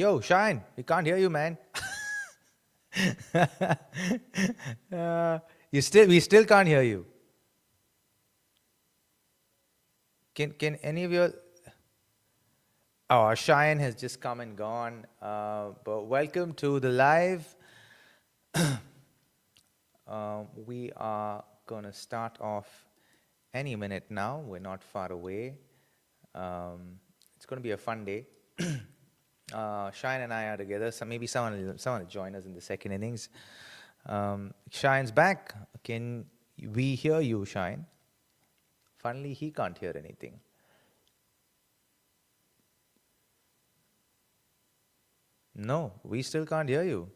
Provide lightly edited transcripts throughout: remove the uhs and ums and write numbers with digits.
Yo, Shine, we can't hear you, man. We still can't hear you. Can any of your... Oh, Shine has just come and gone. But welcome to the live. We are going to start off any minute now. We're not far away. It's going to be a fun day. Shine and I are together. So maybe someone will join us in the second innings. Shine's back. Can we hear you, Shine? Finally, he can't hear anything. No, we still can't hear you.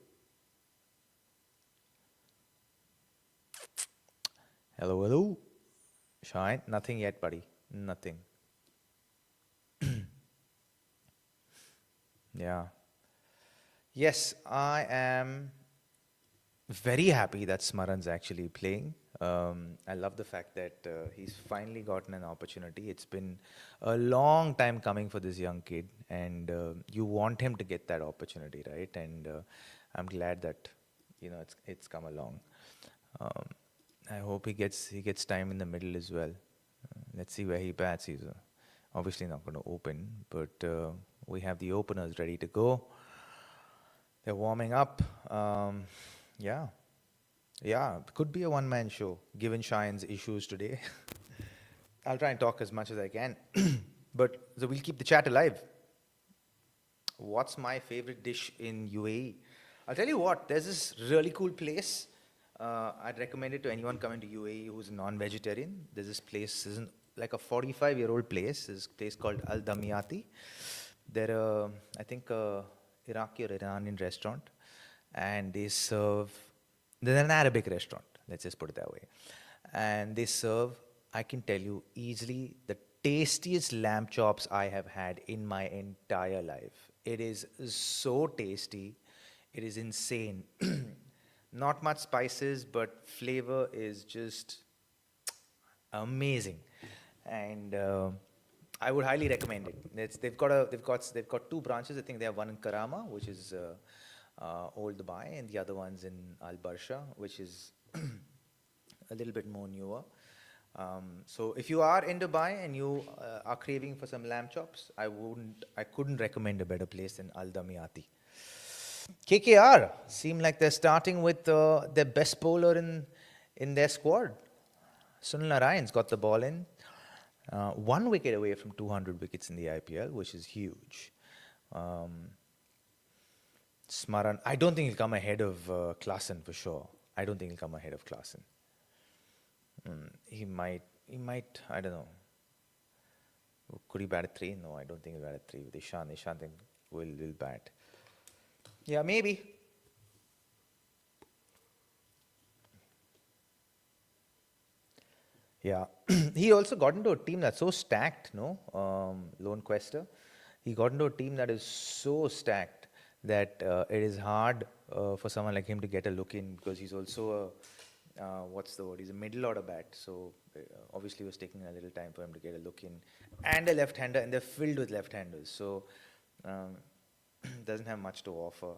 Hello, hello. Shine, nothing yet, buddy. Nothing. Yeah. Yes, I am very happy that Smaran's actually playing. I love the fact that he's finally gotten an opportunity. It's been a long time coming for this young kid, and you want him to get that opportunity, right? And I'm glad that it's come along. I hope he gets time in the middle as well. Let's see where he bats. He's obviously not going to open, but we have the openers ready to go. They're warming up. Yeah, could be a one-man show, given Shine's issues today. I'll try and talk as much as I can. But so we'll keep the chat alive. What's my favorite dish in UAE? I'll tell you what, there's this really cool place. I'd recommend it to anyone coming to UAE who's non-vegetarian. There's this place, this is like a 45-year-old place. This place called Al Damiyati. They're, I think, Iraqi or Iranian restaurant. And they serve... They're an Arabic restaurant, let's just put it that way. And they serve, I can tell you easily, the tastiest lamb chops I have had in my entire life. It is so tasty. It is insane. Not much spices, but flavor is just amazing. And I would highly recommend it. They've got two branches. I think they have one in Karama, which is Old Dubai, and the other one's in Al Barsha, which is a little bit more newer. So if you are in Dubai and you are craving for some lamb chops, I couldn't recommend a better place than Al Damiyati. KKR seem like they're starting with their best bowler in their squad. Sunil Narayan's got the ball in. 1 wicket away from 200 wickets in the IPL, which is huge. Smaran, I don't think he'll come ahead of Klaasen for sure. I don't think he'll come ahead of Klaasen. He might, I don't know. Could he bat at 3? No, I don't think he'll bat at 3 with Ishan. Ishan think will bat. Yeah, maybe. Yeah. He also got into a team that's so stacked, no? Lone Quester. He got into a team that is so stacked that it is hard for someone like him to get a look in, because he's also he's a middle order bat. So obviously it was taking a little time for him to get a look in. And a left-hander, and they're filled with left-handers. So doesn't have much to offer.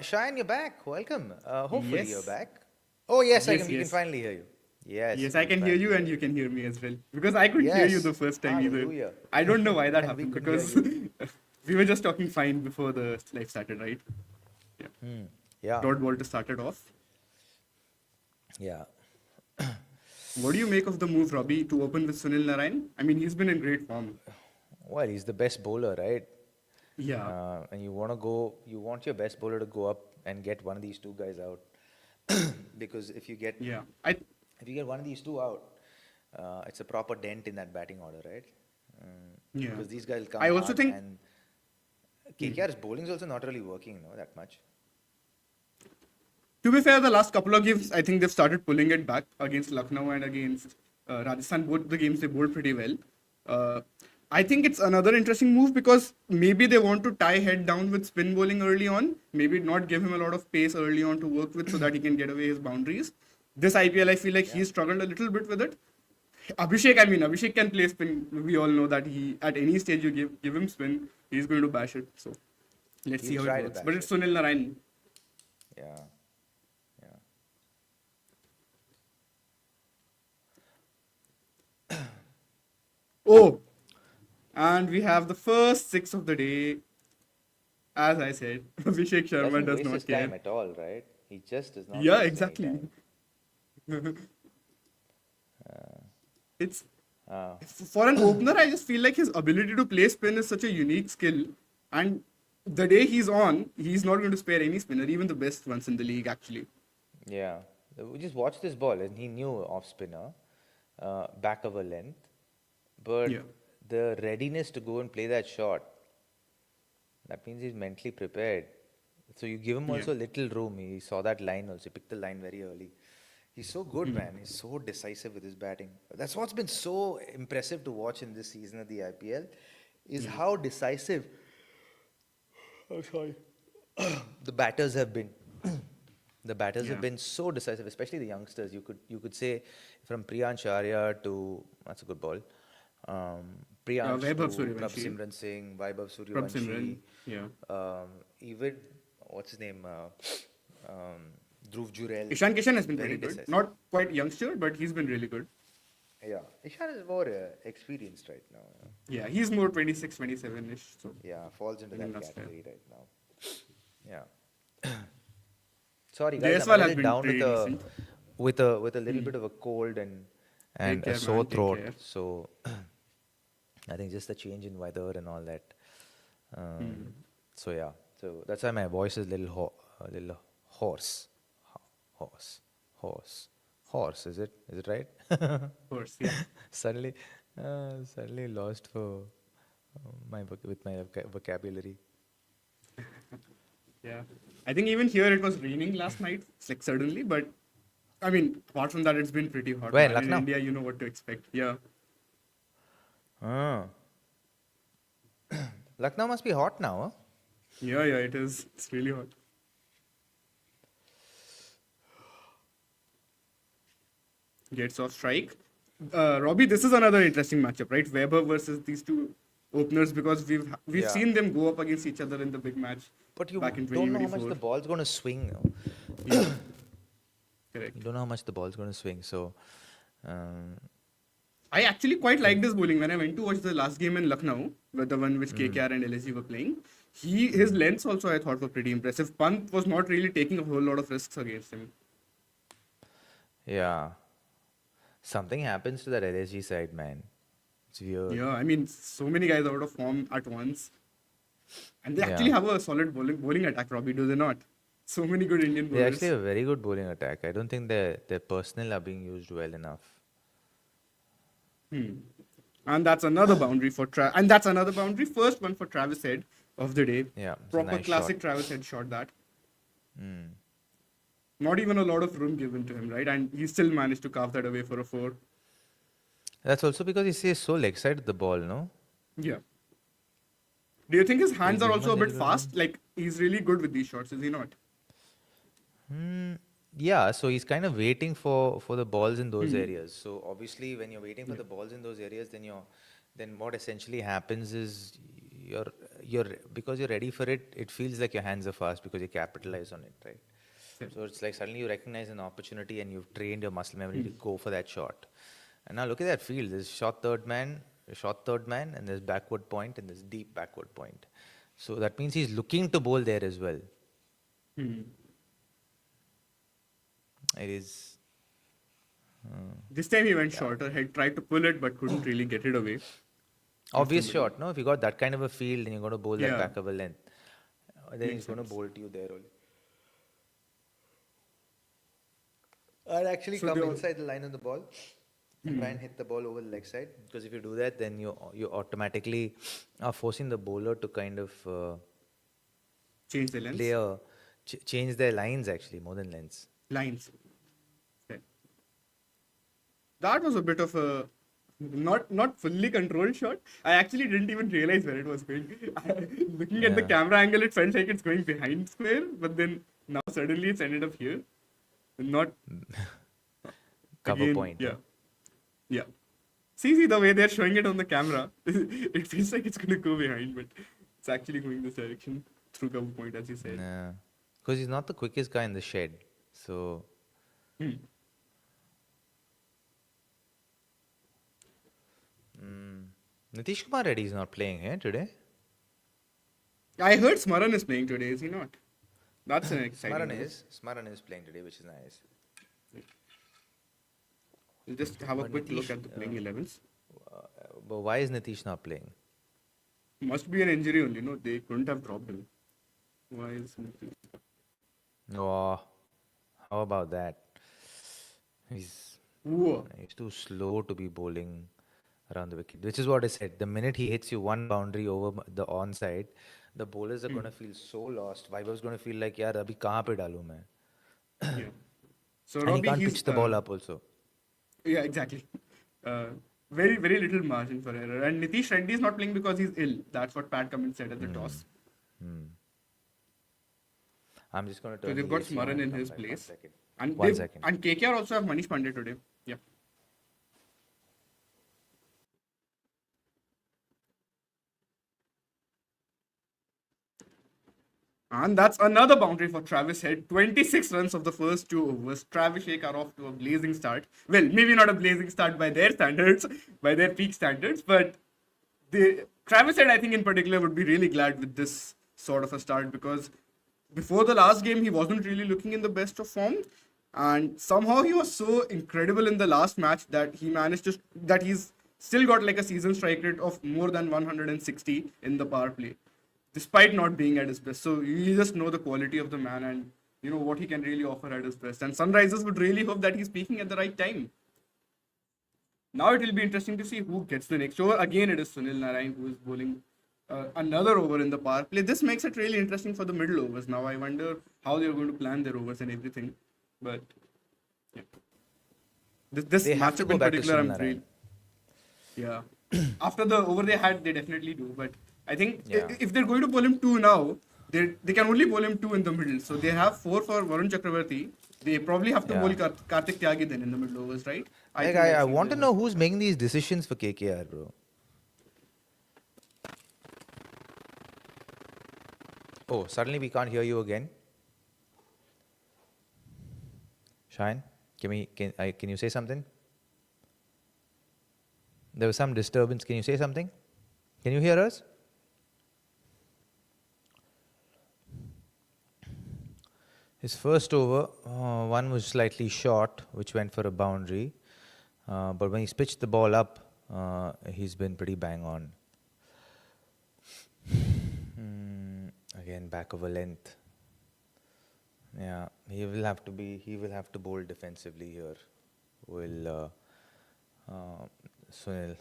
Shine, you're back. Welcome. Hopefully Yes. you're back. Oh, yes, Yes, we can yes. finally hear you. Yes. Yes, we I can hear you and you can hear me as well. Because I couldn't hear you Yes. the first time Hallelujah. either. I don't know why that And we happened, couldn't hear because we were just talking fine before the live started, right? Yeah. Dot ball to start it off. Yeah. What do you make of the move, Robbie, to open with Sunil Narayan? I mean, he's been in great form. Well, he's the best bowler, right? Yeah. And you want your best bowler to go up and get one of these two guys out. Because if you get Yeah. one of these two out, it's a proper dent in that batting order, right? Yeah. Because these guys will come I also hard, think- and KKR's bowling is also not really working, that much. To be fair, the last couple of games, I think they've started pulling it back against Lucknow and against Rajasthan. Both the games they bowled pretty well. I think it's another interesting move because maybe they want to tie head down with spin bowling early on. Maybe not give him a lot of pace early on to work with so that he can get away his boundaries. This IPL, I feel like he's struggled a little bit with it. Abhishek can play spin. We all know that he, at any stage you give him spin, he's going to bash it. So Let's He see how it tried a works. back But it's shift. Sunil Narayan. Yeah. Yeah. Oh, and we have the first six of the day. As I said, Abhishek Sharma Doesn't does waste his not care. time at all, right? He just does not Yeah, waste any exactly. time. It's Uh, for an opener, I just feel like his ability to play spin is such a unique skill. And the day he's on, he's not going to spare any spinner, even the best ones in the league, actually. yeah. We just watched this ball and he knew off spinner, back of a length, but Yeah. the readiness to go and play that shot, that means he's mentally prepared. So you give him Yeah. also little room. He saw that line also, picked the line very early. He's so good, Hmm. man. He's so decisive with his batting. That's what's been so impressive to watch in this season of the IPL, is Yeah. how decisive the batters have been. The batters have Yeah. been so decisive, especially the youngsters. You could say from Priyansh Arya to, that's a good ball. Priyansh Vaibhav to Prabh Suryavanshi. Simran Singh, Vaibhav Prabh Simran. Suryavanshi, Yeah. even what's his name, Dhruv Jurel. Ishan Kishan has been Very pretty good. decisive. Not quite youngster, but he's been really good. Yeah, Ishan is more experienced right now. Yeah, he's more 26, 27-ish. So Yeah, falls into I think that that's fair. category right now. Yeah. Sorry guys, I'm a Jaiswal has little been down pretty decent. with a little bit of a cold and Take a care, sore man. Take throat. care. So I think just the change in weather and all that. So yeah, so that's why my voice is a little hoarse, horse, horse, horse. Is it right? Of course, yeah. suddenly, suddenly lost for with my vocabulary. Yeah. I think even here it was raining last night, like suddenly, but I mean, apart from that, it's been pretty hot. Where, man. In Lucknow? India, you know what to expect. Yeah. Ah. Lucknow must be hot now, huh? Yeah, yeah, it is. It's really hot. Gets off strike. Robbie, this is another interesting matchup, right? Weber versus these two openers because we've Yeah. seen them go up against each other in the big match But you back in don't know how much 2024. the ball's going to swing. No? Yeah, correct. You don't know how much the ball's going to swing. So, um, I actually quite like this bowling. When I went to watch the last game in Lucknow, with the one which KKR and LSG were playing, his lengths also I thought were pretty impressive. Pant was not really taking a whole lot of risks against him. yeah. Something happens to that LSG side, man. It's weird. Yeah, I mean, so many guys out of form at once. And they actually Yeah. have a solid bowling attack, Robbie, do they not? So many good Indian They bowlers. actually have a very good bowling attack. I don't think their personnel are being used well enough. And that's another boundary for and that's another boundary. First one for Travis Head of the day. Yeah, it's a Proper nice classic shot. Travis Head shot that. Mm. Not even a lot of room given to him, right? And he still managed to carve that away for a 4. That's also because he stays so leg side with the ball, no? Yeah. Do you think his hands Give are him also a a bit little bit fast? Like, he's really good with these shots, is he not? Yeah, so he's kind of waiting for the balls in those areas. So obviously, when you're waiting for the balls in those areas, then what essentially happens is you're because you're ready for it. It feels like your hands are fast because you capitalize on it, right? Yeah. So it's like suddenly you recognize an opportunity and you've trained your muscle memory to go for that shot. And now look at that field. There's short third man, and there's backward point, and there's deep backward point. So that means he's looking to bowl there as well. It is. This time he went shorter, had tried to pull it but couldn't really get it away. Obvious shot, no? If you got that kind of a field and you're going to bowl that Yeah. back of a length, then he's Makes going to sense. bowl to you there only. I'd actually So come they all- inside the line of the ball and try and hit the ball over the leg side. Because if you do that, then you automatically are forcing the bowler to kind of Change the lens. play change their lines actually more than lengths. Lines. Okay. That was a bit of a not fully controlled shot. I actually didn't even realize where it was going. Looking at the Yeah. camera angle, it felt like it's going behind square, but then now suddenly it's ended up here. Not Cover again, point. Yeah. Yeah. See the way they're showing it on the camera. It feels like it's going to go behind, but it's actually going this direction. through cover point, as you said. Nah. Because he's not the quickest guy in the shed. So, Hmm. Nitish Kumar Reddy is not playing here today. I heard Smaran is playing today, is he not? That's an exciting news. Smaran is playing today, which is nice. We'll just have a But quick look Nitish, at the playing 11s. But why is Nitish not playing? Must be an injury only, no? They couldn't have dropped him. Why is Nitish? Oh, how about that? He's Whoa. He's too slow to be bowling around the wicket, which is what I said. The minute he hits you one boundary over the onside, the bowlers are going to feel so lost. Vaibhav's going to feel like, yaar, abhi kahan pe dalu main? Yeah. So And he Robbie, can't he's pitch the ball up also. yeah, exactly. Very, very little margin for error. And Nitish Reddy is not playing because he's ill. That's what Pat Cummins said at the toss. I'm just going to So turn they've the got AC on Smaran and in come his back. 1 place. second. And 1 second. And KKR also have Manish Pandey today. Yeah. And that's another boundary for Travis Head. 26 runs of the first 2 overs. Travis Head are off to a blazing start. Well, maybe not a blazing start by their standards, by their peak standards, but Travis Head, I think in particular, would be really glad with this sort of a start because before the last game, he wasn't really looking in the best of form. And somehow he was so incredible in the last match that he managed to, that he's still got like a season strike rate of more than 160 in the power play despite not being at his best. So you just know the quality of the man and you know what he can really offer at his best. And Sunrisers would really hope that he's peaking at the right time. Now it will be interesting to see who gets the next over. Again, it is Sunil Narine who is bowling another over in the power play. This makes it really interesting for the middle overs. Now I wonder how they're going to plan their overs and everything. But yeah. This They have to matchup go in back to particular, I'm Sunil really. Narine. Yeah. After the over they had, they definitely do. But I think Yeah. if they're going to bowl him 2 now, they can only bowl him 2 in the middle. So they have 4 for Varun Chakravarti. They probably have to Yeah. bowl Karthik Tyagi then in the middle overs, right? Like, think I that's want to easier. know who's making these decisions for KKR, bro. Oh, suddenly we can't hear you again. Shine, can you say something? There was some disturbance. Can you say something? Can you hear us? His first over, one was slightly short, which went for a boundary. But when he's pitched the ball up, he's been pretty bang on. Again, back of a length. Yeah, he will have to bowl defensively here. Will Sunil.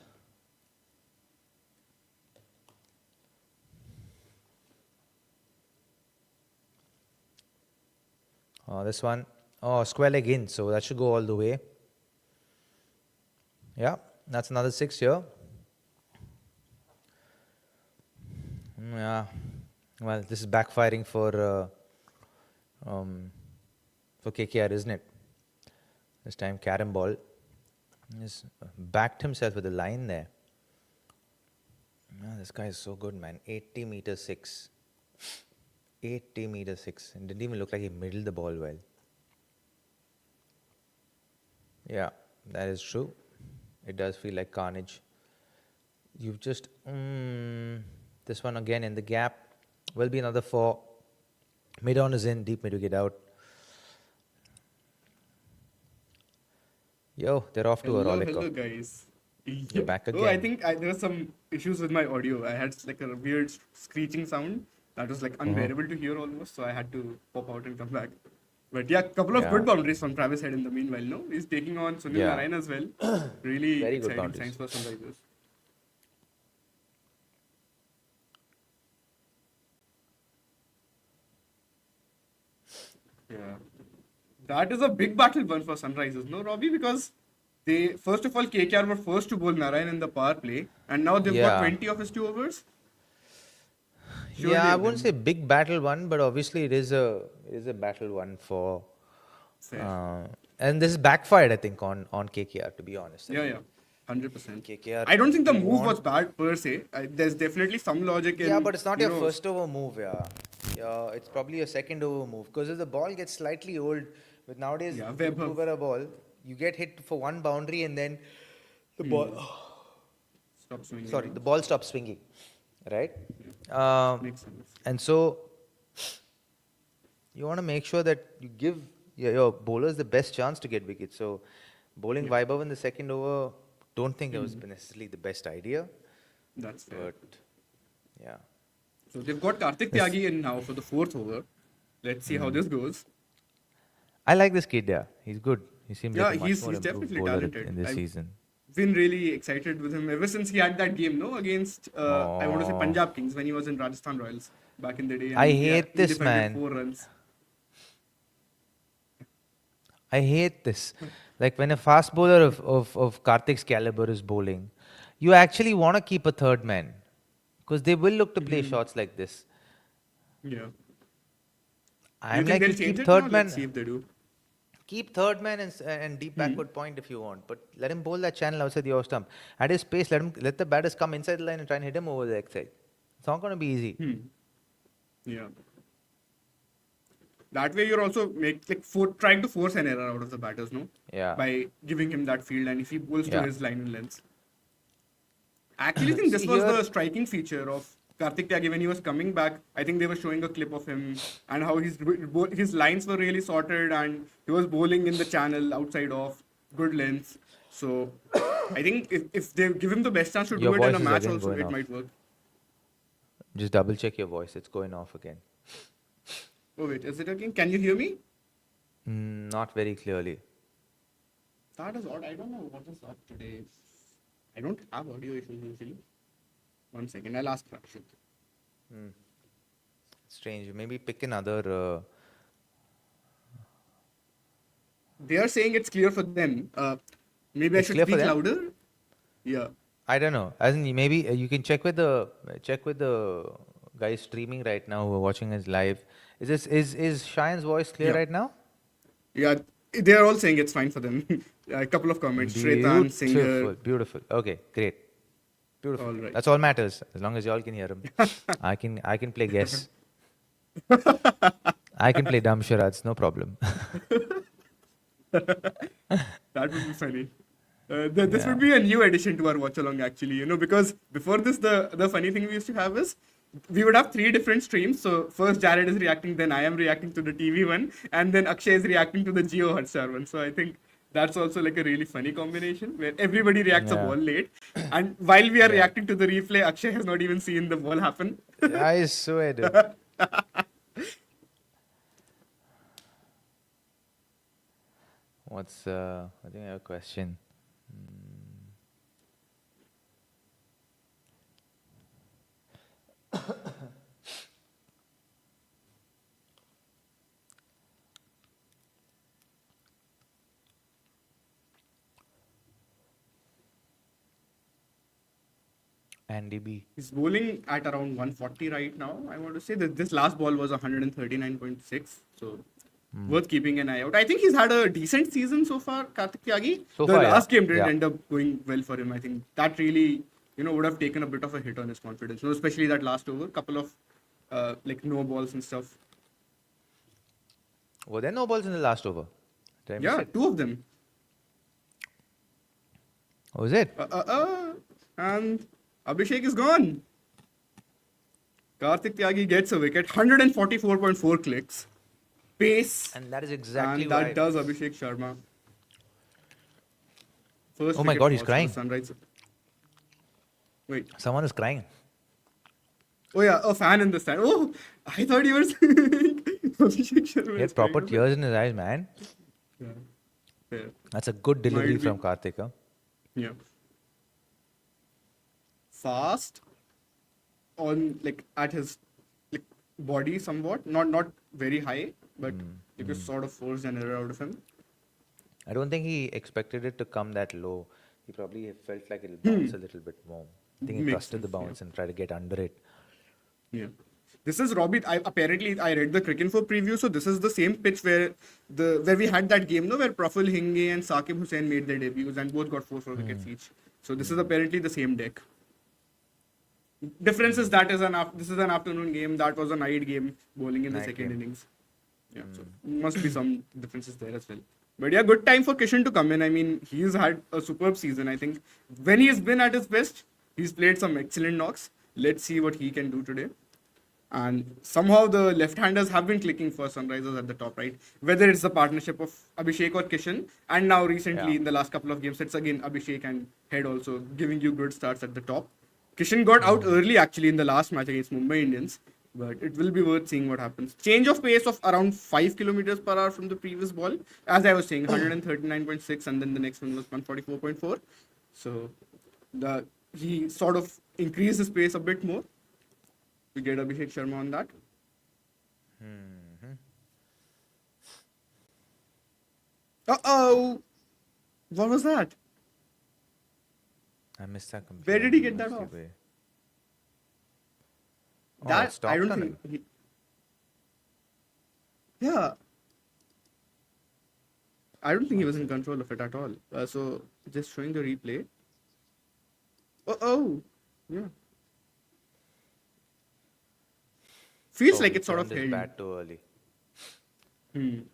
This one, square leg in, so that should go all the way. Yeah, that's another 6 here. Yeah, well, this is backfiring for KKR, isn't it? This time, Karam ball. He's backed himself with a line there. This guy is so good, man. 80 meter 6. 80 meter 6. It didn't even look like he middled the ball well. Yeah, that is true. It does feel like carnage. You've just... this one again in the gap. Will be another 4. Mid on is in, deep mid wicket out. Yo, they're off to a rollick. Hello, guys. You're back Oh, I again. think there were some issues with my audio. I had like a weird screeching sound that was like unbearable to hear almost, so I had to pop out and come back. But yeah, couple of Yeah. good boundaries from Travis Head in the meanwhile. No, he's taking on Sunil Yeah. Narine as well. Really Very good exciting boundaries. signs for Sunrisers. Yeah, that is a big battle one for Sunrisers, no, Robbie? Because they first of all KKR were first to bowl Narayan in the power play, and now they've got Yeah. 20 of his 2 overs. Surely Yeah, I of wouldn't say them. big battle one, but obviously it is a battle one for... Fair. and this is backfired, I think, on KKR, to be honest. Yeah, yeah, 100%. KKR, I don't think the they move want- was bad per se. There's definitely some logic in. Yeah, but it's not you your know, first over move, yeah. It's probably a second over move because if the ball gets slightly old, with nowadays Yeah, if you Webber. over a ball, you get hit for one boundary and then the ball. Hmm. Stop swinging. Sorry, Huh? the ball stops swinging, right? Yeah. Um, Makes sense. and so you want to make sure that you give your bowlers the best chance to get wickets. So bowling Yeah. Vaibhav in the second over, don't think that was Hmm. necessarily the best idea, That's fair. but yeah. So they've got Karthik Yes. Tyagi in now for the fourth over. Let's see how this goes. I like this kid, yeah. He's good. He seems like Yeah, a much he's more he's improved definitely bowler talented. in this I've season. been really excited with him ever since he had that game, no, against I want to say Oh, Punjab Kings when he was in Rajasthan Royals back in the day, I and hate he this defended man. 4 runs. I hate this. Like when a fast bowler of Karthik's caliber is bowling, you actually want to keep a third man because they will look to play shots like this. Yeah. Do you I'm think like, they'll you change keep it now? third Let's see man, if they do. keep third man and deep backward point if you want, but let him bowl that channel outside your stump. At his pace, let the batters come inside the line and try and hit him over the leg side. It's not going to be easy. Yeah. That way, you're also trying to force an error out of the batters, no? Yeah. By giving him that field, and if he bowls to Yeah. his line and length. I actually think this See was here, the striking feature of Karthik Tyagi when he was coming back. I think they were showing a clip of him and how his lines were really sorted and he was bowling in the channel outside off, good length. So I think if they give him the best chance to your do it in voice a is match again also, going it off. might work. Just double check your voice. It's going off again. Oh wait, is it again? Can you hear me? Not very clearly. That is odd. I don't know what is up today. I don't have audio issues usually. 1 second, I'll ask Rakshit. Strange. Maybe pick another. They are saying it's clear for them. Maybe I It's should clear for speak them? louder. Yeah. I don't know. As in, maybe you can check with the guys streaming right now who are watching us live. Is Shayan's voice clear Yeah. right now? Yeah, they are all saying it's fine for them. A couple of comments. Shretan, Singer. Beautiful. Okay, great. Beautiful. All right. That's all matters. As long as y'all can hear him. I can play guess. I can play dumb charades, no problem. That would be funny. This Yeah. would be a new addition to our watch along actually, because before this, the funny thing we used to have is we would have 3 different streams. So first Jared is reacting, then I am reacting to the TV one, and then Akshay is reacting to the Geo Hotstar one. So I think that's also like a really funny combination where everybody reacts a Yeah. ball late, and while we are Yeah. reacting to the replay, Akshay has not even seen the ball happen. I swear, dude. I think I have a question. Andy B. He's bowling at around 140 right now. I want to say that this last ball was 139.6. So worth keeping an eye out. I think he's had a decent season so far, Karthik Tyagi. So The far, yeah. last game didn't Yeah. end up going well for him. I think that really, would have taken a bit of a hit on his confidence. So especially that last over, couple of no balls and stuff. Were there no balls in the last over? Did I miss Yeah, it? 2 of them. Oh, is it? And Abhishek is gone. Karthik Tyagi gets a wicket, 144.4 clicks. Pace. And that is exactly And that why. does Abhishek Sharma. First Oh my wicket God, he's falls for crying. Sunrise. Wait. Someone is crying. Oh yeah, a fan in the stand. Oh, I thought you were saying Abhishek Sharma. He had is proper crying. tears in his eyes, man. Yeah. Fair. That's a good delivery Might be. from Karthik. Huh? Yeah. Fast on at his body somewhat. Not very high, but you could sort of force an error out of him. I don't think he expected it to come that low. He probably felt like it'll bounce a little bit more. I think he Makes trusted the sense, yeah. bounce and tried to get under it. Yeah. This is Robbie. Apparently I read the Cricinfo preview, so this is the same pitch where we had that game, no, where Praful Hinge and Saqib Hussain made their debuts and both got 4 wickets each. So this is apparently the same deck. Difference is that this is an afternoon game. That was a night game, bowling in the Night second game. innings. Yeah, so must be some differences there as well. But yeah, good time for Kishan to come in. I mean, he's had a superb season. I think when he's been at his best, he's played some excellent knocks. Let's see what he can do today. And somehow the left-handers have been clicking for Sunrisers at the top, right? Whether it's the partnership of Abhishek or Kishan, and now recently Yeah. in the last couple of games, it's again Abhishek and Head also giving you good starts at the top. Kishan got out early actually in the last match against Mumbai Indians, but it will be worth seeing what happens. Change of pace of around 5 kilometers per hour from the previous ball, as I was saying, 139.6, and then the next one was 144.4. So he sort of increased his pace a bit more. We get Abhishek Sharma on that. Uh-oh! What was that? I missed that completely. Where did he get that off? That That I don't think. Yeah. I don't think he was in control of it at all. So just showing the replay. Oh, yeah. Feels like it's sort of held. He held. turned his bat too early.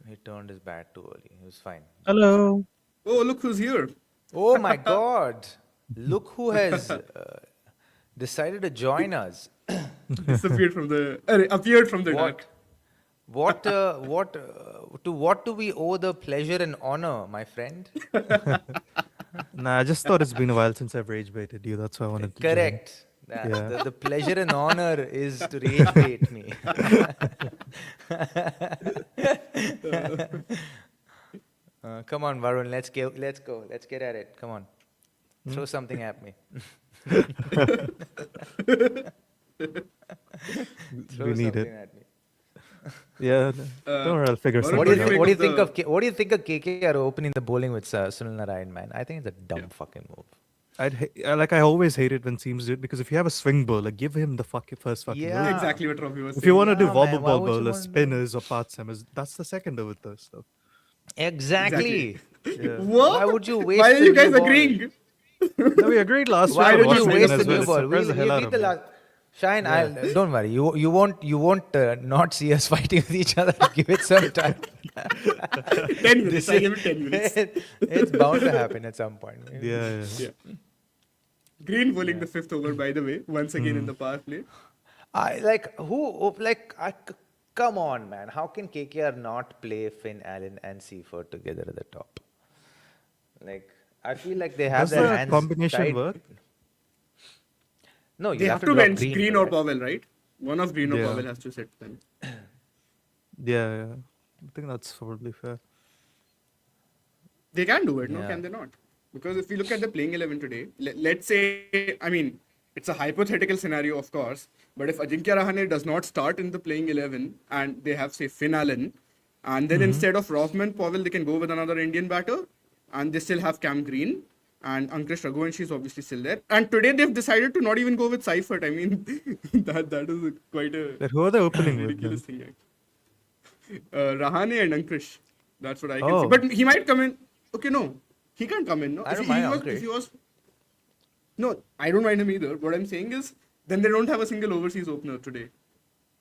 He turned his bat too early. He was fine. Hello. Oh, look who's here. Oh my God! Look who has decided to join us. Disappeared from the appeared from the dark. What do we owe the pleasure and honor, my friend? Nah, I just thought it's been a while since I've rage baited you. That's why I wanted to join. Correct. Yeah. The pleasure and honor is to rage bait me. Come on, Varun, let's go. Let's get at it. Come on. Throw something at me. Throw We need something it. at me. Yeah, don't worry, I'll figure Varun, something What do you out. think of what do you think of KKR opening the bowling with Sunil Narine, man? I think it's a dumb fucking move. I always hate it when teams do it because if you have a swing bowler, give him the first fucking Yeah. over. Exactly what Robbie was If saying. you want to do Yeah, wobble man, why ball would you bowlers, wanna do- spinners, or part seamers, that's the second over those stuff. Exactly. What? Why would you waste Why are the you guys new ball? agreeing? No, we agreed last Why week. would you on waste Washington the as new well. ball? It surprised the hell out We'll of the me. last. Shine, don't worry. You won't not see us fighting with each other. Give it some time. 10 minutes. I give it 10 minutes. It's bound to happen at some point. Yeah. Yeah. Green bowling the fifth over, by the way, once again in the power play. Come on, man. How can KKR not play Finn Allen and Seaford together at the top? Like, I feel like they have Does their the hands combination tied. work? They No, you have to drop bench Green Green for or that. Powell, right? One of Green or Yeah. Powell has to sit then. Yeah. I think that's probably fair. They can do it, no? Yeah. Can they not? Because if we look at the playing 11 today, let's say, I mean, it's a hypothetical scenario, of course, but if Ajinkya Rahane does not start in the playing 11 and they have, say, Finn Allen, and then instead of Rothman, Powell, they can go with another Indian batter, and they still have Cam Green, and Ankush Raghuvanshi is obviously still there. And today they've decided to not even go with Seifert. I mean, that is quite a But who are they opening with? ridiculous Then? thing. Rahane and Ankush. That's what I can see. Oh. But he might come in. Okay, no. He can't come in, no? I don't If mind if he Ankush. was... No, I don't mind him either. What I'm saying is, then they don't have a single overseas opener today.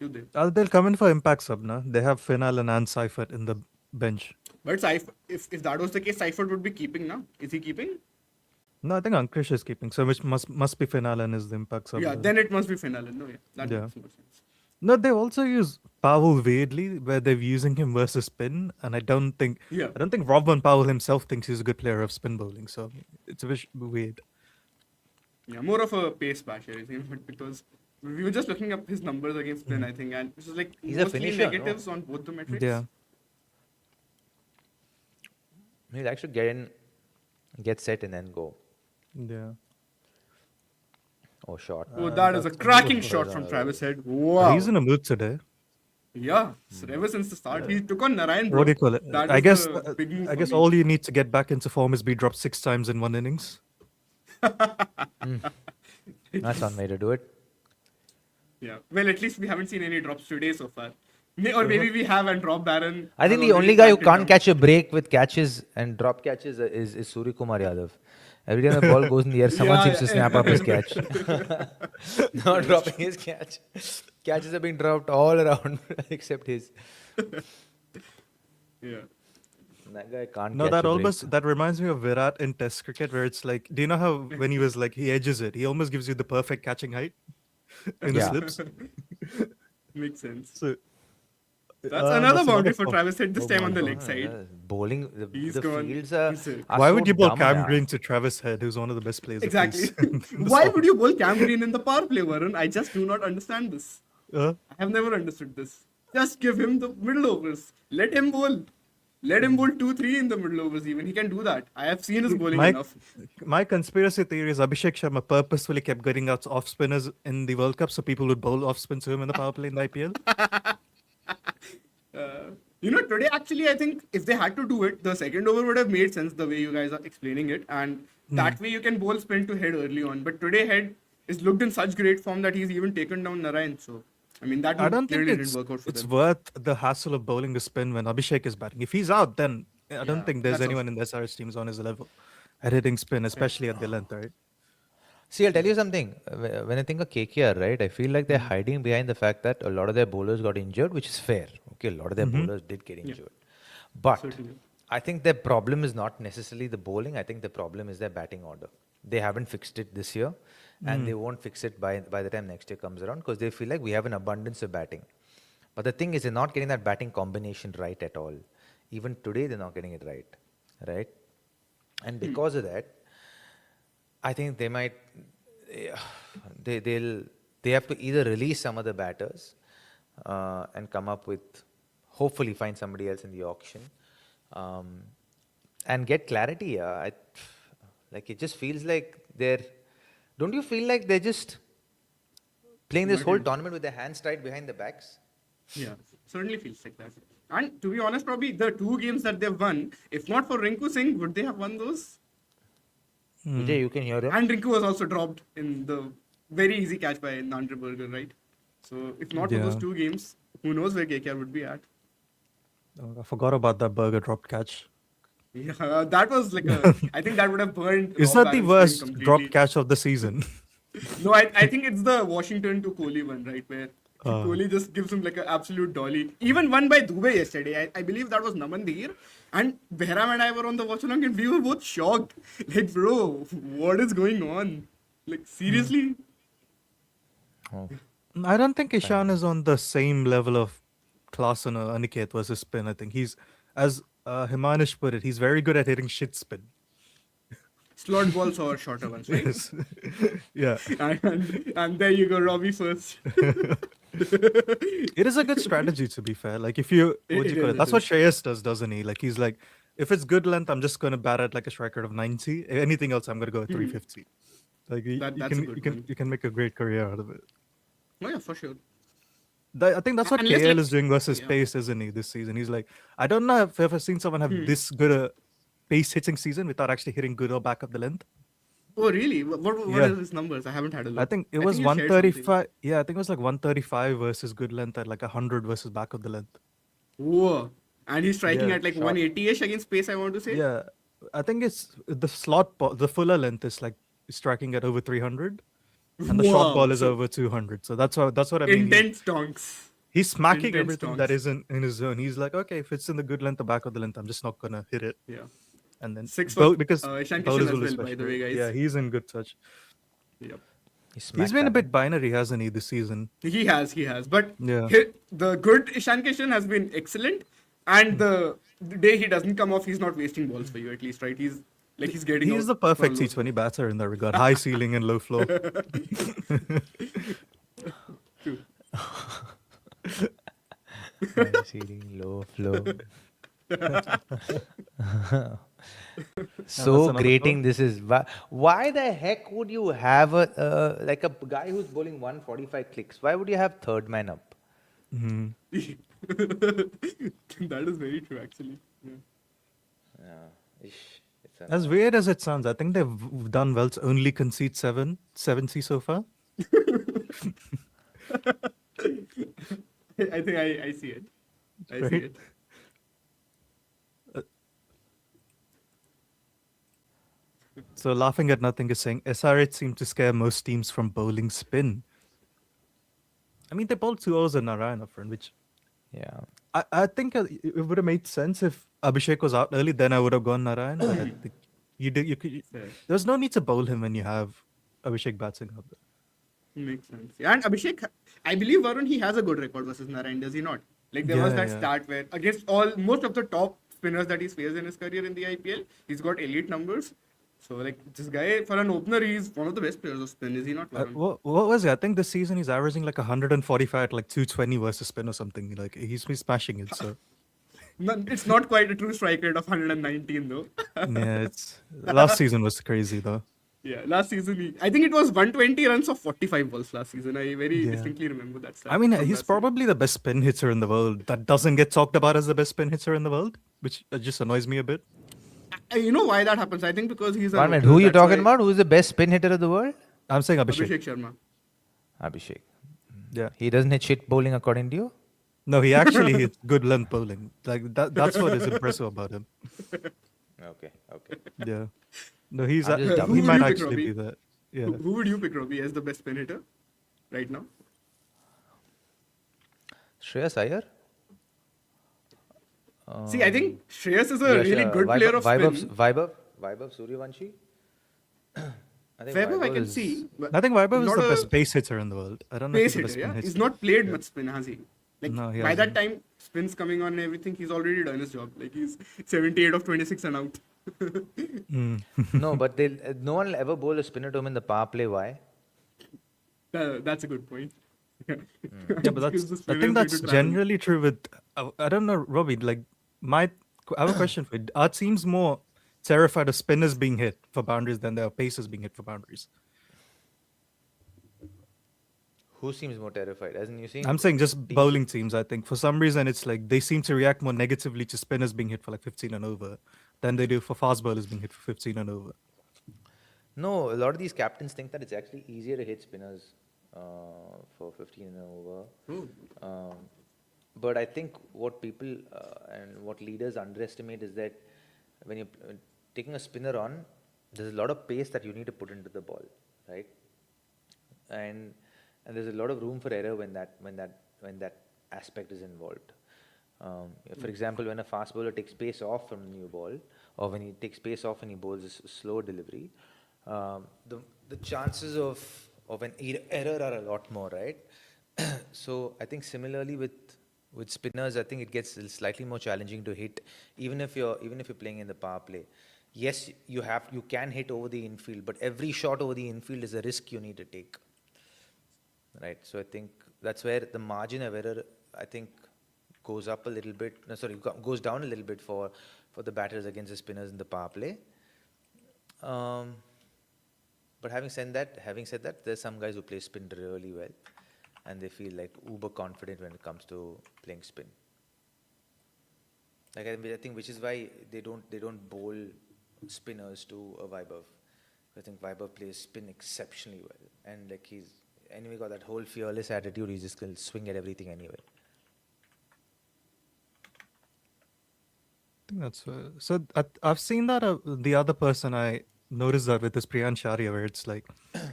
Do they? They'll come in for impact sub, na? They have Final and Seifert in the bench. But if that was the case, Seifert would be keeping now. Is he keeping? No, I think Ankush is keeping. So which must be Finale and is the impact sub. Yeah, then it must be Finn Allen. No, yeah. That Yeah. makes more sense. No, they also use Powell weirdly, where they're using him versus spin, and I don't think Robin Powell himself thinks he's a good player of spin bowling. So it's a bit weird. Yeah, more of a pace basher, isn't it? Because we were just looking up his numbers against spin, I think, and this is like He's a mostly finisher, no? negatives on both the metrics. Yeah. He likes to get in, get set, and then go. Yeah. Oh, shot. Oh, that is a cracking shot from Travis Head. Wow. He's in a mood today. Yeah, so ever since the start, he took on Narayan, bro. What do you call it? That I is guess the big move I for guess me. all you need to get back into form is be dropped 6 times in one innings. That's one way to do it. Yeah. Well, at least we haven't seen any drops today so far. Or maybe we have, and Rob Barron. I think has the already only guy who cracked it can't down. catch a break with catches and drop catches is Surya Kumar Yadav. Every time the ball goes in the air, someone seems to snap up his yeah. catch. Not dropping his catch. Catches are being dropped all around except his. Yeah. That guy can't No, catch a break. that reminds me of Virat in Test cricket, where it's like, do you know how when he was like he edges it, he almost gives you the perfect catching height in the Yeah. slips. Makes sense. So That's another that's boundary another for form. Travis Head, this Oh time my on the God. leg side. Bowling, He's the gone. fields are Why so would you bowl dumb Cam now. Green to Travis Head, who's one of the best players? Exactly. In the Why sport? would you bowl Cam Green in the power play, Varun? I just do not understand this. Uh, I have never understood this. Just give him the middle overs. Let him bowl. Let him bowl 2-3 in the middle overs even. He can do that. I have seen his bowling my enough. my conspiracy theory is Abhishek Sharma purposefully kept getting out off spinners in the World Cup so people would bowl off spin to him in the power play in the IPL. Today actually, I think if they had to do it, the second over would have made sense the way you guys are explaining it, and that way you can bowl spin to Head early on. But today Head is looked in such great form that he's even taken down Narayan. So I mean that I don't think clearly didn't work out for it's them. worth the hassle of bowling the spin when Abhishek is batting. If he's out, then I don't Yeah, think there's that's anyone in the SRH teams on his level at hitting spin, especially at the length, right? See, I'll tell you something. When I think of KKR, right, I feel like they're hiding behind the fact that a lot of their bowlers got injured, which is fair. Okay, a lot of their bowlers did get injured. But Certainly. I think their problem is not necessarily the bowling. I think the problem is their batting order. They haven't fixed it this year, and they won't fix it by the time next year comes around because they feel like we have an abundance of batting. But the thing is, they're not getting that batting combination right at all. Even today, they're not getting it right? And because of that, I think they might they have to either release some of the batters and come up with hopefully find somebody else in the auction and get clarity. Like it just feels like they're. Don't you feel like they're just playing this whole tournament with their hands tied behind their backs? Yeah, certainly feels like that. And to be honest, probably the 2 games that they've won, if not for Rinku Singh, would they have won those? Vijay, you can hear him. And Rinku was also dropped in the very easy catch by Nandri Burger, right? So if not for those Yeah. 2 games, who knows where KKR would be at? Oh, I forgot about that burger dropped catch. Yeah, that was like a. I think that would have burned. Is Rob that the Barron's worst spin drop completely. catch of the season? No, I think it's the Washington to Kohli one, right? Where Oh. Kohli just gives him like an absolute dolly. Even one by Dubey yesterday. I believe that was Namandir. And Behram and I were on the Watchalong and we were both shocked. Like, bro, what is going on? Like, seriously? Oh. I don't think Ishan is on the same level of class on Aniket versus spin. I think he's, as Himanish put it, he's very good at hitting shit spin. Slot balls or shorter ones, right? Yes. Yeah. And there you go, Robbie first. It is a good strategy, to be fair. Like, if you, what do It you call is, it? That's it what is. Shreyas does, doesn't he? Like, he's like, if it's good length, I'm just going to bat at like a strike rate of 90. Anything else, I'm going to go at 350. Like, That's a good one. you can make a great career out of it. Oh, yeah, for sure. I think that's what Unless, KL like- is doing versus yeah. pace, isn't he, this season? He's like, I don't know if I've ever seen someone have this good a pace hitting season without actually hitting good or back up the length. Oh, really? What Yeah. are his numbers? I haven't had a look. I think it was you shared something. 135. Yeah, I think it was like 135 versus good length at like 100 versus back of the length. Whoa. And he's striking Yeah, at like shot. 180-ish against pace, I want to say. Yeah, I think it's the slot ball, the fuller length is like striking at over 300, and the Wow, short ball is so- over 200. So that's what I mean. Intense donks. He's smacking intense everything donks. that isn't in his zone. He's like, okay, if it's in the good length, the back of the length, I'm just not gonna hit it. Yeah. And then 6 for because Ishan bowlers Kishan as will well, by especially- the way, guys. Yeah, he's in good touch. Yep. He's been a bit binary, hasn't he, this season? He has. But Yeah. the good Ishan Kishan has been excellent. And the day he doesn't come off, he's not wasting balls for you, at least, right? He's getting He's out the for a perfect low- T20 batter in that regard. High ceiling and low floor. True. Ceiling, low flow. So another grating this is. Why the heck would you have a like a guy who's bowling 145 clicks? Why would you have third man up? Mhm. That is very true, actually. Yeah. Yeah. It's As weird as it sounds, I think they've done well to only concede 7C so far. I think I see it. I see Right. it. So laughing at nothing is saying SRH seemed to scare most teams from bowling spin. I mean, they bowled 2 overs in Narayana front, which Yeah. I think it would have made sense if Abhishek was out early. Then I would have gone Narayan. But I think you could. Fair. There's no need to bowl him when you have Abhishek batting up there. Makes sense. Yeah, and Abhishek, I believe Varun, he has a good record versus Narayan, does he not? Like there was Yeah, that yeah. start where against all most of the top spinners that he's faced in his career in the IPL, he's got elite numbers. So like this guy for an opener, he's one of the best players of spin, is he not, Varun? What was it? I think this season he's averaging like 145 at like 220 versus spin or something. Like he's been smashing it. So It's not quite a true strike rate of 119 though. yeah, it's last season was crazy though. Yeah, last season I think it was 120 runs of 45 balls last season. I very Yeah. distinctly remember that stat I mean, from he's last season. probably the best spin hitter in the world. That doesn't get talked about as the best spin hitter in the world, which just annoys me a bit. You know why that happens? I think because he's a One minute, opener, who are you that's talking why- about? Who's the best spin hitter of the world? I'm saying Abhishek. Abhishek Sharma. Abhishek. Yeah. He doesn't hit shit bowling according to you? No, he actually hits good length bowling. Like that's what is impressive about him. Okay, okay. Yeah. No, he's I'm just dumb. he Who might would you pick, actually be Robbie? that. Yeah. Who would you pick, Robbie, as the best spin hitter right now? Shreyas Iyer? See, I think Shreyas is a Yes, really good player of spin. Vaibhav Suryavanshi? I think Vaibhav I Vaibhav can is- see. But I think Vaibhav is not the a best pace hitter in the world. I don't know pace if he's the hitter, best spin yeah? He's hitter. not played much spin, has he? Like No, he by that hasn't. time, spins coming on and everything, he's already done his job. Like he's 78 of 26 and out. Mm. No, but no one will ever bowl a spinner to him in the power play. Why? That's a good point. Yeah, but Because the I spinners think need that's to travel. generally true with. I don't know, Robbie. Like, I have a question for you. Are teams more terrified of spinners being hit for boundaries than there are pacers being hit for boundaries? Who seems more terrified? As in, you see, I'm saying just teams- bowling teams. I think for some reason it's like they seem to react more negatively to spinners being hit for like 15 and over than they do for fast bowlers being hit for 15 and over. No, a lot of these captains think that it's actually easier to hit spinners for 15 and over. Um, but I think what people and what leaders underestimate is that when you're taking a spinner on, there's a lot of pace that you need to put into the ball, right? And there's a lot of room for error when that aspect is involved. For example, when a fast bowler takes pace off from the new ball, or when he takes pace off and he bowls a slow delivery, the chances of an error are a lot more, right? So I think similarly with spinners, I think it gets slightly more challenging to hit, even if you're playing in the power play. Yes, you can hit over the infield, but every shot over the infield is a risk you need to take. Right, so I think that's where the margin of error, I think, goes up a little bit. No, sorry, goes down a little bit for the batters against the spinners in the power play. But having said that, there's some guys who play spin really well, and they feel like uber confident when it comes to playing spin. Like I think, which is why they don't bowl spinners to a Vaibhav. I think Vaibhav plays spin exceptionally well, and like he's anyway got that whole fearless attitude. He's just gonna swing at everything anyway. I think that's so. I've seen that the other person I noticed that with is Priyan Sharia, where it's like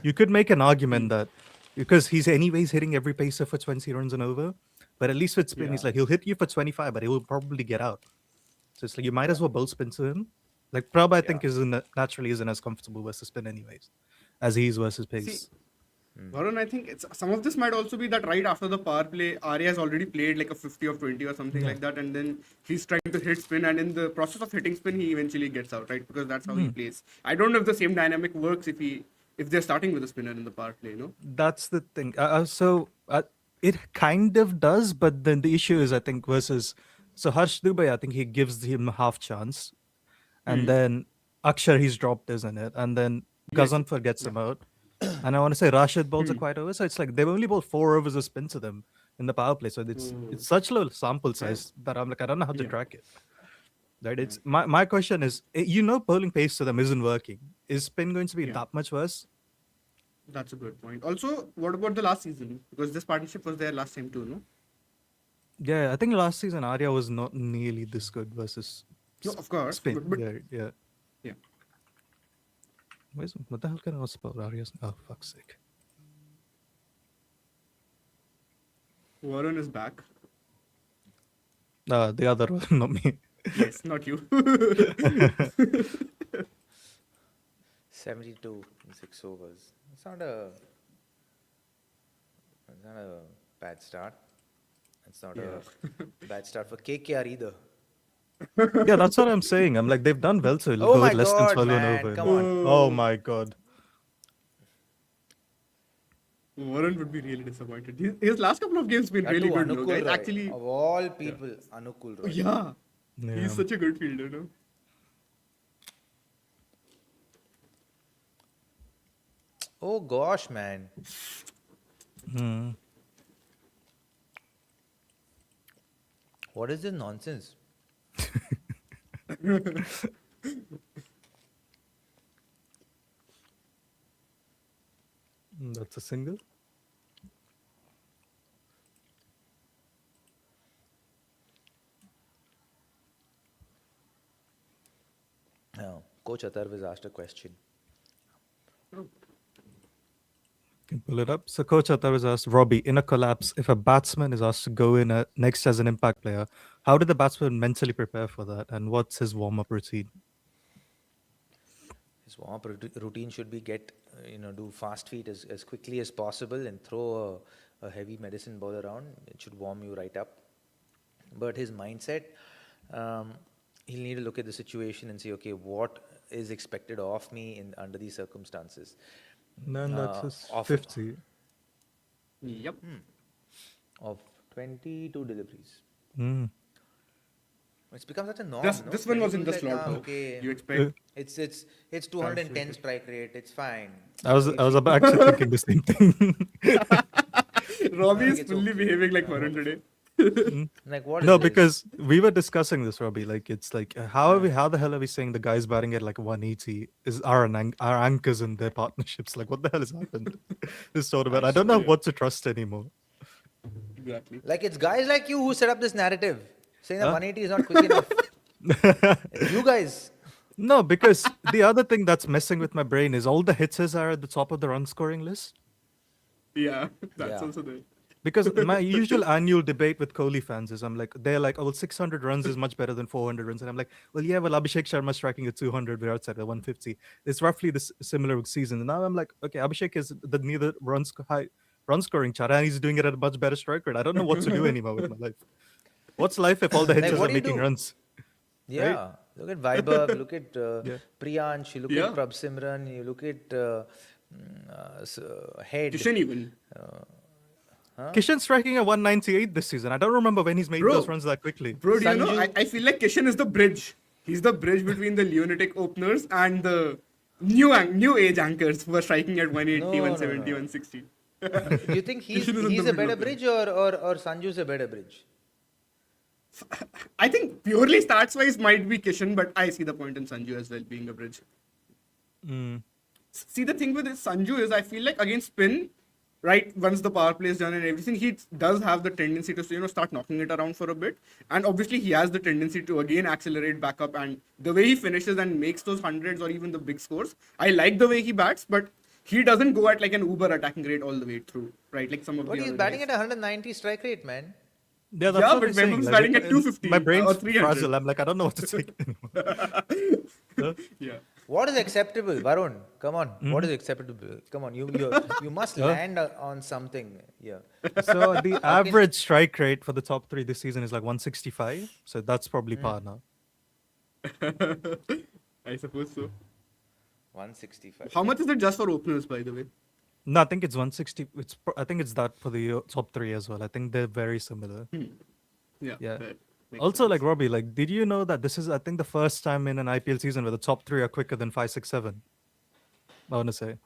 you could make an argument that because he's anyways hitting every pacer for 20 runs and over, but at least with spin, he's Yeah. like he'll hit you for 25, but he will probably get out. So it's like you might as well bowl spin to him. Like Prabh, I think naturally isn't as comfortable versus spin anyways, as he is versus pace. See, Varun, I think some of this might also be that right after the power play, Arya has already played like a 50 of 20 or something like that, and then he's trying to hit spin, and in the process of hitting spin, he eventually gets out, right? Because that's how he plays. I don't know if the same dynamic works if they're starting with a spinner in the power play, you know? That's the thing. It kind of does, but then the issue is, I think, versus Harsh Dubey, I think he gives him half chance, and then Akshar he's dropped, isn't it? And then Gazanfar gets him out, and I want to say Rashid bowls are quite over. So it's like they've only bowled 4 overs of spin to them in the power play. So it's such low sample size that I'm like I don't know how to track it. Right? It's my question is, bowling pace to them isn't working. Is spin going to be that much worse? That's a good point. Also, what about the last season? Because this partnership was there last time too, no? Yeah, I think last season Arya was not nearly this good versus No, of course. spin. But Yeah. yeah. What the hell can I spell Arias? Oh, fuck's sake. Warren is back. The other one, not me. Yes, not you. 72 in 6 overs. It's not a bad start. It's not a bad start for KKR either. Yeah, that's what I'm saying. I'm like, they've done well to Oh go my with less than God, 12 and man, over. come on. Oh my god. Warren would be really disappointed. His last couple of games been That really too, good, no, Anukul guys. Roy. Actually, Of all people, Anukul Roy. yeah. Yeah. He's such a good fielder, no? Oh gosh, man. Hmm. What is this nonsense? That's a single. Now, Coach Atharv has asked a question. Can pull it up. So Coach Attar was asked, Robbie, in a collapse, if a batsman is asked to go in next as an impact player, how did the batsman mentally prepare for that? And what's his warm-up routine? His warm-up routine should be do fast feet as quickly as possible and throw a heavy medicine ball around. It should warm you right up. But his mindset, he'll need to look at the situation and say, okay, what is expected of me under these circumstances? Then that's his of 50. Yep. Of 22 deliveries. Mm. It's become such a norm. This one was in the slot, though. Okay. You expect? It's 210 strike rate. It's fine. I was actually thinking the same thing. Robbie is it's fully okay. behaving like Warren today. Like what? No, is this? because we were discussing this, Robbie. Like, it's like, how the hell are we saying the guys batting at like 180 are our anchors in their partnerships? Like, what the hell has happened? This sort of I don't know what to trust anymore. Exactly. Like it's guys like you who set up this narrative, saying that 180 is not quick enough. It's you guys. No, because the other thing that's messing with my brain is all the hitters are at the top of the run scoring list. Yeah, that's Yeah. also there. Because my usual annual debate with Kohli fans is they're like, oh, 600 runs is much better than 400 runs. And I'm like, well, yeah, Abhishek Sharma striking at 200, Virat's at 150. It's roughly the similar season. And now I'm like, okay, Abhishek is the neither run scoring chart, and he's doing it at a much better strike rate. I don't know what to do anymore with my life. What's life if all the hitters what are do you making do? runs? Yeah. Look at Vaibhav, look at Yeah. Priyansh, you look Yeah. at Prabh Simran, you look at Head. Kishan even. Kishan striking at 198 this season. I don't remember when he's made Bro. those runs that quickly. Bro, do you know? Sanju- I feel like Kishan is the bridge. He's the bridge between the lunatic openers and the new age anchors who are striking at 180, No, no, 170, no. 160. Do you think he's Kishan is in the a middle better of that. bridge or Sanju's a better bridge? I think purely stats wise might be Kishan, but I see the point in Sanju as well being a bridge. Mm. See, the thing with Sanju is I feel like against spin, right, once the power play is done and everything, he does have the tendency to start knocking it around for a bit. And obviously he has the tendency to again accelerate back up, and the way he finishes and makes those hundreds or even the big scores, I like the way he bats, but he doesn't go at like an uber attacking rate all the way through, right? Like some of But the he's other batting guys. at 190 strike rate, man. Yeah, that's Yeah, what but I'm saying. Vaibhav's batting at 250 My brain's or 300. frazzled. I'm like, I don't know what to take anymore. Yeah. What is acceptable, Varun? Come on. What is acceptable? Come on. You must land on something. Yeah. So the average strike rate for the top three this season is like 165. So that's probably par now. I suppose so. 165. How much is it just for openers, by the way? No, I think it's 160. I think it's that for the top three as well. I think they're very similar. Yeah. Yeah. that makes Also, sense. like Robbie, like, did you know that this is, I think, the first time in an IPL season where the top three are quicker than 5, 6, 7? I want to say.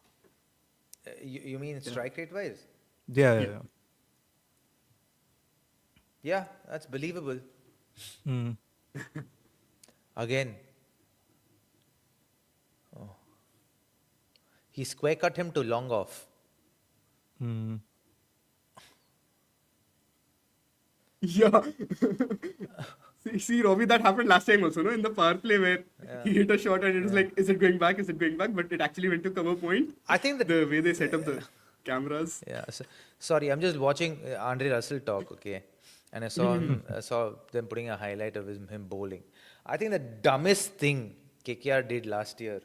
You mean strike rate wise? Yeah. Yeah, that's believable. Mm. Again. Oh. He square cut him to long off. Yeah. See, Robbie, that happened last time also, no? In the power play where he hit a shot and it was like, is it going back? Is it going back? But it actually went to cover point. I think that The way they set up the cameras. yeah. Sorry, I'm just watching Andre Russell talk. Okay, and I saw them putting a highlight of him bowling. I think the dumbest thing KKR did last year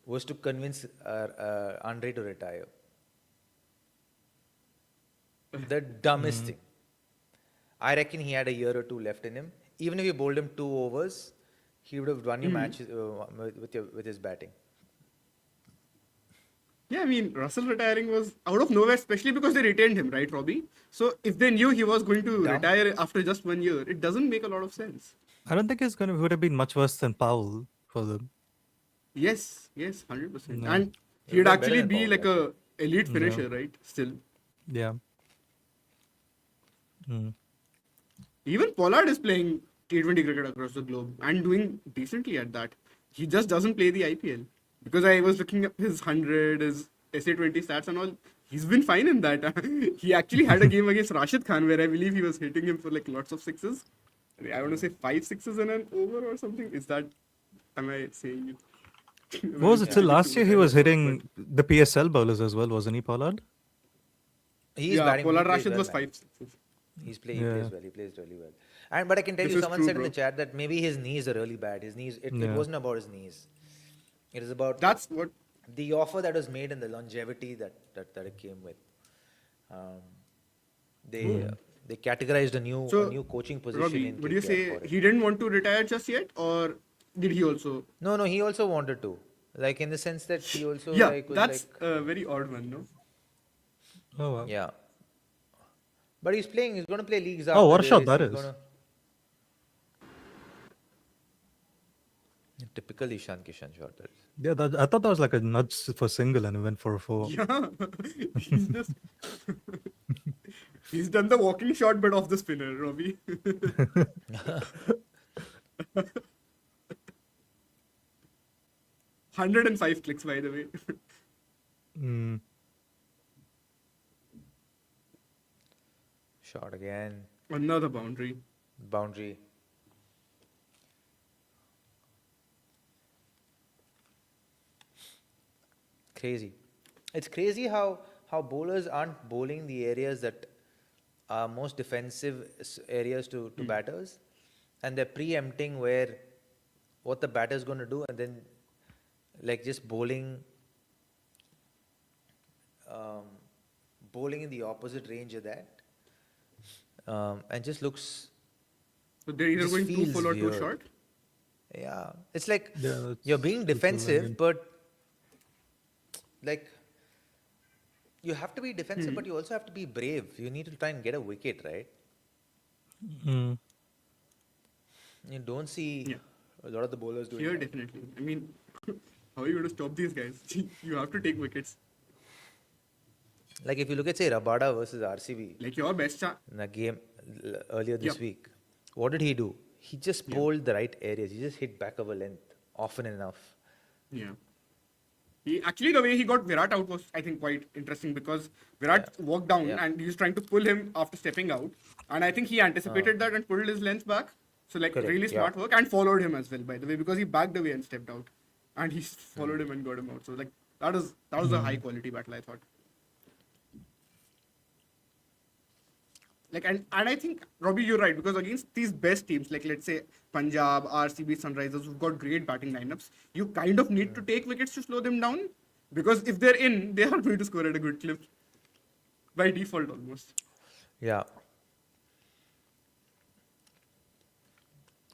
was to convince Andre to retire. The dumbest thing. I reckon he had a year or two left in him. Even if you bowled him 2 overs, he would have won you matches with his batting. Yeah, I mean, Russell retiring was out of nowhere, especially because they retained him, right, Robbie? So if they knew he was going to retire after just 1 year, it doesn't make a lot of sense. I don't think it's would have been much worse than Powell for them. Yes, 100%. No. And He he'd would've been actually better be than like Powell, a elite finisher, right? Still. Yeah. Mm. Even Pollard is playing T20 cricket across the globe and doing decently at that. He just doesn't play the IPL. Because I was looking at his 100, his SA20 stats and all. He's been fine in that. He actually had a game against Rashid Khan where I believe he was hitting him for like lots of sixes. I want to say 5 sixes in an over or something. Am I saying it? What was it? So last year he was hitting the PSL bowlers as well, wasn't he, Pollard? He's Yeah, batting. Pollard He plays Rashid well, was man. 5 sixes. He plays well. He plays really well. But I can tell This you, is someone true, said in bro. the chat that maybe his knees are really bad. His knees. It wasn't about his knees. It is about That's what. the offer that was made and the longevity that it came with. They categorized a new coaching position Robbie, in would you KKR say for it. he didn't want to retire just yet, or did he also? No, he also wanted to. Like in the sense that he also Yeah, like was that's like a very odd one, no? Oh, wow. yeah. But he's playing. He's going to play leagues. Oh, what a after shot this. that He's is. gonna- Typical Ishan Kishan shot. That is. Yeah, I thought that was like a nudge for single and he went for a 4. Yeah, he's just. He's done the walking shot, but off the spinner, Robbie. 105 clicks, by the way. Mm. Shot again. Another boundary. Boundary. Crazy. It's crazy how bowlers aren't bowling the areas that are most defensive areas to batters, and they're preempting what the batter's going to do, and then like just bowling in the opposite range of that, and just looks. So they're either Just going too feels full or too weird. short. Yeah, it's like Yeah, that's you're being defensive, weird. but like you have to be defensive, but you also have to be brave. You need to try and get a wicket, right? Mm. You don't see a lot of the bowlers doing Here, that. definitely. I mean, how are you going to stop these guys? You have to take wickets. Like if you look at say Rabada versus RCB Like your best chance. in a game earlier this Yeah. week, what did he do? He just bowled the right areas. He just hit back of a length often enough. Yeah. Actually, the way he got Virat out was, I think, quite interesting because Virat walked down and he was trying to pull him after stepping out. And I think he anticipated that and pulled his length back. So, like, Correct, really smart work and followed him as well, by the way, because he backed away and stepped out. And he followed him and got him out. So, like, that was a high quality battle, I thought. Like, and I think, Robbie, you're right, because against these best teams, like let's say Punjab, RCB, Sunrisers, who've got great batting lineups, you kind of need to take wickets to slow them down, because if they're in, they are going to score at a good clip. By default, almost. Yeah.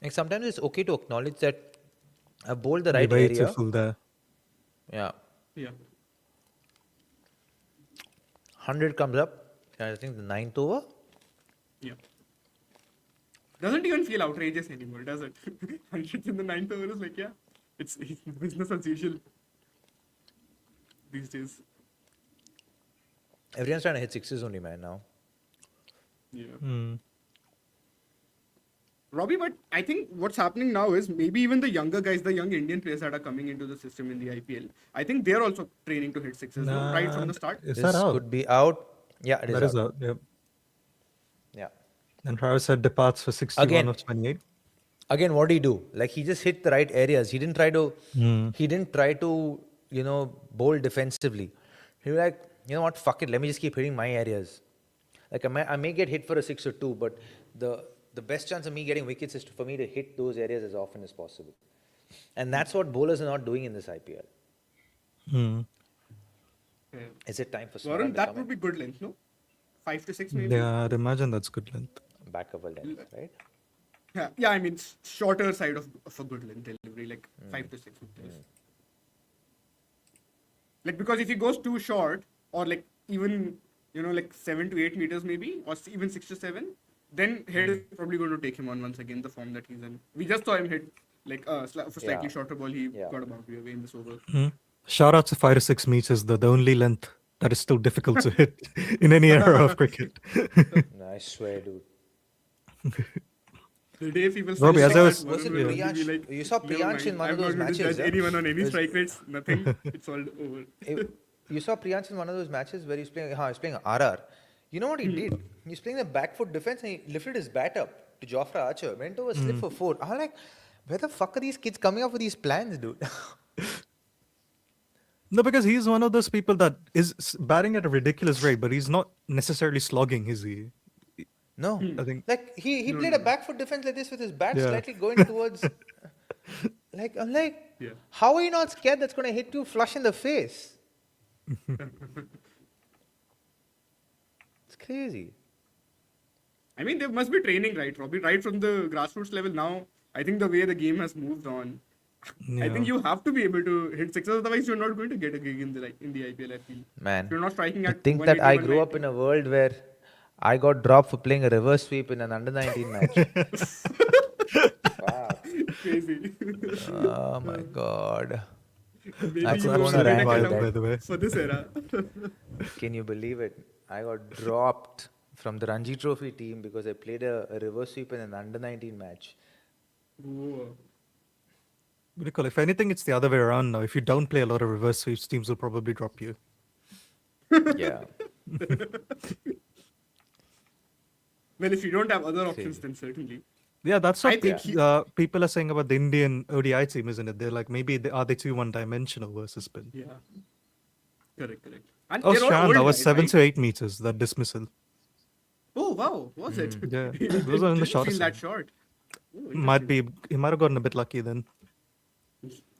Like sometimes it's okay to acknowledge that I bowled the right Way too area. full there. Yeah. Yeah. 100 comes up. I think the 9th over. Yeah. Doesn't even feel outrageous anymore, does it? 100 in the 9th over is like, yeah, it's business as usual these days. Everyone's trying to hit sixes only, man, now. Yeah. Mm. Robbie, but I think what's happening now is maybe even the younger guys, the young Indian players that are coming into the system in the IPL, I think they're also training to hit sixes no? right from the start. Is This that out? could be out. Yeah, it is That is out. out, yep. Yeah. And Travis said departs for 61 Again. of 28. again, what did he do? Like, he just hit the right areas. He didn't try to, bowl defensively. He was like, you know what, fuck it, let me just keep hitting my areas. Like, I may get hit for a 6 or 2, but the best chance of me getting wickets is for me to hit those areas as often as possible. And that's what bowlers are not doing in this IPL. Yeah. Is it time for Varun, Smaran to that come would in? be good length, no? 5 to 6 maybe? Yeah, I'd imagine that's good length. Back of a length, right? Yeah, I mean, shorter side of a good length delivery, like 5 to 6 would place. Like, because if he goes too short, or like even, like 7 to 8 meters maybe, or even 6 to 7, then head is probably going to take him on once again, the form that he's in. We just saw him hit, like, for slightly Yeah. shorter ball, he Yeah. got a boundary away in this over. Shout out to 5 to 6 meters, the only length that is still difficult to hit in any era of cricket. I swear, dude. The day people Robbie, say as I was- Was it Varun will Priyansh? be like, You saw "Never Priyansh in mind, one of I'm those not going to matches, judge huh? anyone on any Was- strike rates, nothing, it's all over. You saw Priyansh in one of those matches where he was playing RR. You know what he did? He was playing the back foot defense and he lifted his bat up to Jofra Archer, went over slip for 4. I was like, where the fuck are these kids coming up with these plans, dude? No, because he's one of those people that is batting at a ridiculous rate, but he's not necessarily slogging, is he? No. I think. Like, he played a back foot defense like this with his bat Yeah. slightly going towards... I'm like, Yeah. how are you not scared that's going to hit you flush in the face? It's crazy. I mean, there must be training, right, Robbie? Right from the grassroots level now, I think the way the game has moved on, I think you have to be able to hit sixes, otherwise you're not going to get a gig in the IPL, I feel. Man, If you're not striking to at think that I 180, grew up in a world where I got dropped for playing a reverse sweep in an under-19 match. Wow. 190. Crazy. Oh my God. Maybe That's you absolutely were absolutely wild, enough by the way. for this era. Can you believe it? I got dropped from the Ranji Trophy team because I played a reverse sweep in an under-19 match. Whoa. What do you call it? If anything, it's the other way around now. If you don't play a lot of reverse sweeps, teams will probably drop you. Yeah. Well, if you don't have other options, Crazy. then certainly. Yeah, that's I what think he- people are saying about the Indian ODI team, isn't it? They're like, maybe are they too one-dimensional versus spin? Yeah. Correct. And Oh, they're all Shan, old that was guys, 7 right? to 8 meters, that dismissal. Oh, wow. Was it? Yeah, It those are in the didn't shorter feel that side. short. Oh, He might have gotten a bit lucky then.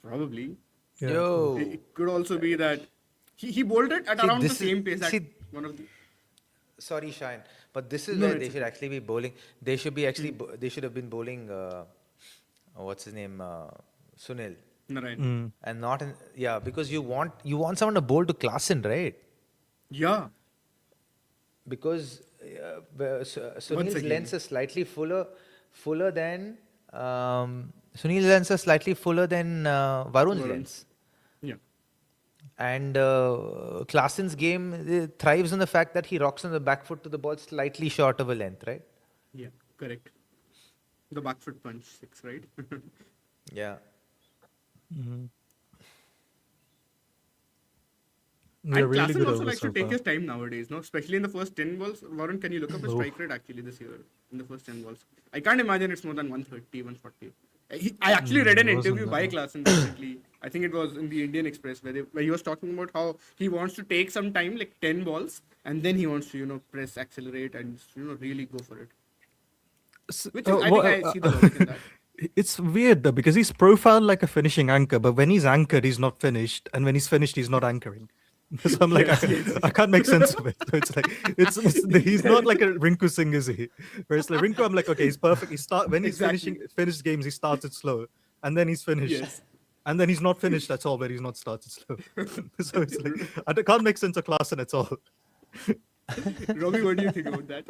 Probably. Yeah. Yo. It could also be that he bowled it at See, around the this is- same pace that see- one of the. Sorry, Shine, but this is No, where it's they should actually be bowling. They should be actually. They should have been bowling. What's his name? Sunil, Narayan. and not in, because you want someone to bowl to Klassen, right? Yeah. Because Sunil's again. lengths are slightly fuller than Sunil's lengths are slightly fuller than Varun's lengths. Yeah. And Klassen's game thrives on the fact that he rocks on the back foot to the ball slightly short of a length, right? Yeah. Correct. The back foot punch 6, right? Yeah. Yeah, And really Klassen good also over likes to so take far. his time nowadays, no? Especially in the first 10 balls. Varun, can you look up his strike rate actually this year in the first 10 balls? I can't imagine it's more than 130, 140. I actually read an it wasn't interview that by much. Klassen recently. I think it was in the Indian Express where he was talking about how he wants to take some time, like 10 balls, and then he wants to, press accelerate and, really go for it. Which is, I think I see the logic in that. It's weird though, because he's profiled like a finishing anchor, but when he's anchored, he's not finished, and when he's finished, he's not anchoring. So I'm like, I can't make sense of it. So it's like, he's not like a Rinku Singh, is he? Whereas like Rinku, I'm like, okay, he's perfect. When he's Exactly. finished games, he starts it slow, and then he's finished. Yes. And then he's not finished, that's all, where he's not started slow. So it's like, I can't make sense of Klassen at all. Robbie, what do you think about that?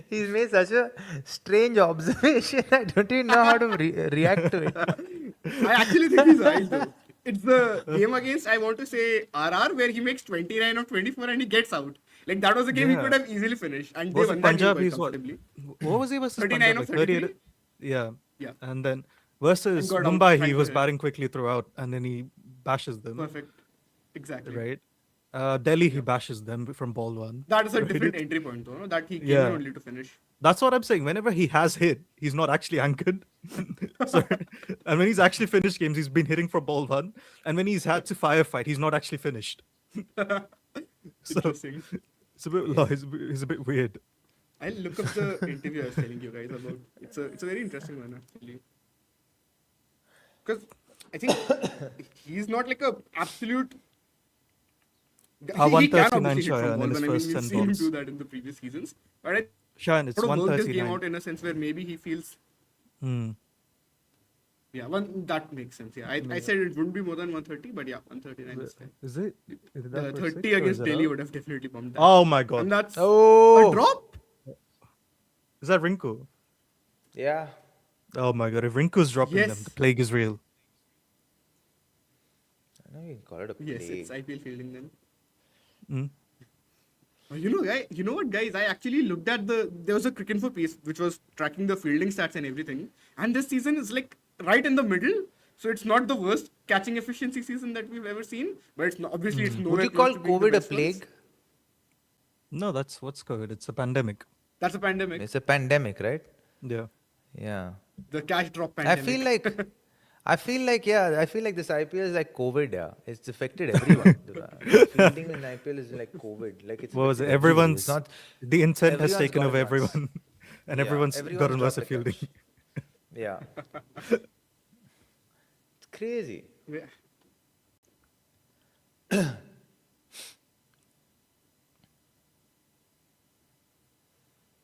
He's made such a strange observation. I don't even know how to react to it. I actually think he's right though. It's the game against, I want to say, RR, where he makes 29 of 24 and he gets out. Like, that was a game he Yeah. could have easily finished. And they Was won it that game Punjab? quite He's what? comfortably. What was he versus 39 Punjab? of Like 38? 33? Yeah. Yeah. And then versus And got out Mumbai, he right was ahead. batting quickly throughout, and then he bashes them. Perfect. Exactly. Right. Delhi, he bashes them from ball one. That is a Right? different entry point though, no? That he came Yeah. in only to finish. That's what I'm saying. Whenever he has hit, he's not actually anchored. So, and when he's actually finished games, he's been hitting for ball one. And when he's had to firefight, he's not actually finished. So Interesting. it's a bit, Yeah. it's a bit weird. I'll look up the interview I was telling you guys about. It's a very interesting one actually. Because I think he's not like a absolute. He can 139 obviously hit from Shayan in balls, his and I mean first we've 10 seen him balls. do that in the previous seasons. But I Shayan, it's sort of work this game 139. out in a sense where maybe he feels. Hmm. Yeah, that makes sense. Yeah, I said it wouldn't be more than 130, but yeah, 139 is fine. Is it? Is it that The for 30 six or against is it Delhi out? would have definitely bumped that. Oh my god. And that's a Oh, drop. Is that Rinku? yeah. Oh my god. If Rinku's dropping them, Yes. the plague is real. I know you can call it a Yes, plague. it's IPL fielding then. Hmm. You know what, guys? I actually looked at there was a Cricket for piece which was tracking the fielding stats and everything, and this season is like right in the middle. So it's not the worst catching efficiency season that we've ever seen, but it's not, obviously it's nowhere Would you close call to being the COVID a best ones. plague? No, that's what's COVID. It's a pandemic. That's a pandemic. It's a pandemic, right? Yeah. Yeah. The cash drop I pandemic. I feel like this IPL is like COVID, yeah. It's affected everyone. The fielding in IPL is like COVID. Like it's What was it? affected everybody. Everyone's It's not the intent has everyone's taken gone over nuts. everyone, and Yeah, everyone's everyone's gotten worse dropped at a fielding. catch. Yeah. It's crazy. Yeah.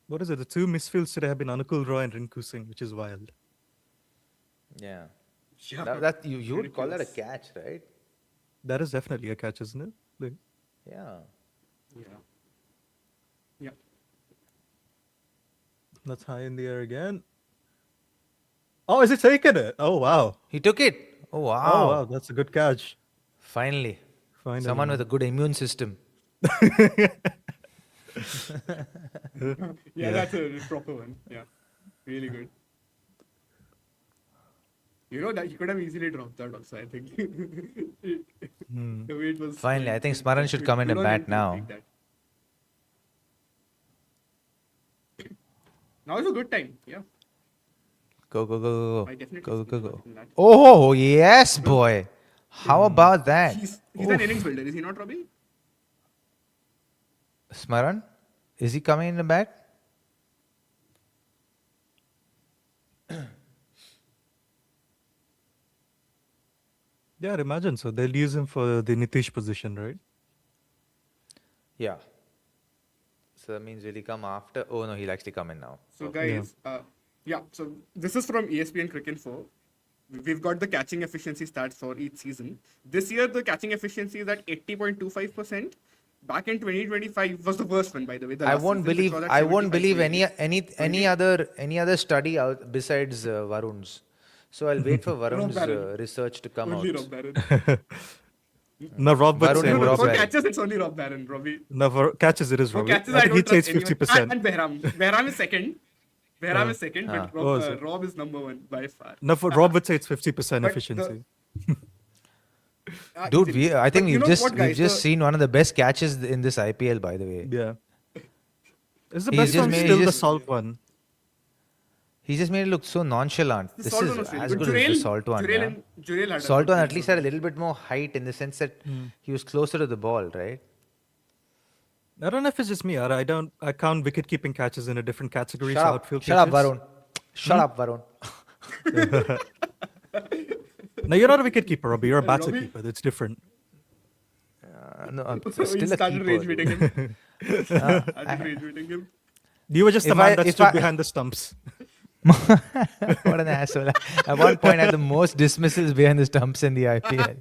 What is it? The two misfields today have been Anukul Roy and Rinku Singh, which is wild. Yeah. Yeah. That you would call that a Ridiculous. catch, right? That is definitely a catch, isn't it? Like, Yeah. Yeah. Yeah. that's high in the air again. Oh, is it taking it? Oh wow! He took it. Oh wow. Oh wow, that's a good catch. Finally. Finally, Someone with a man. good immune system. Yeah, that's a proper one. Yeah. Really good. You know that he could have easily dropped that also, I think. The way it was. Finally, I think it- Smaran it- should it- come in good and on him bat to now. take that. Now is a good time. Yeah. Go, go, go, I go, definitely go. Go, see go, the go. logic in that. Oh, yes, boy. How about that? He's an innings builder, is he not, Robbie? Smaran? Is he coming in the bat? Yeah, I'd imagine so. They'll use him for the Nitish position, right? Yeah. So that means will he come after? Oh, no, he'll actually come in now. So, Okay. guys, so this is from ESPN Cricket 4. We've got the catching efficiency stats for each season. This year, the catching efficiency is at 80.25%. Back in 2025 was the worst one, by the way. The I last won't season, which believe was at I won't believe 75.8. any other study out besides Varun's. So I'll wait for Varun's Barron. research to come Only out. Rob Barron. No, Rob would Varun say and No, Rob for Barron. catches, it's only Rob Barron, Robbie. No, for catches it is For Rob. catches, I I think don't he'd say it's trust anyone. 50%. And Behram. Behram is second. Behram is second, but Oh, is it? Rob is number one by far. No, for Rob would say it's 50% But efficiency. Dude, Easily. I think But you know what, we've guys, just seen one of the best catches in this IPL, by the way. Yeah. Is the He's best just one made- still he the just- salt one? He just made it look so nonchalant. The This Salt is one was really as good. good as the Salt one. Jurel Yeah. and Jurel had a Salt good one game at least had a little bit more height in the sense that he was closer to the ball, right? I don't know if it's just me. Or I count wicket keeping catches in a different category. Shut so up, outfield shut up, catches. Varun. Shut up, Varun. No, you're not a wicket keeper, Robbie. You're a batter Robbie? keeper. It's different. No, I'm So he still a started keeper. rage dude. beating him. Started rage beating him. You were just the If man I- that if stood I- behind the stumps. What an asshole. At one point, I had the most dismissals behind the stumps in the IPL.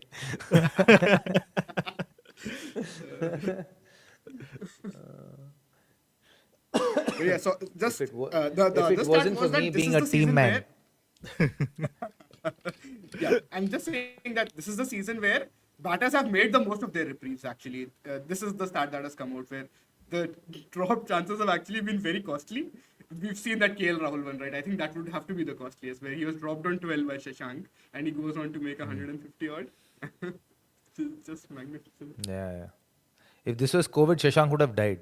But yeah, so just If it wa- the if it other stat wasn't was for that me this being is a the team season man. Yeah, I'm just saying that this is the season where batters have made the most of their reprieves. Actually, this is the stat that has come out where the drop chances have actually been very costly. We've seen that KL Rahul one, right? I think that would have to be the costliest, where he was dropped on 12 by Shashank and he goes on to make 150 odd. Just magnificent. Yeah, yeah. If this was COVID, Shashank would have died.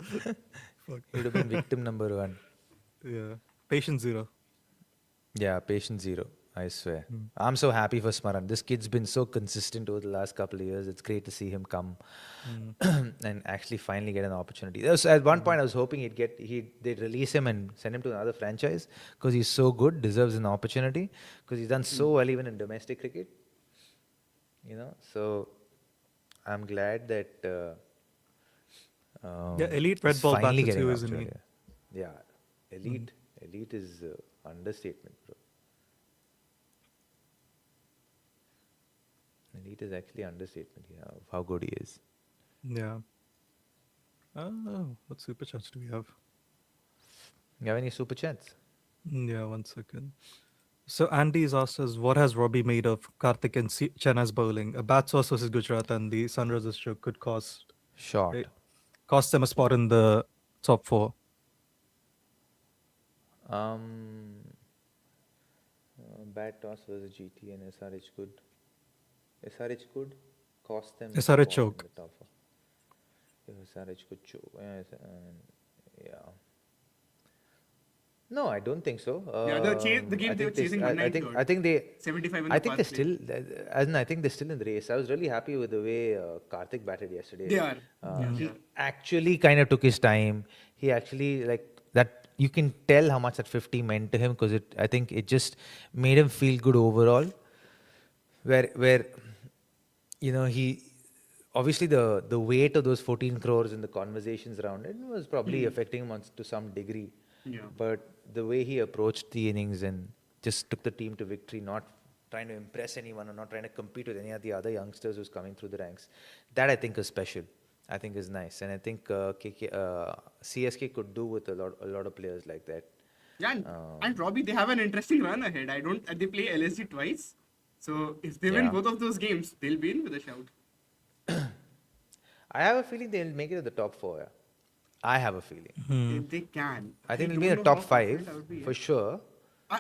Fuck. He would have been victim number one. Yeah. Patient zero. Yeah, patient zero. I swear. Mm. I'm so happy for Smaran. This kid's been so consistent over the last couple of years. It's great to see him come Mm. and actually finally get an opportunity. There was, at one point, I was hoping they'd release him and send him to another franchise because he's so good, deserves an opportunity because he's done so well even in domestic cricket. So I'm glad that Yeah, elite red he's ball finally batter getting too, an isn't he? opportunity. Yeah, elite. Elite is understatement, bro. Elite is actually understatement. Yeah, of how good he is. Yeah. Oh, what super chats do we have? You have any super chats? Yeah, 1 second. So Andy's asked us, what has Robbie made of Karthik and Chena's bowling? A bat toss versus Gujarat and the Sunrisers stroke could Short. cost them a spot in the top 4. Bad toss versus GT and SRH could. SRH could cost them a SRH spot choke. in the top four. SRH could choke. Yeah. No, I don't think so. Yeah, the game I they were think chasing I 190 I think they 75 in I the think fast they're break. still, as in, I think they're still in the race. I was really happy with the way Karthik batted yesterday. They are. He actually kind of took his time. He actually like that. You can tell how much that 50 meant to him because I think it just made him feel good overall. Where he obviously the weight of those 14 crores and the conversations around it was probably affecting him to some degree. Yeah. But the way he approached the innings and just took the team to victory, not trying to impress anyone or not trying to compete with any of the other youngsters who's coming through the ranks, that I think is special. I think is nice, and I think CSK could do with a lot of players like that. Yeah, and Robbie, they have an interesting run ahead. They play LSG twice. So if they win Yeah. both of those games, they'll be in with a shout. I have a feeling they'll make it to the top 4. Yeah. I have a feeling. If they can. I think I they'll be in don't the know top how 5 confident I would be, for yeah. sure.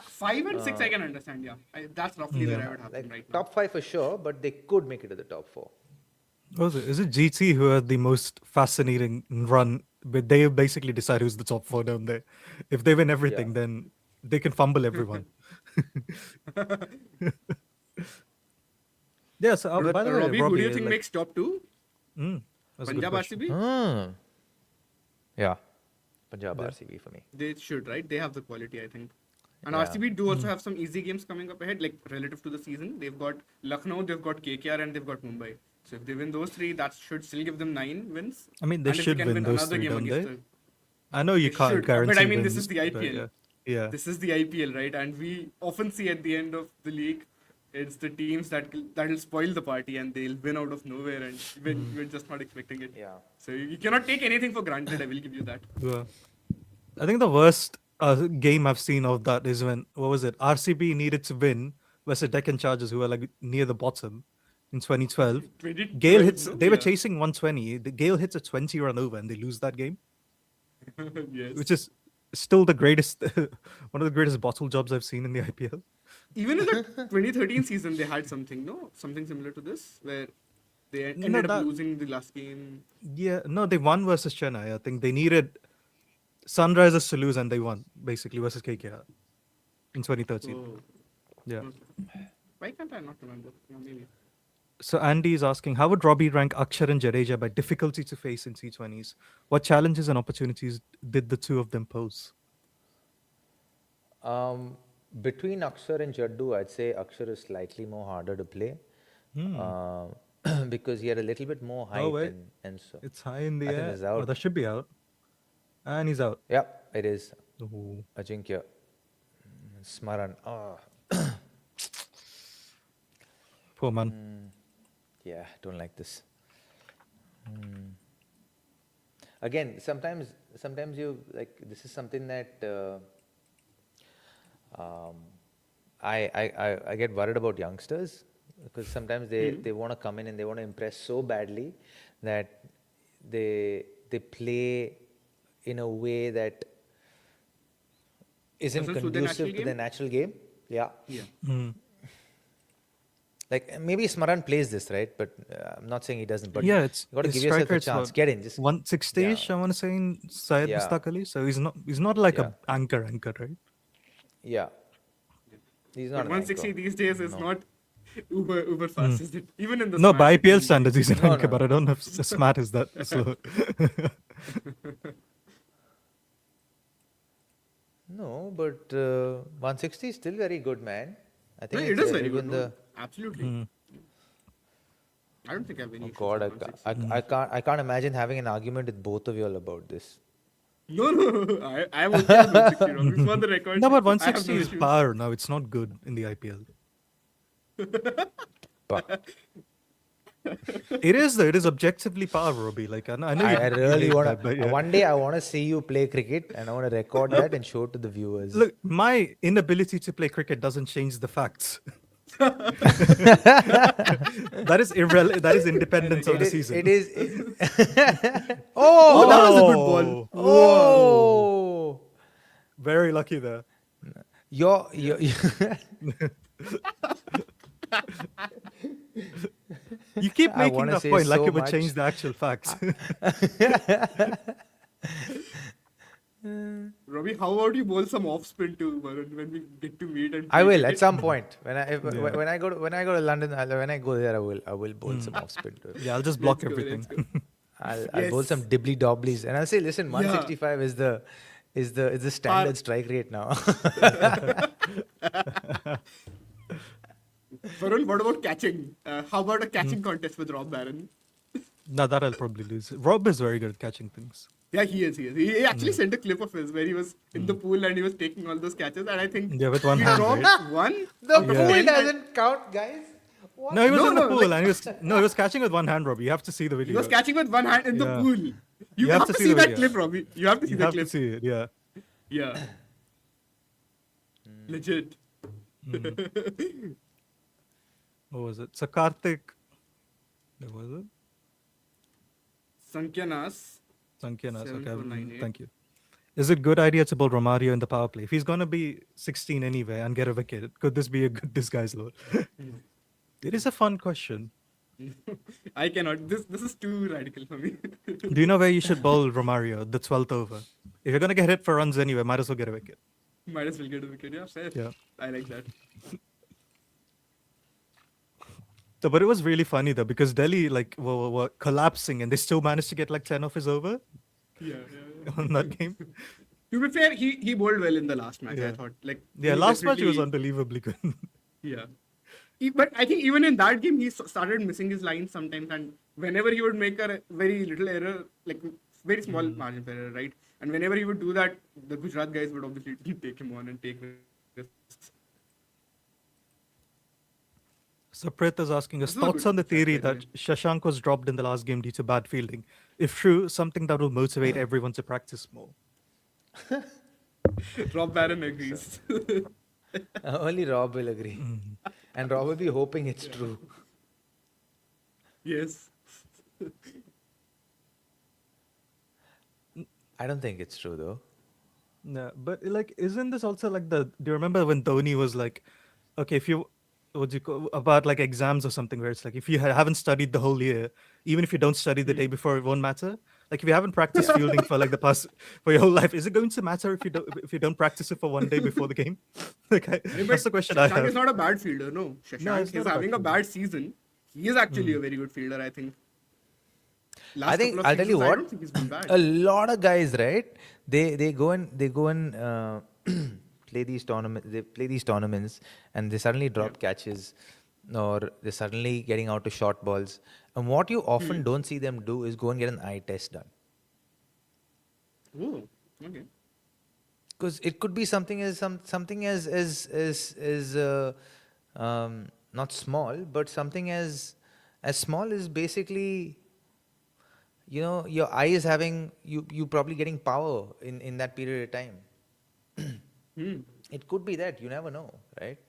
5 and 6 I can understand, yeah. That's roughly where I would have them Like right now. top 5 for sure, but they could make it to the top 4. Is it GT who had the most fascinating run? But they basically decide who's the top 4 down there. If they win everything, Yeah. then they can fumble everyone. Yeah, so But by the way, Robbie, who do you think like, makes top 2? that's a good Punjab question. RCB? Yeah. Punjab RCB for me. They should, right? They have the quality, I think. And Yeah. RCB do also have some easy games coming up ahead, like relative to the season. They've got Lucknow, they've got KKR, and they've got Mumbai. So if they win those 3, that should still give them 9 wins. I mean, they And if should can win those another 3, game don't against they? the I know you They can't should, guarantee but I mean, this wins, is the but IPL. yeah. This is the IPL, right? And we often see at the end of the league, it's the teams that'll spoil the party and they'll win out of nowhere, and we're just not expecting it. Yeah. So you cannot take anything for granted. I will give you that. Yeah. I think the worst game I've seen of that is when, what was it? RCB needed to win versus Deccan Chargers, who were like near the bottom in 2012. 2012, Gale hits, no? they were Yeah. chasing 120. The Gale hits a 20 run over and they lose that game, Yes. which is still the greatest, one of the greatest bottle jobs I've seen in the IPL. Even in the 2013 season, they had something similar to this, where they ended up that- losing the last game. Yeah, no, they won versus Chennai. I think they needed Sunrisers to lose and they won, basically, versus KKR in 2013. Oh. Yeah. Why can't I not remember? Yeah, maybe. So Andy is asking, how would Robbie rank Akshar and Jadeja by difficulty to face in T20s? What challenges and opportunities did the two of them pose? Between Akshar and Jaddu, I'd say Akshar is slightly more harder to play because he had a little bit more height. wait. And so. It's high in the I think air. it's out. Oh, that should be out. And he's out. Yeah, it is. Ooh. Ajinkya. Smaran. Poor man. Yeah, don't like this. Again, sometimes you like this is something that I get worried about youngsters because sometimes they want to come in and they want to impress so badly that they play in a way that isn't Doesn't suit their conducive natural to their natural game. Yeah. Yeah. Mm. Like maybe Smaran plays this, right? But I'm not saying he doesn't. But Yeah, it's you got to his give strike yourself a rate's chance. what, Get in. Just 160-ish, I want to say, in Syed Yeah. Mustaq Ali. So he's not like Yeah. a anchor, right? yeah. He's not But an 160 anchor. these days is No. not uber fast, is it? Even in the No, smart by it IPL won't be. standards, he's an No, anchor, no, but no. I don't know if smart is that slow. No, but 160 is still very good, man. I No, think it it's is very good. even No, the. absolutely. I don't think I have any Oh issues God, with 160. I can't imagine having an argument with both of you all about this. No, I'm okay with 160. Robbie. For the record, No, but I have 160 no is issues. power now. It's not good in the IPL. But It is though. It is objectively power, Robbie. Like I know I you really hate want that, but to. yeah. One day I want to see you play cricket, and I want to record that and show it to the viewers. Look, my inability to play cricket doesn't change the facts. That is irrelevant. That is independent of It the is. season. It is. Oh, Oh! that was a good ball. Oh! Very lucky there. You're You keep I making wanna that say point like so it would much. change the actual facts. Robbie, how about you bowl some off spin too, Varun, when we get to meet and I play will cricket? at some point when Yeah. when I go to London. When I go there, I will bowl some off spin. Yeah, I'll just block Let's go, everything. let's go. I'll bowl some Yes. dibbly dobblies, and I'll say, listen, 165 is the standard strike rate now. Varun, what about catching? How about a catching contest with Rob Barron? No, that I'll probably lose. Rob is very good at catching things. Yeah, he is. He actually sent a clip of his where he was in the pool and he was taking all those catches, and I think Yeah, with one he hand, dropped right? one. The out of pool 10 and- doesn't count, guys. What? No, he was No, in the no, pool like- and he was catching with one hand, Robbie. You have to see the video. He was catching with one hand in the Yeah. pool. You have to see the that video. clip, Robbie. You have to see You the have clip. to see it, yeah. Yeah. Legit. What was it? So Karthik. What was it? Sankyanas. Sankyanas. Okay, 7498. thank you. Is it good idea to bowl Romario in the power play? If he's going to be 16 anyway and get a wicket, could this be a good disguise, Lord? It is a fun question. I cannot. This is too radical for me. Do you know where you should bowl Romario, the 12th over? If you're going to get hit for runs anyway, might as well get a wicket. Might as well get a wicket. Yeah, fair. Yeah. I like that. So, but it was really funny though, because Delhi were collapsing and they still managed to get like 10 off his over Yeah. on that game. To be fair, he bowled well in the last match. I Yeah. thought like Yeah, he last match he was definitely- unbelievably good. Yeah. But I think even in that game, he started missing his lines sometimes. And whenever he would make a very little error, like very small margin of error, right? And whenever he would do that, the Gujarat guys would obviously take him on and take risks. So Prith is asking us This is a thoughts good on the theory chat, by that the Shashank was dropped in the last game due to bad fielding. If true, something that will motivate everyone to practice more. Rob Barron agrees. Only Rob will agree, and Rob will be hoping it's true. Yes. I don't think it's true though. No, but like, isn't this also like do you remember when Dhoni was like, okay, if you, what do you call, about like exams or something where it's like, if you haven't studied the whole year, even if you don't study the day before, it won't matter. Like if you haven't practiced fielding for like for your whole life, is it going to matter if you don't practice it for one day before the game? Like that's the question I Shashank is have. not a bad fielder, no. Shashank he's is not a bad having a fielder. bad season. He is actually a very good fielder, I think. Last I think couple of I'll tell you seasons, I what. don't think he's been bad. A lot of guys, right? They go and play these tournaments. They play these tournaments, and they suddenly drop catches, or they're suddenly getting out to short balls. And what you often don't see them do is go and get an eye test done. Oh, okay. Because it could be something as not small, but something as small as basically, you know, your eye is having you probably getting power in that period of time. It could be that, you never know, right?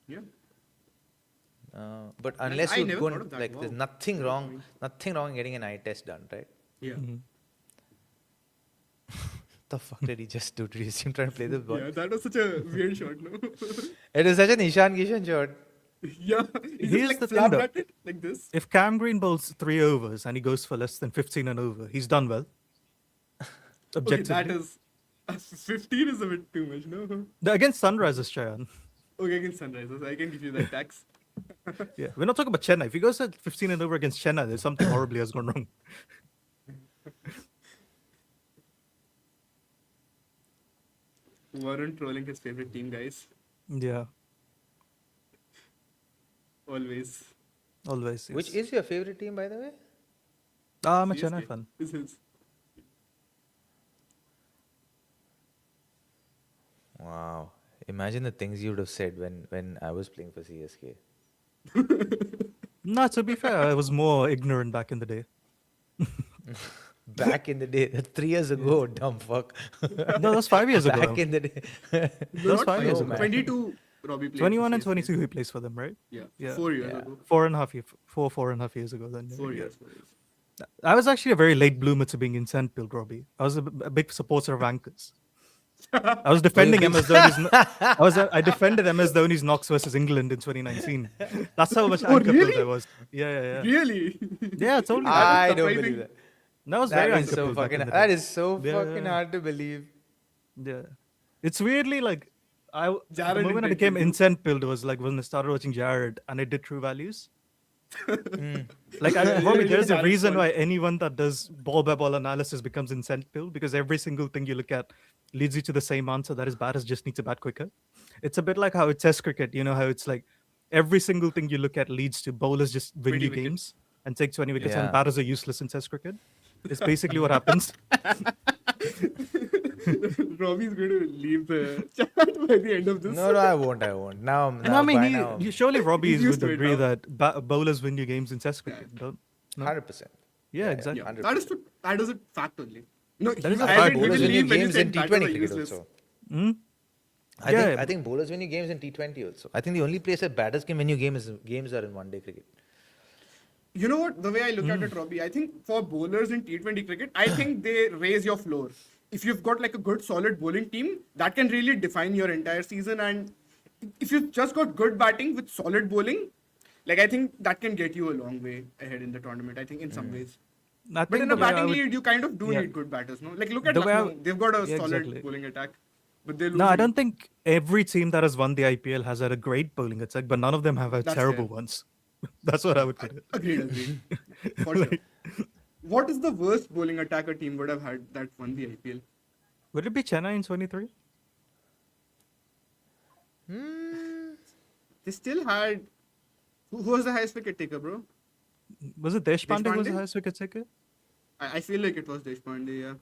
Yeah. But unless I you never go thought and, of that. like, there's Wow. nothing wrong in getting an eye test done, right? Yeah. The fuck did he just do? Did he seem trying to play the ball? Yeah, that was such a weird shot, no? It is such an Ishan Kishan shot. Yeah, he Here's just the like thing, flapped though. at it like this. If Cam Green bowls 3 overs and he goes for less than 15 and over, he's done well. Okay, that Objectively. is 15 is a bit too much, no? Against Sunrisers, Chayan. Okay, against Sunrisers, I can give you that tax. Yeah, we're not talking about Chennai. If he goes at 15 and over against Chennai, there's something horribly has gone wrong. Warren trolling his favorite team, guys. Yeah, Always. always. Yes. Which is your favorite team, by the way? I'm a CSK Chennai fan. is his. Wow. Imagine the things you would have said when I was playing for CSK. No, to be fair, I was more ignorant back in the day. Back in the day, that's 3 years ago, dumb fuck. No, that's 5 years ago. Back in the day. That's Not 5 years no, ago. man. 22, Robbie played. 21 for and CSK. 22, he plays for them, right? Yeah, Yeah. 4 years Yeah. ago. 4.5 years ago then. yeah. 4 years. 4 years. I was actually a very late bloomer to being in Sandfield, Robbie. I was a big supporter of Anchors. I was defending MS Dhoni's. I defended MS Dhoni's knocks versus England in 2019. That's how much Oh, anchor really? build I was. Yeah. Really? Yeah, totally. I don't surprising. believe that. That was That very is anchor so build back fucking. in the That day. is so Yeah. fucking hard to believe. Yeah, it's weirdly like the Jared moment I did became too. incent build was like when I started watching Jared and it did True Values. Like Robbie, there's a Jared's reason fault. why anyone that does ball by ball analysis becomes incent build because every single thing you look at leads you to the same answer. That is, batters just need to bat quicker. It's a bit like how it's Test cricket. You know how it's like every single thing you look at leads to bowlers just win 20 you wickets. games and take 20 wickets, Yeah. and batters are useless in Test cricket. It's basically what happens. Robbie's going to leave the chat by the end of this. No, I won't. Now, And I mean, by now, surely Robbie He's would used to it agree now. that bowlers win you games in Test cricket. Don't? No? 100%. Yeah, exactly. Yeah, 100%. that is a fact only. No, That is a I fact. did Bowlers win you believe when you games said in batters T20 are cricket useless. also. Hmm? I Yeah. think bowlers win you games in T20 also. I think the only place that batters can win you games are in one-day cricket. You know what? The way I look at it, Robbie, I think for bowlers in T20 cricket, I think they raise your floor. If you've got like a good, solid bowling team, that can really define your entire season. And if you've just got good batting with solid bowling, like I think that can get you a long way ahead in the tournament. I think in some ways. I But think in a the way I batting would- lead, you kind of do Yeah. need good batters, no? Like look at The way I Lucknow. would- They've got a Yeah, solid exactly. bowling attack, but they lose. No, I don't think every team that has won the IPL has had a great bowling attack, but none of them have had That's terrible fair. ones. That's what I would put it. Agreed. For sure. What is the worst bowling attack a team would have had that won the IPL? Would it be Chennai in 23? They still had. Who was the highest wicket taker, bro? Was it Deshpande who was the Deshpande? highest wicket taker? I feel like it was Deshpande, yeah.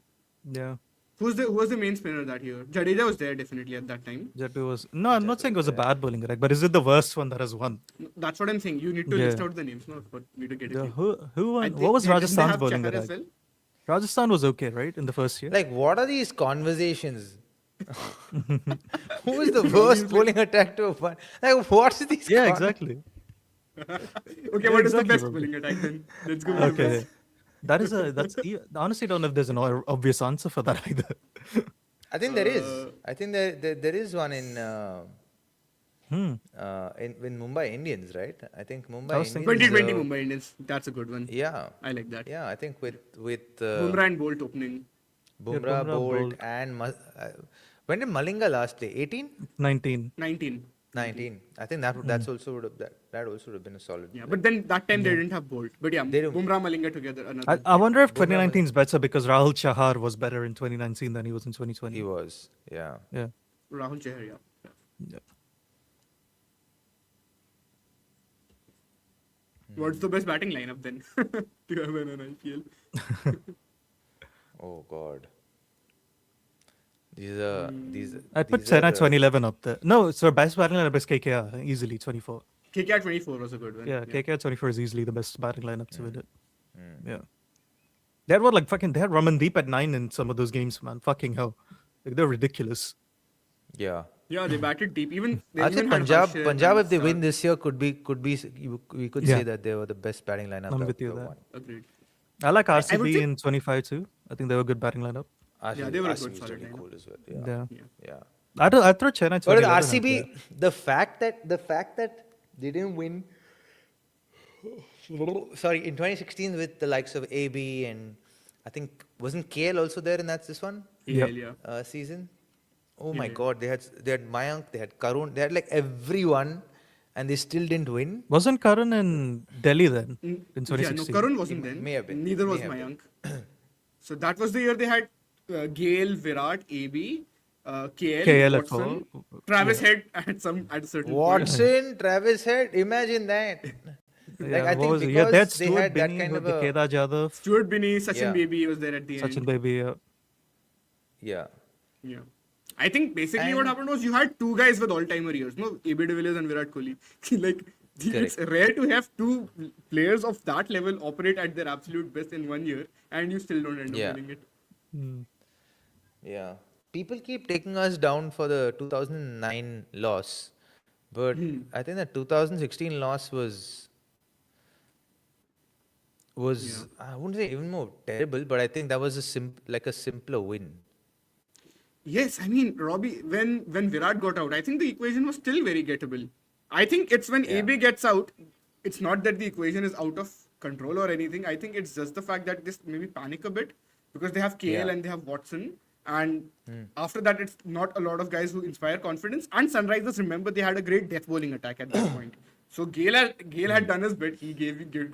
Yeah. Who was the main spinner that year? Jadeja was there definitely at that time. Jaddu was. No, I'm not saying it was a bad bowling attack, but is it the worst one that has won? That's what I'm saying. You need to Yeah. list out the names, no, for me to get it. The, clear. who won? And What was didn't Rajasthan's have bowling Chahar attack? as well? Rajasthan was okay, right, in the first year? Like, what are these conversations? Who is the worst bowling attack to have won? Like, what's these? Yeah, con- exactly. Okay, what is the exactly, best Robbie. bowling attack then? Let's go with the Okay. best. Honestly don't know if there's an obvious answer for that either. I think there is. I think there is one in Mumbai Indians, right? I think Mumbai I was Indians. thinking 2020 Mumbai Indians. That's a good one. Yeah, I like that. yeah. I think with Bumrah and Bolt opening. Bumrah, Bumrah, Bolt, Bolt. and when did Malinga last play? 18, 19. 19. 19. I think that's also would have that also would have been a solid. Yeah, but then that time they didn't have Bolt. But yeah, They don't. Bumrah Malinga together. Another. I wonder if Bumrah 2019 is better because Rahul Chahar was better in 2019 than he was in 2020. He was, yeah. Yeah. Rahul Chahar, yeah. Yeah. What's the best batting lineup then? to have an IPL. Oh God. These. I'd put these are, 10 at 2011 up there. No, so best batting lineup is KKR, easily 24. KKR 24 was a good one. Yeah, KKR 24 is easily the best batting lineup to win it. Mm. Yeah. They had what, like fucking, they had Ramandeep at 9 in some of those games, man. Fucking hell. Like, they're ridiculous. Yeah. Yeah, they batted deep. Even they I even think had Harshit Punjab, and if they win Stark. this year, we could Yeah. say that they were the best batting lineup. I'm that with you ever there. won. Agreed. I like I would RCB say- in 25 too. I think they were a good batting lineup. RCB, they were a RCB good was solid really lineup. cool as well. Yeah. Yeah. Yeah. I throw Chennai But with 2011 up RCB, there. the fact that They didn't win. Sorry, in 2016 with the likes of AB and I think wasn't KL also there in this one Yep. Yeah. season? Oh Yeah, my yeah. God, they had Mayank, they had Karun, they had like everyone, and they still didn't win. Wasn't Karan in Delhi then in Yeah, no, 2016? Karun He wasn't then. may have been. Neither May was have been. Mayank. So that was the year they had Gale, Virat, AB, KL, KL at Watson, four. Travis Yeah. Head at a certain point. Watson, Travis Head, imagine that. Like Yeah, I what think was it? Yeah, they had because they Stuart had that Binney, kind of a Kedar Jadhav, Stuart Binney, Sachin Yeah. Baby was there at the Sachin end. Baby. yeah. Yeah. I think basically what And- happened was you had two guys with all-timer years, no? AB de Villiers and Virat Kohli. Like, it's Correct. rare to have two players of that level operate at their absolute best in 1 year, and you still don't end up Yeah. winning it. Yeah. People keep taking us down for the 2009 loss, but I think the 2016 loss was I wouldn't say even more terrible, but I think that was a simpler win. Yes, I mean, Robbie, when Virat got out, I think the equation was still very gettable. I think it's when Yeah. AB gets out, it's not that the equation is out of control or anything. I think it's just the fact that they maybe panic a bit because they have KL Yeah. and they have Watson. And after that, it's not a lot of guys who inspire confidence. And Sunrisers, remember, they had a great death bowling attack at that point. So Gale had done his bit. He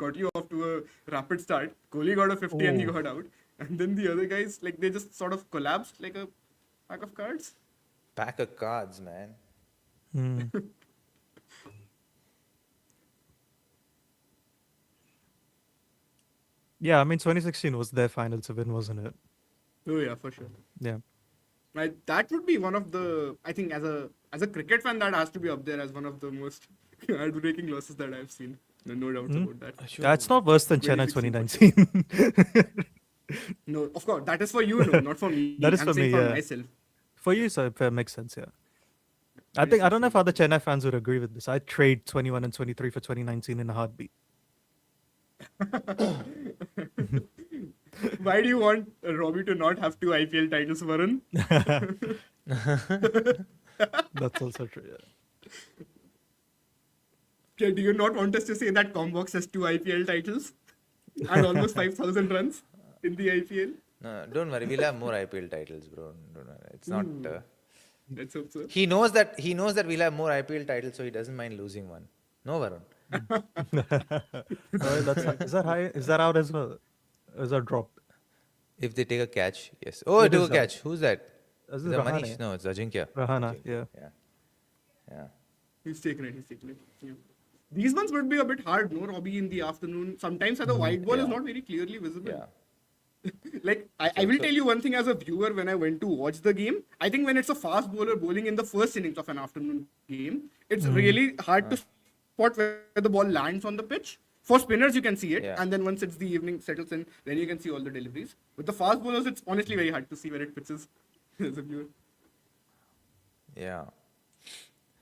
got you off to a rapid start. Kohli got a 50 and he got out. And then the other guys, like, they just sort of collapsed like a pack of cards. Pack of cards, man. Yeah, I mean 2016 was their final to win, wasn't it? Oh yeah, for sure. Yeah. That would be one of the. I think as a cricket fan, that has to be up there as one of the most heartbreaking losses that I've seen. No doubts about that. Yeah, it's not worse than Chennai 2016. 2019. No, of course, that is for you, no, not for me. That is I'm for saying me, for yeah. myself. For you, so it makes sense, yeah. I don't know if other Chennai fans would agree with this. I'd trade 21 and 23 for 2019 in a heartbeat. Why do you want Robbie to not have 2 IPL titles, Varun? That's also true, yeah. Okay, do you not want us to say that Combox has 2 IPL titles and almost 5,000 runs in the IPL? No, don't worry. We'll have more IPL titles, bro. Don't worry. It's not. Let's hope so. He knows that we'll have more IPL titles, so he doesn't mind losing one. No, Varun. Is that high? Is that out as well? Or is that dropped? If they take a catch, yes. Oh, It took is a catch. Who's that? Is Is it that Rahane? Manish? No, it's Ajinkya. Rahana, yeah. Yeah. He's taken it. Yeah. These ones would be a bit hard, no, Robbie, in the afternoon. Sometimes the white ball is Yeah. not very clearly visible. Yeah. Like, I will tell you one thing as a viewer when I went to watch the game. I think when it's a fast bowler bowling in the first innings of an afternoon game, it's really hard to spot where the ball lands on the pitch. For spinners, you can see it. Yeah. And then once it's the evening settles in, then you can see all the deliveries. With the fast bowlers, it's honestly very hard to see where it pitches as a viewer. Yeah.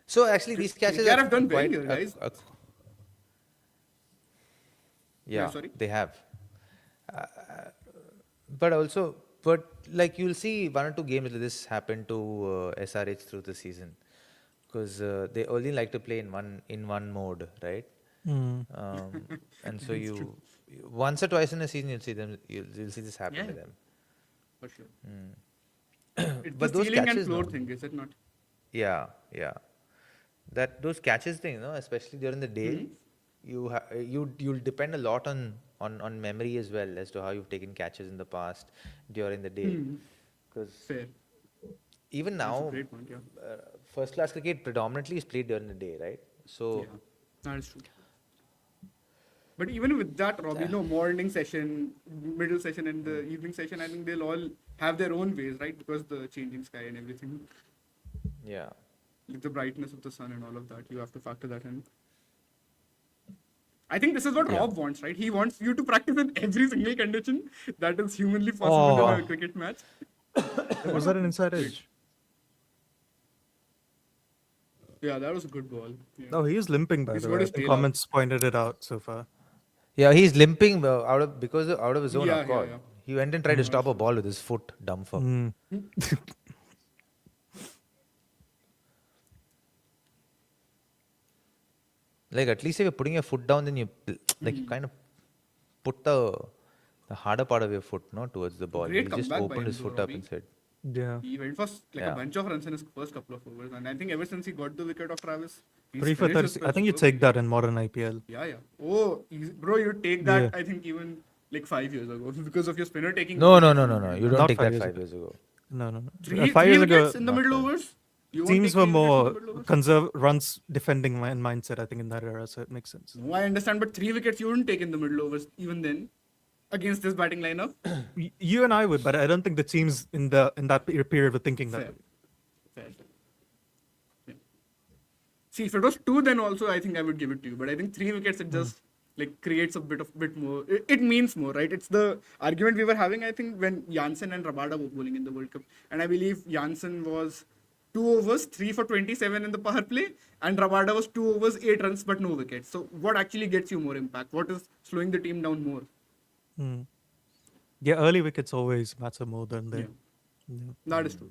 So actually, these catches KKR have done well quite here, guys. Yeah, sorry? they have. But like you'll see 1 or 2 games like this happen to SRH through the season, because they only like to play in one mode, right? And so you once or twice in a season you'll see this happen Yeah. to them. For sure. It's But the those ceiling and catches, floor no? thing, is it not? Yeah. Those catches thing, especially during the day, you'll depend a lot on memory as well as to how you've taken catches in the past during the day. Because Fair. even That's a now, great point, yeah. first class cricket predominantly is played during the day, right? So Yeah, that is true. But even with that, Robbie, morning session, middle session, and the evening session, I think they'll all have their own ways, right? Because the changing sky and everything, yeah. like the brightness of the sun and all of that, you have to factor that in. I think this is what Rob wants, right? He wants you to practice in every single condition that is humanly possible in a cricket match. Was that an inside edge? Yeah, that was a good ball. Yeah. No, he is limping, by He's the got way. his The tail up. comments pointed it out so far. Yeah, he's limping out of his own Yeah, accord. yeah. He went and tried to stop a ball with his foot, dumb fuck. Like at least if you're putting your foot down, then you like you kind of put the harder part of your foot, no, towards the ball. Great He just comeback by opened him, his though, foot up Robbie. and said, Yeah. He went for like a Yeah. bunch of runs in his first couple of overs, and I think ever since he got the wicket of Travis, he's 3 for finished his 30. I spell think you superbly. take that in modern IPL. Yeah, yeah. Oh, bro, you take that. Yeah. I think even like 5 years ago because of your spinner taking. no, no, wickets no, in no, the no. middle You overs. don't Not take 5 that years 5 ago. years ago. No, no, no. Three 5 years ago, wickets in the Not middle five. overs. You won't teams take were 3 wickets in the more middle overs? conserve runs defending mindset, I think, in that era, so it makes sense. No, I understand, but 3 wickets you wouldn't take in the middle overs even then against this batting lineup. You and I would, but I don't think the teams in that period were thinking that Fair. way. Fair. Yeah. See, if it was 2, then also I think I would give it to you. But I think 3 wickets it just like creates a bit more. It means more, right? It's the argument we were having. I think when Janssen and Rabada were bowling in the World Cup, and I believe Janssen was 2 overs, 3 for 27 in the power play, and Rabada was 2 overs, 8 runs, but no wickets. So what actually gets you more impact? What is slowing the team down more? Yeah, early wickets always matter more than they. Yeah. Yeah. That is true.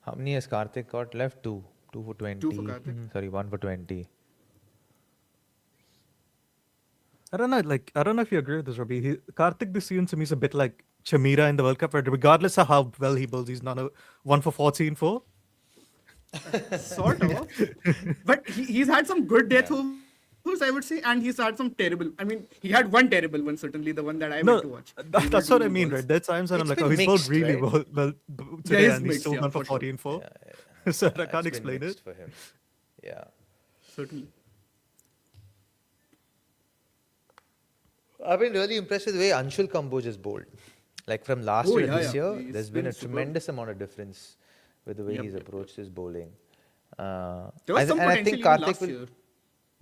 How many has Karthik got left? 2. 2 for 20. 2 for Karthik. Sorry, 1 for 20. I don't know. Like, I don't know if you agree with this, Robbie. Karthik this season to me is a bit like Chamira in the World Cup, where regardless of how well he bowls, he's not a 1 for 14 for. Sort of. But he's had some good death overs, I would say, and he's had some terrible. I mean, he had one terrible one, certainly the one that I No, went to watch. He that's bowled what I two mean, balls. right? There are times when I'm It's like, oh, been he's bowled mixed, really right? well today, it's and he's mixed, still yeah, 1 for for sure. 14 for. Yeah, So I it's can't been explain mixed it. for him. Yeah. Certainly. I've been really impressed with the way Anshul Kamboj is bowled. Like from last Oh, year to yeah, this yeah. year, He's there's been been a superb. tremendous amount of difference with the way Yep, he's yep, approached his bowling. There was some and I potential think even Karthik last will. year.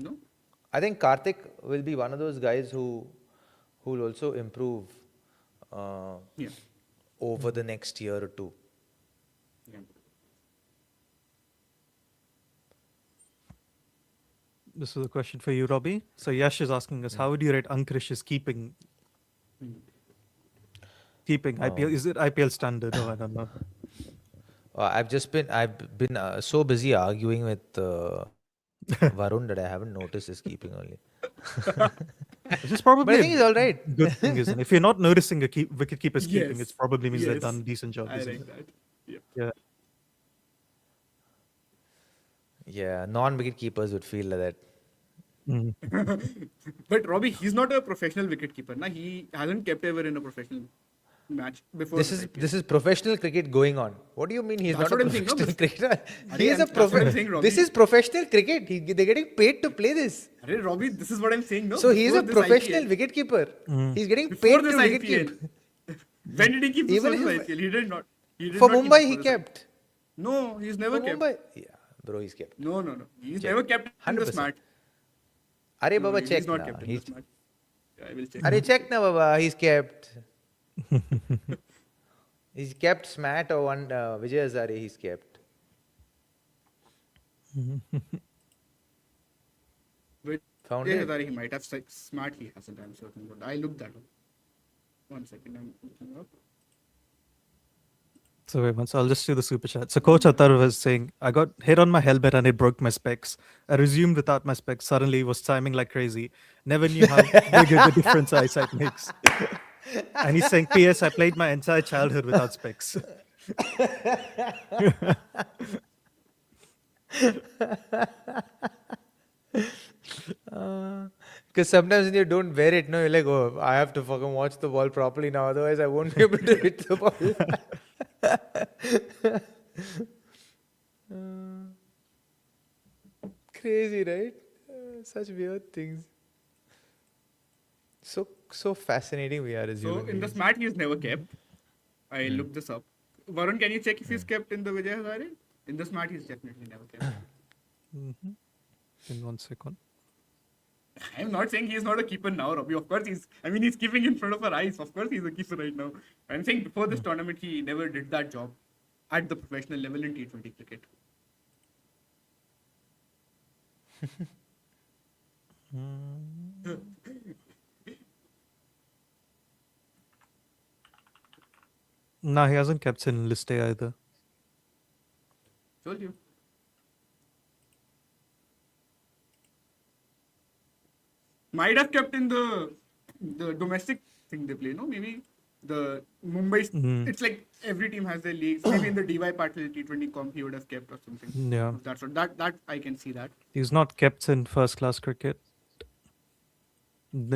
No? I think Karthik will be one of those guys who will also improve Yeah. over the next year or two. Yeah. This is a question for you, Robbie. So Yash is asking us, how would you rate Ankrish's keeping? Keeping IPL, is it IPL standard? Oh, I don't know. I've been so busy arguing with Varun that I haven't noticed his keeping only. Which is But I probably think he's all right. good thing, isn't it? If you're not noticing a wicket keeper's keeping, Yes. it probably means they've Yes. done a decent job, I isn't like it? that. Yeah. Yeah. Yeah, non-wicket keepers would feel like that. But Robbie, he's not a professional wicketkeeper. Nah? He hasn't kept ever in a professional match before. This is professional cricket going on. What do you mean he's That's not a what I'm saying, no, professional cricketer? Arey, He is a that's what I'm saying, Robbie. This is professional cricket. They're getting paid to play this. Arey, Robbie, this is what I'm saying. No. So he is a Before this professional IPL, wicket keeper. He's getting Before paid this to wicket IPL, keep. when did he keep Even before this if- IPL? He did not. He did For not keep Mumbai, before he this kept. IPL. No, he's never For kept. Mumbai, yeah, bro, he's kept. No. He's Check. never kept in the 100%. smart. Arey No, Baba, check he's not na. kept in the smart. Yeah, I will check. Arey, check na, Baba. He's kept. He's kept Smat or one Vijay Hazare. He's kept. Wait, Found yeah, it. Hazare, he might have smart. He hasn't. I'm certain. But I looked that up. 1 second. I'm looking up. So wait once, I'll just do the super chat. So Coach Attar was saying, I got hit on my helmet and it broke my specs. I resumed without my specs. Suddenly was timing like crazy. Never knew how big of a difference eyesight makes. And he's saying, P.S. I played my entire childhood without specs. Because sometimes when you don't wear it, no, you're like, oh, I have to fucking watch the ball properly now. Otherwise, I won't be able to hit the ball. Crazy, right? Such weird things. So fascinating we are as So human in the beings. smart, he's never kept. I looked this up. Varun, can you check if he's kept in the Vijay Hazare? In the smart, he's definitely never kept. In 1 second. I'm not saying he's not a keeper now, Robbie. Of course he's. I mean, he's keeping in front of our eyes. Of course he's a keeper right now. I'm saying before this tournament, he never did that job at the professional level in T20 cricket. No, he hasn't kept in list A either. Told you. Might have kept in the domestic thing they play, no? Maybe the Mumbai. It's like every team has their leagues. Maybe in the DY Patil T20 comp he would have kept or something. Yeah. That's what that I can see that. He's not kept in first class cricket.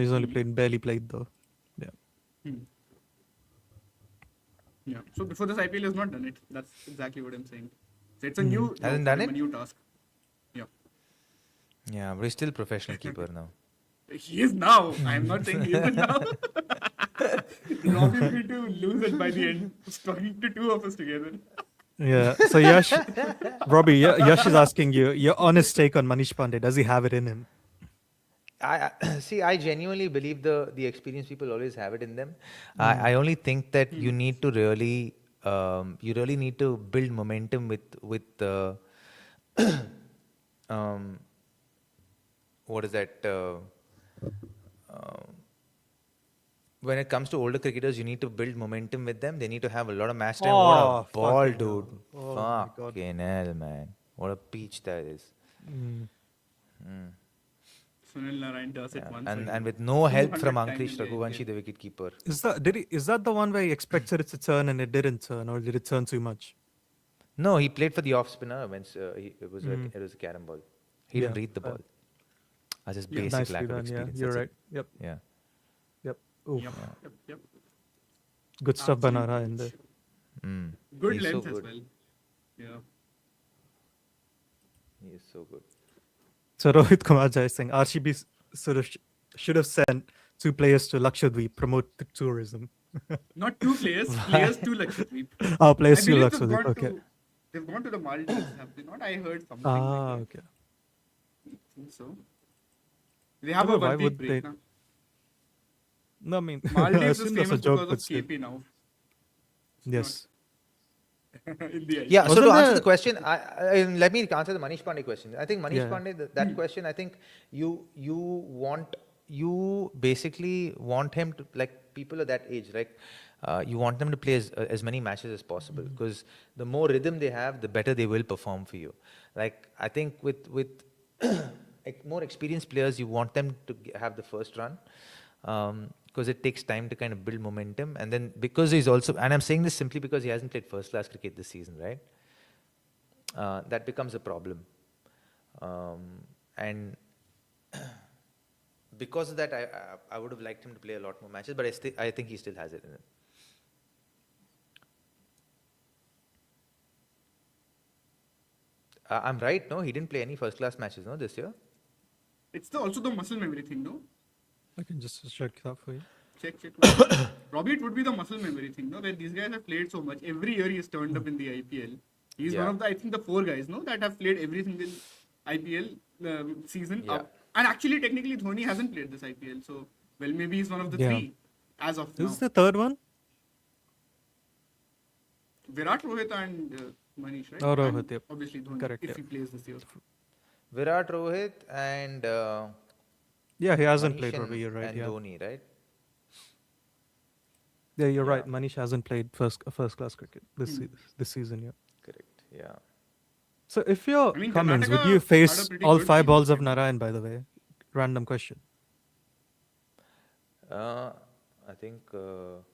He's only barely played though. Yeah. Yeah. So before this IPL has not done it. That's exactly what I'm saying. So it's a new Hasn't done a it? new task. Yeah. Yeah, but he's still professional keeper now. He is now. I'm not saying he isn't now. Robbie is going to lose it by the end. Talking to two of us together. Yeah. So Yash, Robbie, Yash is asking you your honest take on Manish Pandey. Does he have it in him? I see. I genuinely believe the experienced people always have it in them. I only think that you need to really, you really need to build momentum with what is that? When it comes to older cricketers, you need to build momentum with them. They need to have a lot of match time. What a ball, fucking dude! hell. Oh my God. Fucking hell, man! What a peach that is. Sunil Narine does it once. And with no help from 200 Ankrish times in the Raghuvanshi, IPL. the wicket keeper. Is that the one where he expected it to turn and it didn't turn, or did it turn too much? No, he played for the off spinner when it was a carom ball. He didn't Yeah. read the ball. That's his Yeah. basic Nicely lack of done. Yeah, experience. you're that's right. it. Yep. Yeah. Yep. Oof. Yep. Good stuff by Absolute Nara in peach. there. Good He's so length as good. well. Yeah. He is so good. So Rohit Kumar Jai is saying RCB sort of should have sent 2 players to Lakshadweep, promote the tourism. Not 2 players. Players to Lakshadweep. Oh, players I to believe they've Lakshadweep. gone Okay. they've gone to the Maldives, have they not? I heard something Ah, like that. okay. I think so. They have But a why 1 week would break they- now. No, I mean, I Maldives is assume that's famous a joke, because but of still. KP now. Yes. In the IPL. Yeah, so Wasn't to answer there- the question, let me answer the Manish Pandey question. I think Manish Yeah. Pandey, that question, I think you basically want him to, like people of that age, like you want them to play as many matches as possible, because the more rhythm they have, the better they will perform for you. Like I think with more experienced players, you want them to have the first run. Because it takes time to kind of build momentum, and then because he's also, and I'm saying this simply because he hasn't played first class cricket this season, right? That becomes a problem, and because of that, I would have liked him to play a lot more matches, but I think he still has it in him. I'm right, no? He didn't play any first class matches, no, this year? It's also the muscle memory thing, no? I can just check that for you. Check. Robbie, it would be the muscle memory thing, no? Where these guys have played so much. Every year he's turned up in the IPL. He's one of the, I think, the 4 guys, no? That have played every single IPL season Yeah. up. And actually, technically, Dhoni hasn't played this IPL. So, well, maybe he's one of the Yeah. 3 as of now. This is the third one? Virat, Rohit and Manish, right? Oh, Rohit, And yep. obviously Dhoni, Correct, if yeah. he plays this year. Virat, Rohit, and Yeah, he hasn't Manish played, and, Robbie, you're right. and Yeah. Dhoni, right? Yeah, you're Yeah. right. Manish hasn't played first class cricket this season, yeah. Correct. Yeah. So if you're I mean, Cummins, would Karnataka you had a face pretty all good 5 team. balls of Narayan, by the way? Random question. I think. Do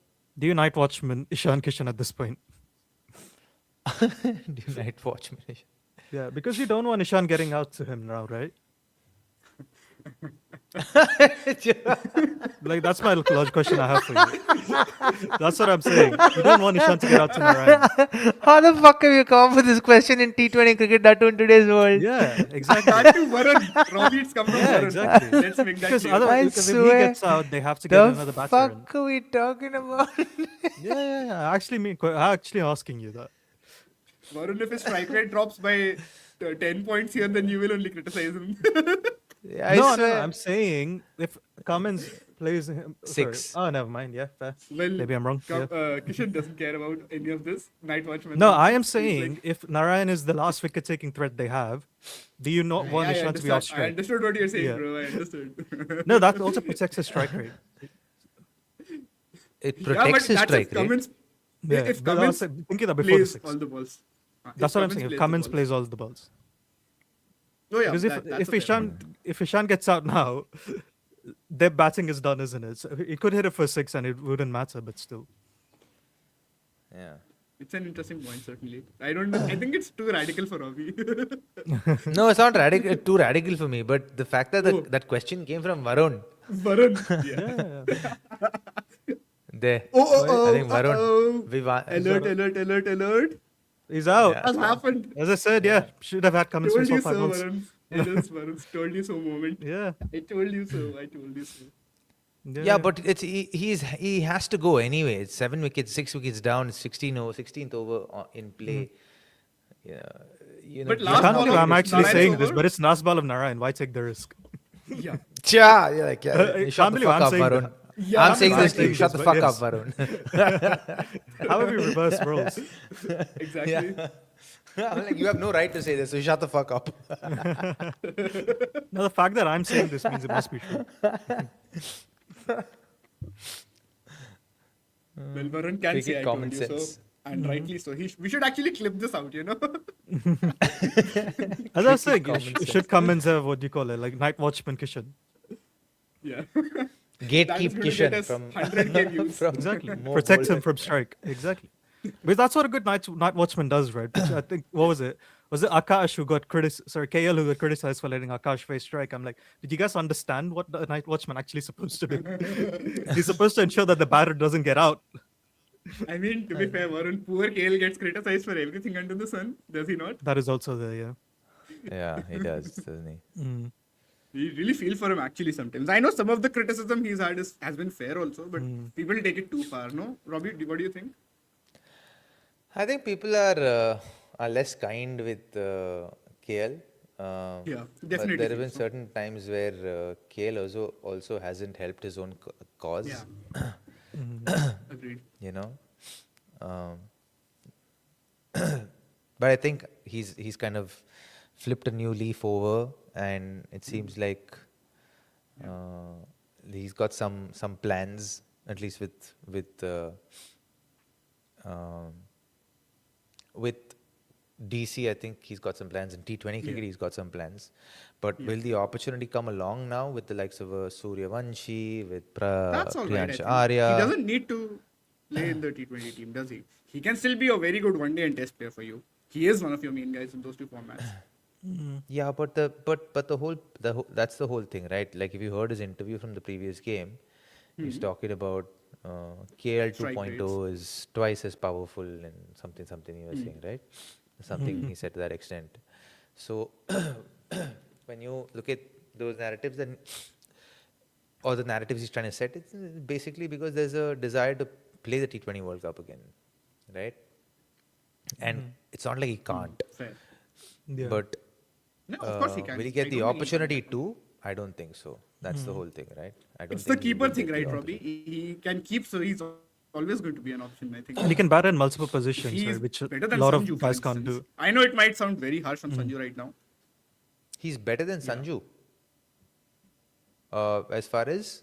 you night watchman Ishan Kishan at this point? Do you night watchmen? Yeah, because you don't want Ishan getting out to him now, right? Like, that's my lodge question I have for you. That's what I'm saying. You don't want Ishan to get out to Narayan. How the fuck have you come up with this question in T20 cricket, that too in today's world? Yeah, exactly. That too, Varun. Robbie, it's come from Yeah, Varun. exactly. Let's make that Because clear. otherwise, because if he gets out, they have to get another The batter in. fuck are we talking about? Yeah. I'm actually asking you that. Varun, if his strike rate drops by 10 points here, then you will only criticize him. Yeah, I No, swear. I'm saying if Cummins plays him. Sorry. 6. Oh, never mind. Yeah, fair. Well, Maybe I'm wrong. Yeah. Kishan doesn't care about any of this. Night watchman. No, I am He's saying like, if Narayan is the last wicket-taking threat they have, do you not want I Ishan to be off I strike? understood what you're saying, Yeah. bro. I understood. No, that also protects his strike rate. It Yeah, protects but his that's strike if rate. Cummins, Yeah, if but I Cummins was thinking that before the plays 6. all the balls. That's what I'm saying. If plays Cummins the plays balls. all the balls. Oh, yeah, Because that's if a fair point. Ishan gets out now, their batting is done, isn't it? So he could hit it for 6 and it wouldn't matter, but still. Yeah. It's an interesting point, certainly. I don't know. I think it's too radical for Robbie. No, it's not radical. Too radical for me. But the fact that Oh. that question came from Varun. Varun. Yeah. There. Oh, I think Varun. uh-oh. We wa- Alert. He's out. Yeah. What's happened? As I said, yeah, should have had Cummins for Told you 5 so, months. Varun. It is Varun's told you so moment. Yeah. I told you so. Yeah, but he has to go anyway. It's 7 wickets, 6 wickets down, 16th over in play. Yeah, you know. But I last can't ball believe of I'm actually Narayan's saying this, over? but it's last ball of Narayan. Why take the risk? Yeah. Yeah, you're like, yeah. I You shut can't the believe fuck I'm up, saying Varun. that. Yeah, I'm saying this to saying you. Shut this, the but fuck up, yes. Varun. How have we reversed roles? Exactly. Yeah. I'm like, you have no right to say this, so shut the fuck up. No, the fact that I'm saying this means it must be true. Well, Varun can Cricket say I common told you so. sense. And rightly so. We should actually clip this out, As I was saying, common should Cummins have what do you call it, like night watchman cushion? Yeah. Gatekeep gonna get Kishan us from 100K views. from Exactly. more Protect him bowlers. from strike. Exactly. Because that's what a good night watchman does, right? Which I think, what was it? Was it Akash who got KL who got criticized for letting Akash face strike? I'm like, did you guys understand what the night watchman actually supposed to do? He's supposed to ensure that the batter doesn't get out. I mean, to be fair, Varun, poor KL gets criticized for everything under the sun. Does he not? That is also there, yeah. Yeah, he does, doesn't he? Mm. We really feel for him actually sometimes. I know some of the criticism he's had has been fair also, but people take it too far, no? Robbie, what do you think? I think people are less kind with KL. Yeah, But definitely there have feel been so. certain times where KL also hasn't helped his own cause. Yeah. Agreed. You know, but I think he's kind of flipped a new leaf over, and it seems like he's got some plans, at least with DC. I think he's got some plans in T20 cricket. He's got some plans, but will the opportunity come along now with the likes of Suryavanshi, with That's all right. I Priyansh think. Arya? He doesn't need to play in the T20 team, does he? He can still be a very good one-day and test player for you. He is one of your main guys in those two formats. Yeah, but the whole that's the whole thing, right? Like if you heard his interview from the previous game, he's talking about KL Strike 2.0 is twice as powerful and something he was saying, right? Something he said to that extent. So when you look at those narratives, then or the narratives he's trying to set, it's basically because there's a desire to play the T20 World Cup again, right? And it's not like he can't, Fair. Yeah. but No, of course he can. will he I get don't the think he opportunity to? I don't think so. That's the whole thing, right? I don't It's the think he keeper will thing, get right, the Robbie? He can keep, so he's always going to be an option, I think. And he can bat in multiple positions, He is right, which a better than lot Sanju, of for guys can't instance. do. I know it might sound very harsh on Sanju right now. He's better than Sanju. As far as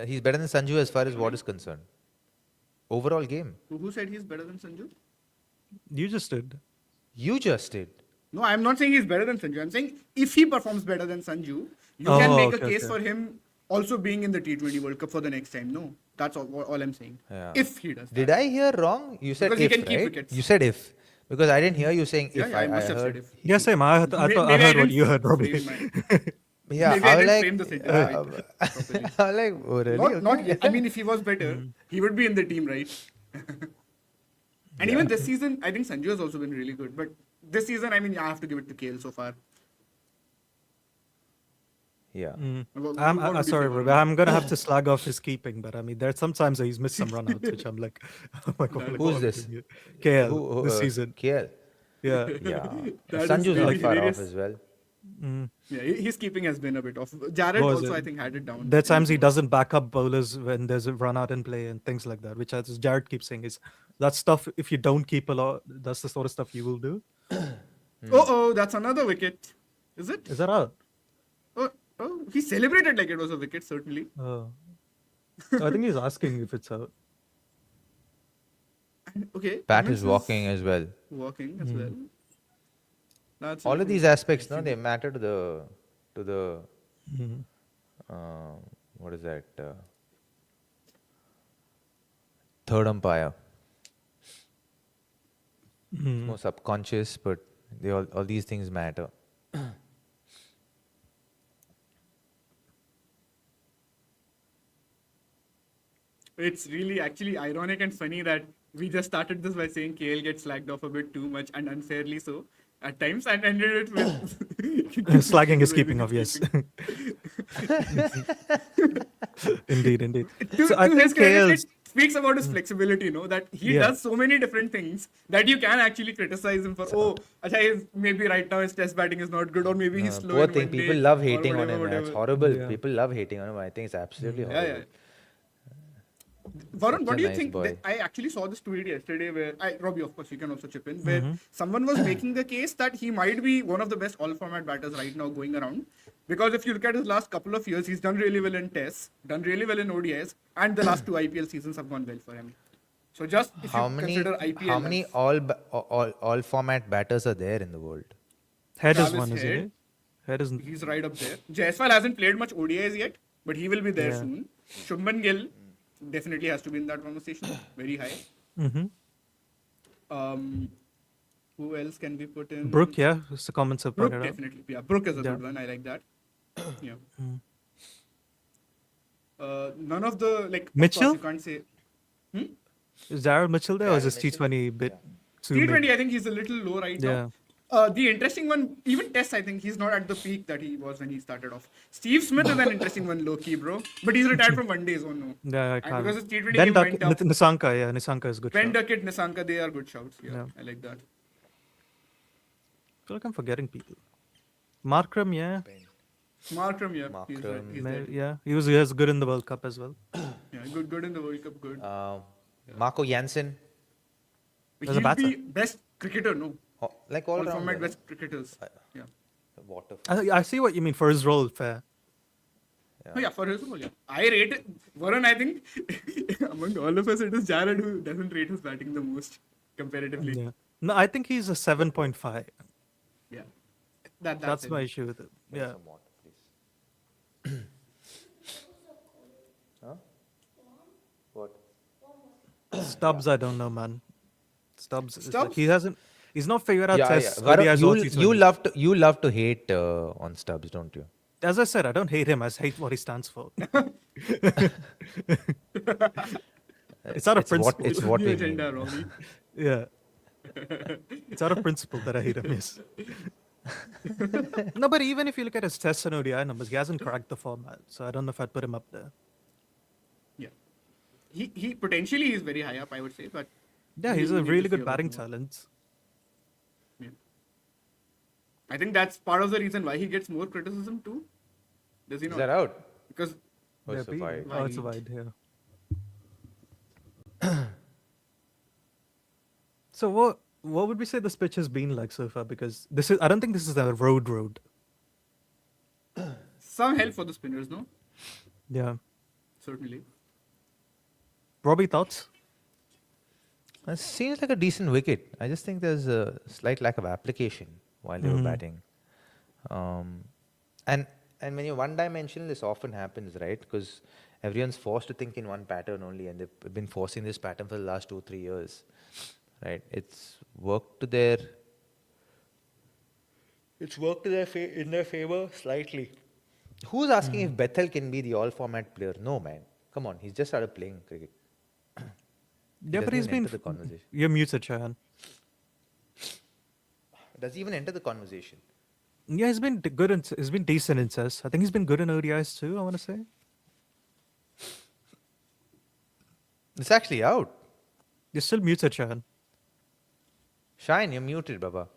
he's better than Sanju as far as what is concerned. Overall game. Who said he's better than Sanju? You just did. You just did. No, I'm not saying he's better than Sanju. I'm saying if he performs better than Sanju, you can make a okay, case okay. for him also being in the T20 World Cup for the next time. No, that's all I'm saying. Yeah. If he does Did that. I hear wrong? You said Because he if, can keep right? wickets. You said if. Because I didn't hear you saying Yeah, if. yeah, I must have heard. said if. Yeah, same. I thought I Maybe heard what didn't you heard, Robbie. frame my- Yeah, Maybe I I was didn't like, frame the sentence properly. I was like, oh, really? Not Okay. yet. I mean, if he was better, he would be in the team, right? And even this season, I think Sanju has also been really good. But this season, I mean, I have to give it to KL so far. Yeah. What I'm would you say, sorry, Varun? Robbie. I'm gonna have to slag off his keeping, but I mean, there are sometimes he's missed some runouts, which I'm like, oh my god. like, Who's what this? are you doing here? KL Who, this season. KL. Yeah. Yeah. That is Sanju's really not far hilarious. off as well. Yeah, his keeping has been a bit off. Jared What was also, it? I think, had it down. There are times he doesn't back up bowlers when there's a run out in play and things like that, which as Jared keeps saying is that stuff. If you don't keep a lot, that's the sort of stuff you will do. Oh, that's another wicket. Is it? Is that out? Oh, he celebrated like it was a wicket, certainly. Oh. I think he's asking if it's out. Okay. Pat Cummins is walking as well. Walking as well. That's All of really these cool. aspects, no, Actually. they matter to the Mhm. what is that? Third umpire. It's Mhm. more subconscious, but all these things matter. It's really actually ironic and funny that we just started this by saying KL gets slagged off a bit too much and unfairly so at times, and ended it with Slagging is I keeping think off, it's yes. keeping. Indeed, indeed. to, So I to his think credit, it KL's. speaks about his flexibility, that he Yeah. does so many different things that you can actually criticize him for. Oh, acha, maybe right now his test batting is not good, or maybe he's No, slow poor in thing. one People day, love or hating on whatever, him. Man. It's whatever. horrible. Yeah. People love hating on him. I think it's absolutely Yeah, horrible. yeah. Varun, Such what a do you nice think? boy. I actually saw this tweet yesterday where Robbie, of course, you can also chip in, where Mm-hmm. someone was making the case that he might be one of the best all-format batters right now going around. Because if you look at his last couple of years, he's done really well in Tests, done really well in ODIs, and the last two IPL seasons have gone well for him. So just if you consider How IPL many as all format batters are there in the world? Head is Travis one, isn't Head, it? Head is. he's right up there. Jaiswal hasn't played much ODIs yet, but he will be there Yeah. soon. Shubman Gill definitely has to be in that conversation, very high. Mm-hmm. Who else can we put in? Brook, yeah, as the comments have Brook, pointed out. definitely. Yeah, Brook is a Yeah. good one. I like that. Yeah. Mm. None of the, of course, Mitchell? you can't say. Is Darryl Mitchell there, or is Darryl this Mitchell? T20 bit too mid? T20, I think he's a little low right Yeah. now. The interesting one, even Test, I think he's not at the peak that he was when he started off. Steve Smith is an interesting one, low key, bro. But he's retired from one days, oh no. Yeah, I And can't. because his T20 Ben game Duckett, went up. Nisanka, yeah, Nisanka is a good Ben shot. Duckett, Nisanka, they are good shouts. Yeah, Yeah. I like that. I feel like I'm forgetting people. Markram, yeah. Markram, yeah, he's right. Markram. He's there. Yeah, he was good in the World Cup as well. Yeah, good in the World Cup, good. Marco Jansen. as a He'll batter. be best cricketer, no? Like All all format round. best cricketers. Yeah. Water. I see what you mean for his role, fair. Oh, yeah, for his role, yeah. I rate it. Varun, I think, among all of us, it is Jared who doesn't rate his batting the most, comparatively. Yeah. No, I think he's a 7.5. Yeah. That's That's it. my issue with it. Yeah. Some water, please. Huh? What? Stubbs, I don't know, man. Stubbs, is like, Stubbs? he's not figured out Yeah, tests. Varun, ODIs or T20s. you love to hate on Stubbs, don't you? As I said, I don't hate him. I hate what he stands for. It's out of principle. It's what New we agenda, mean. Robbie. Yeah. It's out of principle that I hate him, yes. No, but even if you look at his tests and ODI numbers, he hasn't cracked the format. So I don't know if I'd put him up there. Yeah. He potentially is very high up, I would say, but Yeah, he's we a need really to see good a bit batting more. talent. Yeah. I think that's part of the reason why he gets more criticism too. Does he Is not? that out? Because Oh, it's a wide. Oh, it's a wide, yeah. So what would we say this pitch has been like so far? Because I don't think this is a road. some help for the spinners, no? Yeah. Certainly. Robbie, thoughts? It seems like a decent wicket. I just think there's a slight lack of application while they were batting. And when you're one-dimensional, this often happens, right? Because everyone's forced to think in one pattern only, and they've been forcing this pattern for the last 2-3 years, right? It's worked to their in their favor slightly. Who's asking if Bethel can be the all-format player? No, man. Come on, he's just started playing cricket. Yeah, but doesn't he's even been. enter the conversation. You're muted, Shahan. Does he even enter the conversation? Yeah, he's been good. He's been decent in tests. I think he's been good in ODIs too. I want to say. It's actually out. You're still muted, Shahan. Shine, you're muted, Baba.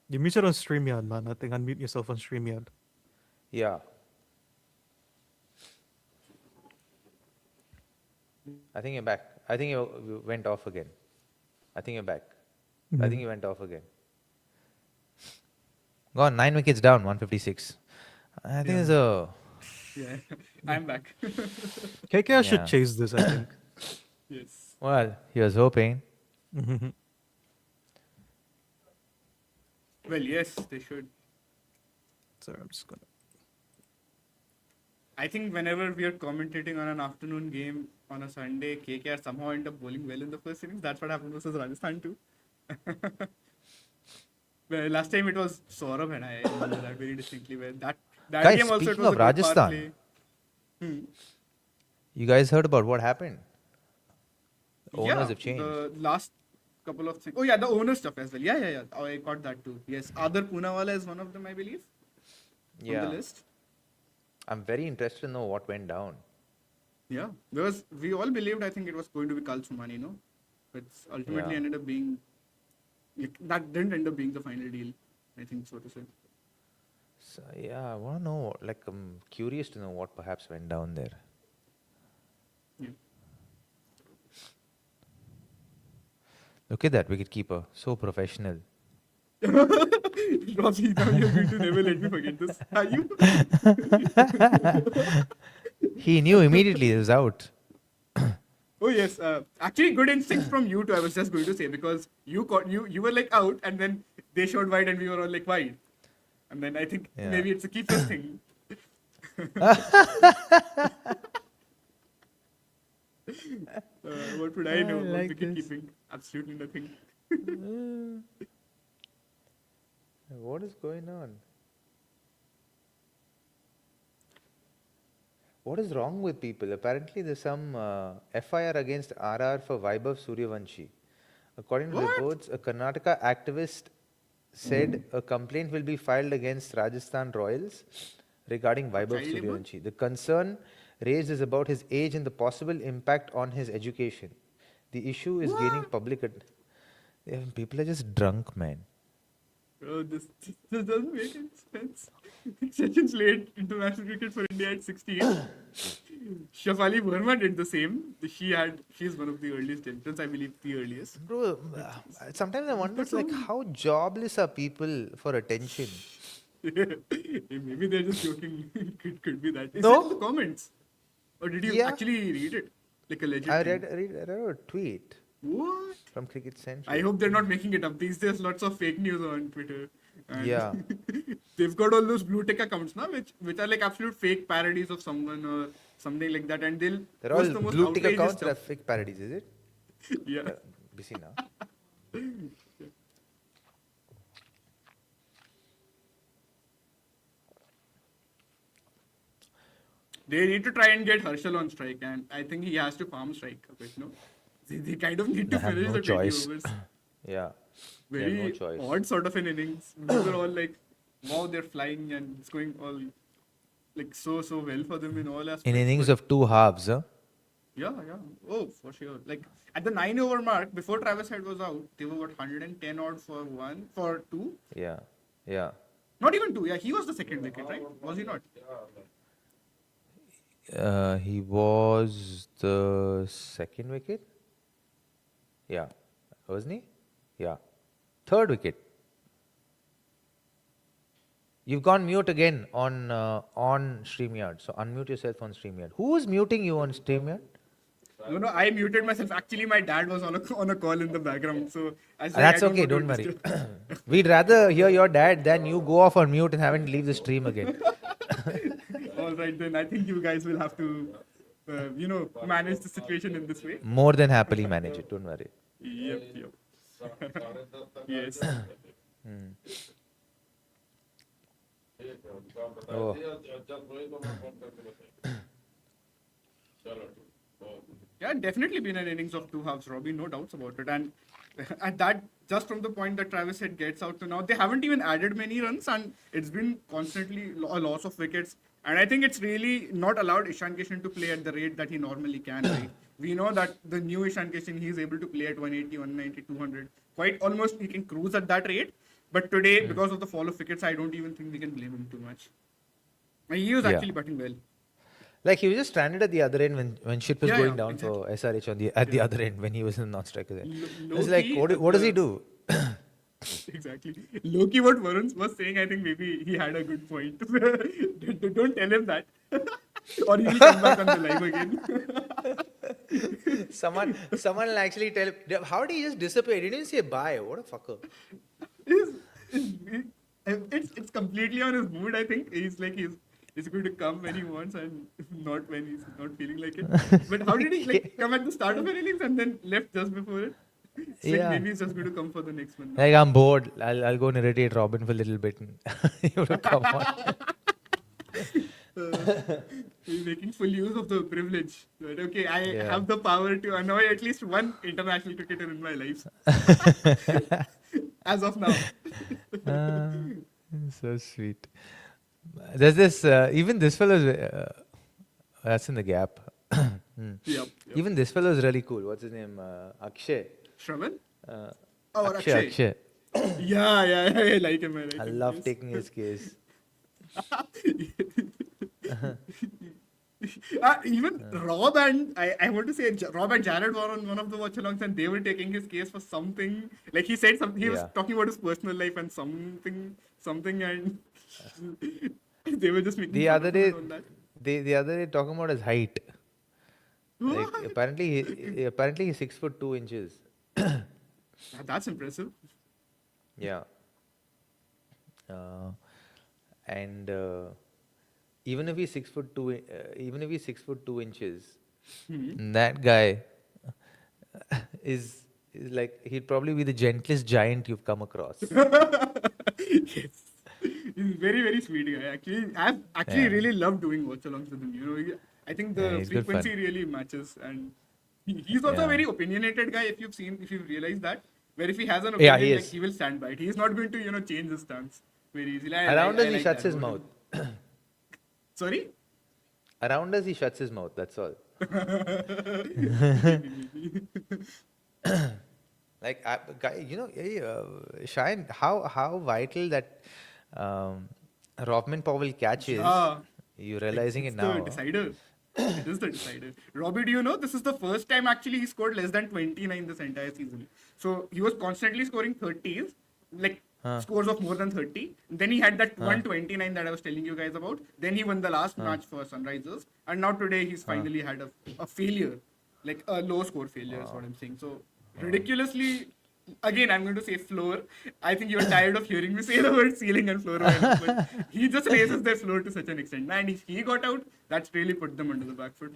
You're muted on StreamYard, man. I think unmute yourself on StreamYard. Yeah. I think you're back. I think you went off again. I think you're back. I think you went off again. Gone. 9 wickets down, 156. I think there's a... Yeah. I'm back. KKR should Yeah. chase this, I think. Yes. Well, he was hoping. Well, yes, they should. So I'm just gonna. I think whenever we are commentating on an afternoon game on a Sunday, KKR somehow end up bowling well in the first innings. That's what happened versus Rajasthan too. Well, last time it was Saurabh and I remember that very distinctly well. That Guys, game also it speaking was of a good power Rajasthan, play. you guys heard about what happened? Owners Yeah, have changed. the last couple of things. Oh yeah, the owner stuff as well. Yeah. Oh, I got that too. Yes, Adar Poonawala is one of them, I believe, on Yeah. the list. I'm very interested to know what went down. Yeah, because we all believed I think it was going to be Kal Sumani, no? But ultimately Yeah. ended up being that didn't end up being the final deal. I think so to say. So, yeah, I want to know, like, I'm curious to know what perhaps went down there. Yeah. Look at that wicketkeeper, so professional. Robbie, now you're going to never let me forget this. Are you? He knew immediately it was out. Oh yes. Actually, good instincts from you too. I was just going to say because you were like out, and then they showed wide, and we were all like wide, and then I think Yeah. maybe it's a keeper's thing. What would I know I about like wicket this. keeping? Absolutely nothing. What is going on? What is wrong with people? Apparently, there's some FIR against RR for Vaibhav Suryavanshi. According to What? reports, a Karnataka activist said a complaint will be filed against Rajasthan Royals regarding Vaibhav Child labor? Suryavanshi. The concern raised is about his age and the possible impact on his education. The issue is gaining public. People are just drunk, man. Oh, this doesn't make any sense. Sachin played international cricket for India at 16. Shafali Verma did the same. She's one of the earliest entrants, I believe, the earliest. Bro, sometimes I wonder, it's like, how jobless are people for attention? Maybe they're just joking. could be that. Is No. it in the comments? Or did you Yeah. actually read it? Like a legend? I thing? read a tweet What? from Cricket Central. I hope they're not making it up. These days, lots of fake news on Twitter. And Yeah. they've got all those blue tick accounts now, which are like absolute fake parodies of someone or something like that, and they'll They're all post the most blue tick outrageous accounts that are stuff. fake parodies, is it? Yeah. Busy now. They need to try and get Herschel on strike, and I think he has to farm strike a bit, no? They kind of need to They have finish no the 20 choice. overs. Yeah. They Very have no choice. odd sort of an innings. We were all like, wow, they're flying and it's going all like so well for them in all aspects. In innings but- of two halves, huh? Yeah. Oh, for sure. Like at the 9 over mark, before Travis Head was out, they were what 110 odd for two? Yeah. Not even two. Yeah, he was the second wicket, right? Was he not? He was the second wicket? Yeah. Wasn't he? Yeah. Third wicket. You've gone mute again on StreamYard. So unmute yourself on StreamYard. Who was muting you on StreamYard? No, I muted myself. Actually, my dad was on a call in the background, so I said, That's I okay, don't want to worry. disturb. We'd rather hear your dad than you go off on mute and haven't leave the stream again. All right, then I think you guys will have to, manage the situation in this way. More than happily manage it, don't worry. Yep. Yes. Oh. Yeah, definitely been an innings of two halves, Robbie, no doubts about it. And at that, just from the point that Travis Head gets out to now, they haven't even added many runs, and it's been constantly a loss of wickets. And I think it's really not allowed Ishan Kishan to play at the rate that he normally can. Right? We know that the new Ishan Kishan, he is able to play at 180, 190, 200. Quite almost, he can cruise at that rate. But today, because of the fall of wickets, I don't even think we can blame him too much. And he was Yeah. actually batting well. Like he was just stranded at the other end when shit was Yeah, going yeah, down for SRH at the other end when he was in non-striker there. It's like, Low-key, what does he do? Exactly. Loki, what Varun was saying, I think maybe he had a good point. Don't tell him that. Or he will come back on the live again. Someone will actually tell, how did he just disappear? He didn't say bye. What a fucker. It's completely on his mood. I think he's going to come when he wants and not when he's not feeling like it. But how did he like come at the start of an innings and then left just before it? It's like Yeah. maybe he's just going to come for the next one. Like, I'm bored. I'll go and irritate Robin for a little bit. And he would come on. He's making full use of the privilege. But okay, I Yeah. have the power to annoy at least one international cricketer in my life. As of now. Ah, so sweet. There's this, even this fellow's, that's in the gap. Yep. Even this fellow is really cool. What's his name? Akshay. Shravan? Uh, Oh, Akshay. Akshay. Yeah, I like him. I love taking his case. Even Rob and I want to say Rob and Jared were on one of the watch-alongs and they were taking his case for something. Like he said something, he was Yeah. talking about his personal life and something, and they were just making The fun other of him day, on that. the other day talking about his height. Like What? apparently he's 6'2". That's impressive. Yeah. And even if he's 6'2", even if he's 6'2", that guy is like, he'd probably be the gentlest giant you've come across. Yes. He's very, very sweet guy. Actually, I've actually Yeah. really loved doing watch-alongs with him. I think the Yeah, he's good frequency fun. really matches, and he's also a Yeah. very opinionated guy. If you've realized that, where if he has an Yeah, opinion, he like is. he will stand by it. He's not going to change his stance very easily. Around us, he like shuts that his about mouth. him. Sorry. Around us, he shuts his mouth. That's all. Like, guy, Shine, how vital that Robin Powell catch is. Yeah. You realizing It's it now? the decider. It is the decider. Robbie, do you know this is the first time actually he scored less than 29 this entire season. So he was constantly scoring 30s, like scores of more than 30. Then he had that 129 that I was telling you guys about. Then he won the last match for Sunrisers. And now today he's finally had a failure, like a low score failure is what I'm saying. So ridiculously, again, I'm going to say floor. I think you're tired of hearing me say the word ceiling and floor. But he just raises their floor to such an extent. And if he got out, that's really put them under the back foot.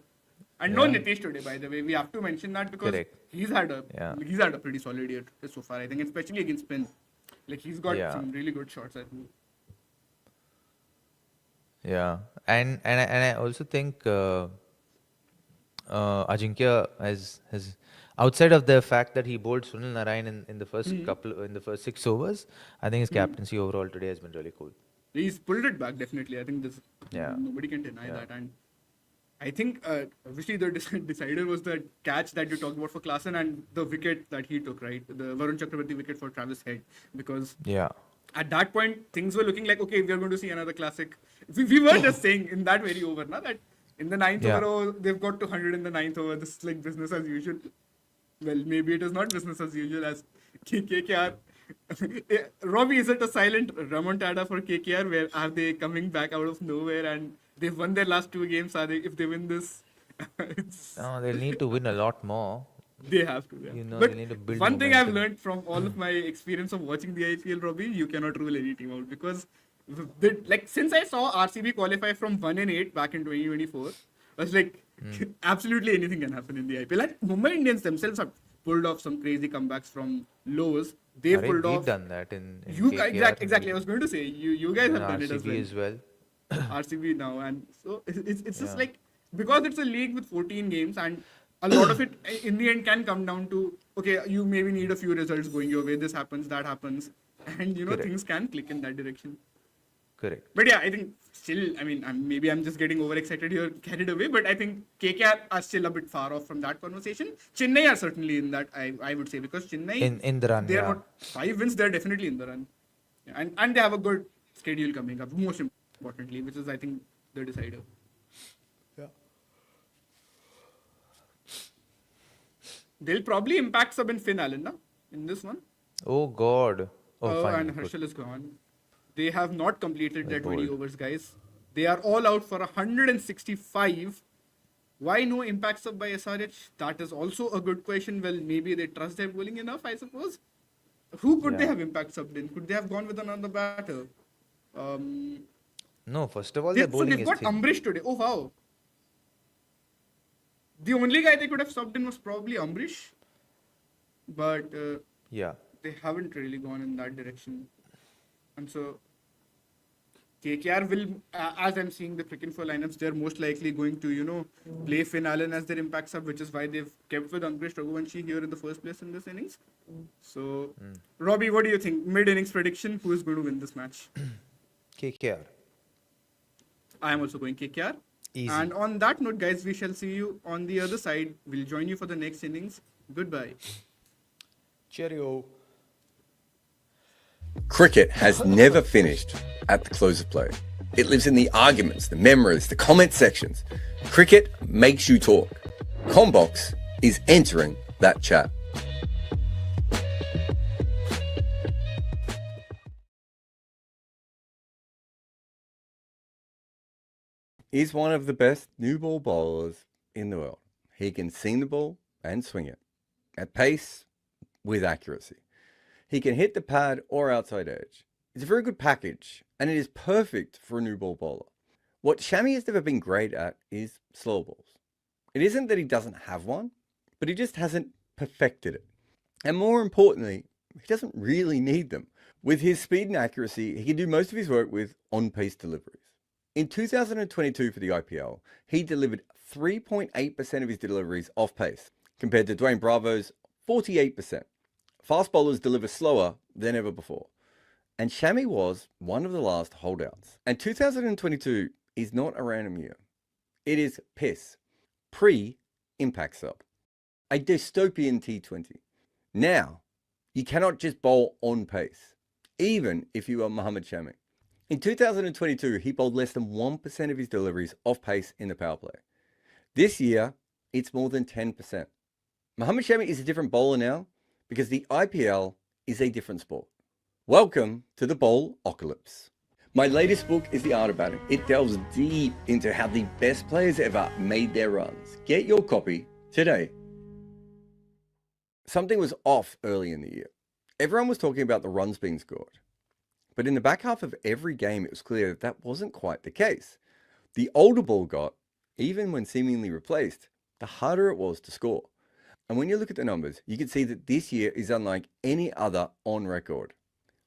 And no Yeah. Nitish today, by the way. We have to mention that because Correct. he's had Yeah. a pretty solid year so far, I think, especially against spin. Like he's got Yeah. some really good shots, I think. Yeah, and I also think Ajinkya has outside of the fact that he bowled Sunil Narayan in the first in the first 6 overs, I think his captaincy overall today has been really cool. He's pulled it back, definitely. I think Yeah. nobody can deny Yeah. that. And I think obviously the decider was the catch that you talked about for Klaasen and the wicket that he took, right? The Varun Chakravarti wicket for Travis Head. Because Yeah, at that point, things were looking like, okay, we are going to see another classic. We were just saying in that very over, na, that in the ninth Yeah. over, they've got to 100 in the ninth over. This is like business as usual. Well, maybe it is not business as usual as KKR. Robbie, is it a silent remontada for KKR? Where are they coming back out of nowhere and they've won their last 2 games? Are they? If they win this, no, they'll need to win a lot more. they have to. Yeah. You know, But they need to build one thing I've momentum. learned from all of my experience of watching the IPL, Robbie, you cannot rule any team out because, since I saw RCB qualify from 1-8 back in 2024, I was like, absolutely anything can happen in the IPL. And Mumbai Indians themselves have pulled off some crazy comebacks from lows. They've Alright, pulled we've off. done that in You KKR, exactly. I was going to say you guys in have done it as RCB well. as well. RCB now, and so it's just Yeah. like, because it's a league with 14 games and a lot of it in the end can come down to, okay, you maybe need a few results going your way, this happens, that happens, and Correct. things can click in that direction. Correct. But yeah, I think still, I mean, maybe I'm just getting overexcited here, carried away, but I think KKR are still a bit far off from that conversation. Chennai are certainly in that, I would say, because Chennai, In the run, they're yeah. not 5 wins, they're definitely in the run. Yeah, and they have a good schedule coming up, most importantly, which is, I think, the decider. Yeah. They'll probably impact sub in Finn Allen, na, in this one. Oh God. Oh, fine. And good. Herschel is gone. They have not completed their Well 20 bowled. overs, guys. They are all out for 165. Why no impact sub by SRH? That is also a good question. Well, maybe they trust their bowling enough, I suppose. Who could they Yeah. have impact subbed in? Could they have gone with another batter? Um, No, first of all, their so bowling they've is got thin. Ambrish today. Oh wow! The only guy they could have subbed in was probably Ambrish, but Yeah. they haven't really gone in that direction. And so KKR will, as I'm seeing the cricket for lineups, they're most likely going to, play Finn Allen as their impact sub, which is why they've kept with Ankush Raghuvanshi here in the first place in this innings. So, Robbie, what do you think? Mid-innings prediction, who is going to win this match? KKR. I am also going KKR. Easy. And on that note, guys, we shall see you on the other side. We'll join you for the next innings. Goodbye. Cheerio. Cricket has never finished at the close of play. It lives in the arguments, the memories, the comment sections. Cricket makes you talk. Combox is entering that chat. He's one of the best new ball bowlers in the world. He can seam the ball and swing it at pace with accuracy. He can hit the pad or outside edge. It's a very good package, and it is perfect for a new ball bowler. What Shami has never been great at is slow balls. It isn't that he doesn't have one, but he just hasn't perfected it. And more importantly, he doesn't really need them. With his speed and accuracy, he can do most of his work with on-pace deliveries. In 2022 for the IPL, he delivered 3.8% of his deliveries off pace, compared to Dwayne Bravo's 48%. Fast bowlers deliver slower than ever before. And Shami was one of the last holdouts. And 2022 is not a random year. It is PISS, pre-impact sub, a dystopian T20. Now, you cannot just bowl on pace, even if you are Mohammad Shami. In 2022, he bowled less than 1% of his deliveries off pace in the power play. This year, it's more than 10%. Mohammad Shami is a different bowler now because the IPL is a different sport. Welcome to the Bowl-ocalypse. My latest book is The Art of Batting. It delves deep into how the best players ever made their runs. Get your copy today. Something was off early in the year. Everyone was talking about the runs being scored. But in the back half of every game, it was clear that that wasn't quite the case. The older ball got, even when seemingly replaced, the harder it was to score. And when you look at the numbers, you can see that this year is unlike any other on record.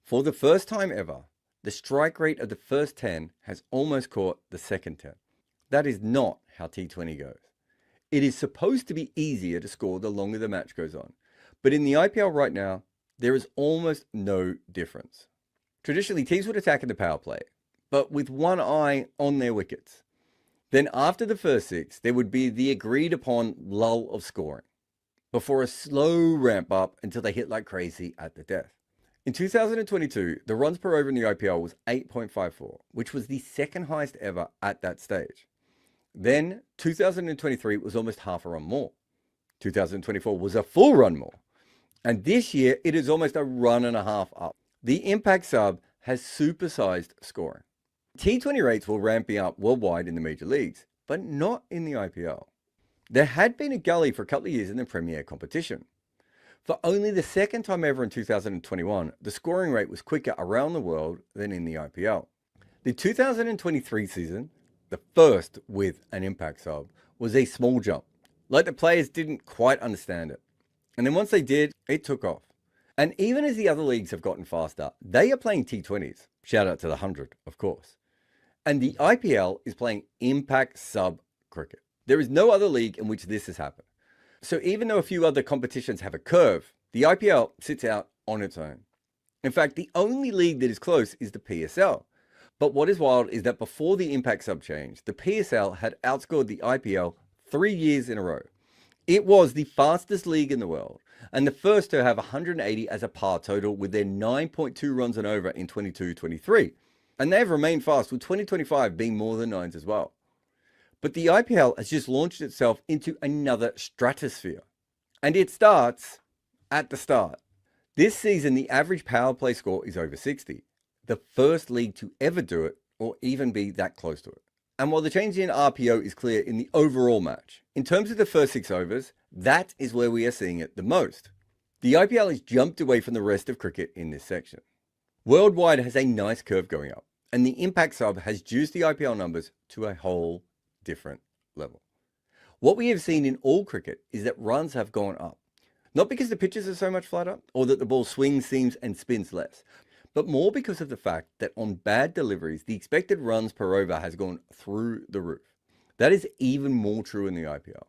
For the first time ever, the strike rate of the first 10 has almost caught the second 10. That is not how T20 goes. It is supposed to be easier to score the longer the match goes on. But in the IPL right now, there is almost no difference. Traditionally, teams would attack in the power play, but with one eye on their wickets. Then after the first 6, there would be the agreed upon lull of scoring, before a slow ramp up until they hit like crazy at the death. In 2022, the runs per over in the IPL was 8.54, which was the second highest ever at that stage. Then 2023 was almost half a run more. 2024 was a full run more. And this year, it is almost a run and a half up. The impact sub has supersized scoring. T20 rates will ramping up worldwide in the major leagues, but not in the IPL. There had been a gully for a couple of years in the Premier competition. For only the second time ever in 2021, the scoring rate was quicker around the world than in the IPL. The 2023 season, the first with an impact sub, was a small jump. Like the players didn't quite understand it. And then once they did, it took off. And even as the other leagues have gotten faster, they are playing T20s. Shout out to the 100, of course. And the IPL is playing impact sub cricket. There is no other league in which this has happened. So even though a few other competitions have a curve, the IPL sits out on its own. In fact, the only league that is close is the PSL. But what is wild is that before the impact sub change, the PSL had outscored the IPL 3 years in a row. It was the fastest league in the world and the first to have 180 as a par total with their 9.2 runs and over in 22-23. And they've remained fast, with 2025 being more than 9s as well. But the IPL has just launched itself into another stratosphere. And it starts at the start. This season, the average power play score is over 60. The first league to ever do it, or even be that close to it. And while the change in RPO is clear in the overall match, in terms of the first 6 overs, that is where we are seeing it the most. The IPL has jumped away from the rest of cricket in this section. Worldwide has a nice curve going up, and the impact sub has juiced the IPL numbers to a whole different level. What we have seen in all cricket is that runs have gone up. Not because the pitches are so much flatter, or that the ball swings, seams, and spins less, but more because of the fact that on bad deliveries, the expected runs per over has gone through the roof. That is even more true in the IPL.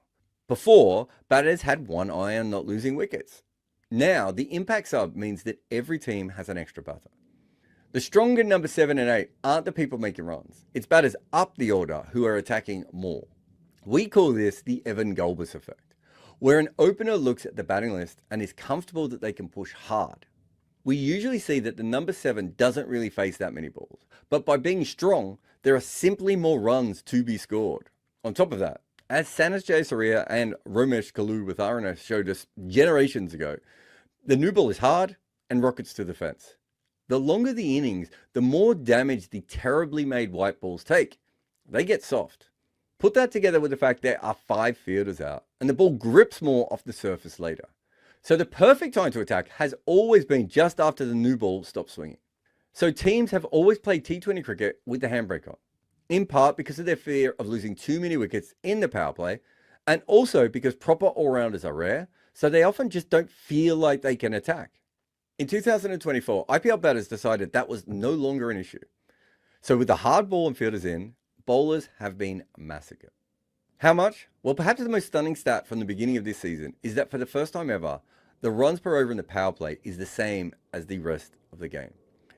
Before, batters had one eye on not losing wickets. Now, the impact sub means that every team has an extra batter. The stronger number 7 and 8 aren't the people making runs. It's batters up the order who are attacking more. We call this the Evan Gulbis effect, where an opener looks at the batting list and is comfortable that they can push hard. We usually see that the number 7 doesn't really face that many balls, but by being strong, there are simply more runs to be scored. On top of that, as Sanas Jayasuriya and Romesh Kalulwitharana showed us generations ago, the new ball is hard and rockets to the fence. The longer the innings, the more damage the terribly made white balls take. They get soft. Put that together with the fact there are 5 fielders out, and the ball grips more off the surface later. So the perfect time to attack has always been just after the new ball stops swinging. So teams have always played T20 cricket with the handbrake on, in part because of their fear of losing too many wickets in the power play, and also because proper all-rounders are rare, so they often just don't feel like they can attack. In 2024, IPL batters decided that was no longer an issue. So with the hard ball and fielders in, bowlers have been massacred. How much? Well, perhaps the most stunning stat from the beginning of this season is that for the first time ever, the runs per over in the power play is the same as the rest of the game.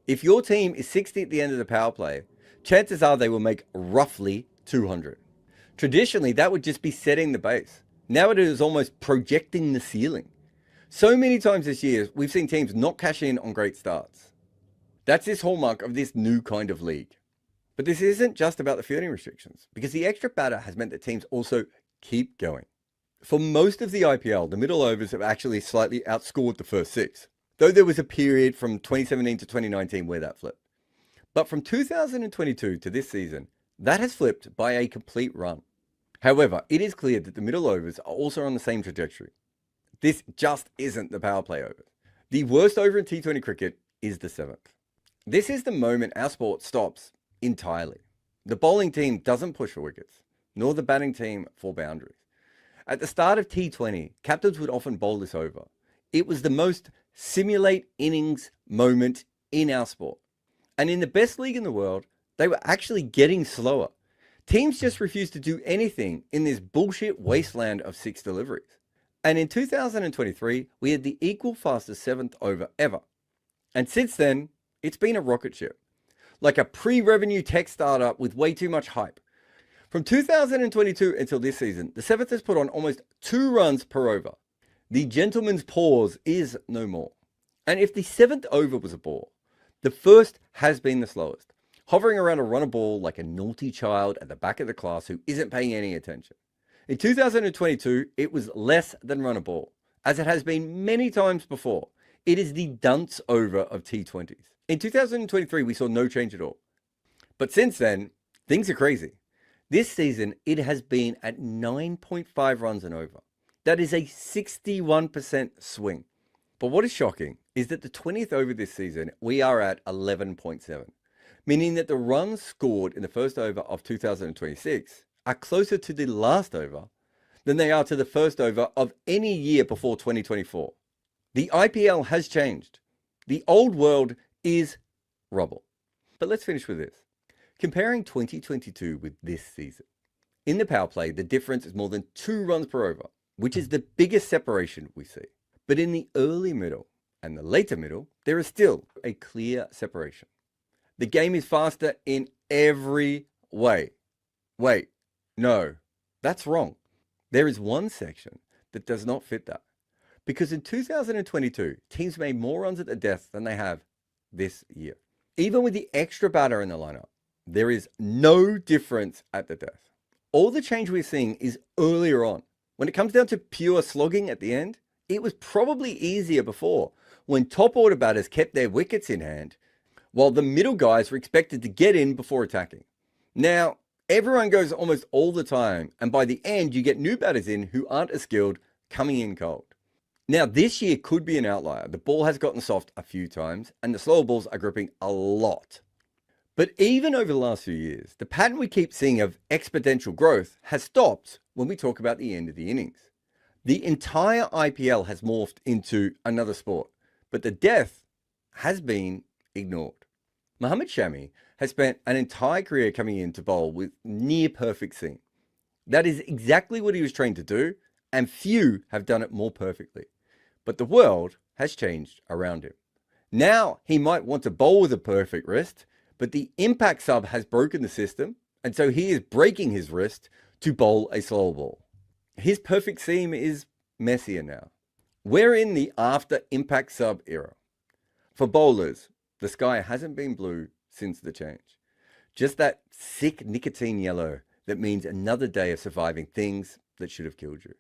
If your team is 60 at the end of the power play, chances are they will make roughly 200. Traditionally, that would just be setting the base. Now it is almost projecting the ceiling. So many times this year, we've seen teams not cash in on great starts. That's this hallmark of this new kind of league. But this isn't just about the fielding restrictions, because the extra batter has meant that teams also keep going. For most of the IPL, the middle overs have actually slightly outscored the first 6, though there was a period from 2017 to 2019 where that flipped. But from 2022 to this season, that has flipped by a complete run. However, it is clear that the middle overs are also on the same trajectory. This just isn't the power play over. The worst over in T20 cricket is the 7th. This is the moment our sport stops entirely. The bowling team doesn't push for wickets, nor the batting team for boundaries. At the start of T20, captains would often bowl this over. It was the most simulate innings moment in our sport. And in the best league in the world, they were actually getting slower. Teams just refused to do anything in this bullshit wasteland of 6 deliveries. And in 2023, we had the equal fastest 7th over ever. And since then, it's been a rocket ship. Like a pre-revenue tech startup with way too much hype. From 2022 until this season, the 7th has put on almost 2 runs per over. The gentleman's pause is no more. And if the 7th over was a ball, the first has been the slowest, hovering around a runner ball like a naughty child at the back of the class who isn't paying any attention. In 2022, it was less than run a ball, as it has been many times before. It is the dunce over of T20s. In 2023, we saw no change at all. But since then, things are crazy. This season, it has been at 9.5 runs and over. That is a 61% swing. But what is shocking is that the 20th over this season, we are at 11.7, meaning that the runs scored in the first over of 2026 are closer to the last over than they are to the first over of any year before 2024. The IPL has changed. The old world is rubble. But let's finish with this. Comparing 2022 with this season. In the power play, the difference is more than 2 runs per over, which is the biggest separation we see. But in the early middle and the later middle, there is still a clear separation. The game is faster in every way. Wait, no, that's wrong. There is one section that does not fit that. Because in 2022, teams made more runs at the death than they have this year. Even with the extra batter in the lineup, there is no difference at the death. All the change we're seeing is earlier on. When it comes down to pure slogging at the end, it was probably easier before, when top order batters kept their wickets in hand, while the middle guys were expected to get in before attacking. Now, Everyone goes almost all the time, and by the end, you get new batters in who aren't as skilled coming in cold. Now, this year could be an outlier. The ball has gotten soft a few times, and the slower balls are gripping a lot. But even over the last few years, the pattern we keep seeing of exponential growth has stopped when we talk about the end of the innings. The entire IPL has morphed into another sport, but the death has been ignored. Mohammad Shami has spent an entire career coming in to bowl with near perfect seam. That is exactly what he was trained to do, and few have done it more perfectly. But the world has changed around him. Now he might want to bowl with a perfect wrist, but the impact sub has broken the system, and so he is breaking his wrist to bowl a slow ball. His perfect seam is messier now. We're in the after impact sub era. For bowlers, the sky hasn't been blue since the change. Just that sick nicotine yellow that means another day of surviving things that should have killed you.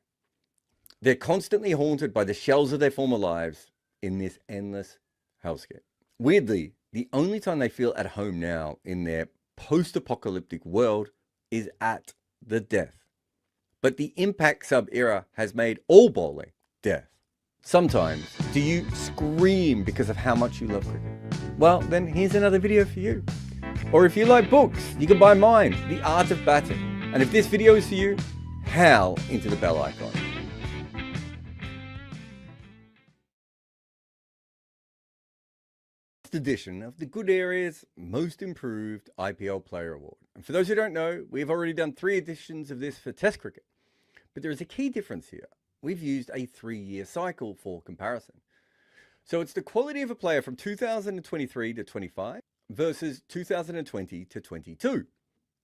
They're constantly haunted by the shells of their former lives in this endless hellscape. Weirdly, the only time they feel at home now in their post-apocalyptic world is at the death. But the impact sub era has made all bowling death. Sometimes, do you scream because of how much you love cricket? Well, then here's another video for you. Or if you like books, you can buy mine, The Art of Batting. And if this video is for you, howl into the bell icon. Edition of the Good Area's Most Improved IPL Player Award. And for those who don't know, we've already done 3 editions of this for Test cricket. But there is a key difference here. We've used a 3-year cycle for comparison. So it's the quality of a player from 2023 to 25 versus 2020 to 22.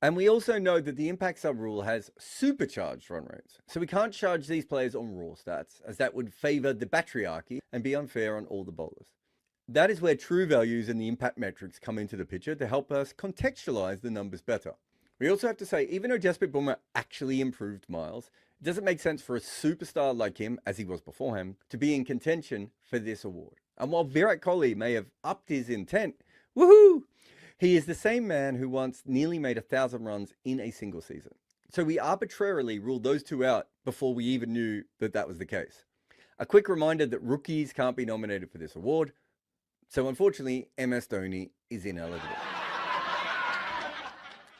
And we also know that the impact sub rule has supercharged run rates. So we can't charge these players on raw stats, as that would favor the patriarchy and be unfair on all the bowlers. That is where true values and the impact metrics come into the picture to help us contextualize the numbers better. We also have to say, even though Jasprit Bumrah actually improved miles, it doesn't make sense for a superstar like him, as he was before him, to be in contention for this award. And while Virat Kohli may have upped his intent, woohoo, he is the same man who once nearly made 1,000 runs in a single season. So we arbitrarily ruled those two out before we even knew that that was the case. A quick reminder that rookies can't be nominated for this award. So unfortunately, MS Dhoni is ineligible.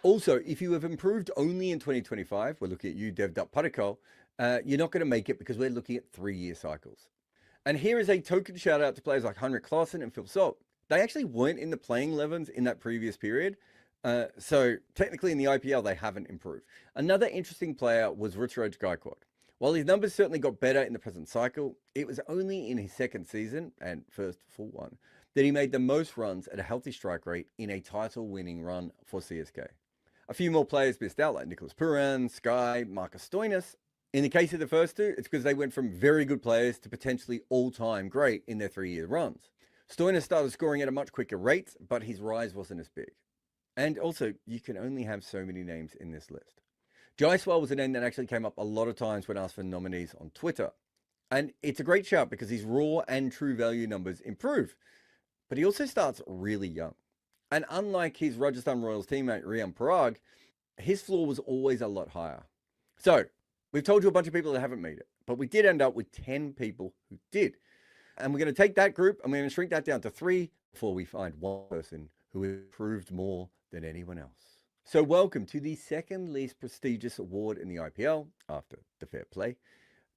Also, if you have improved only in 2025, we're looking at you, Devdutt Padikkal, you're not going to make it because we're looking at 3-year cycles. And here is a token shout out to players like Henrik Klaassen and Phil Salt. They actually weren't in the playing 11s in that previous period. So technically in the IPL, they haven't improved. Another interesting player was Ruturaj Gaikwad. While his numbers certainly got better in the present cycle, it was only in his second season, and first full one, that he made the most runs at a healthy strike rate in a title-winning run for CSK. A few more players missed out, like Nicholas Pooran, Sky, Marcus Stoinis. In the case of the first two, it's because they went from very good players to potentially all-time great in their 3-year runs. Stoinis started scoring at a much quicker rate, but his rise wasn't as big. And also, you can only have so many names in this list. Jaiswal was a name that actually came up a lot of times when asked for nominees on Twitter. And it's a great shout because his raw and true value numbers improve. But he also starts really young. And unlike his Rajasthan Royals teammate Riyan Parag, his floor was always a lot higher. So, we've told you a bunch of people that haven't made it, but we did end up with 10 people who did. And we're going to take that group and we're going to shrink that down to 3 before we find one person who improved more than anyone else. So welcome to the second least prestigious award in the IPL, after the Fair Play,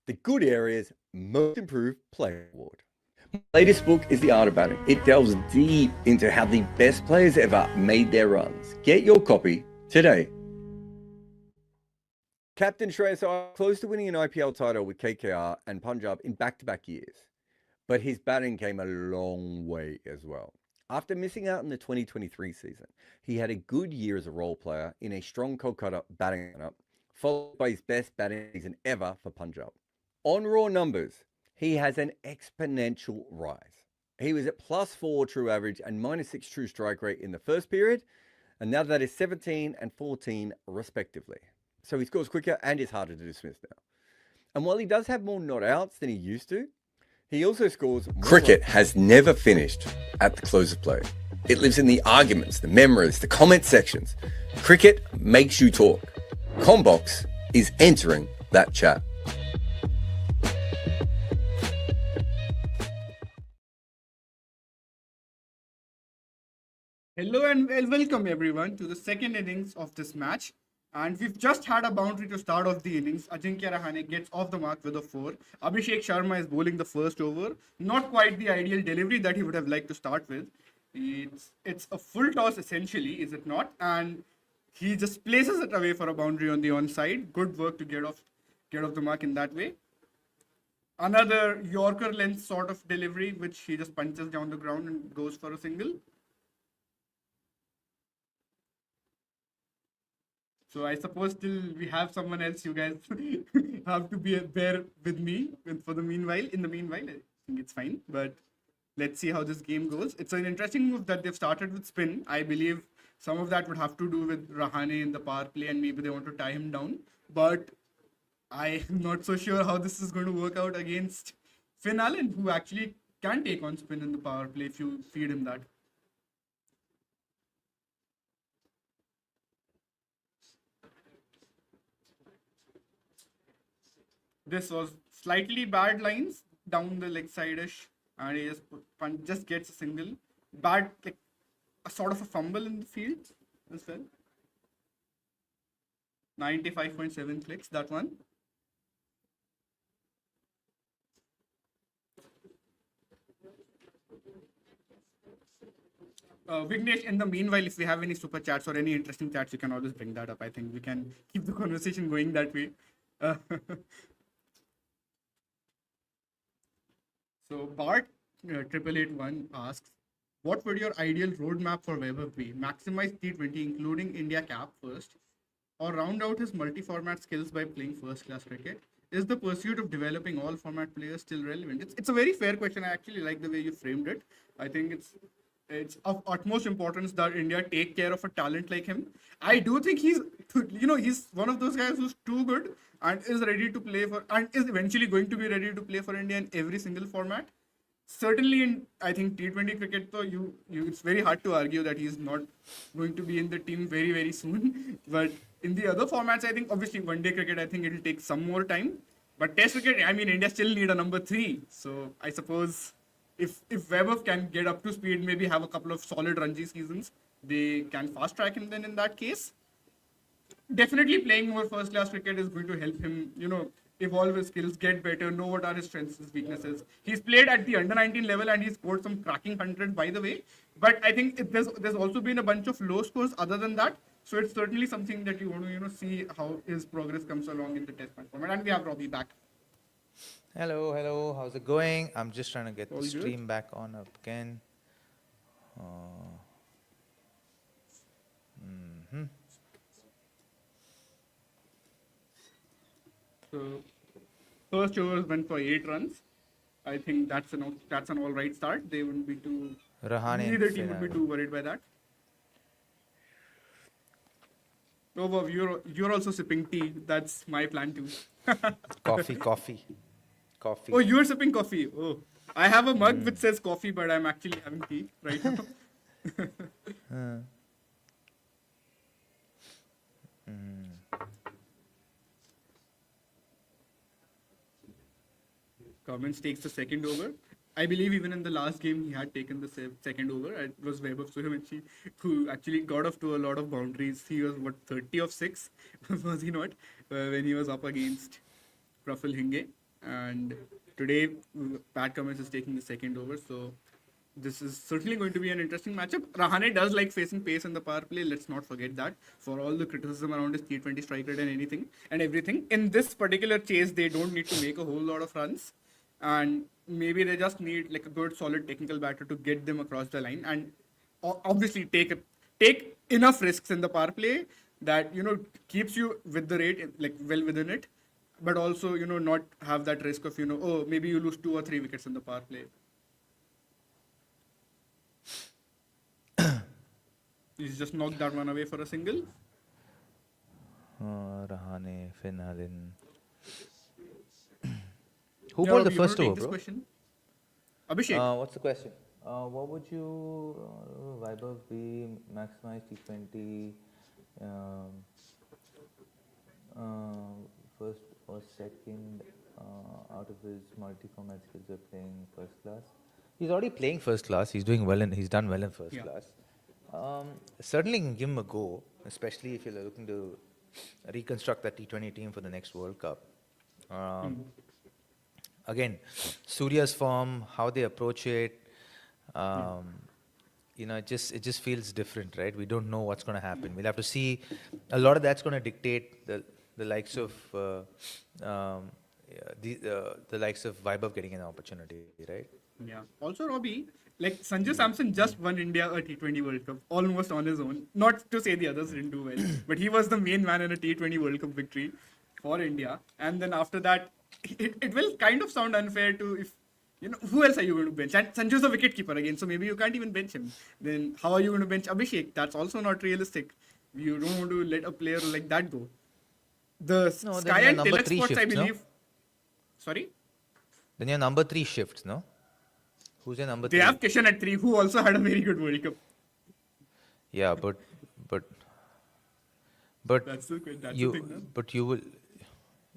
the Good Area's Most Improved Player Award. My latest book is The Art of Batting. It delves deep into how the best players ever made their runs. Get your copy today. Captain Shreyas Iyer close to winning an IPL title with KKR and Punjab in back-to-back years. But his batting came a long way as well. After missing out in the 2023 season, he had a good year as a role player in a strong Kolkata batting lineup, followed by his best batting season ever for Punjab. On raw numbers, he has an exponential rise. He was at +4 true average and -6 true strike rate in the first period, and now that is 17 and 14 respectively. So he scores quicker and is harder to dismiss now. And while he does have more not outs than he used to, he also scores more. Cricket has never finished at the close of play. It lives in the arguments, the memories, the comment sections. Cricket makes you talk. Combox is entering that chat. Hello and welcome everyone to the second innings of this match. And we've just had a boundary to start off the innings. Ajinkya Rahane gets off the mark with a 4. Abhishek Sharma is bowling the first over. Not quite the ideal delivery that he would have liked to start with. It's a full toss essentially, is it not? And he just places it away for a boundary on the onside. Good work to get off the mark in that way. Another Yorker length sort of delivery, which he just punches down the ground and goes for a single. So I suppose till we have someone else, you guys have to bear with me for the meanwhile. In the meanwhile, I think it's fine. But let's see how this game goes. It's an interesting move that they've started with spin. I believe some of that would have to do with Rahane in the power play, and maybe they want to tie him down. But I am not so sure how this is going to work out against Finn Allen, who actually can take on spin in the power play if you feed him that. This was slightly bad lines down the leg side-ish, and he just gets a single. Bad, like a sort of a fumble in the field as well. 95.7 clicks, that one. Vignesh, in the meanwhile, if we have any super chats or any interesting chats, you can always bring that up. I think we can keep the conversation going that way. So Bart 8881 asks, what would your ideal roadmap for Weber be? Maximize T20, including India cap first, or round out his multi-format skills by playing first-class cricket? Is the pursuit of developing all format players still relevant? It's a very fair question. I actually like the way you framed it. I think it's of utmost importance that India take care of a talent like him. I do think he's one of those guys who's too good and is ready to play for, and is eventually going to be ready to play for India in every single format. Certainly in, I think, T20 cricket, though, it's very hard to argue that he's not going to be in the team very, very soon. But in the other formats, I think, obviously, one-day cricket, I think it'll take some more time. But Test cricket, I mean, India still need a number 3. So I suppose if Weber can get up to speed, maybe have a couple of solid Ranji seasons, they can fast-track him then in that case. Definitely playing more first-class cricket is going to help him, evolve his skills, get better, know what are his strengths, his weaknesses. He's played at the under-19 level and he's scored some cracking hundreds, by the way. But I think there's also been a bunch of low scores other than that. So it's certainly something that you want to, see how his progress comes along in the test match format. And we have Robbie back. Hello. How's it going? I'm just trying to get All the good. stream back on up again. So first overs went for 8 runs. I think that's an all right start. They wouldn't be too. Rahane and Neither team Finn would be Allen. too worried by that. Oh, wow, you're also sipping tea. That's my plan too. Coffee. Oh, you're sipping coffee. Oh, I have a mug which says coffee, but I'm actually having tea right now. Cummins takes the second over. I believe even in the last game he had taken the second over. It was Webb of Suryavanshi who actually got off to a lot of boundaries. He was 30 of 6, was he not? When he was up against Praful Hinge. And today Pat Cummins is taking the second over. So this is certainly going to be an interesting matchup. Rahane does like facing pace in the power play. Let's not forget that. For all the criticism around his T20 strike rate and everything. In this particular chase, they don't need to make a whole lot of runs. And maybe they just need like a good solid technical batter to get them across the line and obviously take enough risks in the power play that keeps you with the rate like well within it, but also not have that risk of oh, maybe you lose 2 or 3 wickets in the power play. He's just knocked that one away for a single. Rahane, Finn Allen. Who Yeah, bowled the Robbie, you wanna first take over, this bro? question? Abhishek. What's the question? What would you Vaibhav be maximize T20 Um, First or second out of his multi-format skills are playing first class. He's already playing first class. He's doing well, and he's done well in first Yeah. class. Certainly can give him a go, especially if you're looking to reconstruct that T20 team for the next World Cup. Again, Surya's form, how they approach it, it just feels different, right? We don't know what's going to happen. We'll have to see. A lot of that's going to dictate the likes of the likes of Vaibhav getting an opportunity, right? Yeah. Also, Robbie, like Sanju Samson just won India a T20 World Cup almost on his own. Not to say the others didn't do well, but he was the main man in a T20 World Cup victory for India. And then after that, it will kind of sound unfair to if who else are you going to bench? And Sanju's a wicket keeper again, so maybe you can't even bench him. Then how are you going to bench Abhishek? That's also not realistic. You don't want to let a player like that go. The No, then Sky your and number Tilak three spots, I shifts, no? believe. Sorry? Then your number 3 shifts, no? Who's your number They 3? have Kishan at 3, who also had a very good World Cup. Yeah, but That's the thing. No? but you will,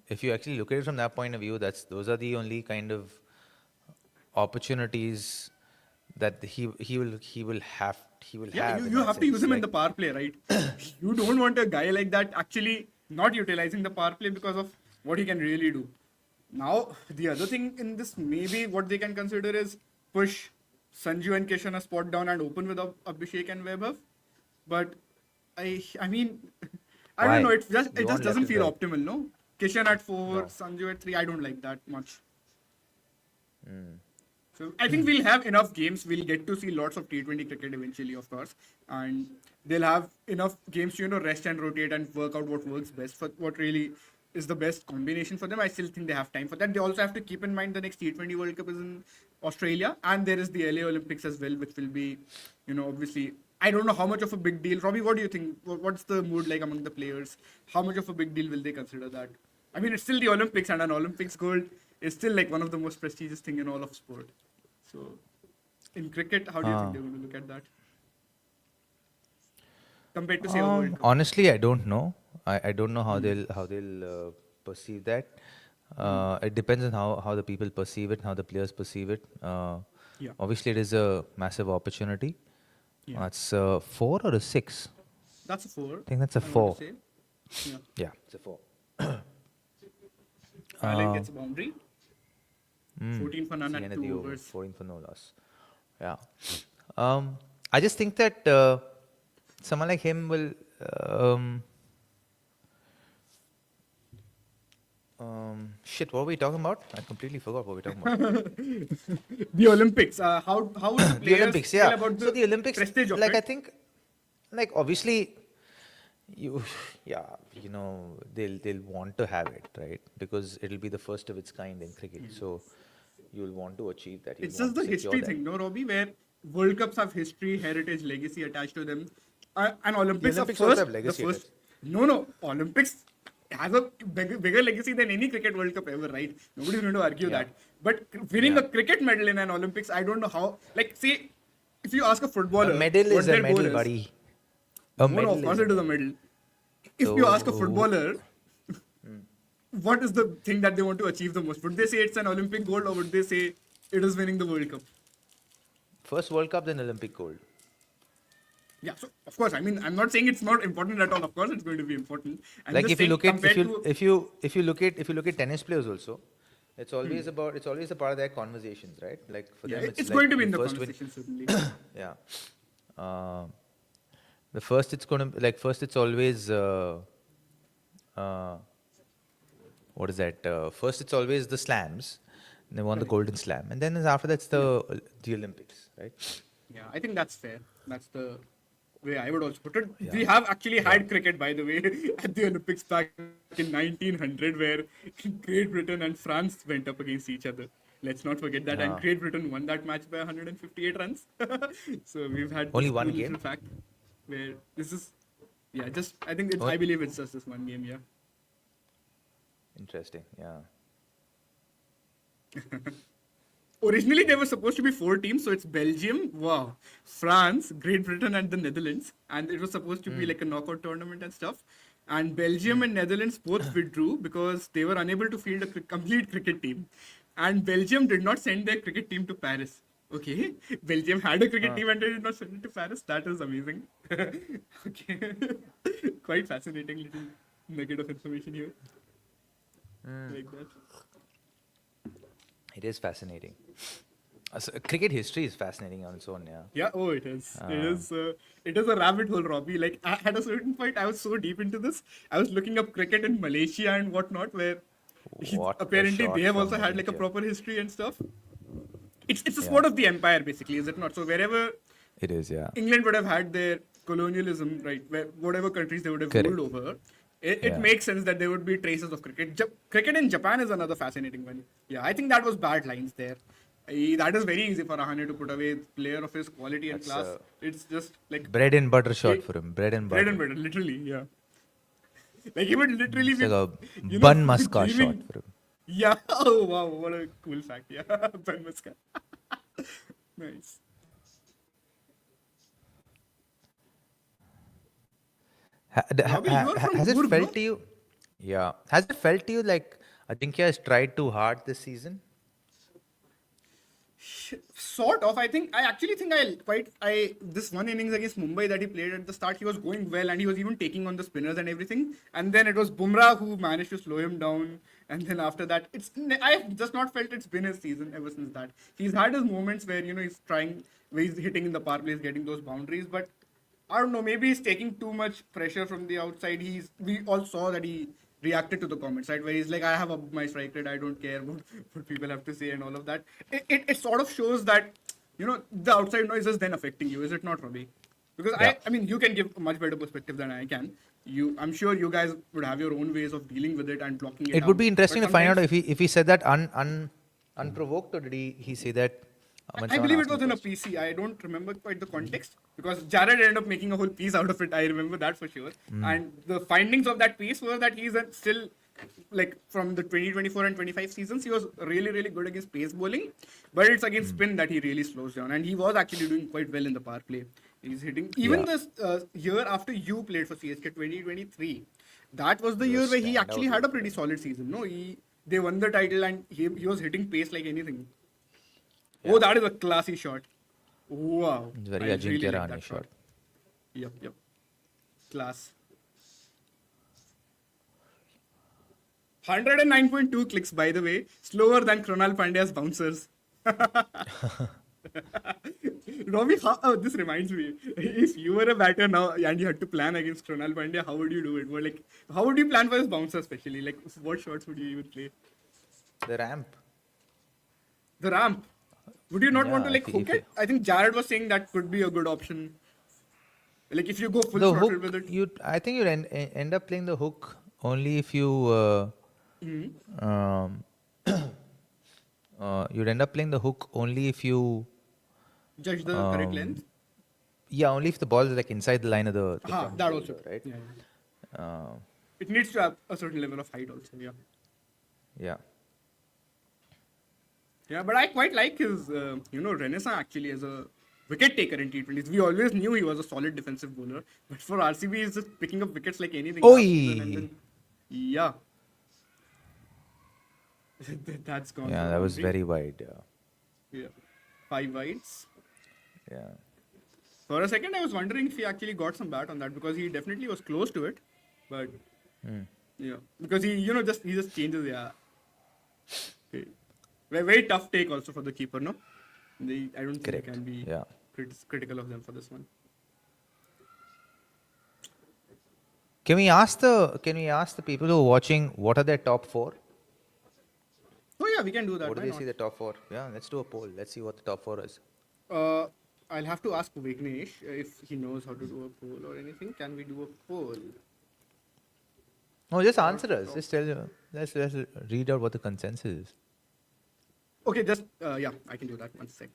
if you actually look at it from that point of view, those are the only kind of opportunities that he will have Yeah, in you that have to use sense, him in like- the power play, right? You don't want a guy like that actually not utilizing the power play because of what he can really do. Now, the other thing in this, maybe what they can consider is push Sanju and Kishan a spot down and open with Abhishek and Vaibhav. But I mean, I Why? don't know. It You just want doesn't left feel and right. optimal, no? Kishan at 4, No. Sanju at 3. I don't like that much. So I think we'll have enough games. We'll get to see lots of T20 cricket eventually, of course, and they'll have enough games to rest and rotate and work out what works best for what really is the best combination for them. I still think they have time for that. They also have to keep in mind the next T20 World Cup is in Australia, and there is the LA Olympics as well, which will be, obviously. I don't know how much of a big deal. Robbie, what do you think? What's the mood like among the players? How much of a big deal will they consider that? I mean, it's still the Olympics, and an Olympics gold is still like one of the most prestigious thing in all of sport. So, in cricket, how do you think they're going to look at that? Compared to say a World Cup. Honestly, I don't know. I don't know how they'll perceive that. It depends on how the people perceive it, how the players perceive it. Yeah. Obviously, it is a massive opportunity. Yeah. It's a 4 or a 6. That's a 4. I think that's a I want 4. to say. Yeah. Yeah, it's a 4. Allen gets a boundary. 14 for none It's the at end of the 2 over, overs. 14 for no loss. Yeah. I just think that someone like him will. Shit, what were we talking about? I completely forgot what we were talking about. The Olympics. How would the The players Olympics, feel yeah. about So the Olympics, prestige of like it? I think, like obviously, they'll want to have it, right? Because it'll be the first of its kind in cricket. So you'll want to achieve that. You'll It's want just the to secure history that. thing, no, Robbie, where World Cups have history, heritage, legacy attached to them. And Olympics, Olympics are also first. have legacy the first. No. Olympics has a bigger legacy than any cricket World Cup ever, right? Nobody's going to argue Yeah. that. But winning Yeah. a cricket medal in an Olympics, I don't know how. Like, say, if you ask a footballer, A medal what is a their goal medal, is, buddy. No, of course it is a medal. If you ask a So- footballer, what is the thing that they want to achieve the most? Would they say it's an Olympic gold, or would they say it is winning the World Cup? First World Cup, then Olympic gold. Yeah, so of course, I mean, I'm not saying it's not important at all. Of course, it's going to be important. I'm Like just if you saying look at compared to- if you look at tennis players also, it's always a part of their conversations, right? Like for yeah, them, it's like going to be in the first win- conversation certainly. Yeah. The first it's going to like first it's always what is that? First it's always the slams. They won the golden slam, and then after that's the Olympics, right? Yeah, I think that's fair. That's the way I would also put it. We have actually had cricket, by the way, at the Olympics back in 1900, where Great Britain and France went up against each other. Let's not forget that. And Yeah. Great Britain won that match by 158 runs. So we've had Only this one cool little game? fact where this is, yeah, just I think What? I believe it's just this one game. Yeah. Interesting. Yeah. originally they were supposed to be 4 teams, so it's Belgium, wow, France, Great Britain, and the Netherlands, and it was supposed to be like a knockout tournament and stuff. And Belgium and Netherlands both withdrew because they were unable to field a complete cricket team, and Belgium did not send their cricket team to Paris. Okay, Belgium had a cricket team and they did not send it to Paris. That is amazing. Okay, quite fascinating little nugget of information here. Like that. It is fascinating. Cricket history is fascinating on its own, yeah. Yeah, oh, it is. It is a rabbit hole, Robbie. Like, at a certain point, I was so deep into this. I was looking up cricket in Malaysia and whatnot, where What a apparently shot they have from also had like a Malaysia. proper history and stuff. It's a sport of the empire, basically, is it not? So wherever It is, yeah. England would have had their colonialism, right, where whatever countries they would have Correct. ruled over, it Yeah. makes sense that there would be traces of cricket. Cricket in Japan is another fascinating one. Yeah, I think that was bad lines there. That is very easy for Rahane to put away. Player of his quality and That's, class. It's just like Bread and butter shot It- for him. Bread and butter. bread and butter, literally. Yeah, like he would literally It's be, like you a know, bun muska shot dreaming- for him. Yeah. Oh wow, what a cool fact. Yeah, Ben Muska. Nice. Robbie, you are from Has it Coorg, felt no? to you? Yeah. Has it felt to you like Ajinkya has tried too hard this season? Sort of. I actually think I this one innings against Mumbai that he played at the start, he was going well and he was even taking on the spinners and everything. And then it was Bumrah who managed to slow him down. And then after that, I've just not felt it's been his season ever since that. He's had his moments where he's trying, where he's hitting in the power plays, getting those boundaries, but I don't know. Maybe he's taking too much pressure from the outside. We all saw that he reacted to the comments, right? Where he's like, I have my strike rate. I don't care what people have to say and all of that. It sort of shows that, the outside noise is then affecting you. Is it not, Robbie? Because Yeah. I mean, you can give a much better perspective than I can. I'm sure you guys would have your own ways of dealing with it and blocking it It would be out. interesting But to find out sometimes- if he said that unprovoked, or did he say that? when I someone believe it asked him was in a first? PC. I don't remember quite the context because Jared ended up making a whole piece out of it. I remember that for sure. And the findings of that piece were that he's still, like, from the 2024 and 25 seasons, he was really, really good against pace bowling. But it's against spin that he really slows down. And he was actually doing quite well in the power play. He's hitting. Even Yeah. this year after you played for CSK 2023, that was the He year was where he standout actually had a with pretty solid season. No, they won the title and he was hitting pace like anything. Oh, that is a classy shot. Wow. It's very I Ajinkya really like Rahane that shot. Yep. Class. 109.2 clicks, by the way. Slower than Krunal Pandya's bouncers. Robbie, this reminds me. If you were a batter now and you had to plan against Krunal Pandya, how would you do it? How would you plan for his bouncer, especially? Like, what shots would you even play? The ramp. The ramp. Would you not want to Yeah, like if hook you- it? I think Jared was saying that could be a good option. Like if you go full The throttle hook, with it. I think you'd end up playing the hook only if you. You'd end up playing the hook only if you. Judge the correct length. Yeah, only if the ball is like inside the line of the. front That shoulder, also. right? Yeah. It needs to have a certain level of height also. Yeah. Yeah. Yeah, but I quite like his, Renaissance actually as a wicket taker in T20s. We always knew he was a solid defensive bowler, but for RCB, he's just picking up wickets like anything. Oi! last season and then- yeah. That's gone. Yeah, for that was boundary. very wide. Yeah. 5 wides. Yeah. For a second, I was wondering if he actually got some bat on that because he definitely was close to it, but yeah, because he just changes. Yeah. Okay. Very tough take also for the keeper, no? I don't think Correct. you can be Yeah. critical of them for this one. Can we ask the people who are watching what are their top four? Oh yeah, we can do that. What do Why they not? see the top four? Yeah, let's do a poll. Let's see what the top four is. I'll have to ask Vignesh if he knows how to do a poll or anything. Can we do a poll? No, just answer us. Just tell you. Let's read out what the consensus is. Okay, just yeah, I can do that. 1 sec.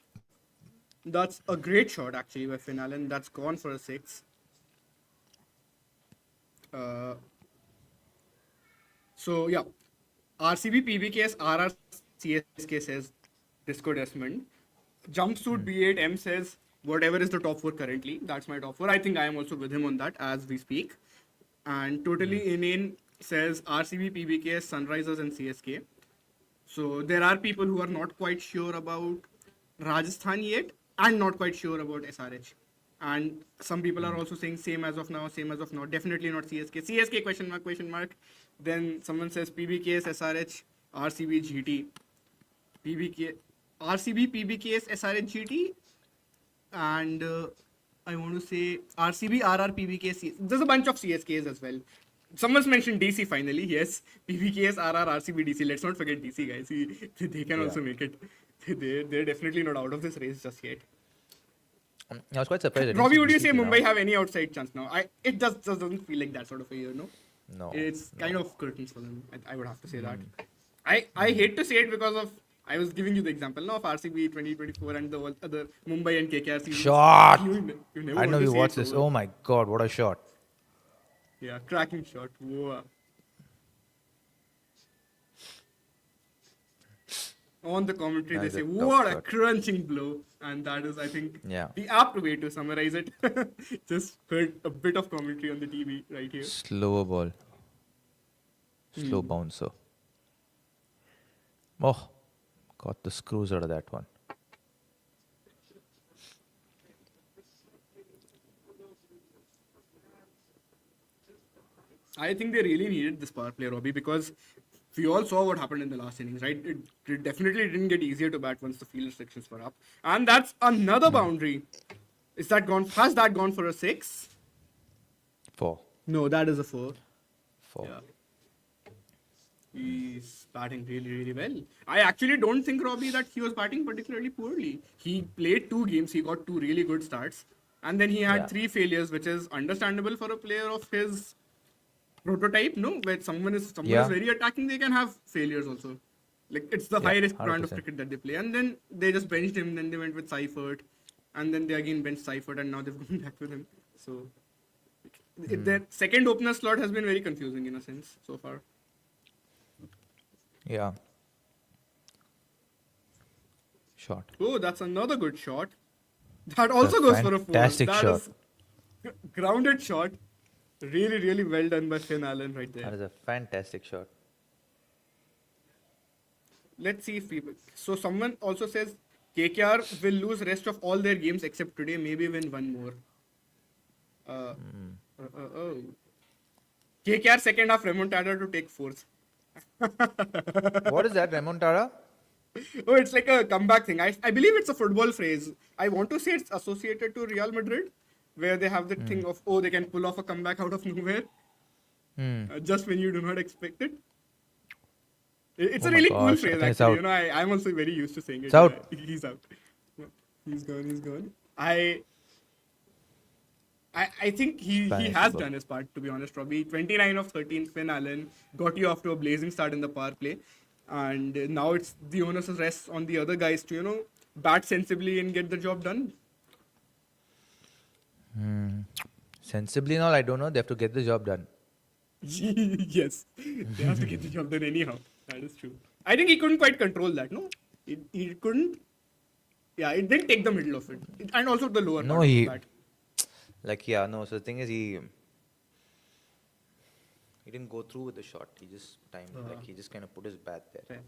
That's a great shot actually by Finn Allen. That's gone for a 6. So yeah, RCB, PBKS, RR, CSK says Disco Desmond. Jumpsuit B8 M says, whatever is the top 4 currently, that's my top 4. I think I am also with him on that as we speak. And Totally Inane says RCB, PBK, Sunrisers, and CSK. So there are people who are not quite sure about Rajasthan yet and not quite sure about SRH. And some people are also saying same as of now, definitely not CSK. CSK question mark. Then someone says PBKS, SRH, RCB, GT. PBK, RCB, PBKS, SRH, GT. And I want to say RCB, RR, PBK, there's a bunch of CSKs as well. Someone's mentioned DC finally. Yes, PBKS, RR, RCB, DC. Let's not forget DC, guys. They can also make it. They're definitely not out of this race just yet. I was quite surprised. I didn't Robbie, see would you DC say till Mumbai now. have any outside chance now? It just doesn't feel like that sort of a year, no? No. It's no. kind of curtains for them. I would have to say that. I hate to say it because of I was giving you the example now of RCB 2024 and the other Mumbai and KKR seasons. Shot! You never I want know to you say watched it's this. over. Oh my god, what a shot. Yeah, cracking shot. Whoa. On the commentary, That they is a say, tough what a shot. crunching blow. And that is, I think, Yeah. the apt way to summarize it. Just heard a bit of commentary on the TV right here. Slower ball. Slow bouncer. Oh, got the screws out of that one. I think they really needed this power play, Robbie, because we all saw what happened in the last innings, right? It definitely didn't get easier to bat once the field restrictions were up. And that's another boundary. Has that gone for a 6? 4. No, that is a 4. 4. Yeah. He's batting really, really well. I actually don't think, Robbie, that he was batting particularly poorly. He played 2 games, he got 2 really good starts, and then he had Yeah. 3 failures, which is understandable for a player of his prototype, no? Where someone is Yeah. very attacking, they can have failures also. Like, it's the Yeah, high risk brand of 100%. cricket that they play. And then they just benched him, then they went with Seifert, and then they again benched Seifert, and now they've gone back with him. So their second opener slot has been very confusing in a sense so far. Yeah. Shot. Oh, that's another good shot. That also goes for a 4. fantastic That shot. is grounded shot. Really, really well done by Finn Allen right there. That is a fantastic shot. Let's see if people. So someone also says KKR will lose rest of all their games except today. Maybe win one more. Oh. KKR second half remontada to take 4th. What is that, Remontara? Oh, it's like a comeback thing. I believe it's a football phrase. I want to say it's associated to Real Madrid, where they have the thing of, oh, they can pull off a comeback out of nowhere, just when you do not expect it. It's Oh a my really gosh, cool I phrase, think it's actually. out. You know, I'm also very used to saying it. It's out. Yeah, he's out. Yeah, he's gone. I think he Spanish has football. done his part, to be honest, Robbie. 29 of 13, Finn Allen got you off to a blazing start in the power play. And now it's the onus rests on the other guys to, bat sensibly and get the job done. Sensibly and all, I don't know. They have to get the job done. Yes, they have to get the job done anyhow. That is true. I think he couldn't quite control that, no? He couldn't. Yeah, it didn't take the middle of it. And also the lower No, part he- of the bat. So the thing is, he didn't go through with the shot. He just he just kind of put his bat there. Fair.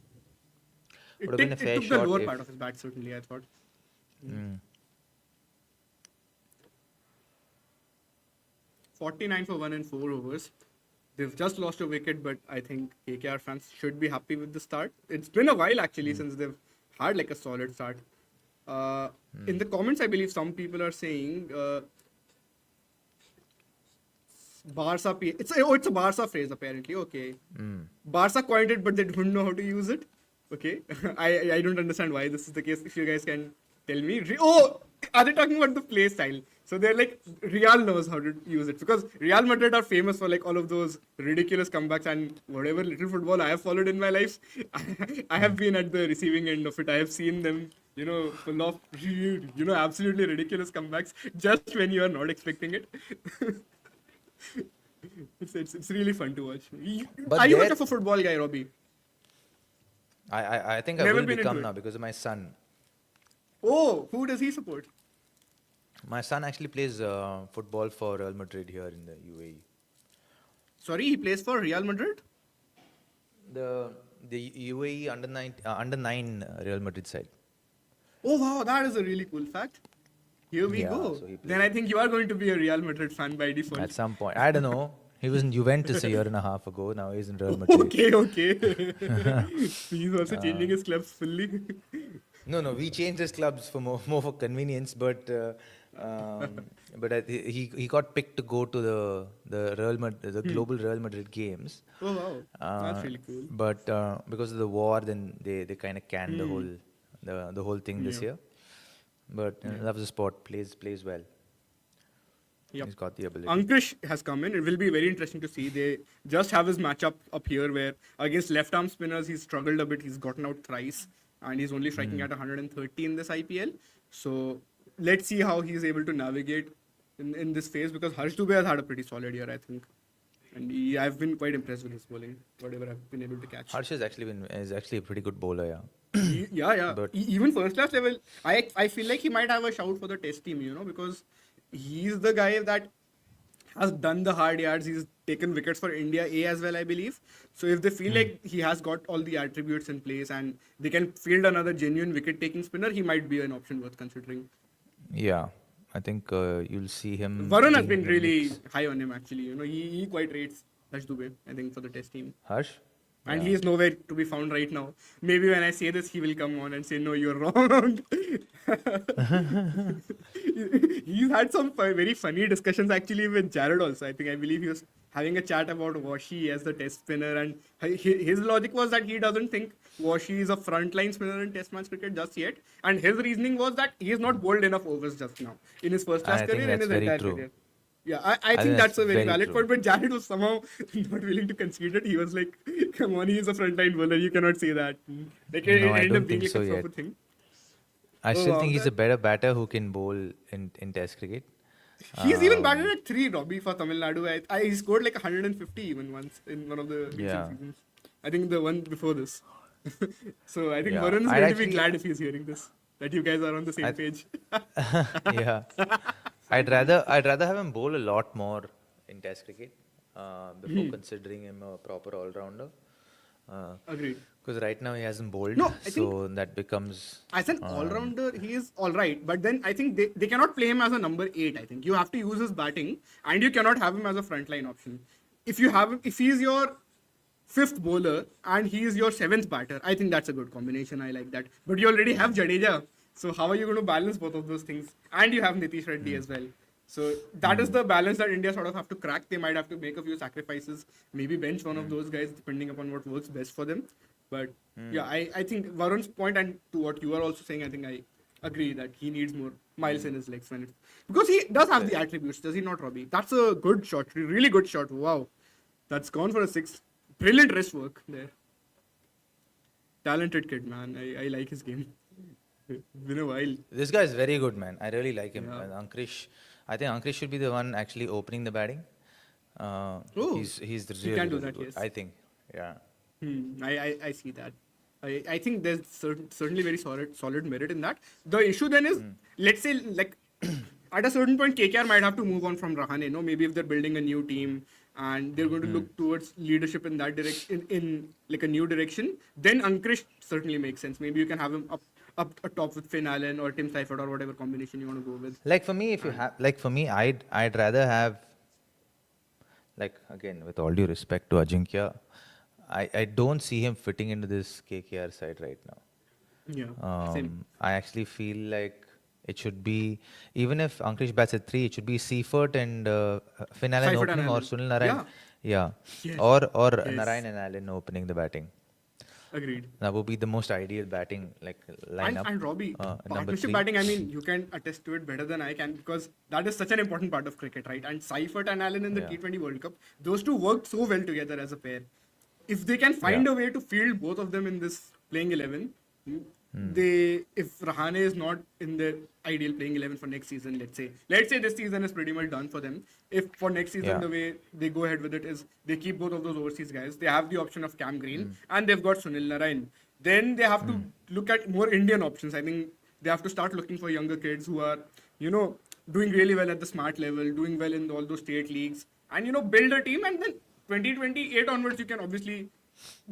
Would have been a fair took the shot lower if- part of his bat, certainly, I thought. 49 for 1 and 4 overs. They've just lost a wicket, but I think KKR fans should be happy with the start. It's been a while, actually, since they've had like a solid start. In the comments, I believe some people are saying Barca. It's a Barca phrase, apparently. Okay. Barca coined it, but they don't know how to use it. Okay. I don't understand why this is the case. If you guys can tell me. Are they talking about the play style? So they're like, Real knows how to use it, because Real Madrid are famous for like all of those ridiculous comebacks, and whatever little football I have followed in my life, I have been at the receiving end of it. I have seen them, pull off, absolutely ridiculous comebacks just when you are not expecting it. It's really fun to watch. But Are you there- much of a football guy, Robbie? I think I Never will been become into now it. because of my son. Oh, who does he support? My son actually plays football for Real Madrid here in the UAE. Sorry, he plays for Real Madrid? The UAE under 9 Real Madrid side. Oh, wow, that is a really cool fact. Here we Yeah, go. so he Then I think you are going to be a Real Madrid fan by default. At some point, I don't know. He was in Juventus a year and a half ago. Now he's in Real Madrid. Okay. He's also changing his clubs fully. No. We changed his clubs for more for convenience, but he got picked to go to the global Real Madrid games. Oh, wow. That's really cool. But because of the war, then they kind of canned the whole thing this year. But loves the sport, plays well. Yep. He's got the ability. Ankrish has come in. It will be very interesting to see. They just have his matchup up here where against left arm spinners he's struggled a bit. He's gotten out thrice and he's only striking at 130 in this IPL. So let's see how he's able to navigate in this phase because Harsh Dubey has had a pretty solid year, I think. And I've been quite impressed with his bowling, whatever I've been able to catch. Harsh is actually a pretty good bowler, yeah. Yeah. But- Even first class level, I feel like he might have a shout for the test team, because he's the guy that has done the hard yards. He's taken wickets for India A as well, I believe. So if they feel like he has got all the attributes in place and they can field another genuine wicket-taking spinner, he might be an option worth considering. Yeah, I think you'll see him. Varun has being been in the really mix. high on him actually. He quite rates Harsh Dubey, I think, for the test team. Harsh? And he is nowhere to be found right now. Maybe when I say this, he will come on and say, no, you're wrong. He's had some very funny discussions actually with Jared also. I believe he was having a chat about Washi as the test spinner. And his logic was that he doesn't think Washi is a frontline spinner in test match cricket just yet. And his reasoning was that he is not bowled enough overs just now in his first class I think career and that's his very entire true. career. Yeah, I think that's a very valid point, but Jared was somehow not willing to concede it. He was like, come on, he's a frontline bowler, you cannot say that. Like, it No, I ended don't up being think like so a proper yet. thing. I Oh, still wow, think he's that- a better batter who can bowl in Test cricket. He's even batted at 3, Robbie, for Tamil Nadu. He scored like 150 even once in one of the recent Yeah. seasons. I think the one before this. So I think Yeah. Varun is I'd going to be actually- glad if he's hearing this, that you guys are on the same page. Yeah. I'd rather have him bowl a lot more in Test cricket before considering him a proper all-rounder. Agreed. Because right now he hasn't bowled, No, I so that becomes. As an all-rounder, he is all right. But then I think they cannot play him as a number 8, I think. You have to use his batting and you cannot have him as a frontline option. If you have him, if he is your 5th bowler and he is your 7th batter, I think that's a good combination. I like that. But you already have Jadeja. So how are you going to balance both of those things? And you have Nitish Reddy as well. So that is the balance that India sort of have to crack. They might have to make a few sacrifices, maybe bench one of those guys depending upon what works best for them. But yeah, I think Varun's point and to what you are also saying, I think I agree that he needs more miles in his legs because he does have the attributes, does he not, Robbie? That's a good shot, really good shot. Wow, that's gone for a 6. Brilliant wrist work there. Talented kid, man. I like his game. Been a while. This guy is very good, man. I really like him. Yeah. And I think Ankrish should be the one actually opening the batting. He's he really, can do really that, good. yes. I think, yeah. I see that. I think there's certainly very solid merit in that. The issue then is, let's say, like, at a certain point, KKR might have to move on from Rahane. Maybe if they're building a new team and they're going to look towards leadership in that direction, in like a new direction, then Ankrish certainly makes sense. Maybe you can have him up atop with Finn Allen or Tim Seifert or whatever combination you want to go with. Like for me, I'd rather have, like, again, with all due respect to Ajinkya, I don't see him fitting into this KKR side right now. Yeah, same. I actually feel like it should be, even if Ankrish bats at 3, it should be Seifert and Finn Allen Seifert and opening or Allen. Sunil Narayan. Yeah. Yes. Or Yes. Narayan and Allen opening the batting. Agreed. That would be the most ideal batting lineup. And Robbie, number partnership 3. batting, I mean, you can attest to it better than I can because that is such an important part of cricket, right? And Seifert and Allen in the Yeah. T20 World Cup, those two worked so well together as a pair. If they can find a way to field both of them in this playing 11, if Rahane is not in the ideal playing 11 for next season, let's say this season is pretty much done for them. If for next season the way they go ahead with it is they keep both of those overseas guys, they have the option of Cam Green and they've got Sunil Narayan. then they have to look at more Indian options. I think they have to start looking for younger kids who are, doing really well at the smart level, doing well in all those state leagues, and build a team. And then 2028 onwards, you can obviously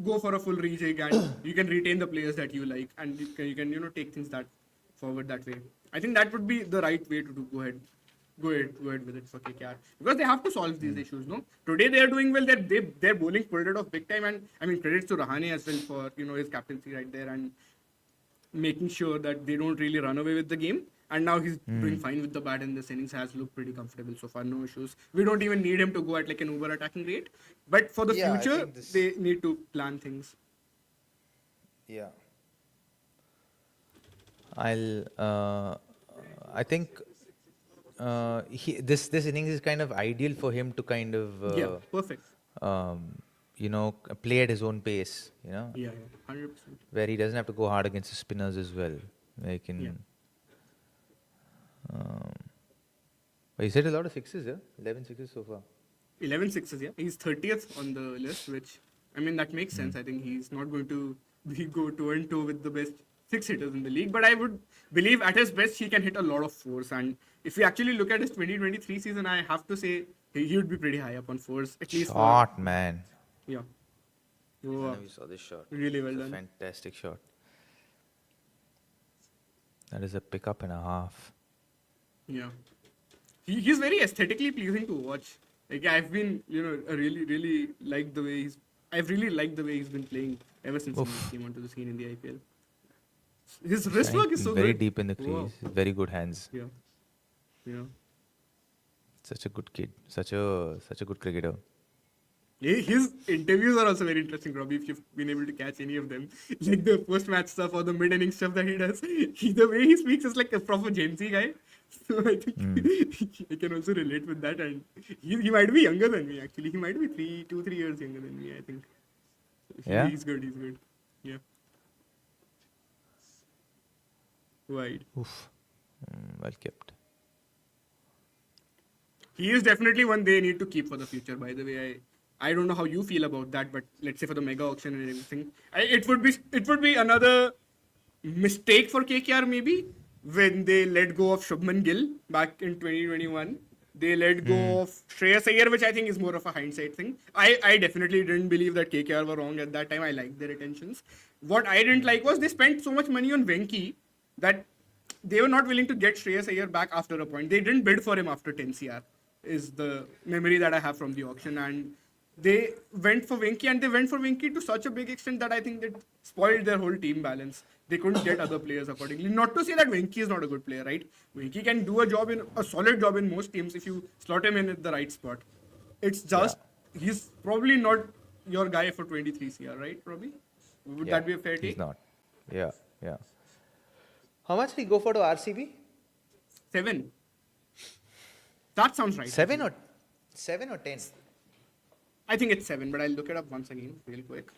go for a full rejig, and you can retain the players that you like, and you can take things that forward that way. I think that would be the right way to go ahead with it for KKR, because they have to solve these issues. No, today they are doing well. Their bowling pulled it off big time, and I mean credits to Rahane as well for his captaincy right there and making sure that they don't really run away with the game. And now he's doing fine with the bat, and this innings has looked pretty comfortable so far. No issues. We don't even need him to go at like an uber attacking rate. But for the Yeah, I future, think this- they need to plan things. Yeah. I think this innings is kind of ideal for him to kind of Perfect. play at his own pace, Yeah, 100%. where he doesn't have to go hard against the spinners as well. Like in, Yeah. but he said a lot of sixes, yeah, 11 sixes so far. 11 sixes, yeah. He's 30th on the list, which, I mean, that makes sense. I think he's not going to go toe and toe with the best six hitters in the league, but I would believe at his best he can hit a lot of fours. And if you actually look at his 2023 season, I have to say he would be pretty high up on fours, at least. Shot, man. Yeah. I So, know you saw this shot. really well It's a done. fantastic shot. That is a pickup and a half. Yeah. He's very aesthetically pleasing to watch. Like, I've been, I really liked the way I've really liked the way he's been playing ever since he came onto the scene in the IPL. His wrist work is so very good. deep in the crease. Wow. Very good hands. Yeah. Yeah. Such a good kid. Such a good cricketer. His interviews are also very interesting, Robbie, if you've been able to catch any of them. Like the post-match stuff or the mid-inning stuff that he does. The way he speaks is like a proper Gen Z guy. So I think I can also relate with that. And he might be younger than me, actually. He might be 3 years younger than me, I think. Yeah? He's good. Yeah. Wide. Oof. Well kept. He is definitely one they need to keep for the future, by the way. I don't know how you feel about that, but let's say for the mega auction and everything, it would be another mistake for KKR maybe when they let go of Shubman Gill back in 2021. They let go of Shreyas Iyer, which I think is more of a hindsight thing. I definitely didn't believe that KKR were wrong at that time. I liked their intentions. What I didn't like was they spent so much money on Venki that they were not willing to get Shreyas Iyer back after a point. They didn't bid for him after 10 CR, is the memory that I have from the auction. And they went for Venki, and they went for Venki to such a big extent that I think that spoiled their whole team balance. They couldn't get other players accordingly. Not to say that Venki is not a good player, right? Venki can do a solid job in most teams if you slot him in at the right spot. It's just, he's probably not your guy for 23 CR, right, Robbie? Would that be a fair take? He's not. Yeah. How much did he go for to RCB? 7. That sounds right. 7 or 10? I think it's 7, but I'll look it up once again, real quick.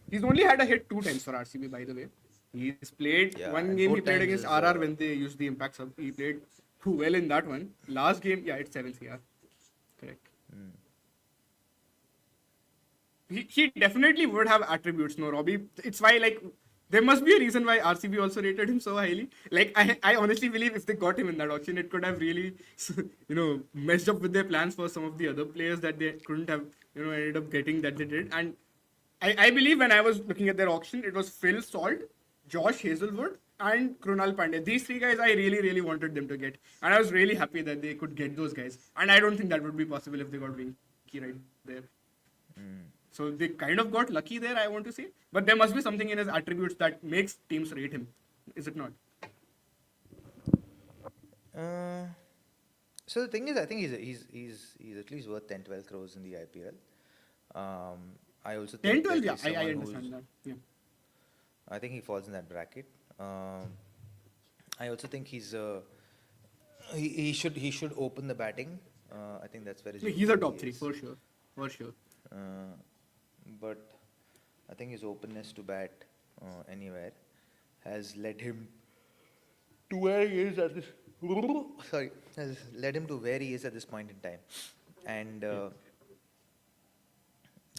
He's only had a hit 2 times for RCB, by the way. He's played one and game he both played times against is, RR when they used the impact sub. He played too well in that one. Last game, it's 7 CR. Correct. He definitely would have attributes, no, Robbie. It's why, like, there must be a reason why RCB also rated him so highly. Like, I honestly believe if they got him in that auction, it could have really, messed up with their plans for some of the other players that they couldn't have, ended up getting that they did. And I believe when I was looking at their auction, it was Phil Salt, Josh Hazelwood, and Krunal Pandey. These 3 guys I really, really wanted them to get. And I was really happy that they could get those guys. And I don't think that would be possible if they got Winky right there. So they kind of got lucky there, I want to say. But there must be something in his attributes that makes teams rate him. Is it not? So the thing is, I think he's at least worth 10-12 crores in the IPL. I also think 10-12, that yeah, he's I someone understand that. Yeah. I think he falls in that bracket. I also think he should open the batting. I think that's where He's a top 3 for sure. But I think his openness to bat anywhere has led him to where he is at this. Has led him to where he is at this point in time, and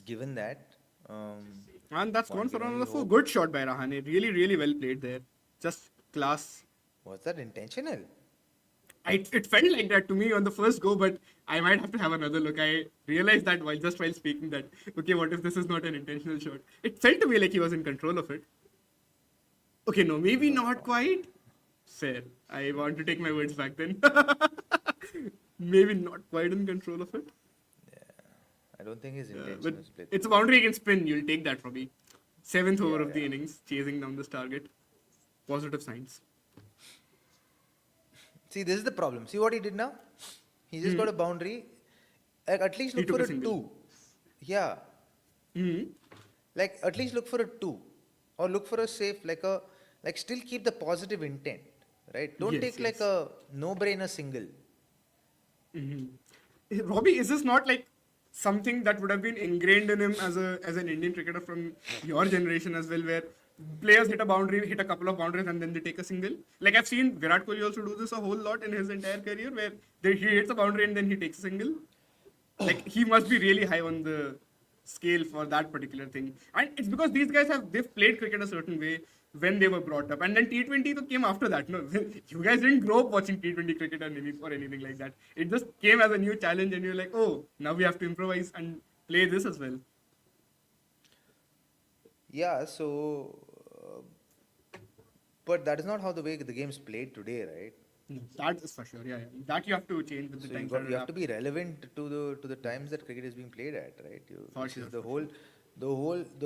given that, And that's one gone for can only another 4. hope. Good shot by Rahane. Really, really well played there. Just class. Was that intentional? It felt like that to me on the first go, but I might have to have another look. I realized that while speaking that, okay, what if this is not an intentional shot? It felt to me like he was in control of it. Okay, no, maybe not quite. Fair. I want to take my words back then. Maybe not quite in control of it. I don't think his But intention was played. it's a boundary against spin. You'll take that from me. 7th over of the yeah. innings, chasing down this target. Positive signs. See, this is the problem. See what he did now? He just got a boundary. Like, at least He look took for a a single. 2. Yeah. Like, at least look for a 2. Or look for a safe, like still keep the positive intent. Right? Don't Yes, take like yes. a no-brainer single. Robbie, is this not like something that would have been ingrained in him as an Indian cricketer from your generation as well, where players hit a boundary, hit a couple of boundaries, and then they take a single? Like I've seen Virat Kohli also do this a whole lot in his entire career, where he hits a boundary and then he takes a single. Like he must be really high on the scale for that particular thing, and it's because these guys they've played cricket a certain way when they were brought up, and then T20 came after that. No, you guys didn't grow up watching T20 cricket or anything like that. It just came as a new challenge, and you're like, oh, now we have to improvise and play this as well. Yeah, so. But that is not how the way the game's played today, right? That is for sure. Yeah. That you have to change with the So times. you have to be relevant to the times that cricket is being played at, right? For Which sure, is for the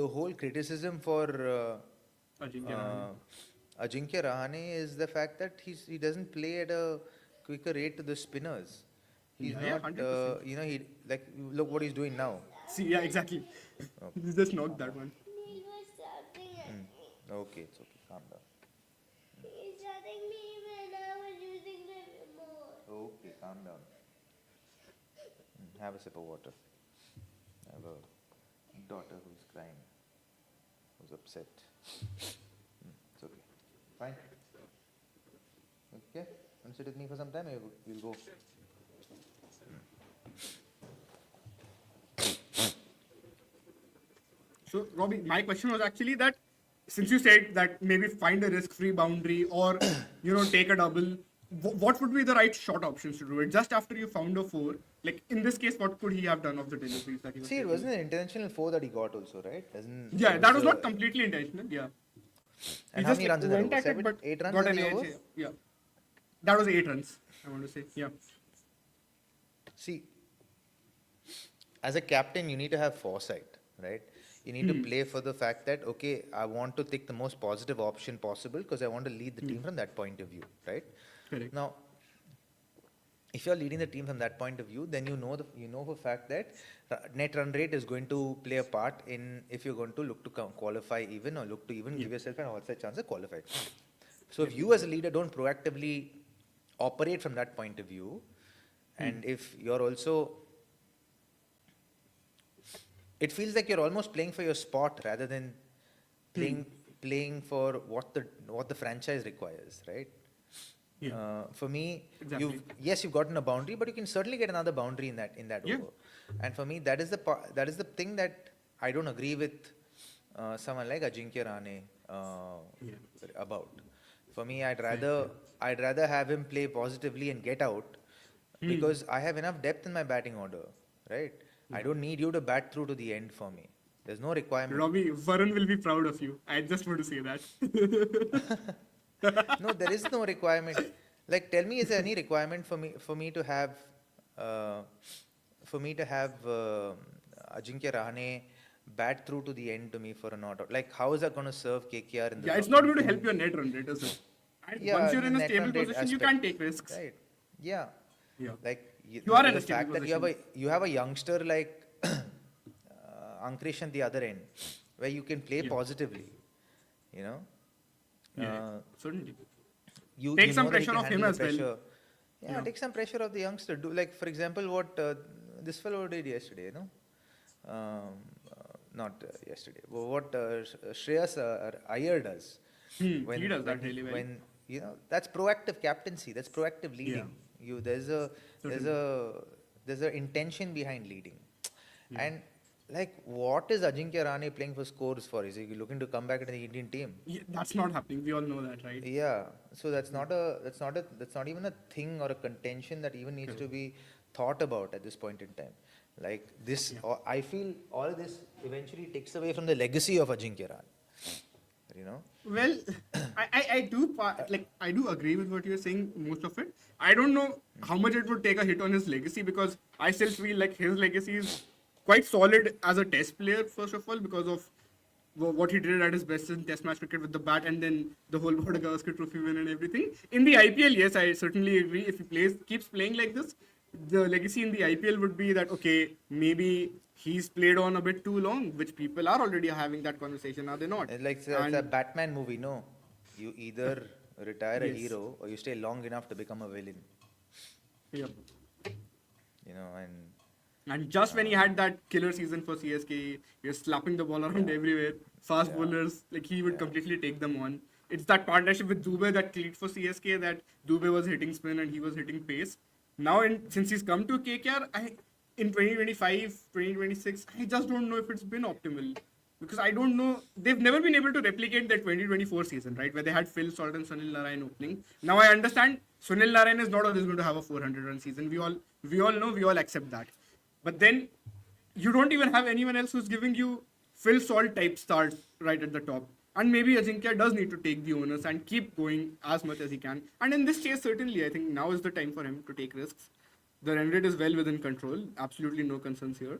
whole criticism for Ajinkya Rahane. Ajinkya Rahane is the fact that he doesn't play at a quicker rate to the spinners. He's Yeah, not 100%. he like look what he's doing now. See, yeah, exactly. He just knocked that one. He was shouting at me. Okay, it's okay, calm down. He's shouting me when I was using the remote. Okay, calm down. Have a sip of water. I have a daughter who's crying, who's upset. It's okay. Fine. Okay. Want to sit with me for some time? We'll go. So, Robbie, my question was actually that since you said that maybe find a risk-free boundary or take a double, what would be the right shot options to do it? Just after you found a 4, like in this case, what could he have done of the deliveries that he was See, it taking? wasn't an intentional 4 that he got also, right? Yeah, that was not completely intentional. Yeah. And He how just many runs in that went over? at it, 7, but 8 runs got in an the edge. over? Yeah. That was 8 runs, I want to say. Yeah. See, as a captain, you need to have foresight, right? You need to play for the fact that, okay, I want to take the most positive option possible because I want to lead the team from that point of view, right? Correct. Now, if you're leading the team from that point of view, then you know for a fact that net run rate is going to play a part in if you're going to look to qualify even or look to even give yourself an outside chance of qualify. So if you as a leader don't proactively operate from that point of view, and if you're also, it feels like you're almost playing for your spot rather than playing for what the franchise requires, right? Yeah. For me, Exactly. you've gotten a boundary, but you can certainly get another boundary in that Yeah. over. And for me, that is the thing that I don't agree with someone like Ajinkya Rahane about. For me, I'd rather have him play positively and get out because I have enough depth in my batting order, right? I don't need you to bat through to the end for me. There's no requirement. Robbie, Varun will be proud of you. I just want to say that. No, there is no requirement. Like, tell me, is there any requirement for me to have Ajinkya Rahane bat through to the end to me for a not out? Like, how is that going to serve KKR in the Yeah, it's long not run? going to help your net run rate, is it? And Yeah, once you're in a net stable run rate position, you aspect. can't take risks. Right. Yeah. Yeah. Like You are in the a stable fact that position. you have a youngster like Ankrish at the other end, where you can play positively. You know. Yeah, certainly. You Take you some know that he pressure can off him handle as well. pressure. Yeah, Yeah. take some pressure off the youngster. Do like, for example, what this fellow did yesterday. Not yesterday. What Shreyas Iyer does. He does that really well. When that's proactive captaincy. That's proactive leading. There's a intention behind leading, and Like, what is Ajinkya Rahane playing for scores for? Is he looking to come back into the Indian team? Yeah, that's not happening. We all know that, right? Yeah. So that's not even a thing or a contention that even needs to be thought about at this point in time. Like this, I feel all of this eventually takes away from the legacy of Ajinkya Rahane. You know? Well, I do agree with what you're saying, most of it. I don't know how much it would take a hit on his legacy, because I still feel like his legacy is quite solid as a test player, first of all, because of what he did at his best in test match cricket with the bat, and then the whole Gavaskar trophy win and everything. In the IPL, yes, I certainly agree. If he keeps playing like this, the legacy in the IPL would be that, okay, maybe he's played on a bit too long, which people are already having that conversation, are they not? It's like the Batman movie, no? You either retire a hero or you stay long enough to become a villain. Yep. You know, And just when he had that killer season for CSK, he was slapping the ball around everywhere. Fast bowlers, like he would completely take them on. It's that partnership with Dubey that clicked for CSK, that Dubey was hitting spin and he was hitting pace. Now, since he's come to KKR, in 2025, 2026, I just don't know if it's been optimal. Because I don't know, they've never been able to replicate that 2024 season, right? Where they had Phil Salt and Sunil Narine opening. Now I understand Sunil Narine is not always going to have a 400-run season. We all know, we all accept that. But then you don't even have anyone else who's giving you Phil Salt type starts right at the top. And maybe Ajinkya does need to take the onus and keep going as much as he can. And in this case, certainly, I think now is the time for him to take risks. The run rate is well within control. Absolutely no concerns here.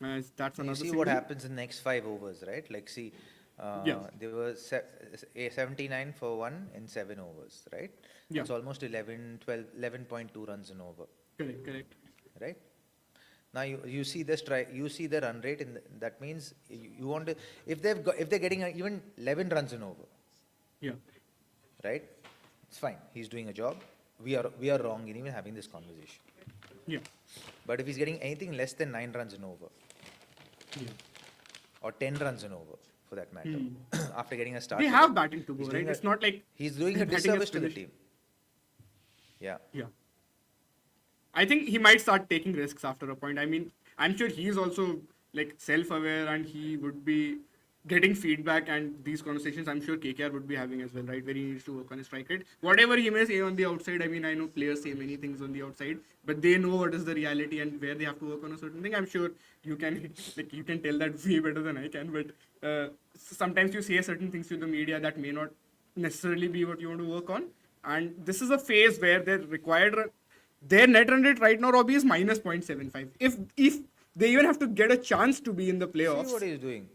That's another you see what happens in the next 5 overs, right? Like, see, there were 79 for 1 in 7 overs, right? Yeah. It's almost 11.2 runs an over. Correct. Right? Now you see this you see the run rate, that means you want to, if they're getting even 11 runs an over, Yeah. right? It's fine. He's doing a job. We are wrong in even having this conversation. Yeah. But if he's getting anything less than 9 runs an over, or 10 runs an over, for that matter, after getting a start, They have batting to go, he's right? doing It's not like he's doing a his batting is disservice to the finished. team. Yeah. Yeah. I think he might start taking risks after a point. I mean, I'm sure he's also like self-aware, and he would be getting feedback, and these conversations I'm sure KKR would be having as well, right? Where he needs to work on his strike rate. Whatever he may say on the outside, I mean, I know players say many things on the outside, but they know what is the reality and where they have to work on a certain thing. I'm sure you can you can tell that way better than I can, but sometimes you say certain things to the media that may not necessarily be what you want to work on. And this is a phase where their net run rate right now, Robbie, is minus 0.75. If they even have to get a chance to be in the playoffs, See what he's doing.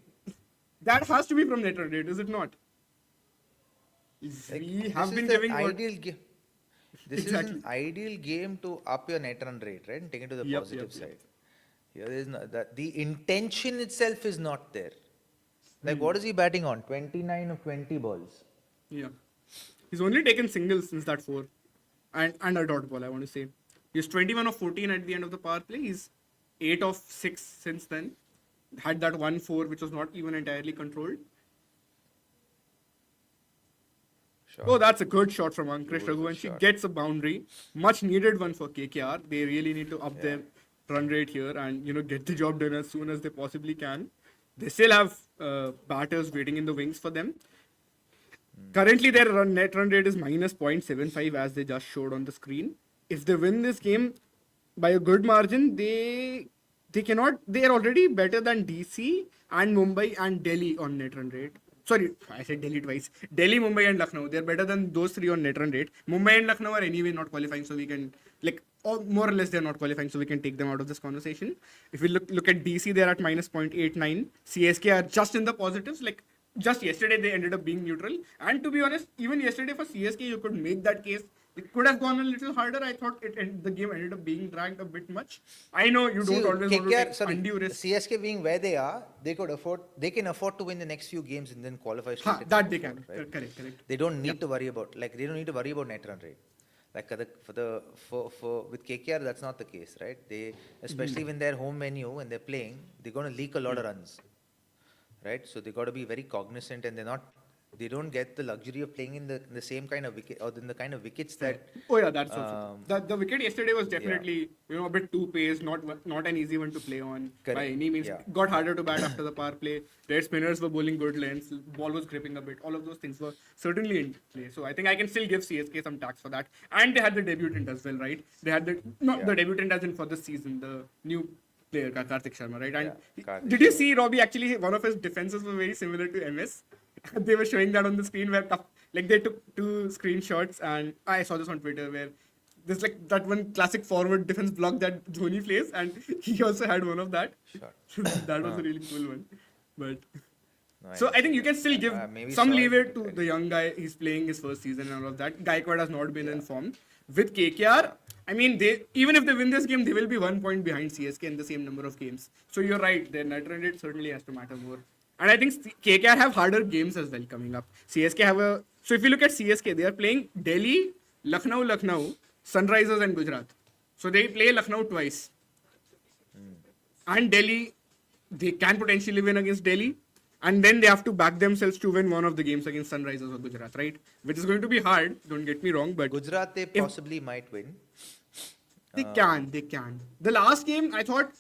that has to be from net run rate, is it not? Like, We have this been is the giving ideal game. This Exactly. is an ideal game to up your net run rate, right? And take it to the Yep, positive yep. side. Here is not that the intention itself is not there. Like, what is he batting on? 29 of 20 balls. Yeah. He's only taken singles since that 4. And a dot ball, I want to say. He's 21 of 14 at the end of the power play. He's 8 of 6 since then. Had that 1-4, which was not even entirely controlled. Sure. Oh, that's a good shot from Ankush Beautiful Raghuvanshi. shot. Gets a boundary. Much needed one for KKR. They really need to up their run rate here and, get the job done as soon as they possibly can. They still have batters waiting in the wings for them. Currently, their net run rate is minus 0.75, as they just showed on the screen. If they win this game by a good margin, they are already better than DC and Mumbai and Delhi on net run rate. Sorry, I said Delhi twice. Delhi, Mumbai and Lucknow. They're better than those 3 on net run rate. Mumbai and Lucknow are anyway not qualifying, so we can, or more or less they're not qualifying, so we can take them out of this conversation. If we look at DC, they're at minus 0.89. CSK are just in the positives. Just yesterday, they ended up being neutral. And to be honest, even yesterday for CSK, you could make that case. It could have gone a little harder. I thought the game ended up being dragged a bit much. I know you don't always want to take undue risks. CSK being where they are, they can afford to win the next few games and then qualify. That they can. Right? Correct. They don't need to worry about they don't need to worry about net run rate. Like with KKR, that's not the case, right? They, especially when they're home venue and they're playing, they're going to leak a lot of runs, right? So they got to be very cognizant, and they're not they don't get the luxury of playing in the same kind of wicket or in the kind of wickets that. Oh yeah, that's also Um, true. The wicket yesterday was definitely a bit too paced, not an easy one to play on by Correct. any means. Yeah. Got harder to bat after the power play. Their spinners were bowling good lengths. Ball was gripping a bit. All of those things were certainly in play. So I think I can still give CSK some tax for that. And they had the debutant as well, right? They had the debutant as in for this season, the new player Karthik Sharma, right? And Karthik did you see Robbie? Actually, one of his defenses were very similar to MS. They were showing that on the screen where they took 2 screenshots, and I saw this on Twitter where there's like that one classic forward defense block that Dhoni plays, and he also had one of that. Sure. That was a really cool one. But No, so I think you can still give maybe some saw it, leeway but to I the young guy. He's playing his first season and all of that. Gaikwad has not been in form. With KKR, I mean, even if they win this game, they will be 1 point behind CSK in the same number of games. So you're right, their net run rate certainly has to matter more. And I think KKR have harder games as well coming up. CSK have so if you look at CSK, they are playing Delhi, Lucknow, Sunrisers and Gujarat. So they play Lucknow twice. And Delhi, they can potentially win against Delhi. And then they have to back themselves to win one of the games against Sunrisers or Gujarat, right? Which is going to be hard, don't get me wrong. But Gujarat, they possibly might win. they can. The last game, I thought,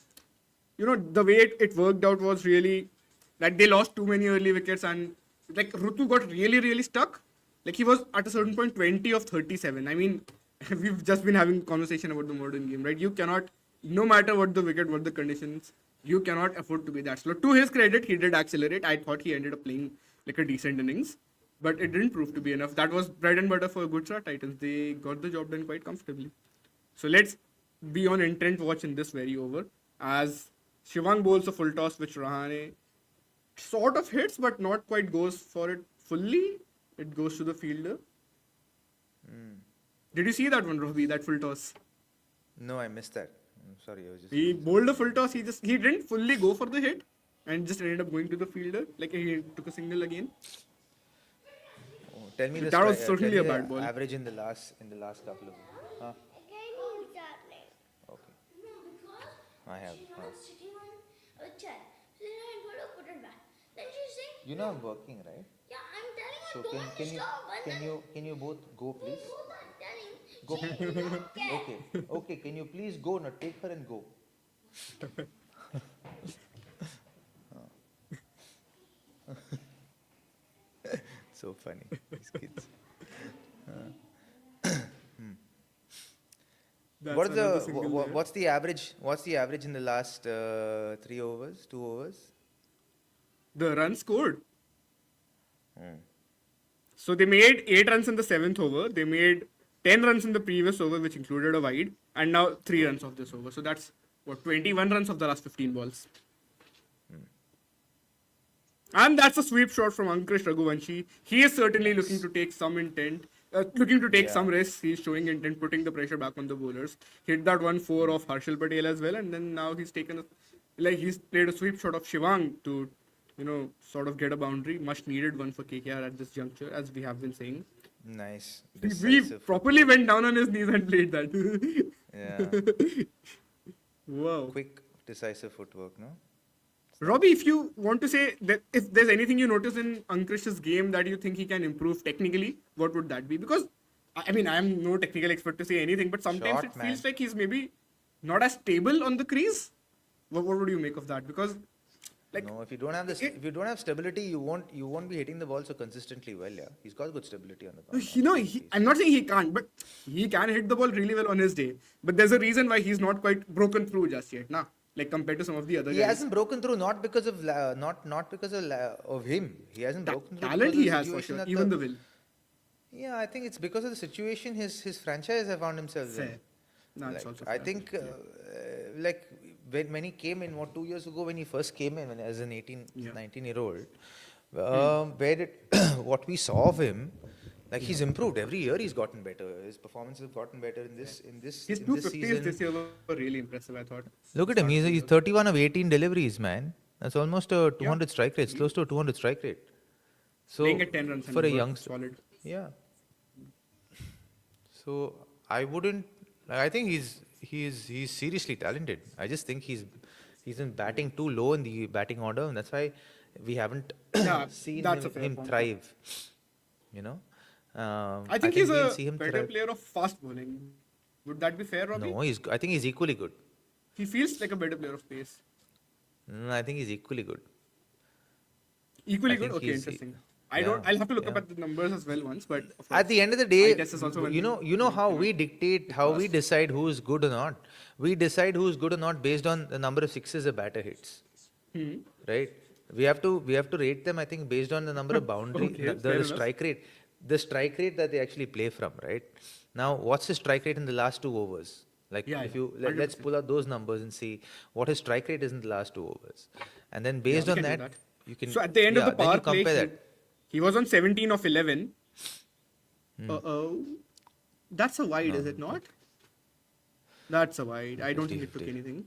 the way it worked out was really that they lost too many early wickets and like Rutu got really, really stuck. Like he was at a certain point 20 of 37. I mean, we've just been having conversation about the modern game, right? You cannot, no matter what the wicket, what the conditions, you cannot afford to be that slow. To his credit, he did accelerate. I thought he ended up playing like a decent innings, but it didn't prove to be enough. That was bread and butter for Gujarat Titans. They got the job done quite comfortably. So let's be on intent watch in this very over as Shivang bowls a full toss, which Rahane sort of hits, but not quite goes for it fully. It goes to the fielder. Did you see that one, Robbie? That full toss? No, I missed that. I'm sorry, I was just. He bowled a full toss. He didn't fully go for the hit and just ended up going to the fielder. Like he took a single again. Oh, tell me the That was stri- certainly tell a me the bad ball. average in the last couple of. Huh? Again, you start playing. Okay. No, because I have. she was sitting on a chair. So then I told her put it back. Then she's saying, You know I'm working, right? yeah, I'm telling her So don't can you stop. And can you both go, please? both are telling, Go. she will not care. Okay. Can you please go? Now take her and go. So funny, these kids. That's What is another the single wha- there. what's the average? What's the average in the last 3 overs, 2 overs? The run scored. Hmm. So they made 8 runs in the 7th over. They made 10 runs in the previous over, which included a wide, and now 3 runs of this over. So that's 21 runs of the last 15 balls. And that's a sweep shot from Ankush Raghuvanshi. He is certainly looking to take some intent, looking to take some risks. He's showing intent, putting the pressure back on the bowlers. Hit that 1-4 of Harshal Patel as well, and then now he's he's played a sweep shot of Shivang to, sort of get a boundary. Much needed one for KKR at this juncture, as we have been saying. Nice. We Decisive properly went down on his knees and played that. Yeah. Wow. Quick, decisive footwork, no? Robbie, if you want to say that if there's anything you notice in Ankush's game that you think he can improve technically, what would that be? Because, I mean, I'm no technical expert to say anything, but sometimes Short it man. feels like he's maybe not as stable on the crease. What would you make of that? Because, like, No, if you don't have this, if you don't have stability, you won't be hitting the ball so consistently well. Yeah, he's got good stability on the ground. I'm not saying he can't, but he can hit the ball really well on his day. But there's a reason why he's not quite broken through just yet, nah? Like compared to some of the other He guys. hasn't broken through not because of not because of him. He hasn't broken through. Talent because he of the has for situation sure, at even the will. Yeah, I think it's because of the situation his franchise have found himself in. Fair. That's Like, also I fair. think like when he came in 2 years ago when he first came in as an 19-year-old, where did what we saw of him, like he's improved every year. He's gotten better. His performances have gotten better in this His in 250s this season. this year were really impressive, I thought. Look at him. He's 31 of 18 deliveries, man. That's almost a 200 strike rate. It's close to a 200 strike rate. So Playing at 10 runs and for a above, youngster, solid. yeah. So I wouldn't. I think he's seriously talented. I just think he's in batting too low in the batting order, and that's why We haven't Yeah, seen that's a fair him point. thrive. You know, I think he's we'll a see him better thrive. player of fast bowling. Would that be fair, Robbie? No, I think he's equally good. He feels like a better player of pace. I think he's equally good. Equally I good? think Okay, he's interesting. yeah, I'll have to look up yeah. at the numbers as well once, but of At course, the end of the eye day, test is also you know how we dictate, how we decide who is good or not. We decide who is good or not based on the number of sixes a batter hits, right? We have to rate them. I think based on the number of boundary, Okay, fair enough. the strike rate that they actually play from, right? Now, what's the strike rate in the last 2 overs? Like Yeah, if yeah, let's 100%. pull out those numbers and see what his strike rate is in the last 2 overs, and then Yeah, based we on can do that, that. you can So at the end of the then power you play, compare that. he was on 17 of 11. Uh-oh. That's a wide, is it not? That's a wide. I don't think it took 50-50. anything.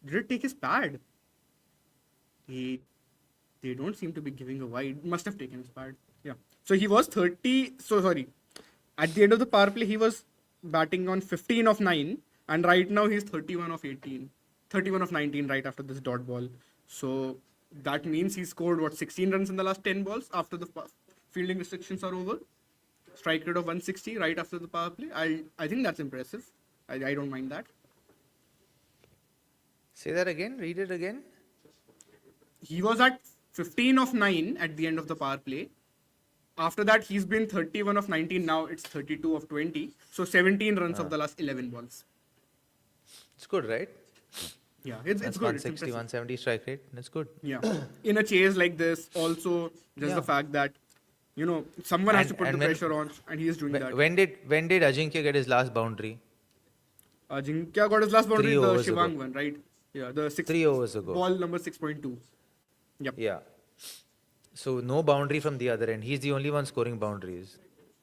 Did it take his pad? They don't seem to be giving a wide. Must have taken his pad. Yeah. So he was 30. So sorry. At the end of the power play, he was batting on 15 of 9. And right now he's 31 of 18. 31 of 19 right after this dot ball. So that means he scored, what, 16 runs in the last 10 balls after the fielding restrictions are over. Strike rate of 160 right after the power play. I think that's impressive. I don't mind that. Say that again. Read it again. He was at 15 of 9 at the end of the power play. After that, he's been 31 of 19. Now it's 32 of 20. So 17 runs of the last 11 balls. It's good, right? Yeah, it's That's good. It's 160, impressive. 170 strike rate. That's good. Yeah. In a chase like this, also just Yeah. the fact that, someone has to put the And when- pressure on, and he is doing that. When did Ajinkya get his last boundary? Ajinkya got his last boundary, 3 the overs Shivang ago. one, right? Yeah, the 3 overs ago. ball number 6.2. Yep. Yeah. So no boundary from the other end. He's the only one scoring boundaries.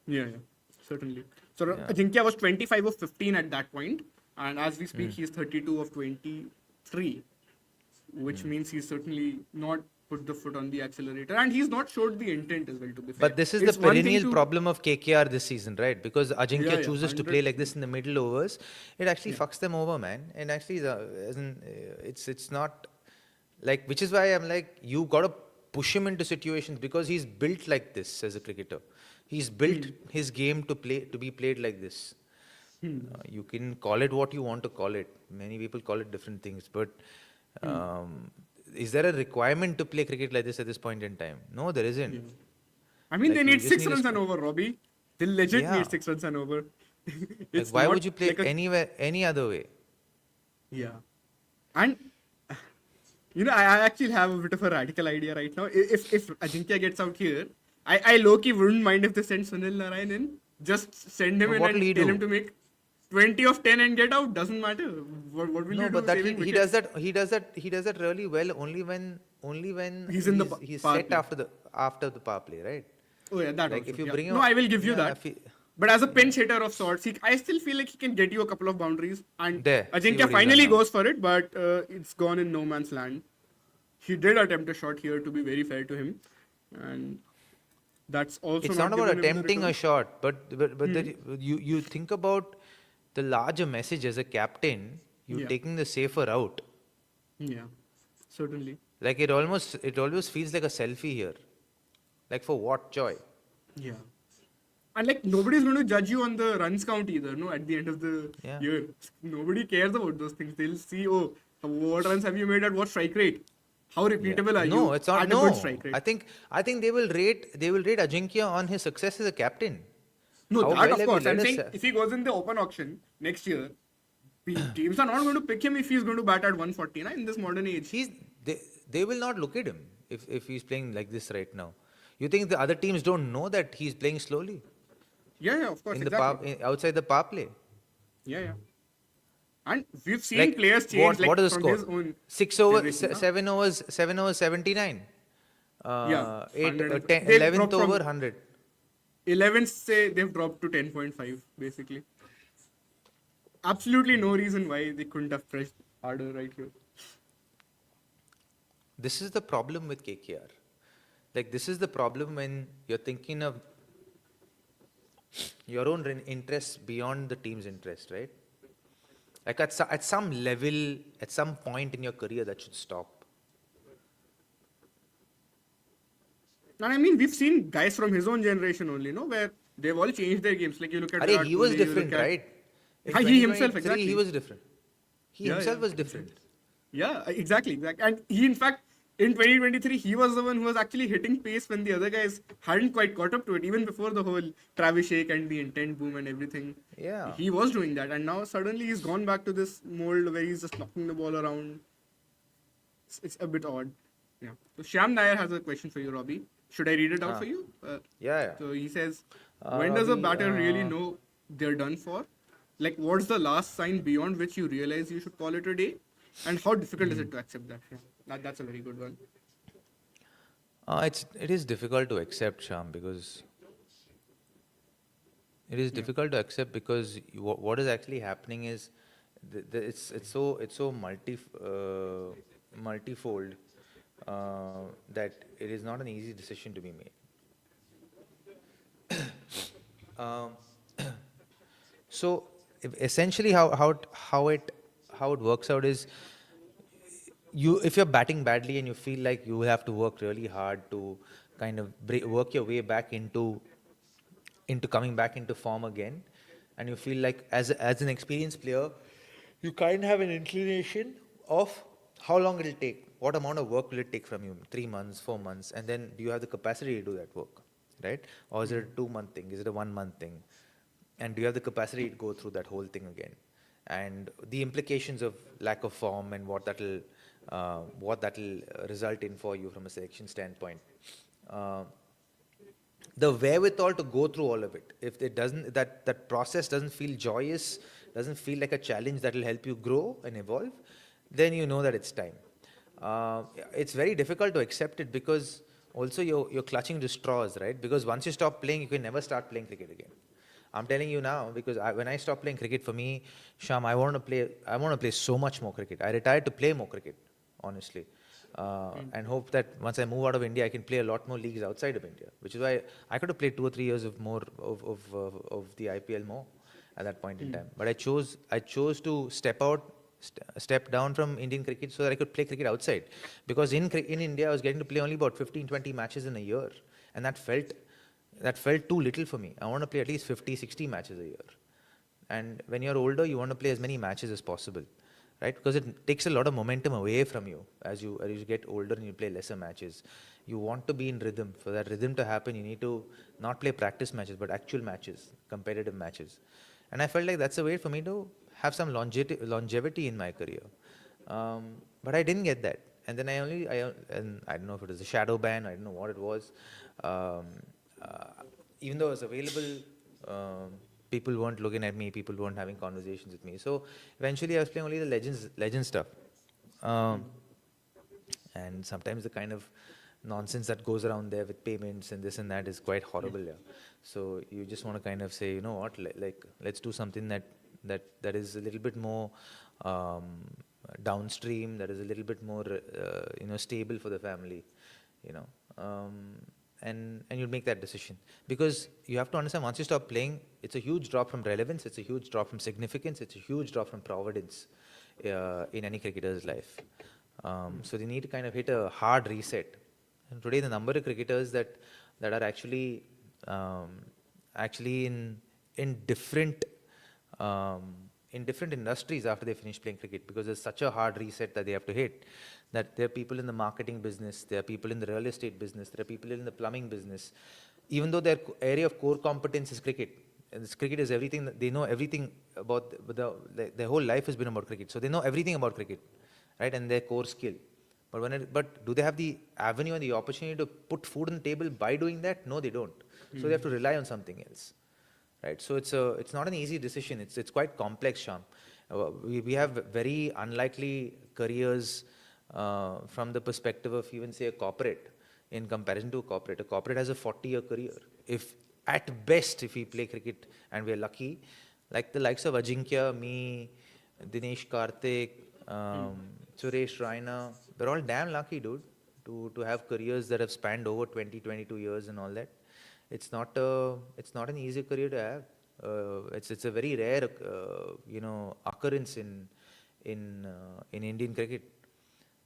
Yeah, certainly. So Yeah. Ajinkya was 25 of 15 at that point, and as we speak, he's 32 of 23, which means he's certainly not put the foot on the accelerator, and he's not showed the intent as well, to be fair. But this is It's the one thing perennial to- problem of KKR this season, right? Because Ajinkya Yeah, chooses to 100%. play like this in the middle overs. It actually fucks them over, man. And actually, it's not like, which is why I'm like, you got to push him into situations because he's built like this as a cricketer. He's built his game to be played like this. You can call it what you want to call it. Many people call it different things, but is there a requirement to play cricket like this at this point in time? No, there isn't. I mean, Like, they you need just 6 need a runs sp- and over, Robbie. They legit Yeah. need 6 runs and over. Like, It's why not would you play like a- anywhere, any other way? Yeah. And, I actually have a bit of a radical idea right now. If Ajinkya gets out here, I low-key wouldn't mind if they send Sunil Narine in. Just send him But in what and will he tell do? him to make 20 of 10 and get out. Doesn't matter. What will No, you do? but that saving he wickets? does that really well only when He's in the he's power set play. after the power play, right? Oh yeah, that Like also. if you Yeah. bring No, him, I will give you yeah, that. if he- But as a pinch hitter of sorts, I still feel like he can get you a couple of boundaries. And There, see Ajinkya what he's finally done now. goes for it, but it's gone in no man's land. He did attempt a shot here, to be very fair to him, and that's also it's not about given him the attempting a return. shot, but you think about the larger message as a captain. You Yeah. taking the safer route. Yeah, certainly. Like it always feels like a selfie here. Like for what joy? Yeah. And like nobody's going to judge you on the runs count either, no, at the end of the Yeah. year. Nobody cares about those things. They'll see, oh, what runs have you made at what strike rate? How repeatable are you No, it's not. at a No, good strike rate? I think they will rate Ajinkya on his success as a captain. No, How that well of have course. you I'm led saying us- if he goes in the open auction next year, teams are not going to pick him if he's going to bat at 149 in this modern age. They will not look at him if he's playing like this right now. You think the other teams don't know that he's playing slowly Yeah, of course, in exactly. outside the power play? Yeah. And we've seen Like players change what is the from score? his own 6 over, generation, huh? 7 overs, 79. Yeah, 100. 10, They've 11th dropped from- over 100. 11 say they've dropped to 10.5 basically. Absolutely no reason why they couldn't have pressed harder right here. This is the problem with KKR. Like this is the problem when you're thinking of your own interests beyond the team's interest, right? Like at some level, at some point in your career, that should stop. And I mean, we've seen guys from his own generation only, no, where they've all changed their games. Like you look at Are Virat he was Kohli, you different, look at right? In he himself 2023, exactly. he was different. He Yeah, himself yeah, was different. Yeah, exactly. And he, in fact, in 2023, he was the one who was actually hitting pace when the other guys hadn't quite caught up to it, even before the whole Travis shake and the intent boom and everything. Yeah. He was doing that, and now suddenly he's gone back to this mold where he's just knocking the ball around. It's a bit odd. Yeah. So Shyam Nair has a question for you, Robbie. Should I read it out for you? Yeah. So he says, when does a Robbie, batter really know they're done for? Like, what's the last sign beyond which you realize you should call it a day? And how difficult is it to accept that? Yeah, that's a very good one. It is difficult to accept, Sham, because it is difficult to accept because what is actually happening is it's so multifold that it is not an easy decision to be made. So essentially, how it works out is if you're batting badly and you feel like you have to work really hard to kind of work your way back into coming back into form again, and you feel like as an experienced player, you kind of have an inclination of how long it'll take, what amount of work will it take from you, 3 months, 4 months, and then do you have the capacity to do that work, right? Or is it a 2-month thing? Is it a 1-month thing? And do you have the capacity to go through that whole thing again? And the implications of lack of form and what that'll result in for you from a selection standpoint. The wherewithal to go through all of it. If it doesn't, that process doesn't feel joyous, doesn't feel like a challenge that will help you grow and evolve, then you know that it's time. It's very difficult to accept it because also you're clutching to straws, right? Because once you stop playing, you can never start playing cricket again. I'm telling you now because when I stopped playing cricket, for me, Sham, I want to play so much more cricket. I retired to play more cricket, honestly. And hope that once I move out of India, I can play a lot more leagues outside of India, which is why I could have played 2 or 3 years of the IPL more at that point in time. But I chose to step down from Indian cricket so that I could play cricket outside, because in India I was getting to play only about 15, 20 matches in a year, and that felt too little for me. I want to play at least 50, 60 matches a year. And when you're older, you want to play as many matches as possible, right? Because it takes a lot of momentum away from you as you get older and you play lesser matches. You want to be in rhythm. For that rhythm to happen, you need to not play practice matches, but actual matches, competitive matches. And I felt like that's a way for me to have some longevity in my career. But I didn't get that. And then and I don't know if it was a shadow ban, I don't know what it was. Even though it was available, people weren't looking at me, people weren't having conversations with me. So eventually I was playing only the legend stuff. And sometimes the kind of nonsense that goes around there with payments and this and that is quite horrible. Yeah. So you just want to kind of say, you know what, let's do something that is a little bit more downstream, that is a little bit more stable for the family, and you'll make that decision. Because you have to understand, once you stop playing, it's a huge drop from relevance, it's a huge drop from significance, it's a huge drop from providence in any cricketer's life. So they need to kind of hit a hard reset. And today the number of cricketers that are actually in different industries after they finish playing cricket, because there's such a hard reset that they have to hit, that there are people in the marketing business, there are people in the real estate business, there are people in the plumbing business. Even though their area of core competence is cricket, and this cricket is everything, they know everything about their whole life has been about cricket, so they know everything about cricket, right, and their core skill. But do they have the avenue and the opportunity to put food on the table by doing that? No, they don't. So they have to rely on something else. Right, so it's not an easy decision. It's quite complex, Sham. We have very unlikely careers from the perspective of even say a corporate in comparison to a corporate. A corporate has a 40-year career. If at best, if we play cricket and we're lucky, like the likes of Ajinkya, me, Dinesh Karthik, Suresh Raina, they're all damn lucky, dude, to have careers that have spanned over 20, 22 years and all that. It's not an easy career to have. It's a very rare occurrence in Indian cricket.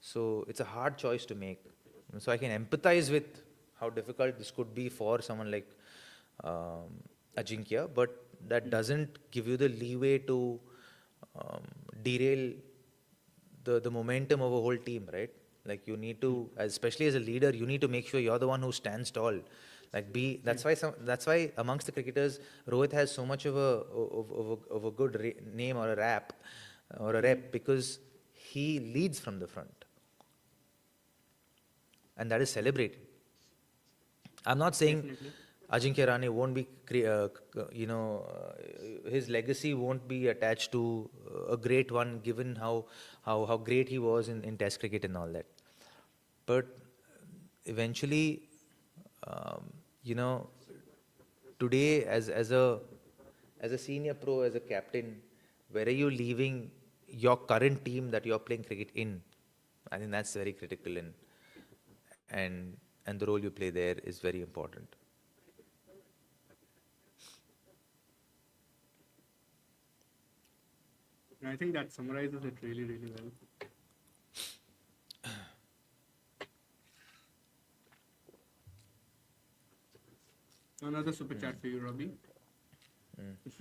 So it's a hard choice to make. So I can empathize with how difficult this could be for someone like Ajinkya, but that doesn't give you the leeway to derail the momentum of a whole team, right? Like you need to, especially as a leader, you need to make sure you're the one who stands tall. Like that's why amongst the cricketers, Rohit has so much of a good name or a rap or a rep because he leads from the front, and that is celebrated. I'm not saying Definitely. Ajinkya Rahane won't be, his legacy won't be attached to a great one, given how great he was in Test cricket and all that. But eventually, um, you know, today as a senior pro, as a captain, where are you leaving your current team that you're playing cricket in? I think that's very critical, and and the role you play there is very important. I think that summarizes it really, really well. Another super chat for you, Robbie.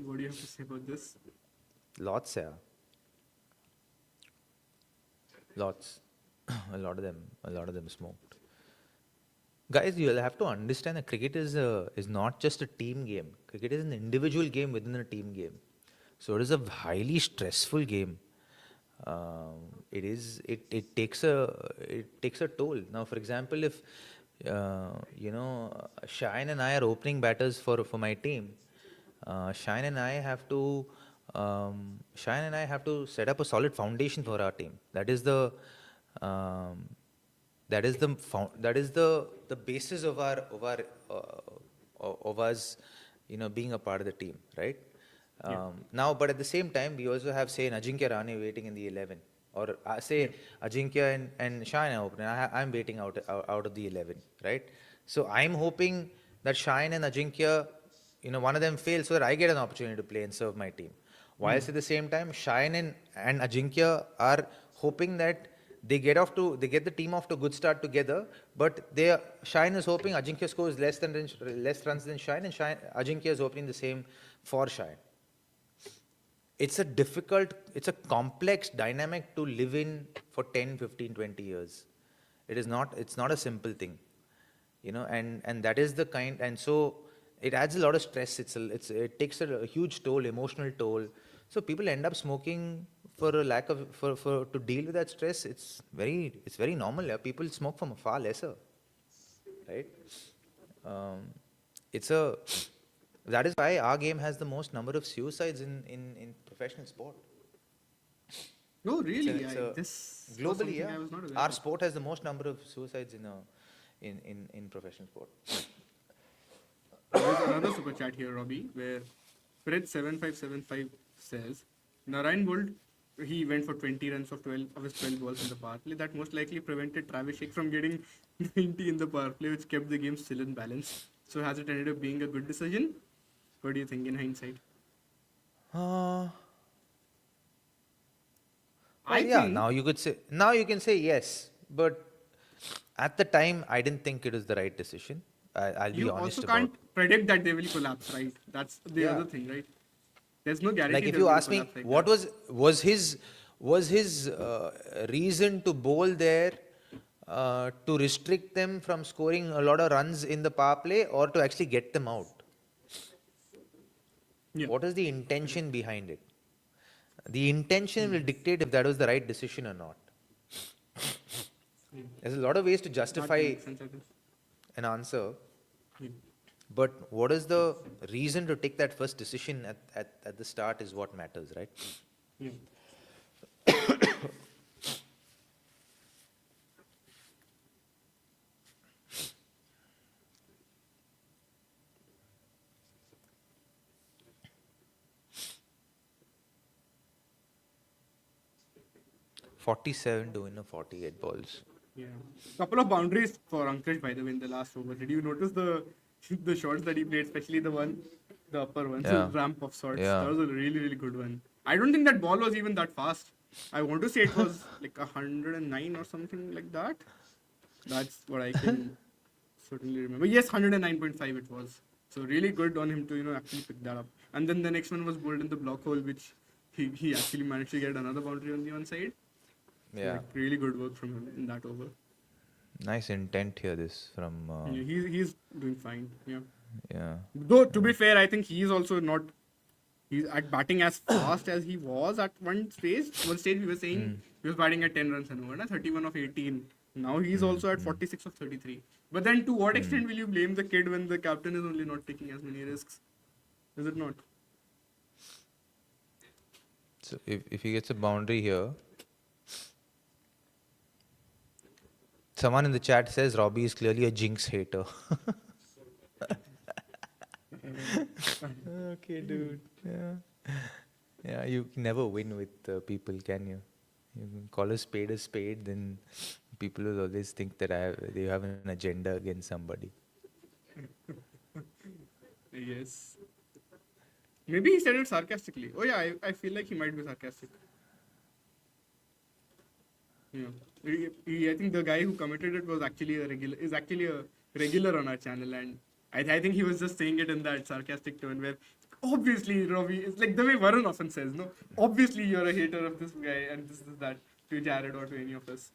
What do you have to say about this? Lots, yeah. Lots. A lot of them smoked. Guys, you'll have to understand that cricket is not just a team game. Cricket is an individual game within a team game. So it is a highly stressful game. It takes a toll. Now, for example, if Shine and I are opening batters for my team, Shine and I have to set up a solid foundation for our team. Um, that is the basis of us, being a part of the team, right? Now, but at the same time, we also have, say, an Ajinkya Rahane waiting in the 11, or say Ajinkya and Shine are opening. I'm waiting out of the 11, right? So I'm hoping that Shine and Ajinkya, one of them fails so that I get an opportunity to play and serve my team. Whilst at the same time, Shine and Ajinkya are hoping that they get the team off to a good start together, but Shine is hoping Ajinkya scores less runs than Shine, and Ajinkya is hoping the same for Shine. It's a complex dynamic to live in for 10, 15, 20 years. It's not a simple thing, and that is the kind, and so it adds a lot of stress. It takes a huge toll, emotional toll. So people end up smoking for a lack of, for to deal with that stress. It's very normal. Yeah? People smoke from far lesser, right? It's a That is why our game has the most number of suicides in professional sport. Oh, really? It's a This was globally, something yeah. I was not aware Our of. sport has the most number of suicides in professional sport. There's another super chat here, Robbie, where Fred7575 says, Narayan bowled, he went for 20 runs of 12 of his 12 balls in the power play. That most likely prevented Travis Sheikh from getting 90 in the power play, which kept the game still in balance. So has it ended up being a good decision? What do you think in hindsight? Well, I yeah. think Now you can say yes, but at the time I didn't think it was the right decision. I'll be you honest also about. can't predict that they will collapse, right? That's the Yeah. other thing, right? There's no guarantee Like if they're you going to ask me, collapse like what that. was his reason to bowl there, to restrict them from scoring a lot of runs in the power play, or to actually get them out? Yeah. What is the intention behind it? The intention will dictate if that was the right decision or not. There's a lot of ways to That justify makes sense, I think. an answer, Yeah. but what is the reason to take that first decision at the start is what matters, right? Yeah. 47 to win a 48 balls. Yeah. Couple of boundaries for Ankush, by the way, in the last over. Did you notice the the shots that he played, especially the one The upper one, so Yeah. ramp of sorts. Yeah. That was a really, really good one. I don't think that ball was even that fast. I want to say it was like 109 or something like that. That's what I can certainly remember. Yes, 109.5 it was. So really good on him to, actually pick that up. And then the next one was bowled in the block hole, which he actually managed to get another boundary on the one side. So, Yeah. like, really good work from him in that over. Nice intent here. This from. Yeah, he's doing fine. Yeah. Yeah. Though to be fair, I think he's also not. He's at batting as fast as he was at one stage. One stage we were saying he was batting at 10 runs an over, 31 of 18. Now he's also at 46 of 33. But then to what extent will you blame the kid when the captain is only not taking as many risks? Is it not? So if he gets a boundary here, someone in the chat says Robbie is clearly a jinx hater. Okay, dude. Yeah. Yeah, you can never win with people, can you? You can call a spade, then people will always think that they have an agenda against somebody. Yes. Maybe he said it sarcastically. Oh yeah, I feel like he might be sarcastic. Yeah. I think the guy who committed it was actually a regular on our channel, and I think he was just saying it in that sarcastic tone where obviously Robbie, it's like the way Varun often says, no, obviously you're a hater of this guy and this is that to Jared or to any of us.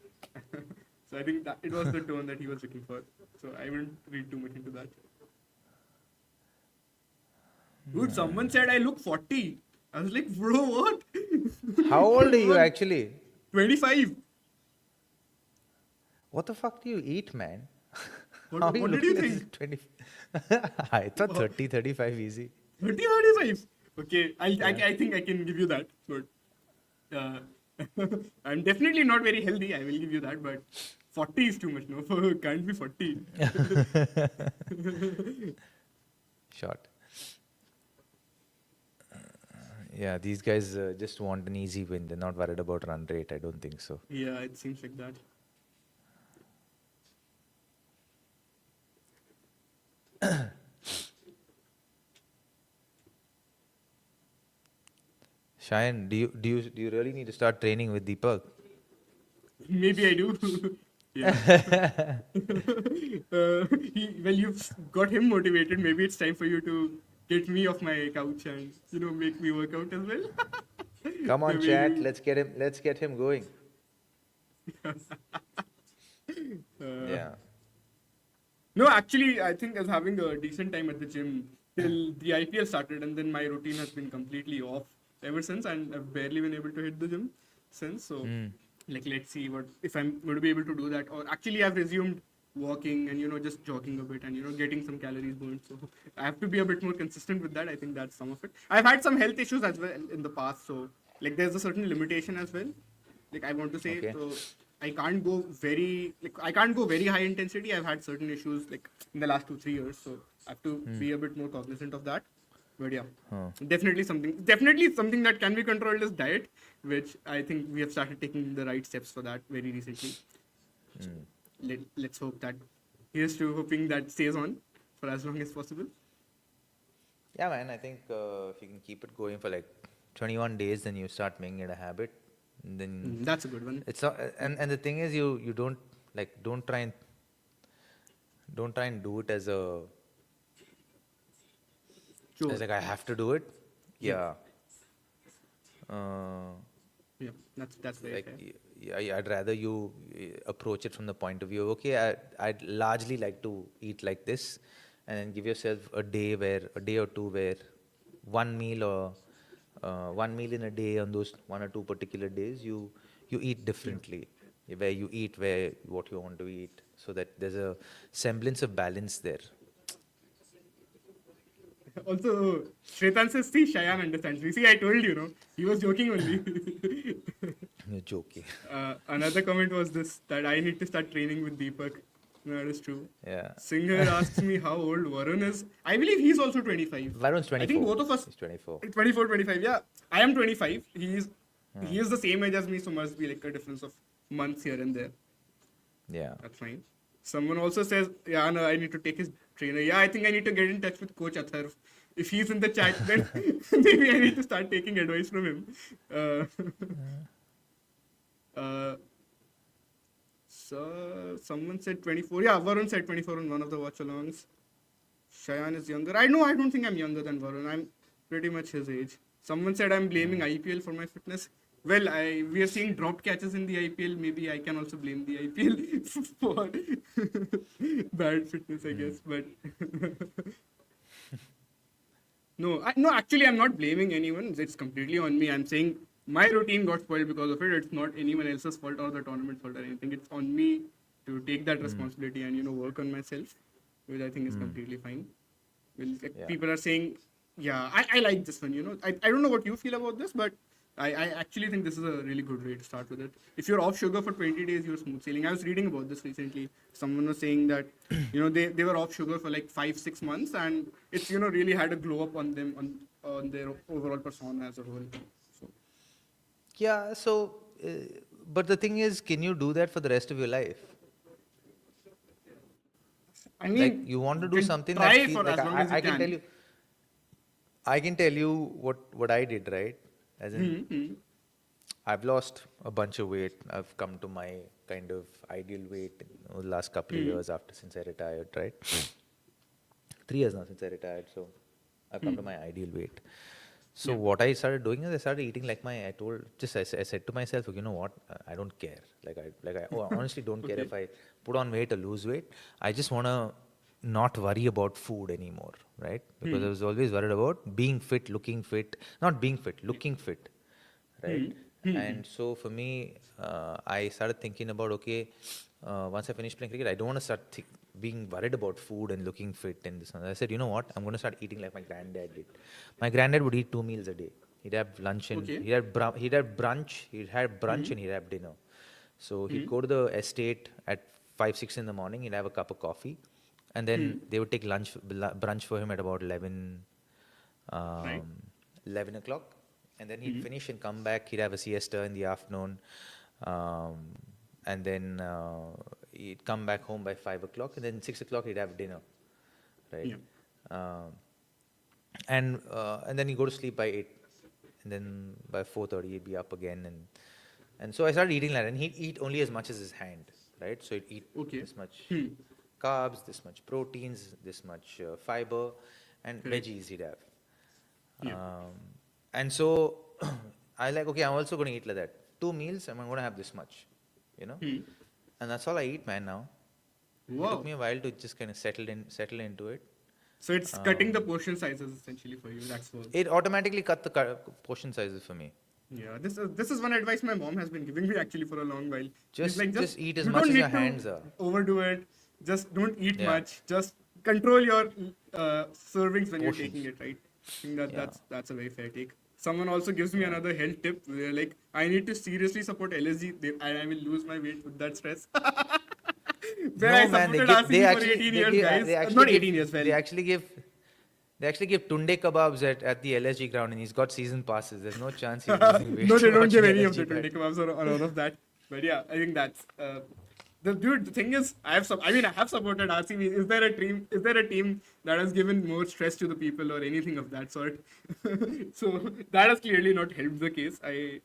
So I think that it was the tone that he was looking for. So I wouldn't read too much into that. Dude, someone said I look 40. I was like, bro, what? How old are you actually? 25. What the fuck do you eat, man? What- How are what did you looking at think? 20? I thought 30, 35 easy. 30, 35. Okay, I think I can give you that. But I'm definitely not very healthy. I will give you that. But 40 is too much. No, can't be 40. Short. Yeah, these guys just want an easy win. They're not worried about run rate. I don't think so. Yeah, it seems like that. Cheyenne, do you really need to start training with Deepak? Maybe I do. Yeah. Well, you've got him motivated. Maybe it's time for you to get me off my couch and make me work out as well. Come on, Maybe- chat. Let's get him going. Yeah. No, actually, I think I was having a decent time at the gym till the IPL started, and then my routine has been completely off ever since, and I've barely been able to hit the gym since. So, let's see if I'm going to be able to do that. Or actually, I've resumed walking and just jogging a bit and getting some calories burned. So I have to be a bit more consistent with that. I think that's some of it. I've had some health issues as well in the past, so there's a certain limitation as well. I want to say, Okay. so I can't go very high intensity. I've had certain issues in the last 2-3 years, so I have to be a bit more cognizant of that. But yeah, definitely something that can be controlled is diet, which I think we have started taking the right steps for that very recently. So let's hope that here's to hoping that stays on for as long as possible. Yeah, man. I think if you can keep it going for 21 days, then you start making it a habit. And then That's a good one. it's not, and the thing is, you don't try and do it as a Sure. as I have to do it. Yeah. Yeah, that's very fair. I'd rather you approach it from the point of view, okay, I'd largely like to eat like this, and then give yourself a day or two where one meal in a day on those 1 or 2 particular days you eat differently, where you eat what you want to eat, so that there's a semblance of balance there. Also, Shretan says, see, Cheyenne understands me. See, I told you, no? He was joking only. You're joking. Another comment was this, that I need to start training with Deepak. No, that is true. Yeah. Singer asks me how old Varun is. I believe he's also 25. Varun's 24. I think both of us. He's 24. 24, 25, yeah. I am 25. He is the same age as me, so must be a difference of months here and there. Yeah. That's fine. Someone also says, yeah, no, I need to take his trainer. Yeah, I think I need to get in touch with Coach Athar If he's in the chat, then maybe I need to start taking advice from him. So someone said 24. Yeah, Varun said 24 on one of the watch-alongs. Shayan is younger. I don't think I'm younger than Varun. I'm pretty much his age. Someone said I'm blaming IPL for my fitness. Well, we are seeing dropped catches in the IPL. Maybe I can also blame the IPL for bad fitness, I guess. But no, actually, I'm not blaming anyone. It's completely on me. I'm saying my routine got spoiled because of it. It's not anyone else's fault or the tournament's fault or anything. It's on me to take that responsibility and work on myself, which I think is completely fine. Well, people are saying, yeah, I like this one. I don't know what you feel about this, but I actually think this is a really good way to start with it. If you're off sugar for 20 days, you're smooth sailing. I was reading about this recently. Someone was saying that, they were off sugar for like 5-6 months, and it's, really had a glow up on them, on their overall persona as a whole. So, Yeah, so, but the thing is, can you do that for the rest of your life? I mean, Like, you want to do can something try that feels for like as long as you I can can. tell you. I can tell you what I did, right? As in, I've lost a bunch of weight. I've come to my kind of ideal weight in the last couple of years since I retired, right? 3 years now since I retired, so I've come to my ideal weight. So what I started doing is I started eating like I said to myself, you know what, I don't care. I honestly don't care if I put on weight or lose weight. I just want to not worry about food anymore, right? Because I was always worried about being fit, looking fit, not being fit, looking fit, right? And so for me, I started thinking about, okay, once I finish playing cricket, I don't want to start being worried about food and looking fit and this and that. I said, you know what, I'm going to start eating like my granddad did. My granddad would eat 2 meals a day. He'd have lunch and he'd have brunch, he'd and he'd have dinner. So he'd go to the estate at 5-6 in the morning, he'd have a cup of coffee, and then they would take brunch for him at about 11 o'clock. And then he'd finish and come back. He'd have a siesta in the afternoon. And then he'd come back home by 5 o'clock. And then 6 o'clock he'd have dinner. Right? And then he'd go to sleep by 8. And then by 4:30 he'd be up again. And so I started eating like that. And he'd eat only as much as his hand. Right? So he'd eat this much carbs, this much proteins, this much fiber, and veggies he'd have. And so I like, okay, I'm also going to eat like that. 2 meals, I'm going to have this much, And that's all I eat, man, now. Wow. It took me a while to just kind of settle into it. So it's cutting the portion sizes essentially for you. That's all. It automatically cut the portion sizes for me. Yeah, this is one advice my mom has been giving me actually for a long while. Just eat as you much don't as need your to hands are. Overdo it. Just don't eat much. Just control your servings when you're taking it, right? I think that's a very fair take. Someone also gives me another health tip. They're like, I need to seriously support LSG and I will lose my weight with that stress. I supported RCB for 18 years, guys. Not 18 years, well. They actually give tunde kebabs at the LSG ground, and he's got season passes. There's no chance he's losing weight. No, they don't watching give any of LSG the bat. 20 kebabs or all of that. But yeah, I think that's the thing is, I have supported RCB. Is there a team that has given more stress to the people or anything of that sort? So that has clearly not helped the case. I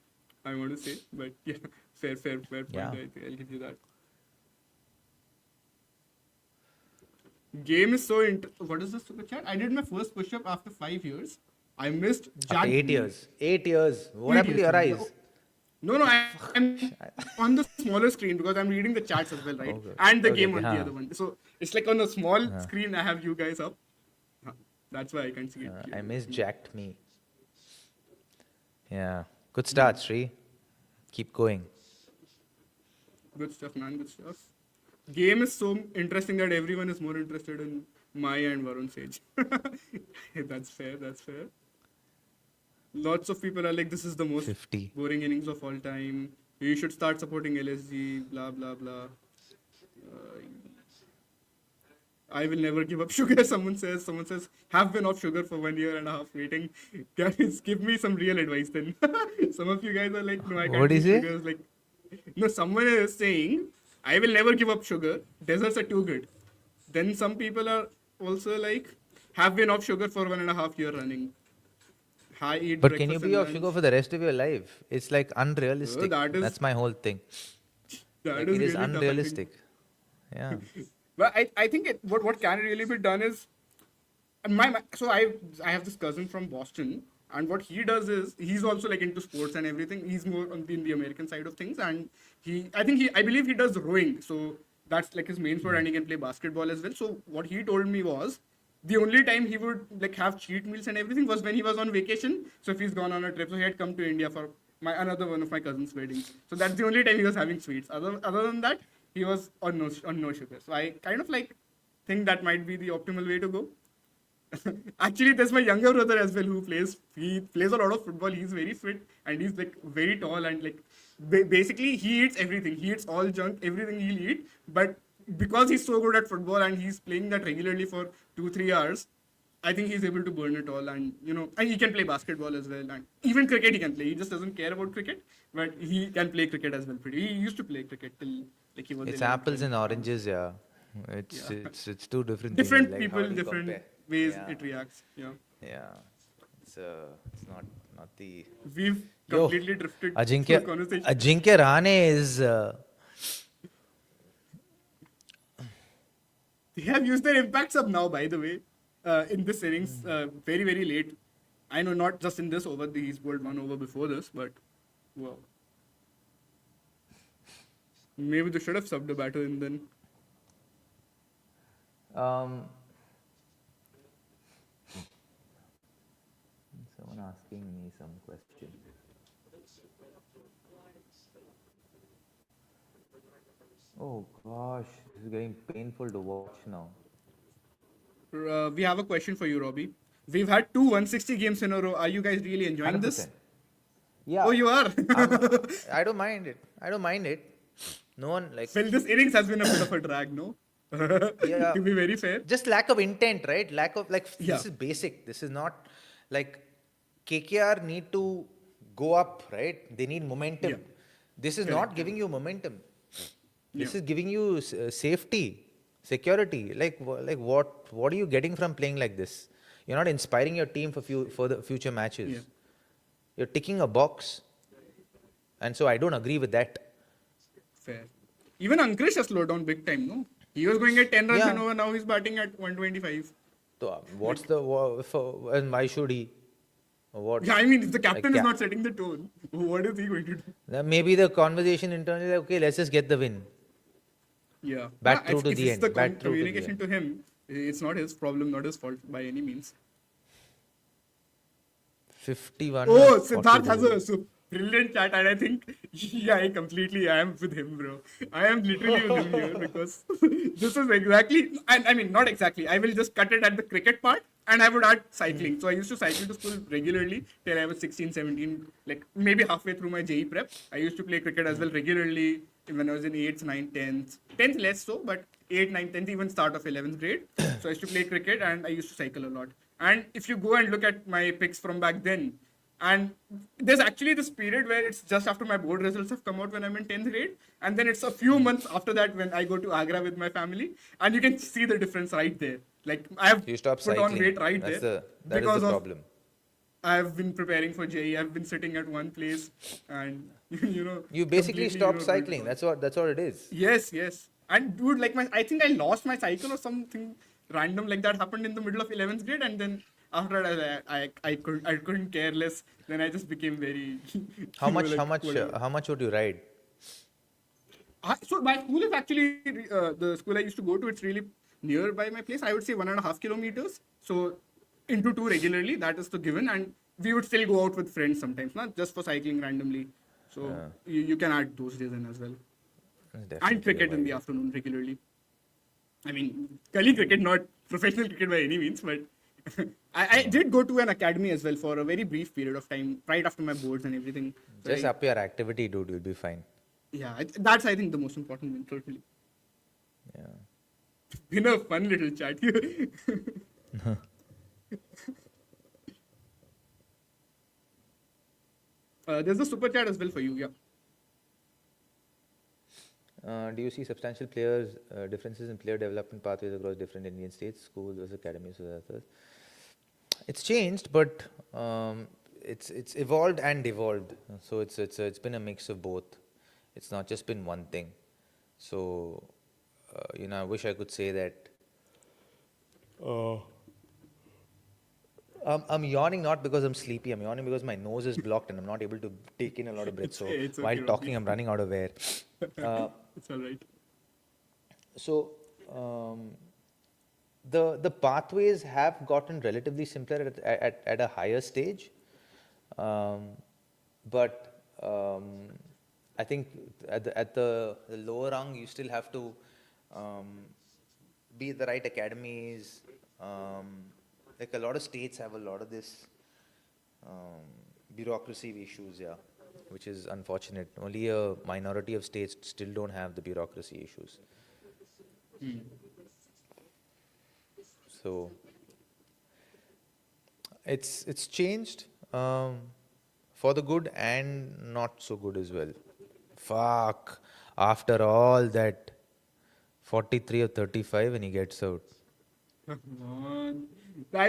want to say, but yeah, fair point. Yeah. I'll give you that. Game is so what is this super chat? I did my first push-up after 5 years. I missed Jack. After 8 years. 8 years. What happened to your eyes? No, I'm on the smaller screen because I'm reading the chats as well, right? Okay. And the game on the other one. So it's like on a small screen, I have you guys up. That's why I can't see it. I misjacked me. Yeah. Good start, Sri. Keep going. Good stuff, man. Good stuff. Game is so interesting that everyone is more interested in Maya and Varun's age. That's fair. Lots of people are like, this is the most 50. boring innings of all time. You should start supporting LSG, blah, blah, blah. I will never give up sugar, someone says. Have been off sugar for 1.5 years waiting. Guys, give me some real advice then. Some of you guys are like, no, I can't eat sugar. Like, no, someone is saying, I will never give up sugar. Desserts are too good. Then some people are also like, have been off sugar for 1.5 years running. I eat But can you breakfast be and off lunch. sugar for the rest of your life? It's like unrealistic. that is That's my whole thing. that Like is it is really tough, I think. unrealistic. Yeah. But I think what can really be done is and so I have this cousin from Boston, and what he does is he's also like into sports and everything. He's more in the American side of things, and I believe he does rowing. So that's like his main sport, and he can play basketball as well. So what he told me was the only time he would like have cheat meals and everything was when he was on vacation. So if he's gone on a trip, so he had come to India for another one of my cousin's weddings. So that's the only time he was having sweets. Other than that, he was on no sugar. So I kind of like think that might be the optimal way to go. Actually, there's my younger brother as well who plays. He plays a lot of football. He's very fit and he's like very tall and like basically he eats everything. He eats all junk, everything he'll eat. But because he's so good at football and he's playing that regularly for 2-3 hours, I think he's able to burn it all. And and he can play basketball as well. And even cricket he can play. He just doesn't care about cricket, but he can play cricket as well. He used to play cricket till like he was. It's 11, apples 12. and oranges, yeah. It's two different Different things. Like, people, how do you different compare? ways Yeah. it reacts. Yeah. Yeah. It's not the We've Yo, completely drifted Ajinkya through conversation. Ajinkya Rahane is They have used their impact sub now, by the way, in this innings, very, very late. I know not just in this over, he's bowled one over before this, but wow. Maybe they should have subbed a batter in then. someone asking me some question. Oh gosh, this is getting painful to watch now. We have a question for you, Robbie. We've had two 160 games in a row. Are you guys really enjoying this? 100%. Yeah. Oh, you are? I don't mind it. I don't mind it. No one like Well, this innings has been a bit of a drag, no? Yeah. To be very fair. just lack of intent, right? Lack of Yeah. this is basic. This is not like KKR need to go up, right? They need momentum. Yeah. This is Correct, not giving you momentum. This Yeah. is giving you safety, security. Like what are you getting from playing like this? You're not inspiring your team for the future matches. Yeah. You're ticking a box, and so I don't agree with that. Fair. Even Ankush has slowed down big time, no? He was going at 10 runs Yeah. and over, now he's batting at 125. So what's the and why should he? What? Yeah, I mean, if the captain is yeah. not setting the tone, what is he going to do? Maybe the conversation internally, like, okay, let's just get the win. Yeah. Bat Yeah, through if to it's the end, the bat through to the communication end. to him, it's not his problem, not his fault by any means. 51. Oh, or Siddharth 42. has a brilliant chat, and I think, yeah, I am with him, bro. I am literally with him here because this is exactly, and I mean, not exactly. I will just cut it at the cricket part, and I would add cycling. So I used to cycle to school regularly till I was 16, 17, like maybe halfway through my JE prep. I used to play cricket as well regularly when I was in 8th, 9th, 10th. 10th less so, but 8th, 9th, 10th, even start of 11th grade. So I used to play cricket and I used to cycle a lot. And if you go and look at my pics from back then, and there's actually this period where it's just after my board results have come out when I'm in 10th grade. And then it's a few months after that when I go to Agra with my family. And you can see the difference right there. Like I have You stop put cycling. on weight right That's there. that is because the of problem. I've been preparing for JE. I've been sitting at one place and, You basically completely, stop going cycling. down. That's what it is. Yes. And dude, like I think I lost my cycle or something random like that happened in the middle of 11th grade, and then after that I couldn't care less. Then I just became very. How much? whatever. How much would you ride? So my school is actually the school I used to go to. It's really nearby my place. I would say 1.5 kilometers. So into 2 regularly. That is the given, and we would still go out with friends sometimes, not just for cycling randomly. So you can add those days in as well. Definitely And cricket in the afternoon regularly. I mean, gully cricket, not professional cricket by any means, but I did go to an academy as well for a very brief period of time, right after my boards and everything. So Just up your activity, dude. You'll be fine. Yeah, that's I think the most important thing, totally. Yeah. Been a fun little chat here. There's a super chat as well for you, yeah. do you see substantial players differences in player development pathways across different Indian states, schools versus academies versus others? It's changed, but it's evolved and devolved. So it's been a mix of both. It's not just been one thing. So I wish I could say that. I'm yawning not because I'm sleepy. I'm yawning because my nose is blocked and I'm not able to take in a lot of breath. So it's okay, while Robbie. talking, I'm running out of air. It's all right. So the pathways have gotten relatively simpler at a higher stage, but I think at the lower rung you still have to be at the right academies. Like a lot of states have a lot of this bureaucracy issues, yeah, which is unfortunate. Only a minority of states still don't have the bureaucracy issues. So it's changed for the good and not so good as well. Fuck. After all that 43 or 35 when he gets out. Come on.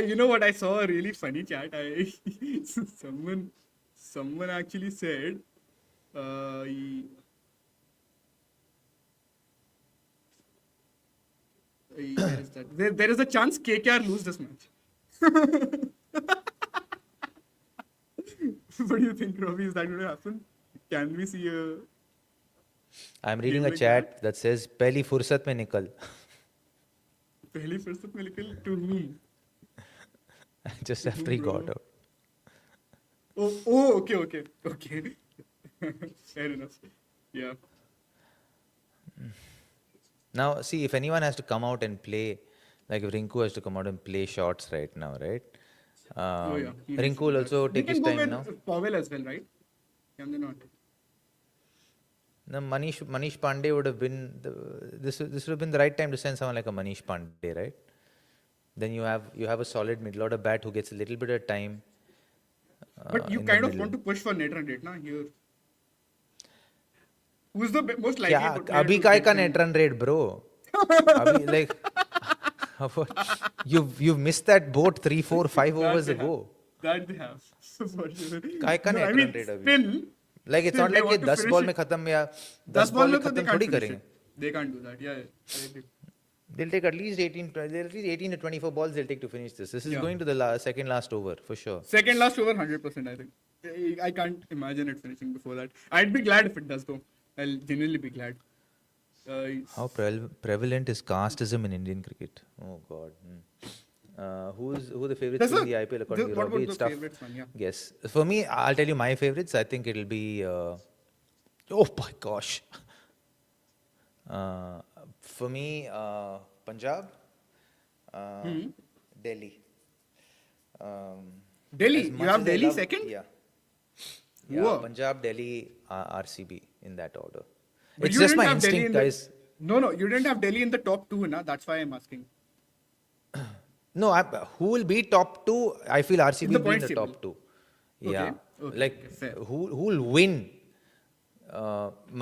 You know what? I saw a really funny chat. Someone actually said, where is that? There is a chance KKR lose this match. What do you think, Robbie? Is that going to happen? Can we see a... I'm reading a like chat that says "Pehli fursat mein nikal." पहली फुर्सत में निकल to whom? Just after he got Bro. out. Oh, okay. Fair enough. Yeah. Now, see, if anyone has to come out and play, like if Rinku has to come out and play shots right now, right? Yeah. Rinku will also They take can his go time with now. Powell as well, right? Can they not? No, Manish Pandey would have been this would have been the right time to send someone like a Manish Pandey, right? Then you have a solid middle order bat who gets a little bit of time. But you in the kind of middle. want to push for net run rate, na? Here. Who's the most likely क्या to player अभी to काय get का them? net run rate, bro? अभी like you've missed that boat 3, 4, 5 That overs they ago. have. That they have. For sure. काय का No, net I run mean, rate अभी? still, Like it's still not they like ये want to 10 finish ball it. में खत्म या 10 ball में तो they खत्म can't थोड़ी finish करेंगे. it. They can't do that. Yeah. I agree. They'll take at least 18 to 24 balls they'll take to finish this. This is Yeah. going to the second last over for sure. Second last over, 100%, I think. I can't imagine it finishing before that. I'd be glad if it does, though. I'll genuinely be glad. How prevalent is casteism in Indian cricket? Oh God. Who the favorites That's in a- the IPL according to what Robbie? about It's the tough. favorites one, yeah. Guess. For me, I'll tell you my favorites. I think it'll be. Oh my gosh. For me, Punjab, Delhi. Delhi? As You much have as I Delhi love- second? Yeah. Yeah, Whoa. Punjab, Delhi, RCB in that order. But It's you just didn't my have Delhi instinct, in the- guys. No, you didn't have Delhi in the top two, na? That's why I'm asking. No, who will be top two? I feel RCB In the will be in points the table. top two. Okay, Yeah. okay, Like, okay, fair. who will win?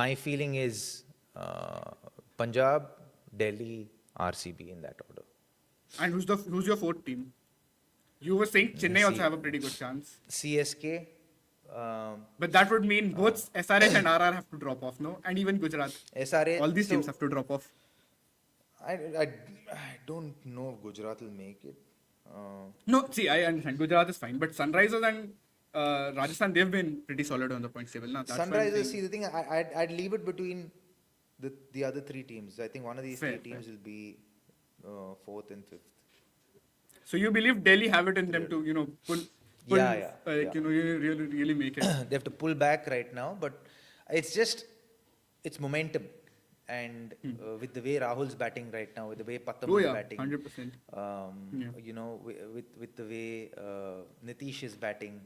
My feeling is Punjab, Delhi, RCB in that order. And who's your fourth team? You were saying Chennai also see. have a pretty good chance. CSK. But that would mean both SRH and RR have to drop off, no? And even Gujarat. SRH. All these so teams have to drop off. I don't know if Gujarat will make it. No, see, I understand. Gujarat is fine. But Sunrisers and Rajasthan, they've been pretty solid on the points table. Na? That's why I'm Sunrisers, saying- see, the thing, I'd leave it between the other three teams. I think one of these Fair, three teams will be fourth and fifth. So you believe Delhi have it in them to, pull Yeah. really make it. They have to pull back right now, but it's momentum. And with the way Rahul's batting right now, with the way Pattam Oh, is yeah, batting, 100%. with the way Nitish is batting,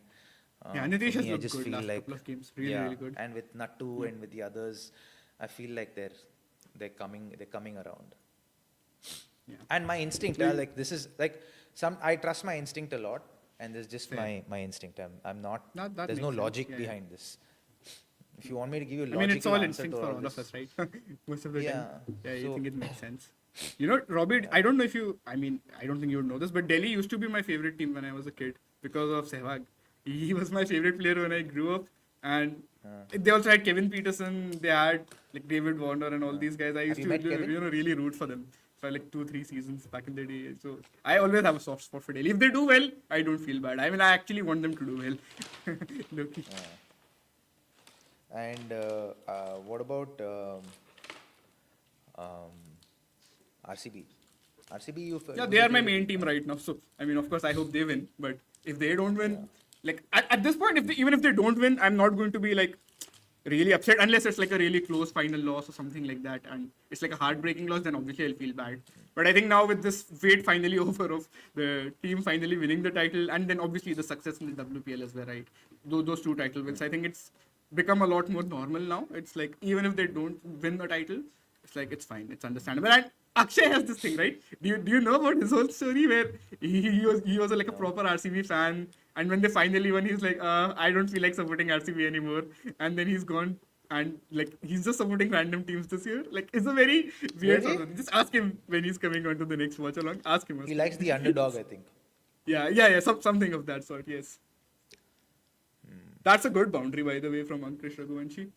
Yeah, for Nitish has me, I looked just good feel last like couple of games. Really good. And with Nattu and with the others, I feel like they're coming around. Yeah. And my instinct, like this is like I trust my instinct a lot, and there's just Fair. my instinct. I'm not. That There's no makes sense. logic Yeah, behind this. If you want me to give you a I mean, it's logical all answer instinct to for all all of this, us, right? Most of the time. Yeah. Yeah, you So- think it makes sense. You know, Robbie, I don't know if you, I mean, I don't think you would know this, but Delhi used to be my favorite team when I was a kid because of Sehwag. He was my favorite player when I grew up. And they also had Kevin Peterson, they had like David Warner and all these guys. I used you to, met Kevin? really root for them for like 2-3 seasons back in the day. So I always have a soft spot for Delhi. If they do well, I don't feel bad. I mean, I actually want them to do well. Low-key. And what about RCB? RCB, Yeah, they are my main team right now. So, I mean, of course, I hope they win. But if they don't win, like at this point, even if they don't win, I'm not going to be like really upset unless it's like a really close final loss or something like that. And it's like a heartbreaking loss, then obviously I'll feel bad. But I think now with this wait finally over of the team finally winning the title, and then obviously the success in the WPL as well, right? Those two title wins, I think it's become a lot more normal now. It's like even if they don't win the title, it's like it's fine, it's understandable. And Akshay has this thing, right? Do you know about his whole story where he was like a proper RCB fan, and when they finally won, he's like, I don't feel like supporting RCB anymore, and then he's gone and like he's just supporting random teams this year. Like it's a very weird Really? sort of- Just ask him when he's coming on to the next watch along. Ask him. He likes the underdog, I think. Yeah, something of that sort. Yes. That's a good boundary, by the way, from Ankush Raghuvanshi.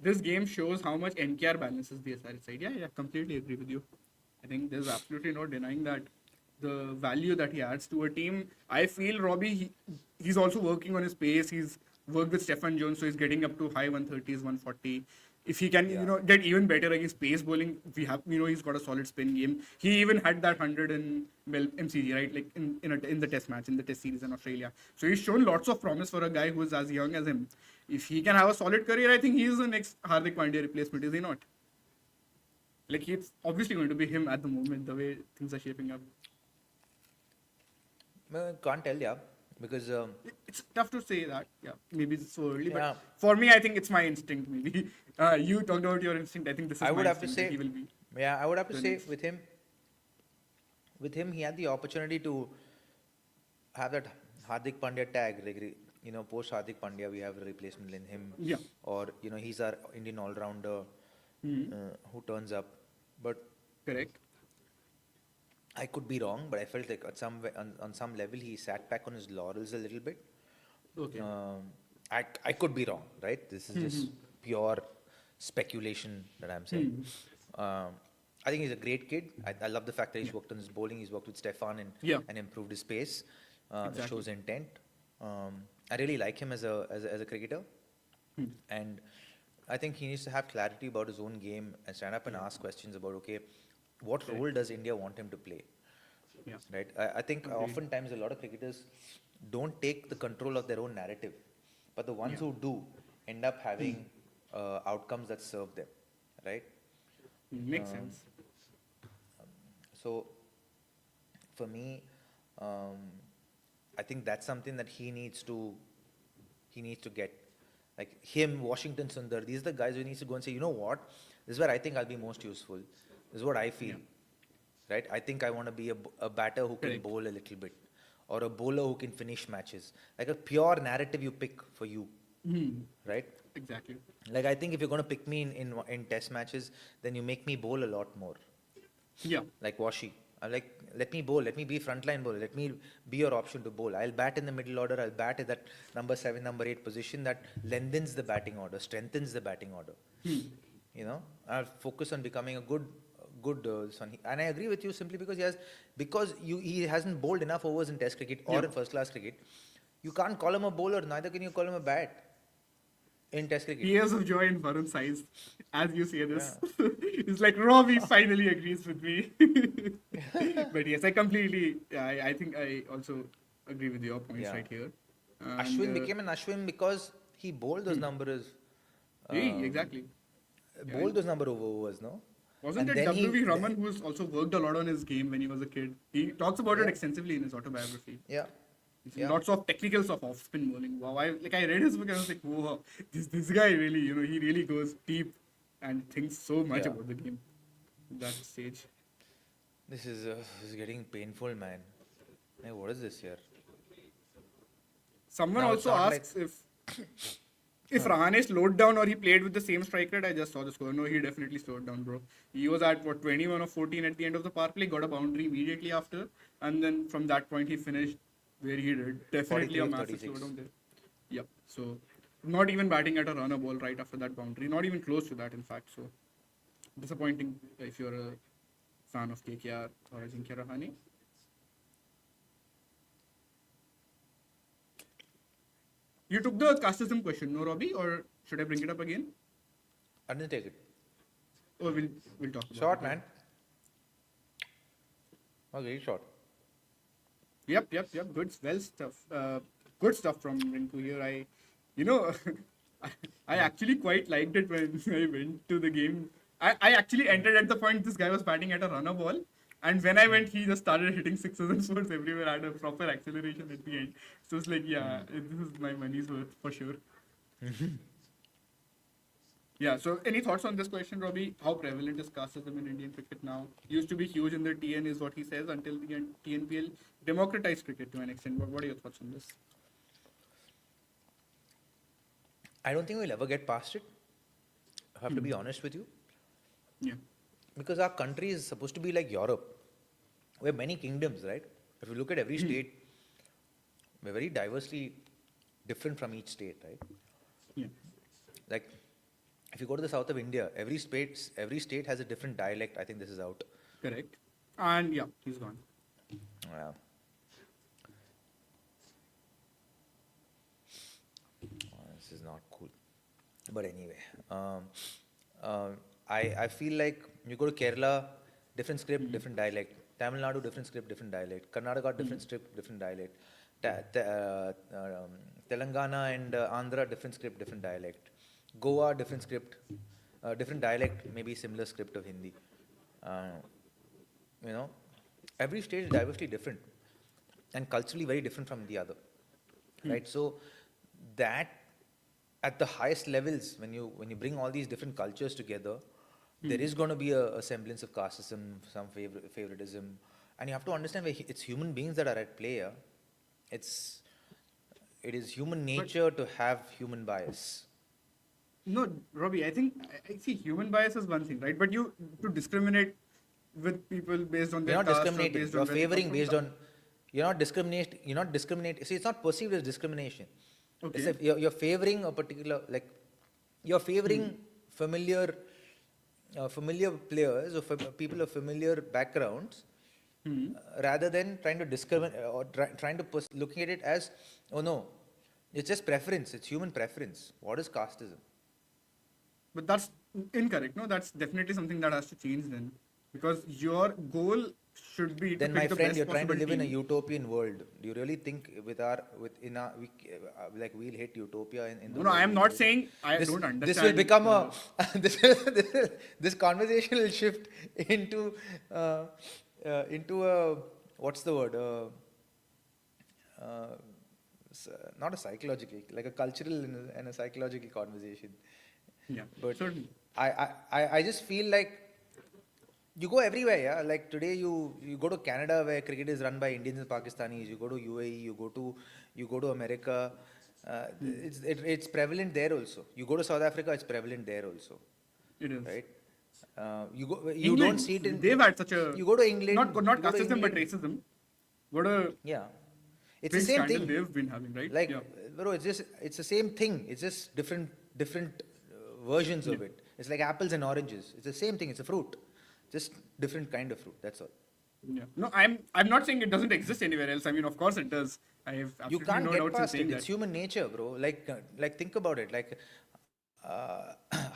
This game shows how much NKR balances the SRH side. Yeah, completely agree with you. I think there's absolutely no denying that the value that he adds to a team. I feel Robbie, he's also working on his pace. He's worked with Stefan Jones, so he's getting up to high 130s, 140. If he can, get even better against pace bowling, he's got a solid spin game. He even had that 100 in MCG, right? Like in the test match, in the test series in Australia. So he's shown lots of promise for a guy who's as young as him. If he can have a solid career, I think he is the next Hardik Pandya replacement, is he not? Like, it's obviously going to be him at the moment, the way things are shaping up. Can't tell, yeah. Because It's tough to say that. Yeah, maybe it's so early. Yeah. But for me, I think it's my instinct, maybe. You talked about your instinct. I think this is I would my have to instinct say, that he will be. yeah, I would have to the say next. with him, he had the opportunity to have that Hardik Pandya tag. Like, post Hardik Pandya, we have a replacement in him. Yeah. Or, he's our Indian all-rounder who turns up. But Correct. I could be wrong, but I felt like on some level he sat back on his laurels a little bit. Okay. I could be wrong, right? This is just pure speculation that I'm saying. I think he's a great kid. I love the fact that he's worked on his bowling. He's worked with Stefan and improved his pace. It Exactly. shows intent. I really like him as a cricketer, and I think he needs to have clarity about his own game and stand up and ask questions about what role does India want him to play? Yeah. Right. I think oftentimes a lot of cricketers don't take the control of their own narrative, but the ones who do end up having outcomes that serve them. Right. Makes sense. So, for me, I think that's something that he needs to get. Like him, Washington Sundar, these are the guys who needs to go and say, you know what, this is where I think I'll be most useful. This is what I feel. Right? I think I want to be a batter who can Correct. bowl a little bit, or a bowler who can finish matches. Like a pure narrative you pick for you. Right? Exactly. Like I think if you're going to pick me in test matches, then you make me bowl a lot more. Yeah. Like Washi. I'm like, let me bowl, let me be frontline bowler, let me be your option to bowl. I'll bat in the middle order, I'll bat at that number 7, number 8 position that lengthens the batting order, strengthens the batting order. I'll focus on becoming a good son. And I agree with you simply because he hasn't bowled enough overs in test cricket or in first class cricket. You can't call him a bowler, neither can you call him a bat in test cricket. Tears of joy in Varun's eyes as you say this. It's like Robbie finally agrees with me. But yes, I think I also agree with your points right here. And, Ashwin became an Ashwin because he bowled those numbers. exactly. Bowled those number of overs, no? Wasn't And it then W.V. Raman who's also worked a lot on his game when he was a kid? He talks about it extensively in his autobiography. Yeah. Lots of technicals of off-spin bowling. Wow, I read his book and I was like, wow, this guy really, he really goes deep and thinks so much about the game at that stage. This is getting painful, man. Hey, what is this here? Someone Now it's also not asks if Rahane slowed down or he played with the same strike rate. I just saw the score. No, he definitely slowed down, bro. He was at 21 or 14 at the end of the power play, got a boundary immediately after, and then from that point he finished where he did. Definitely 43 a of massive 36. slowdown there. Yep. So not even batting at a runner ball right after that boundary. Not even close to that, in fact. So disappointing if you're a fan of KKR or Ajinkya Rahane. You took the casteism question, no, Robbie? Or should I bring it up again? I didn't take it. Or we'll talk about Short, it. man. Oh, very short. Yep. Good stuff from Rinku here. You know, I actually quite liked it when I went to the game. I actually entered at the point this guy was batting at a runner ball. And when I went, he just started hitting sixes and fours everywhere. Had a proper acceleration at the end. So it's like, yeah, this is my money's worth for sure. Yeah, so any thoughts on this question, Robbie? How prevalent is casteism in Indian cricket now? Used to be huge in the TN, is what he says, until the TNPL democratized cricket to an extent. What are your thoughts on this? I don't think we'll ever get past it. I have to be honest with you. Yeah. Because our country is supposed to be like Europe. We have many kingdoms, right? If you look at every state, we're very diversely different from each state, right? Yeah. Like, if you go to the south of India, every state has a different dialect. I think this is out. Correct. And yeah, he's gone. Yeah. This is not cool. But anyway, I feel like you go to Kerala, different script, different dialect. Tamil Nadu, different script, different dialect. Karnataka, different script, different dialect. Telangana and Andhra, different script, different dialect. Goa, different script, different dialect, maybe similar script of Hindi. You know, every state is diversely different and culturally very different from the other, right? So that at the highest levels, when you bring all these different cultures together, there is going to be a semblance of casteism, some favoritism, and you have to understand it's human beings that are at play here. It is human nature to have human bias. No, Robbie, I think I see human bias is one thing, right? But to discriminate with people based on You're their not caste or discriminating. based You're on where they come favoring from, based on. You're not discriminating. See, it's not perceived as discrimination. Okay. It's like you're favoring a particular, like, you're favoring familiar players or people of familiar backgrounds, rather than trying to discriminate or trying to looking at it as, oh no, it's just preference. It's human preference. What is casteism? But that's incorrect. No, that's definitely something that has to change then, because your goal should be Then, to my pick the friend, best you're trying to possible live in a team. utopian world. Do you really think like we'll hit utopia in the No, I world am we not live in? saying I This, don't understand. this will become a this conversation will shift into a what's the word? Not a psychological, like a cultural and a psychological conversation. Yeah, But certainly. I just feel like you go everywhere, yeah. Like today, you go to Canada where cricket is run by Indians and Pakistanis. You go to UAE. You go to America. It's prevalent there also. You go to South Africa. It's prevalent there also, It is. right? You don't England, see it in. they've had such a You go to England. not you go to casteism but England, racism. What a Yeah, it's big the same scandal thing. they've been having, right? Like, Yeah. bro, it's the same thing. It's just different versions of it. It's like apples and oranges. It's the same thing. It's a fruit, just different kind of fruit. That's all. Yeah. No, I'm not saying it doesn't exist anywhere else. I mean, of course it does. I have You absolutely can't no get doubts in past saying it. that. It's human nature, bro. Like think about it. Like,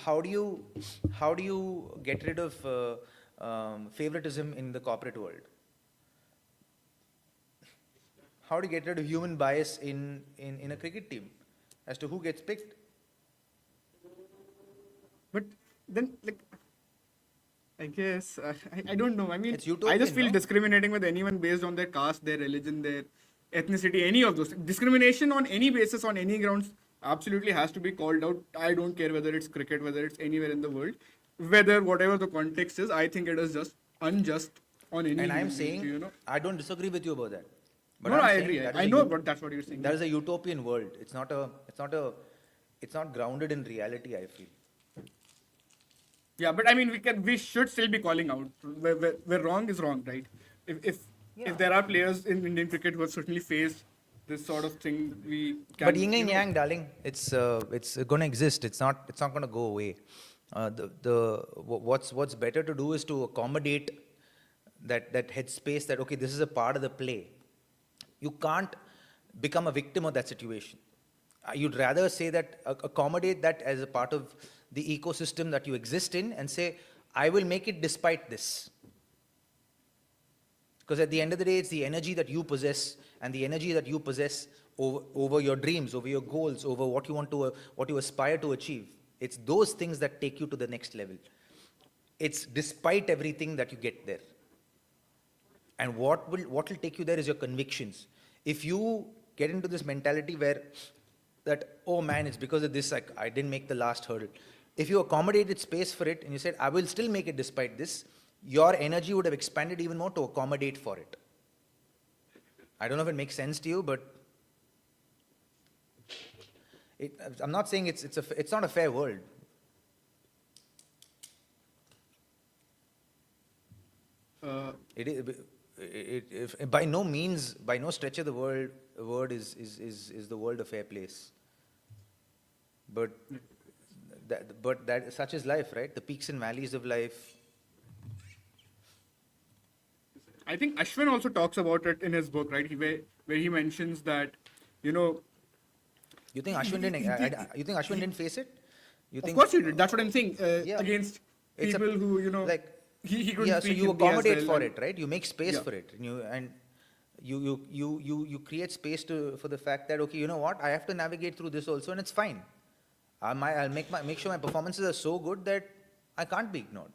how do you get rid of favoritism in the corporate world? How do you get rid of human bias in a cricket team as to who gets picked? But then, like, I guess I don't know. I mean, It's I just utopian, feel no? discriminating with anyone based on their caste, their religion, their ethnicity, any of those. Discrimination on any basis, on any grounds, absolutely has to be called out. I don't care whether it's cricket, whether it's anywhere in the world, whatever the context is. I think it is just unjust on any And I'm human being, saying, you know. I don't disagree with you about that. But No, I'm I saying agree. that I is a know, ut- but that's what you're saying. that is a utopian world. It's not grounded in reality, I feel. Yeah, but I mean, we should still be calling out where wrong is wrong, right? If Yeah. if there are players in Indian cricket who have certainly faced this sort of thing, we can. But yin you and know, yang, darling, it's going to exist. It's not going to go away. What's better to do is to accommodate that headspace that okay, this is a part of the play. You can't become a victim of that situation. You'd rather say that accommodate that as a part of the ecosystem that you exist in, and say, I will make it despite this. Because at the end of the day, it's the energy that you possess, and the energy that you possess over your dreams, over your goals, over what you aspire to achieve. It's those things that take you to the next level. It's despite everything that you get there. And what will take you there is your convictions. If you get into this mentality where that, oh man, it's because of this I didn't make the last hurdle. If you accommodated space for it and you said, I will still make it despite this, your energy would have expanded even more to accommodate for it. I don't know if it makes sense to you, but I'm not saying it's not a fair world. It is. By no means, by no stretch of the word is the world a fair place. But such is life, right? The peaks and valleys of life. I think Ashwin also talks about it in his book, right? Where he mentions that, you know, You think Ashwin didn't face it? You of think, course he did. That's what I'm saying. Yeah. Against It's a- people who, you know, like, he couldn't yeah, so speak you Hindi as accommodate well, for and- it, right? You make space Yeah. for it, and you create space for the fact that okay, you know what, I have to navigate through this also, and it's fine. I'll make sure my performances are so good that I can't be ignored.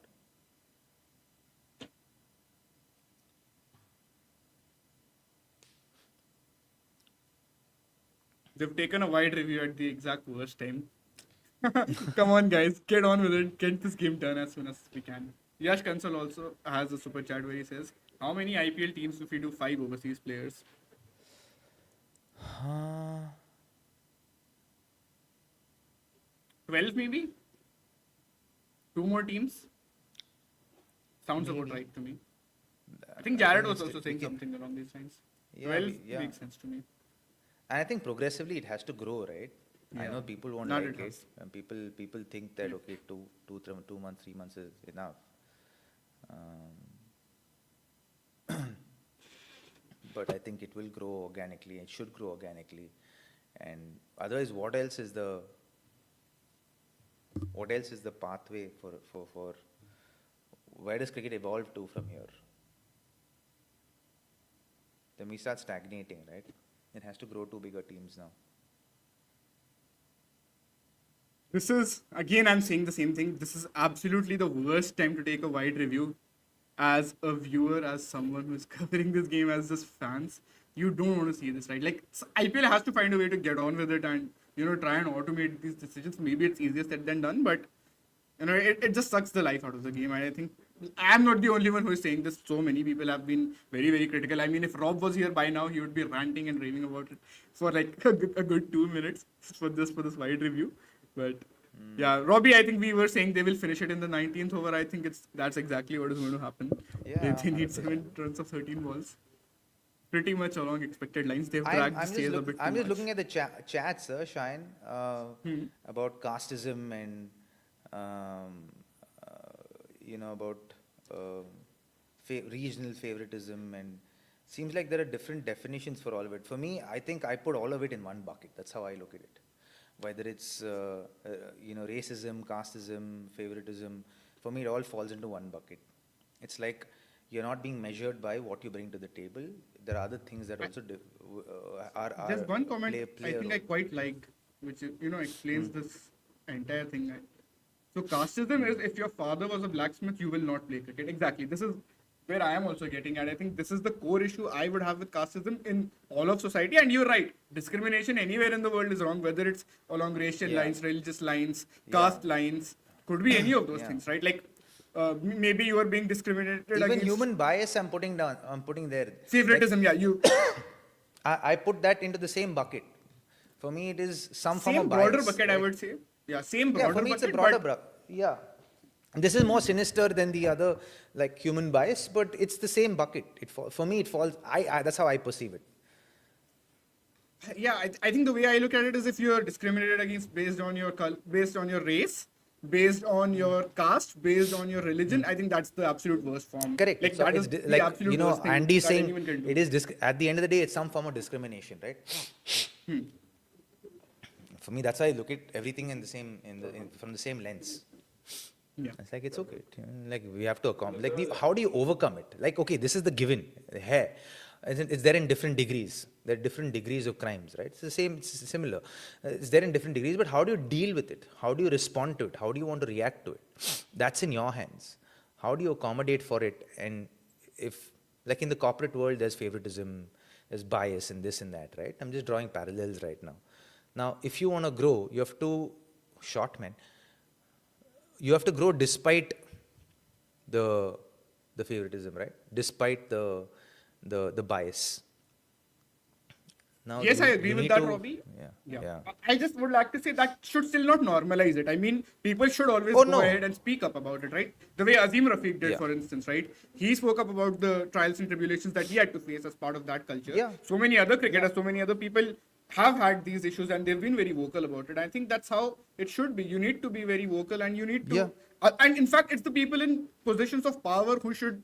They've taken a wide review at the exact worst time. Come on, guys, get on with it. Get this game done as soon as we can. Yash Kansal also has a super chat where he says, "How many IPL teams if we do 5 overseas players?" 12 maybe. 2 more teams. Sounds about right to me. I think Jared was also saying something along these lines. Yeah, 12 yeah. makes sense to me. And I think progressively it has to grow, right? I Yeah. know people won't Not like it it, has. and people think that okay, 2 months, 3 months is enough. But I think it will grow organically. It should grow organically, and otherwise, what else is the pathway for where does cricket evolve to from here? Then we start stagnating, right? It has to grow to bigger teams now. This is, again, I'm saying the same thing. This is absolutely the worst time to take a wide review. As a viewer, as someone who's covering this game, as just fans, you don't want to see this, right? Like, IPL has to find a way to get on with it and, you know, try and automate these decisions. Maybe it's easier said than done, but, you know, it just sucks the life out of the game. And I think I'm not the only one who is saying this. So many people have been very, very critical. I mean, if Rob was here by now, he would be ranting and raving about it for like a good 2 minutes for this wide review. But yeah, Robbie, I think we were saying they will finish it in the 19th over. I think that's exactly what is going to happen. Yeah, They need 100%. 7 runs of 13 balls. Pretty much along expected lines. They've dragged the scales a bit too I'm just much. looking at the chats, Shine, about casteism and about regional favoritism, and seems like there are different definitions for all of it. For me, I think I put all of it in one bucket. That's how I look at it. Whether it's racism, casteism, favoritism, for me it all falls into one bucket. It's like you're not being measured by what you bring to the table. There are other things that also are There's one comment play I a think role. I quite like, which explains this entire thing. So casteism is if your father was a blacksmith, you will not play cricket. Exactly. This is where I am also getting at. I think this is the core issue I would have with casteism in all of society. And you're right. Discrimination anywhere in the world is wrong, whether it's along racial Yeah. lines, religious lines, caste lines, could be any of those Yeah. things, right? Like maybe you are being discriminated Even against. human bias, I'm putting there. Favoritism, yeah. You I put that into the same bucket. For me, it is some form same of broader bias. bucket, I right? would say. Yeah, same Yeah, broader for me, it's a bucket, broader but yeah. This is more sinister than the other, like human bias, but it's the same bucket. For me, it falls. That's how I perceive it. yeah, I think the way I look at it is if you are discriminated against based on your based on your race, based on your caste, based on your religion, I think that's the absolute worst form. Correct. Like So that it's is the like absolute worst thing Andy's that saying anyone can do. it is at the end of the day, it's some form of discrimination, right? For me, that's why I look at everything in the same from the same lens. Yeah. It's like it's okay. Like we have to accomplish. Like how do you overcome it? Like okay, this is the given. Hair, it's there in different degrees. There are different degrees of crimes, right? It's the same. It's similar. It's there in different degrees. But how do you deal with it? How do you respond to it? How do you want to react to it? That's in your hands. How do you accommodate for it? And if like in the corporate world, there's favoritism, there's bias, and this and that, right? I'm just drawing parallels right now. Now, if you want to grow, you have to short men. You have to grow despite the favoritism, right? Despite the bias. Now Yes, I agree you with need that, to- Robbie. Yeah. I just would like to say that should still not normalize it. I mean, people should always Oh, go no. ahead and speak up about it, right? The way Azim Rafiq did, Yeah. for instance, right? He spoke up about the trials and tribulations that he had to face as part of that culture. Yeah. So many other cricketers, so many other people have had these issues and they've been very vocal about it. I think that's how it should be. You need to be very vocal and you need to. Yeah. And in fact, it's the people in positions of power who should,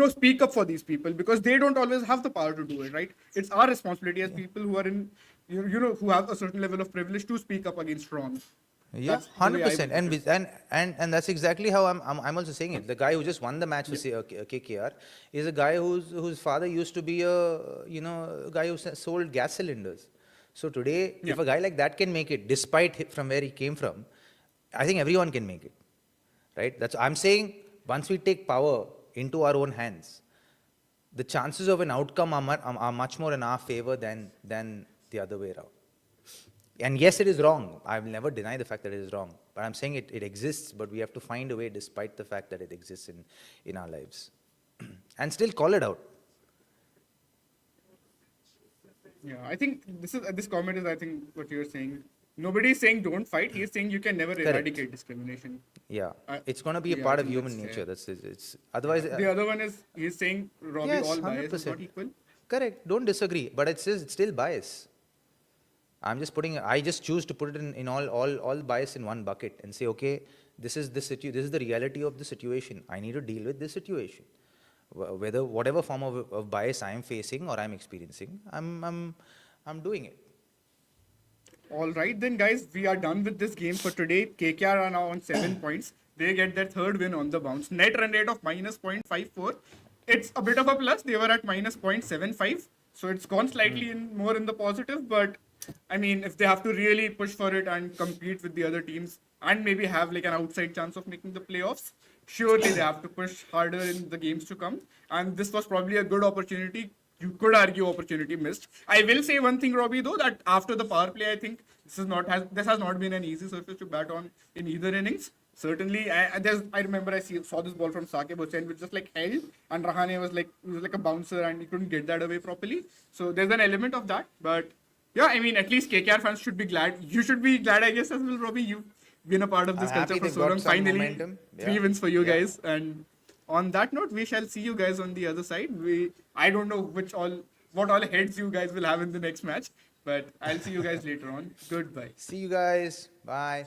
speak up for these people because they don't always have the power to do it, right? It's our responsibility as people who are in, who have a certain level of privilege to speak up against wrong. Yeah, That's the way I 100%. would look at And that's exactly how I'm also saying it. The guy who just won the match for KKR is a guy whose father used to be a guy who sold gas cylinders. So today, if Yeah. a guy like that can make it, despite from where he came from, I think everyone can make it, right? I'm saying once we take power into our own hands, the chances of an outcome are much more in our favor than the other way around. And yes, it is wrong. I will never deny the fact that it is wrong. But I'm saying it exists, but we have to find a way despite the fact that it exists in our lives. And still call it out. Yeah, I think this comment is, I think, what you're saying. Nobody is saying don't fight. He's saying you can never eradicate discrimination. Yeah. I- It's going to be a yeah, part I of think human that's nature. fair. It's otherwise. The other one is he's saying, Robbie, Yes, all bias is 100%. not equal. Correct. Don't disagree. But it's still bias. I just choose to put it in all bias in one bucket and say, okay, this is the reality of the situation. I need to deal with this situation. Whatever form of bias I am facing or I'm experiencing, I'm doing it. All right, then, guys, we are done with this game for today. KKR are now on 7 points. They get their third win on the bounce. Net run rate of minus 0.54. It's a bit of a plus. They were at minus 0.75. So it's gone slightly more in the positive. But, I mean, if they have to really push for it and compete with the other teams and maybe have like an outside chance of making the playoffs, surely they have to push harder in the games to come. And this was probably a good opportunity. You could argue opportunity missed. I will say one thing, Robbie, though, that after the power play, I think this has not been an easy surface to bat on in either innings. Certainly, I remember I saw this ball from Saqib Hussain, which just like held, and Rahane was like a bouncer, and he couldn't get that away properly. So there's an element of that. But yeah, I mean, at least KKR fans should be glad. You should be glad, I guess, as well, Robbie. You've been a part of this I'm culture happy for they've so got long. some Finally, momentum. 3 Yeah. wins for you Yeah. guys. And on that note, we shall see you guys on the other side. I don't know what all heads you guys will have in the next match, but I'll see you guys later on. Goodbye. See you guys. Bye.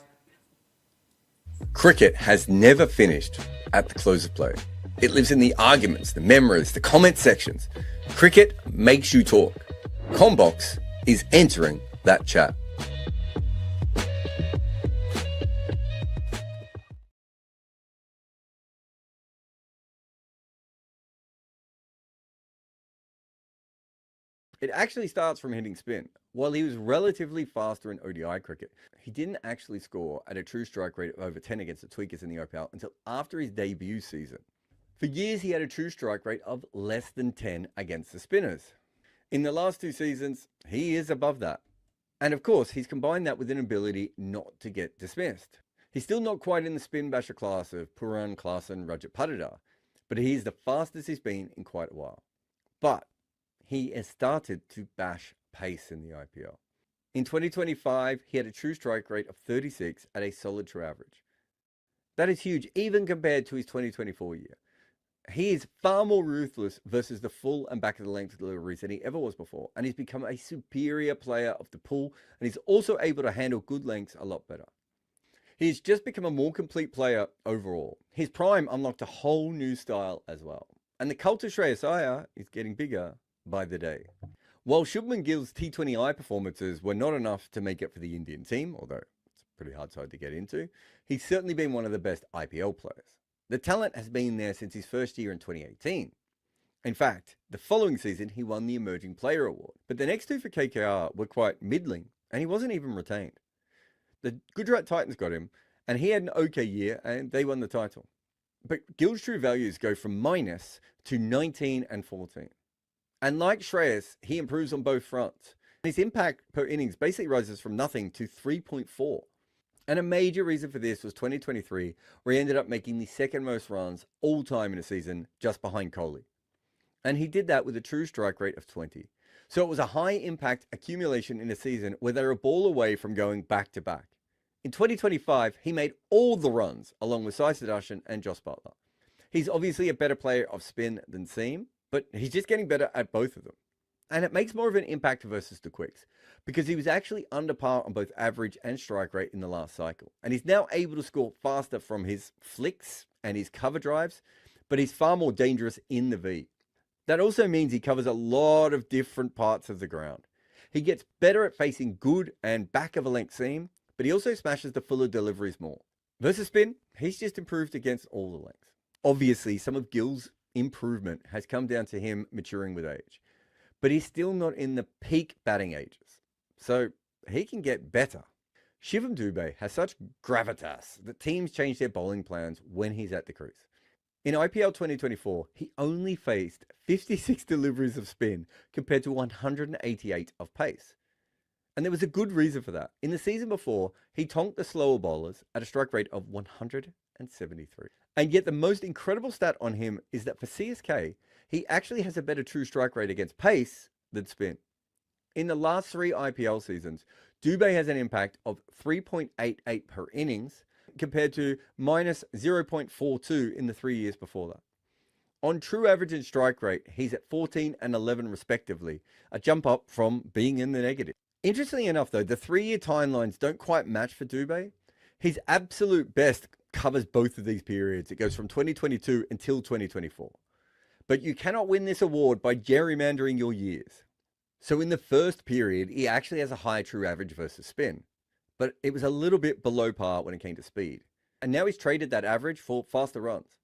Cricket has never finished at the close of play. It lives in the arguments, the memories, the comment sections. Cricket makes you talk. Combox is entering that chat. It actually starts from hitting spin. While he was relatively faster in ODI cricket, he didn't actually score at a true strike rate of over 10 against the Tweakers in the OPL until after his debut season. For years, he had a true strike rate of less than 10 against the spinners. In the last 2 seasons, he is above that. And of course, he's combined that with an ability not to get dismissed. He's still not quite in the spin basher class of Puran, Klaasen, Rajat Patidar, but he is the fastest he's been in quite a while. But he has started to bash pace in the IPL. In 2025, he had a true strike rate of 36 at a solid true average. That is huge, even compared to his 2024 year. He is far more ruthless versus the full and back of the length deliveries than he ever was before, and he's become a superior player of the pull, and he's also able to handle good lengths a lot better. He's just become a more complete player overall. His prime unlocked a whole new style as well, and the cult of Shreyas Iyer is getting bigger by the day. While Shubman Gill's T20I performances were not enough to make it for the Indian team, although it's a pretty hard side to get into, he's certainly been one of the best IPL players. The talent has been there since his first year in 2018. In fact, the following season, he won the Emerging Player Award. But the next two for KKR were quite middling, and he wasn't even retained. The Gujarat Titans got him, and he had an okay year, and they won the title. But Gill's true values go from minus to 19 and 14. And like Shreyas, he improves on both fronts. His impact per innings basically rises from nothing to 3.4. And a major reason for this was 2023, where he ended up making the second most runs all time in a season, just behind Kohli. And he did that with a true strike rate of 20. So it was a high impact accumulation in a season where they were a ball away from going back to back. In 2025, he made all the runs along with Sai Sudarshan and Joss Butler. He's obviously a better player of spin than seam, but he's just getting better at both of them. And it makes more of an impact versus the quicks, because he was actually under par on both average and strike rate in the last cycle. And he's now able to score faster from his flicks and his cover drives, but he's far more dangerous in the V. That also means he covers a lot of different parts of the ground. He gets better at facing good and back of a length seam, but he also smashes the fuller deliveries more. Versus spin, he's just improved against all the lengths. Obviously, some of Gill's improvement has come down to him maturing with age, but he's still not in the peak batting ages, so he can get better. Shivam Dube has such gravitas that teams change their bowling plans when he's at the crease. In IPL 2024, he only faced 56 deliveries of spin compared to 188 of pace. And there was a good reason for that. In the season before, he tonked the slower bowlers at a strike rate of 173. And yet the most incredible stat on him is that for CSK, he actually has a better true strike rate against pace than spin. In the last 3 IPL seasons, Dube has an impact of 3.88 per innings compared to minus 0.42 in the 3 years before that. On true average and strike rate, he's at 14 and 11 respectively, a jump up from being in the negative. Interestingly enough though, the 3-year timelines don't quite match for Dube. His absolute best covers both of these periods. It goes from 2022 until 2024. But you cannot win this award by gerrymandering your years. So in the first period, he actually has a high true average versus spin, but it was a little bit below par when it came to speed. And now he's traded that average for faster runs.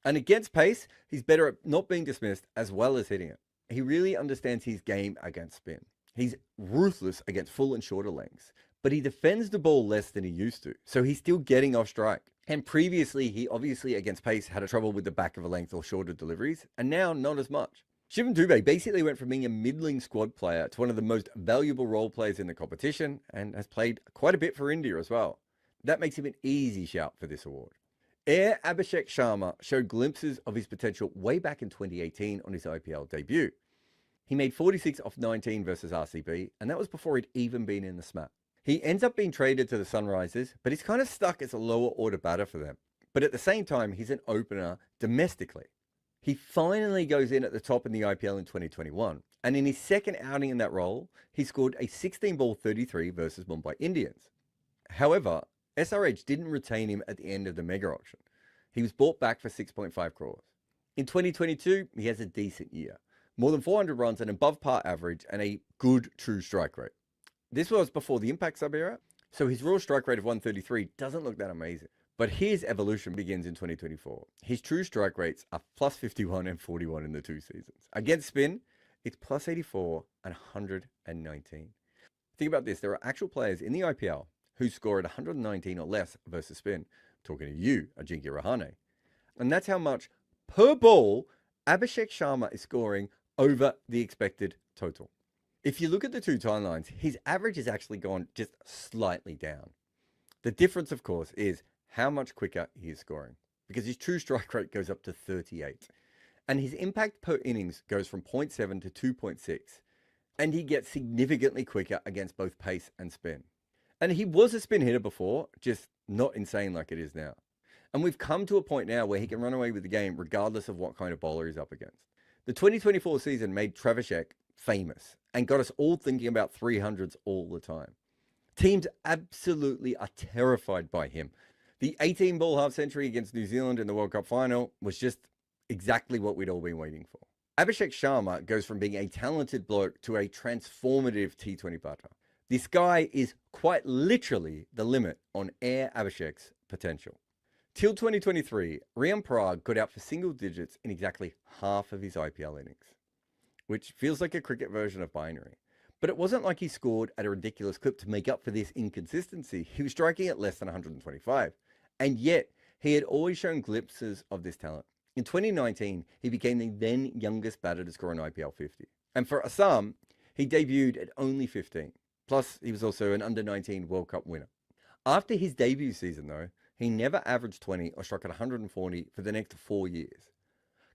And against pace, he's better at not being dismissed as well as hitting it. He really understands his game against spin. He's ruthless against full and shorter lengths, but he defends the ball less than he used to, so he's still getting off strike. And previously, he obviously against pace had a trouble with the back of a length or shorter deliveries, and now not as much. Shivam Dube basically went from being a middling squad player to one of the most valuable role players in the competition, and has played quite a bit for India as well. That makes him an easy shout for this award. Air Abhishek Sharma showed glimpses of his potential way back in 2018 on his IPL debut. He made 46 off 19 versus RCB, and that was before he'd even been in the SMAP. He ends up being traded to the Sunrisers, but he's kind of stuck as a lower order batter for them. But at the same time, he's an opener domestically. He finally goes in at the top in the IPL in 2021, and in his second outing in that role, he scored a 16-ball 33 versus Mumbai Indians. However, SRH didn't retain him at the end of the mega auction. He was bought back for 6.5 crores. In 2022, he has a decent year. More than 400 runs, an above par average, and a good true strike rate. This was before the impact sub era, so his raw strike rate of 133 doesn't look that amazing. But his evolution begins in 2024. His true strike rates are plus 51 and 41 in the 2 seasons. Against spin, it's plus 84 and 119. Think about this. There are actual players in the IPL who score at 119 or less versus spin. I'm talking to you, Ajinkya Rahane. And that's how much per ball Abhishek Sharma is scoring over the expected total. If you look at the 2 timelines, his average has actually gone just slightly down. The difference, of course, is how much quicker he is scoring, because his true strike rate goes up to 38. And his impact per innings goes from 0.7 to 2.6. And he gets significantly quicker against both pace and spin. And he was a spin hitter before, just not insane like it is now. And we've come to a point now where he can run away with the game regardless of what kind of bowler he's up against. The 2024 season made Travashek famous and got us all thinking about 300s all the time. Teams absolutely are terrified by him. The 18-ball half-century against New Zealand in the World Cup final was just exactly what we'd all been waiting for. Abhishek Sharma goes from being a talented bloke to a transformative T20 batter. This guy is quite literally the limit on Air Abhishek's potential. Till 2023, Rian Parag got out for single digits in exactly half of his IPL innings, which feels like a cricket version of binary. But it wasn't like he scored at a ridiculous clip to make up for this inconsistency. He was striking at less than 125. And yet, he had always shown glimpses of this talent. In 2019, he became the then youngest batter to score an IPL 50. And for Assam, he debuted at only 15. Plus, he was also an under-19 World Cup winner. After his debut season, though, he never averaged 20 or struck at 140 for the next 4 years.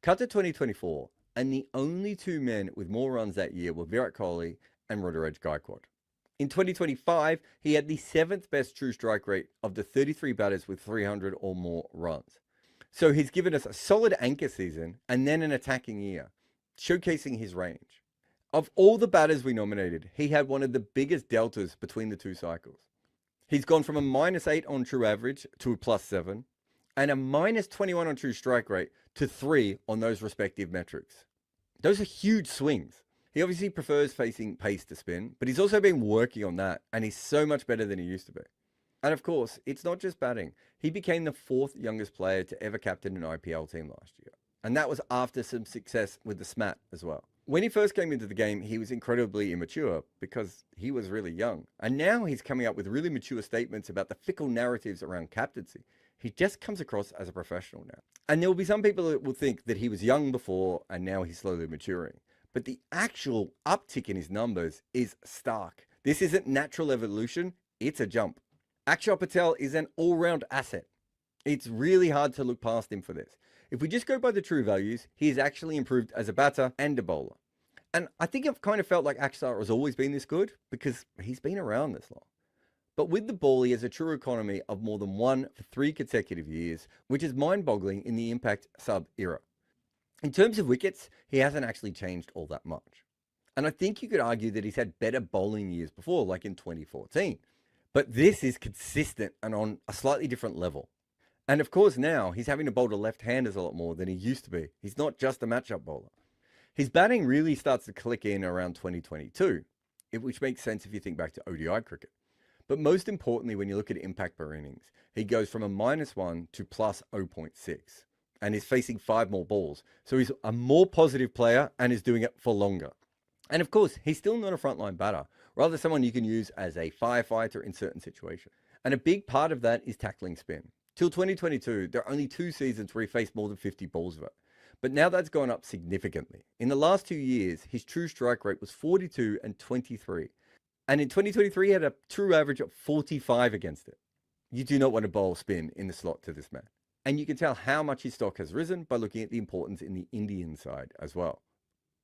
Cut to 2024, and the only two men with more runs that year were Virat Kohli and Ruturaj Gaikwad. In 2025, he had the 7th best true strike rate of the 33 batters with 300 or more runs. So he's given us a solid anchor season and then an attacking year, showcasing his range. Of all the batters we nominated, he had one of the biggest deltas between the two cycles. He's gone from a -8 on true average to a +7, and a -21 on true strike rate to 3 on those respective metrics. Those are huge swings. He obviously prefers facing pace to spin, but he's also been working on that, and he's so much better than he used to be. And of course, it's not just batting. He became the 4th youngest player to ever captain an IPL team last year. And that was after some success with the SMAT as well. When he first came into the game, he was incredibly immature because he was really young. And now he's coming up with really mature statements about the fickle narratives around captaincy. He just comes across as a professional now. And there will be some people that will think that he was young before and now he's slowly maturing. But the actual uptick in his numbers is stark. This isn't natural evolution, it's a jump. Akshar Patel is an all-round asset. It's really hard to look past him for this. If we just go by the true values, he has actually improved as a batter and a bowler. And I think I've kind of felt like Akshar has always been this good because he's been around this long. But with the ball, he has a true economy of more than 1 for 3 consecutive years, which is mind-boggling in the impact sub era. In terms of wickets, he hasn't actually changed all that much. And I think you could argue that he's had better bowling years before, like in 2014. But this is consistent and on a slightly different level. And of course now, he's having to bowl to left-handers a lot more than he used to be. He's not just a matchup bowler. His batting really starts to click in around 2022, which makes sense if you think back to ODI cricket. But most importantly, when you look at impact per innings, he goes from a -1 to plus 0.6 and is facing 5 more balls. So he's a more positive player and is doing it for longer. And of course, he's still not a frontline batter, rather someone you can use as a firefighter in certain situations. And a big part of that is tackling spin. Till 2022, there are only 2 seasons where he faced more than 50 balls of it. But now that's gone up significantly. In the last 2 years, his true strike rate was 42 and 23. And in 2023, he had a true average of 45 against it. You do not want to bowl spin in the slot to this man. And you can tell how much his stock has risen by looking at the importance in the Indian side as well,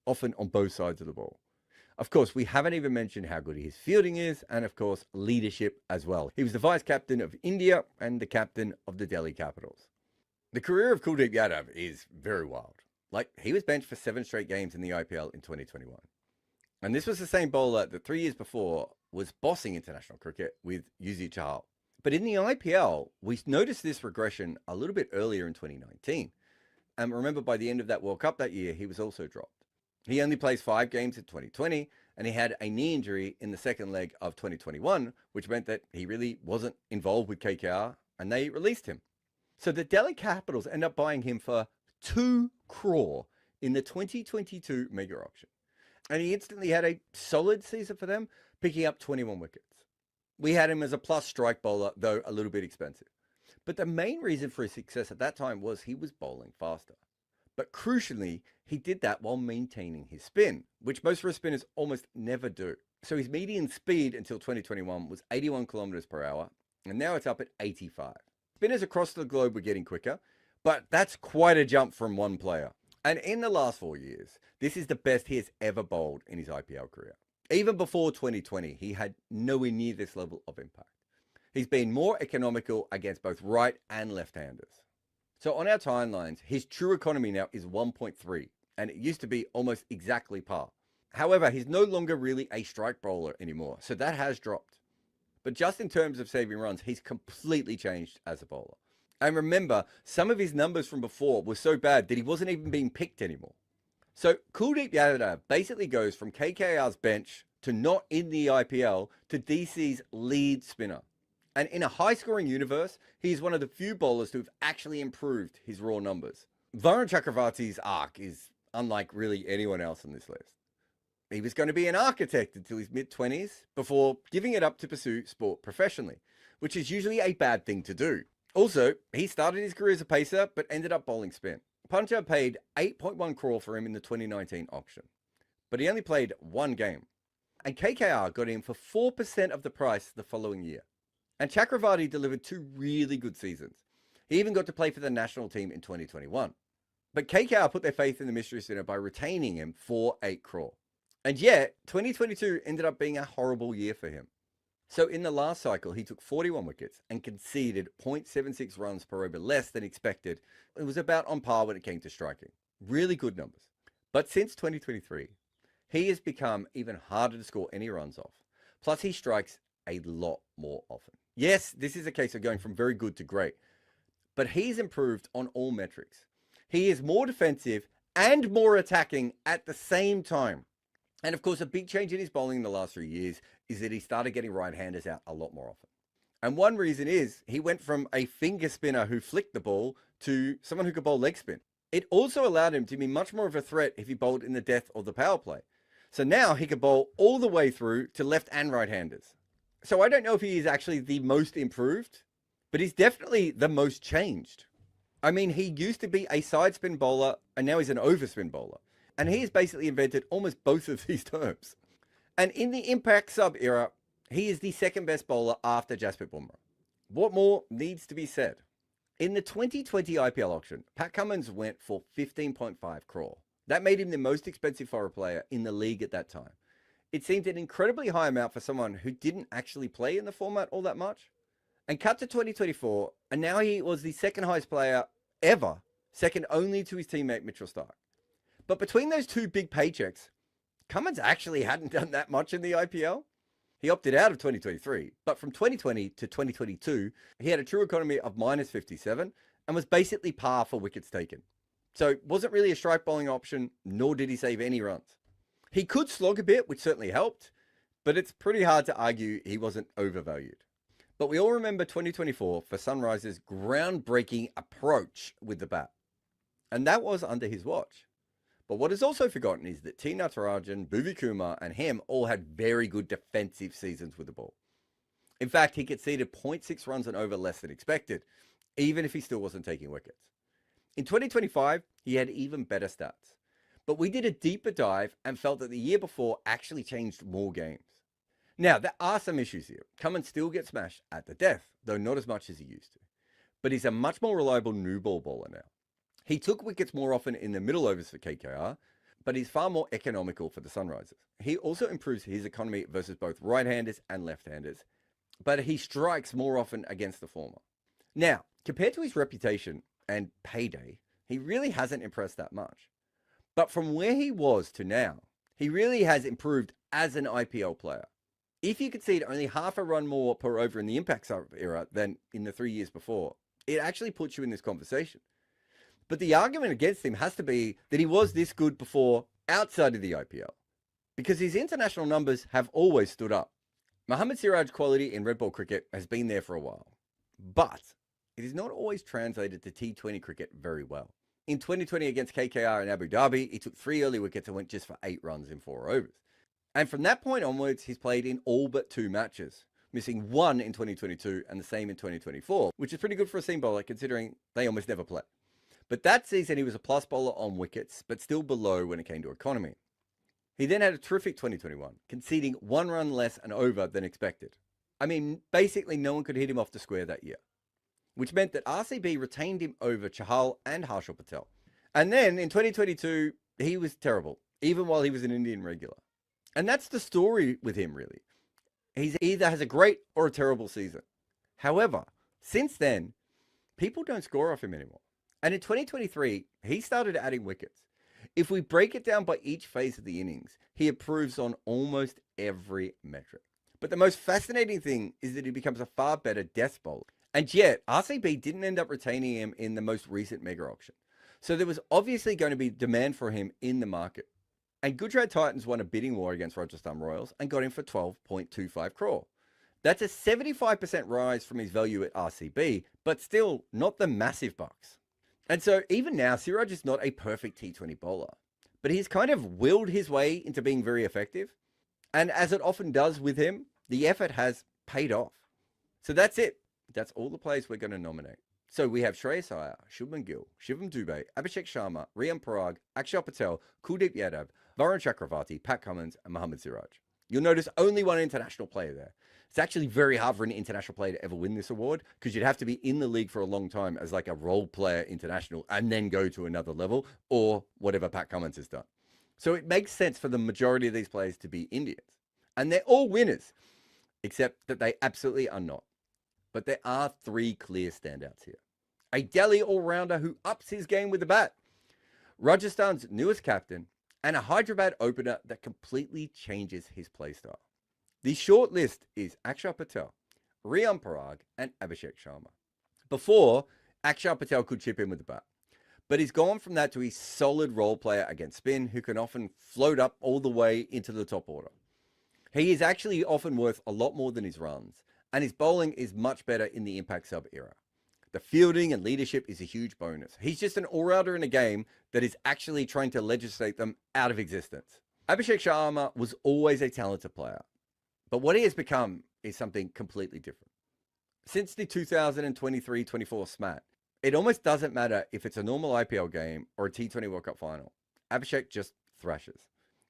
often on both sides of the ball. Of course, we haven't even mentioned how good his fielding is, and of course, leadership as well. He was the vice captain of India and the captain of the Delhi Capitals. The career of Kuldeep Yadav is very wild. Like, he was benched for 7 straight games in the IPL in 2021. And this was the same bowler that 3 years before was bossing international cricket with Yuzi Chahal. But in the IPL, we noticed this regression a little bit earlier in 2019. And remember, by the end of that World Cup that year, he was also dropped. He only plays 5 games in 2020, and he had a knee injury in the second leg of 2021, which meant that he really wasn't involved with KKR, and they released him. So the Delhi Capitals end up buying him for 2 crore in the 2022 mega auction. And he instantly had a solid season for them, picking up 21 wickets. We had him as a plus strike bowler, though a little bit expensive. But the main reason for his success at that time was he was bowling faster. But crucially, he did that while maintaining his spin, which most wrist spinners almost never do. So his median speed until 2021 was 81 kilometers per hour, and now it's up at 85. Spinners across the globe were getting quicker, but that's quite a jump from one player. And in the last 4 years, this is the best he has ever bowled in his IPL career. Even before 2020, he had nowhere near this level of impact. He's been more economical against both right and left-handers. So on our timelines, his true economy now is 1.3, and it used to be almost exactly par. However, he's no longer really a strike bowler anymore, so that has dropped. But just in terms of saving runs, he's completely changed as a bowler. And remember, some of his numbers from before were so bad that he wasn't even being picked anymore. So Kuldeep Yadav basically goes from KKR's bench to not in the IPL to DC's lead spinner. And in a high-scoring universe, he's one of the few bowlers who have actually improved his raw numbers. Varun Chakravarti's arc is unlike really anyone else on this list. He was going to be an architect until his mid-20s before giving it up to pursue sport professionally, which is usually a bad thing to do. Also, he started his career as a pacer, but ended up bowling spin. Punjab paid 8.1 crore for him in the 2019 auction, but he only played one game. And KKR got him for 4% of the price the following year. And Chakravarti delivered 2 really good seasons. He even got to play for the national team in 2021. But KKR put their faith in the mystery spinner by retaining him for 8 crore. And yet, 2022 ended up being a horrible year for him. So in the last cycle, he took 41 wickets and conceded 0.76 runs per over less than expected. It was about on par when it came to striking. Really good numbers. But since 2023, he has become even harder to score any runs off. Plus, he strikes a lot more often. Yes, this is a case of going from very good to great, but he's improved on all metrics. He is more defensive and more attacking at the same time. And of course, a big change in his bowling in the last 3 years is that he started getting right-handers out a lot more often. And one reason is he went from a finger spinner who flicked the ball to someone who could bowl leg spin. It also allowed him to be much more of a threat if he bowled in the death or the power play. So now he could bowl all the way through to left and right-handers. So I don't know if he is actually the most improved, but he's definitely the most changed. I mean, he used to be a side spin bowler and now he's an overspin bowler. And he has basically invented almost both of these terms. And in the impact sub era, he is the second best bowler after Jasprit Bumrah. What more needs to be said? In the 2020 IPL auction, Pat Cummins went for 15.5 crore. That made him the most expensive foreign player in the league at that time. It seemed an incredibly high amount for someone who didn't actually play in the format all that much. And cut to 2024, and now he was the second highest player ever, second only to his teammate Mitchell Starc. But between those 2 big paychecks, Cummins actually hadn't done that much in the IPL. He opted out of 2023, but from 2020 to 2022, he had a true economy of minus 57 and was basically par for wickets taken. So it wasn't really a strike bowling option, nor did he save any runs. He could slog a bit, which certainly helped, but it's pretty hard to argue he wasn't overvalued. But we all remember 2024 for Sunrisers' groundbreaking approach with the bat. And that was under his watch. But what is also forgotten is that T. Natarajan, Bhuvi Kumar, and him all had very good defensive seasons with the ball. In fact, he conceded 0.6 runs and over less than expected, even if he still wasn't taking wickets. In 2025, he had even better stats. But we did a deeper dive and felt that the year before actually changed more games. Now, there are some issues here. Cummins still gets smashed at the death, though not as much as he used to. But he's a much more reliable new ball bowler now. He took wickets more often in the middle overs for KKR, but he's far more economical for the Sunrisers. He also improves his economy versus both right-handers and left-handers, but he strikes more often against the former. Now, compared to his reputation and payday, he really hasn't impressed that much. But from where he was to now, he really has improved as an IPL player. If you concede only half a run more per over in the impact sub era than in the 3 years before, it actually puts you in this conversation. But the argument against him has to be that he was this good before outside of the IPL, because his international numbers have always stood up. Mohammad Siraj's quality in red ball cricket has been there for a while, but it is not always translated to T20 cricket very well. In 2020 against KKR in Abu Dhabi, he took 3 early wickets and went just for 8 runs in 4 overs. And from that point onwards, he's played in all but 2 matches, missing 1 in 2022 and the same in 2024, which is pretty good for a seam bowler considering they almost never play. But that season, he was a plus bowler on wickets, but still below when it came to economy. He then had a terrific 2021, conceding 1 run less and over than expected. I mean, basically no one could hit him off the square that year. which meant that RCB retained him over Chahal and Harshal Patel. And then in 2022, he was terrible, even while he was an Indian regular. And that's the story with him, really. He either has a great or a terrible season. However, since then, people don't score off him anymore. And in 2023, he started adding wickets. If we break it down by each phase of the innings, he improves on almost every metric. But the most fascinating thing is that he becomes a far better death bowler. And yet, RCB didn't end up retaining him in the most recent mega auction. So there was obviously going to be demand for him in the market. And Gujarat Titans won a bidding war against Rajasthan Royals and got him for 12.25 crore. That's a 75% rise from his value at RCB, but still not the massive bucks. And so even now, Siraj is not a perfect T20 bowler, but he's kind of willed his way into being very effective. And as it often does with him, the effort has paid off. So that's it. That's all the players we're going to nominate. So we have Shreyas Iyer, Shubman Gill, Shivam Dubey, Abhishek Sharma, Riyan Parag, Akshar Patel, Kuldeep Yadav, Varun Chakravarti, Pat Cummins, and Mohammad Siraj. You'll notice only one international player there. It's actually very hard for an international player to ever win this award because you'd have to be in the league for a long time as like a role player international and then go to another level or whatever Pat Cummins has done. So it makes sense for the majority of these players to be Indians. And they're all winners, except that they absolutely are not. But there are three clear standouts here. A Delhi all-rounder who ups his game with the bat, Rajasthan's newest captain, and a Hyderabad opener that completely changes his playstyle. The short list is Akshar Patel, Riyan Parag, and Abhishek Sharma. Before, Akshar Patel could chip in with the bat, but he's gone from that to a solid role player against spin who can often float up all the way into the top order. He is actually often worth a lot more than his runs, and his bowling is much better in the impact sub era. The fielding and leadership is a huge bonus. He's just an all-rounder in a game that is actually trying to legislate them out of existence. Abhishek Sharma was always a talented player, but what he has become is something completely different. Since the 2023-24 SMAT, it almost doesn't matter if it's a normal IPL game or a T20 World Cup final. Abhishek just thrashes.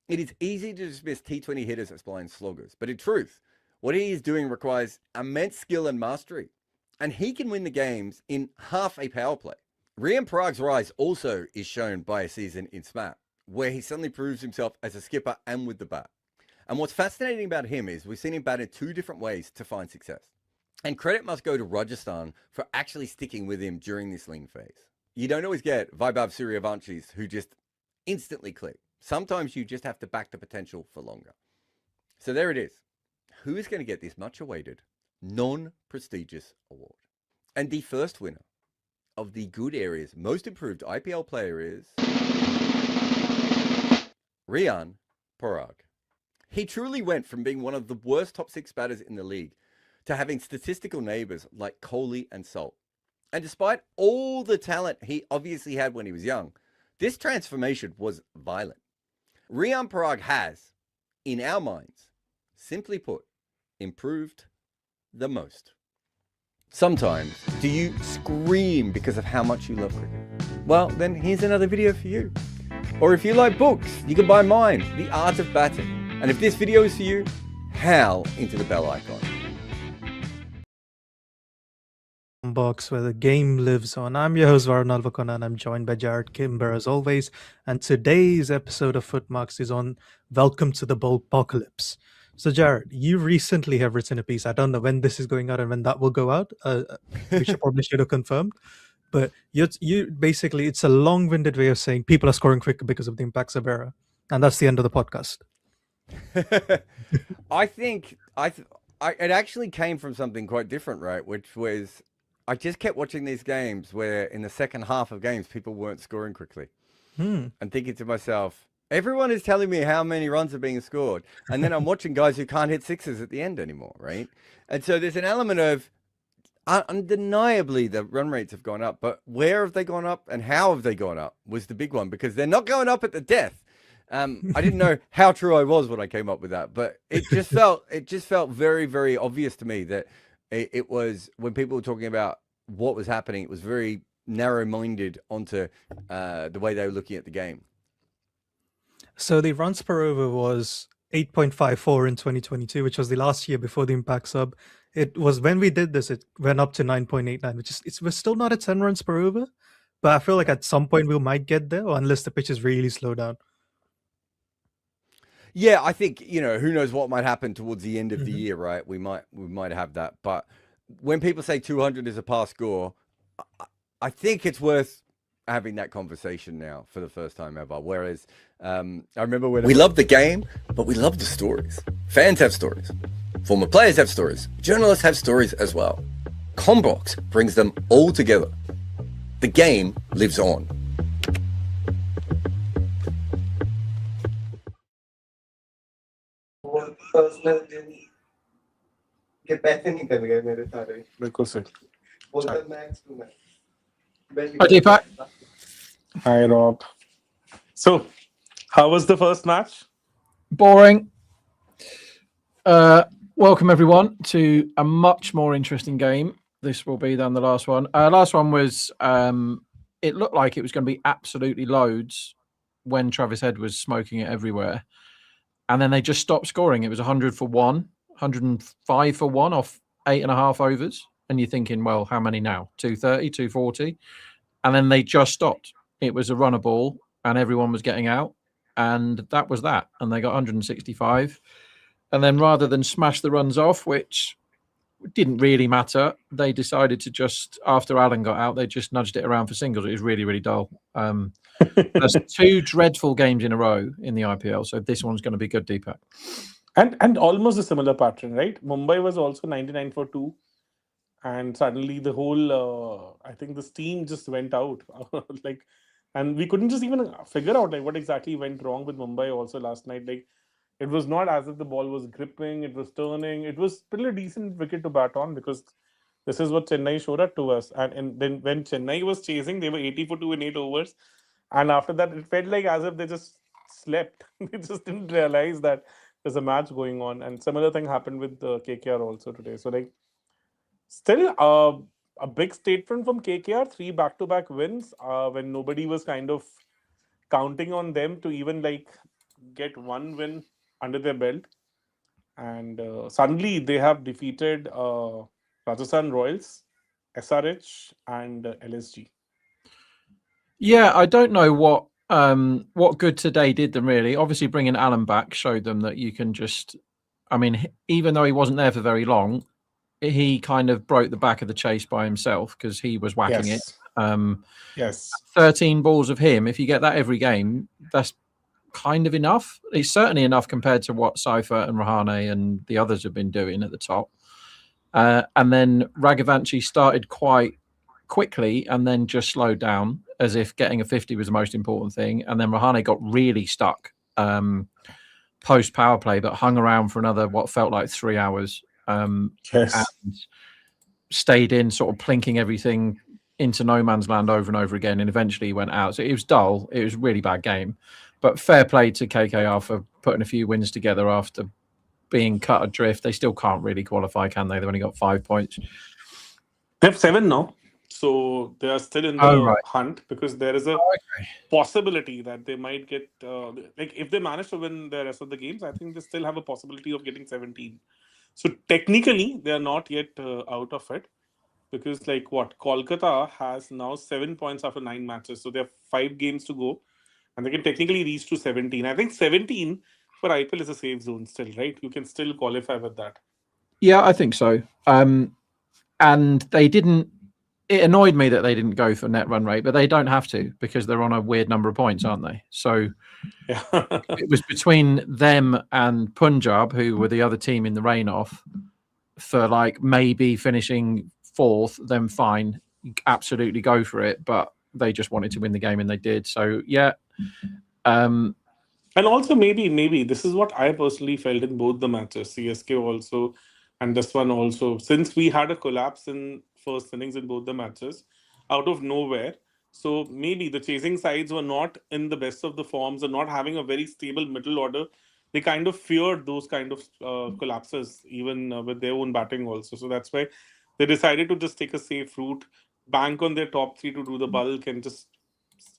It is easy to dismiss T20 hitters as blind sloggers, but in truth, what he is doing requires immense skill and mastery, and he can win the games in half a power play. Riyan Parag's rise also is shown by a season in SMAT, where he suddenly proves himself as a skipper and with the bat. And what's fascinating about him is we've seen him bat in two different ways to find success. And credit must go to Rajasthan for actually sticking with him during this lean phase. You don't always get Vaibhav Suryavanshis who just instantly click. Sometimes you just have to back the potential for longer. So there it is. Who is going to get this much awaited, non-prestigious award? And the first winner of the Good Area's Most Improved IPL player is Riyan Parag. He truly went from being one of the worst top six batters in the league to having statistical neighbors like Kohli and Salt. And despite all the talent he obviously had when he was young, this transformation was violent. Riyan Parag has, in our minds, simply put, improved the most. Sometimes, do you scream because of how much you love cricket? Well, then here's another video for you. Or if you like books, you can buy mine, The Art of Batting. And if this video is for you, howl into the bell icon. Box where the game lives on. I'm your host Varun Alvakona and I'm joined by Jared Kimber as always. And today's episode of Footmarks is on Welcome to the Apocalypse. So Jared, you recently have written a piece. I don't know when this is going out and when that will go out. We should have confirmed. But you basically, it's a long-winded way of saying people are scoring quicker because of the impact sub era. And that's the end of the podcast. I think it actually came from something quite different, right? Which was I just kept watching these games where in the second half of games, people weren't scoring quickly. And thinking to myself, everyone is telling me how many runs are being scored. And then I'm watching guys who can't hit sixes at the end anymore, right? And so there's an element of undeniably the run rates have gone up, but where have they gone up and how have they gone up was the big one, because they're not going up at the death. I didn't know how true I was when I came up with that, but it just felt very, very obvious to me that it was, when people were talking about what was happening, it was very narrow-minded onto the way they were looking at the game. So the runs per over was 8.54 in 2022, which was the last year before the impact sub. it was when we did this, it went up to 9.89, which is we're still not at 10 runs per over, but I feel like at some point we might get there, or unless the pitches really slow down. Yeah, I think, who knows what might happen towards the end of the Mhm. year, right? We might have that. But when people say 200 is a par score, I think it's worth having that conversation now for the first time ever. Whereas I remember when we love the game, but we love the stories. Fans have stories. Former players have stories. Journalists have stories as well. Combox brings them all together. The game lives on. Personal के पैसे निकल गए मेरे सारे बिल्कुल सही. बोलता max to max Hi, Deepak. Hi, Rob. So, how was the first match? Boring. Welcome everyone to a much more interesting game. This will be than the last one. Last one was it looked like it was going to be absolutely loads when Travis Head was smoking it everywhere, and then they just stopped scoring. It was 100 for 1, 105 for 1 off 8.5 overs, and you're thinking, well, how many now? 230, 240, and then they just stopped. It was a runner ball, and everyone was getting out, and that was that. And they got 165. And then rather than smash the runs off, which didn't really matter, they decided to just, after Allen got out, they just nudged it around for singles. It was really, really dull. There's 2 dreadful games in a row in the IPL, so this one's going to be good, Deepak. And almost a similar pattern, right? Mumbai was also 99 for 2. And suddenly the whole, I think the steam just went out. And we couldn't just even figure out what exactly went wrong with Mumbai also last night. It was not as if the ball was gripping, it was turning. It was still a decent wicket to bat on, because this is what Chennai showed up to us. And then when Chennai was chasing, they were 80 for 2 in 8 overs. And after that, it felt like as if they just slept. They just didn't realize that there's a match going on. And similar thing happened with KKR also today. So still a big statement from KKR, 3 back-to-back wins when nobody was kind of counting on them to even get one win under their belt. And suddenly they have defeated Rajasthan Royals, SRH, and LSG. Yeah, I don't know what good today did them really. Obviously, bringing Allen back showed them that you can just, even though he wasn't there for very long, he kind of broke the back of the chase by himself because he was whacking Yes. it. Yes. 13 balls of him, if you get that every game, that's kind of enough. It's certainly enough compared to what Seifert and Rahane and the others have been doing at the top. And then Raghavanshi started quite quickly and then just slowed down as if getting a 50 was the most important thing. And then Rahane got really stuck post power play, but hung around for another what felt like 3 hours. Yes. And stayed in, sort of plinking everything into no man's land over and over again, and eventually he went out. So it was dull. It was a really bad game. But fair play to KKR for putting a few wins together after being cut adrift. They still can't really qualify, can they? They've only got 5 points. They have 7 now. So they are still in the hunt, because there is a possibility that they might get, if they manage to win the rest of the games, I think they still have a possibility of getting 17. So technically, they are not yet out of it, because Kolkata has now 7 points after 9 matches. So they have 5 games to go, and they can technically reach to 17. I think 17 for IPL is a safe zone still, right? You can still qualify with that. Yeah, I think so. And they didn't. It annoyed me that they didn't go for net run rate, but they don't have to because they're on a weird number of points, aren't they? So Yeah. it was between them and Punjab, who were the other team in the rain off, for maybe finishing 4th, then fine, absolutely go for it. But they just wanted to win the game and they did. So yeah. And also maybe this is what I personally felt in both the matches, CSK also and this one also, since we had a collapse in first innings in both the matches out of nowhere. So maybe the chasing sides were not in the best of the forms and not having a very stable middle order. They kind of feared those kind of collapses, even with their own batting also. So that's why they decided to just take a safe route, bank on their top 3 to do the bulk, and just,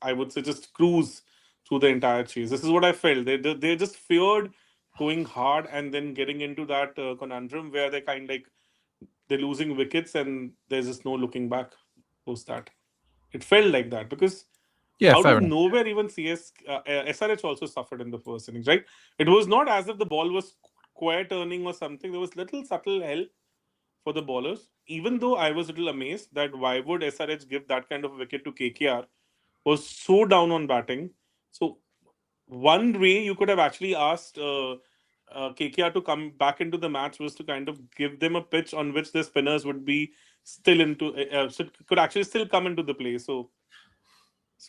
I would say, just cruise through the entire chase. This is what I felt. They just feared going hard and then getting into that conundrum where they kind of they're losing wickets and there's just no looking back post that. It felt like that because Yeah, out fair of enough. nowhere, even SRH also suffered in the first innings, right? It was not as if the ball was square turning or something. There was little subtle help for the bowlers. Even though I was a little amazed that why would SRH give that kind of wicket to KKR, was so down on batting. So one way you could have actually asked KKR to come back into the match was to kind of give them a pitch on which the spinners would be still into, could actually still come into the play. So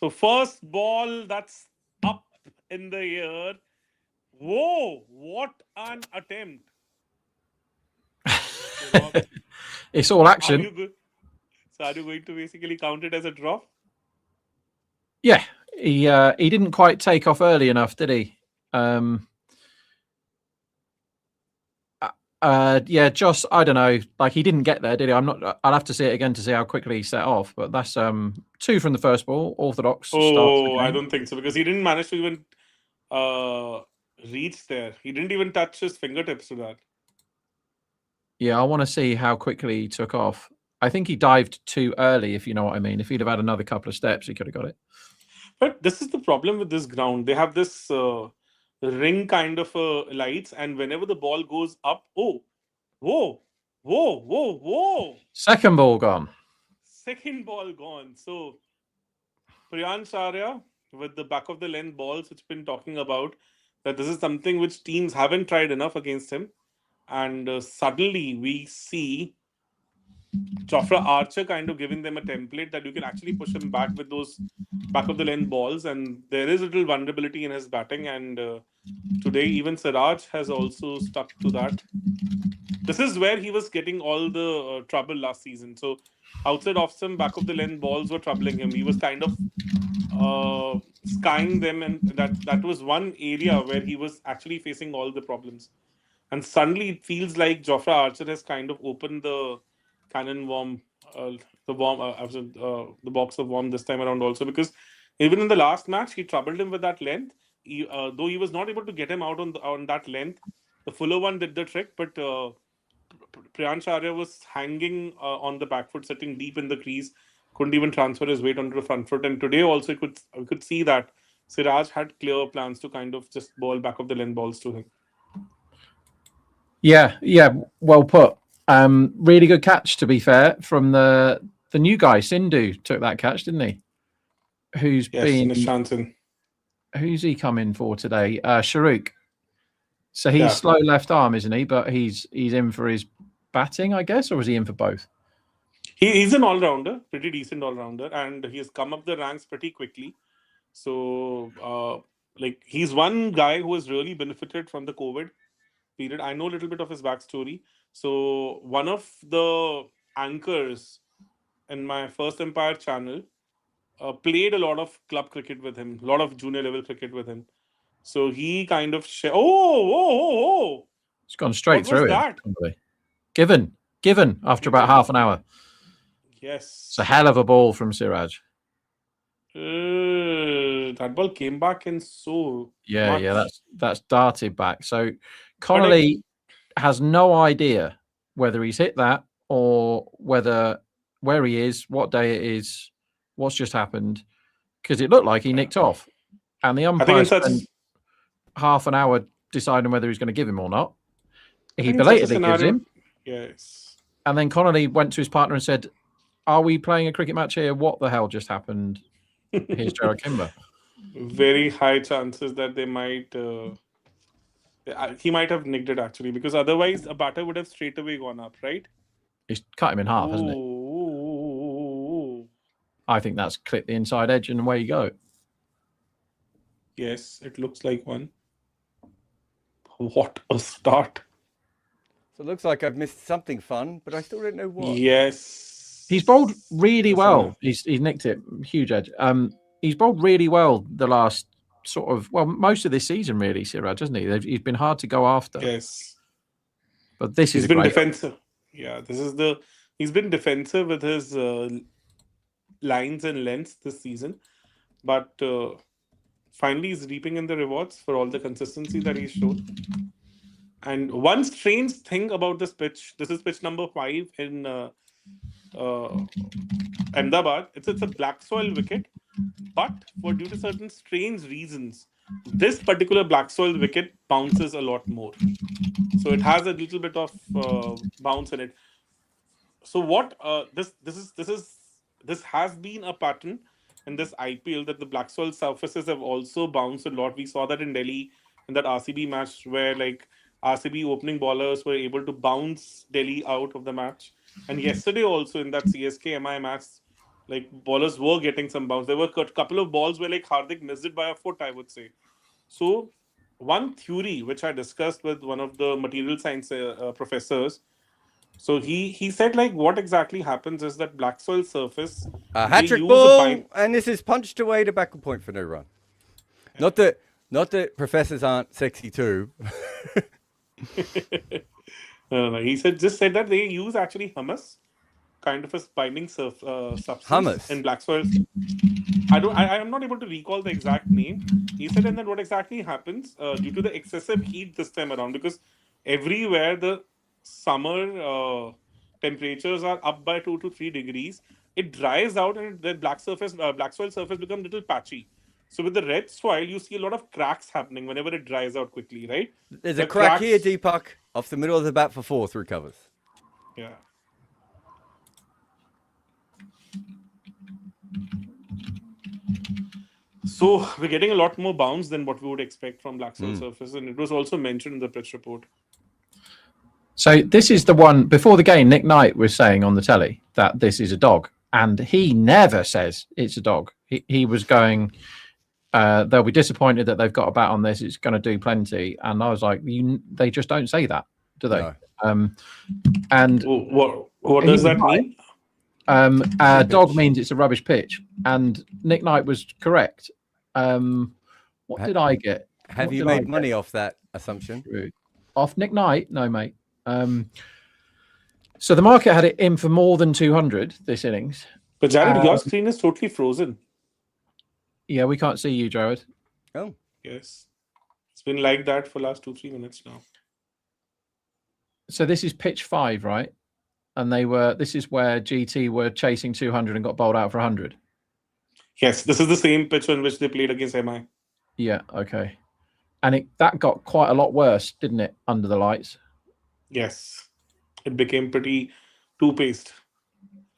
first ball that's up in the air. Whoa! What an attempt! Rob, It's all are action. you good? So are you going to basically count it as a drop? Yeah, he didn't quite take off early enough, did he? Yeah, Josh, I don't know. Like he didn't get there, did he? I'll have to see it again to see how quickly he set off. But that's 2 from the first ball. Orthodox start. Oh, I don't think so because he didn't manage to even reach there. He didn't even touch his fingertips to that. Yeah, I want to see how quickly he took off. I think he dived too early, if you know what I mean. If he'd have had another couple of steps, he could have got it. But this is the problem with this ground. They have this ring kind of lights, and whenever the ball goes up, oh, whoa, whoa, whoa, whoa! Second ball gone. Second ball gone. So Priyansh Arya with the back of the length balls, which been talking about that this is something which teams haven't tried enough against him, and suddenly we see Jofra Archer kind of giving them a template that you can actually push him back with those back of the lane balls, and there is a little vulnerability in his batting. And today, even Siraj has also stuck to that. This is where he was getting all the trouble last season. So outside off some back of the lane balls were troubling him. He was kind of skying them, and that was one area where he was actually facing all the problems. And suddenly it feels like Jofra Archer has kind of opened the cannon worm, the box of worm this time around also, because even in the last match he troubled him with that length. Though he was not able to get him out on that length, the fuller one did the trick, but Priyansh Arya was hanging on the back foot, sitting deep in the crease, couldn't even transfer his weight onto the front foot. And today also we could see that Siraj had clear plans to kind of just bowl back of the length balls to him. Yeah, well put. Really good catch, to be fair, from the new guy. Sindhu took that catch, didn't he? Who's he coming for today? Sharuk. So he's slow left arm, isn't he? But he's in for his batting, I guess, or was he in for both? He's an all-rounder, pretty decent all-rounder, and he has come up the ranks pretty quickly. So, he's one guy who has really benefited from the COVID period. I know a little bit of his backstory. So, one of the anchors in my First Empire channel played a lot of club cricket with him, a lot of junior level cricket with him. So he kind of oh! It's gone straight through that? Given after about half an hour. Yes. It's a hell of a ball from Siraj. That ball came back in so much. That's darted back. So Connolly has no idea whether he's hit that or where he is, what day it is, what's just happened, because it looked like he nicked off, and the umpire spent half an hour deciding whether he's going to give him or not. He belatedly gives him. Yes. And then Connolly went to his partner and said, "Are we playing a cricket match here? What the hell just happened?" Here's Gerald Kimber. Very high chances that they might. He might have nicked it actually, because otherwise a batter would have straight away gone up, right? He's cut him in half, hasn't he? I think that's clipped the inside edge and away you go. Yes, it looks like one. What a start. So it looks like I've missed something fun, but I still don't know what. Yes. He's bowled really well. He's nicked it. Huge edge. He's bowled really well the last most of this season, really, Siraj, hasn't he? He's been hard to go after. Yes. But he's been defensive. Yeah, he's been defensive with his lines and lengths this season. But finally he's reaping in the rewards for all the consistency that he's shown. And one strange thing about this pitch, this is pitch number 5 in Ahmedabad. It's a black soil wicket, but for due to certain strange reasons, this particular black soil wicket bounces a lot more. So it has a little bit of bounce in it. So what this has been a pattern in this IPL that the black soil surfaces have also bounced a lot. We saw that in Delhi in that RCB match where like RCB opening bowlers were able to bounce Delhi out of the match. And yesterday also in that CSK MI match, like bowlers were getting some bounce. There were a couple of balls where like Hardik missed it by a foot, I would say. So one theory which I discussed with one of the material science professors, so he said like what exactly happens is that black soil surface A they hat-trick use a ball, and this is punched away to backward point for no run. Not that professors aren't sexy too. no, he just said that they use actually hummus, kind of a binding substance Hummus? in black soil. I am not able to recall the exact name. He said, and then what exactly happens due to the excessive heat this time around, because everywhere the summer temperatures are up by 2 to 3 degrees, it dries out and the black soil surface becomes a little patchy. So with the red soil, you see a lot of cracks happening whenever it dries out quickly, right? There's The a crack here, cracks- Deepak, off the middle of the bat for 4 through covers. Yeah. So we're getting a lot more bounce than what we would expect from black soil surface, and it was also mentioned in the pitch report. So this is the one before the game. Nick Knight was saying on the telly that this is a dog, and he never says it's a dog. He was going, they'll be disappointed that they've got a bat on this. It's going to do plenty. And I was like, they just don't say that, do they? No. And What does that mean? Dog means it's a rubbish pitch, and Nick Knight was correct. What did I get? Have What you did I made get? money off that assumption? Off Nick Knight? No, mate. So the market had it in for more than 200 this innings. But Jared, your screen is totally frozen. Yeah, we can't see you, Jared. Oh, Yes. It's been like that for last 2-3 minutes now. So this is pitch 5, right? And this is where GT were chasing 200 and got bowled out for 100. Yes, this is the same pitch on which they played against MI. Yeah, okay. And that got quite a lot worse, didn't it, under the lights? Yes. It became pretty two-paced.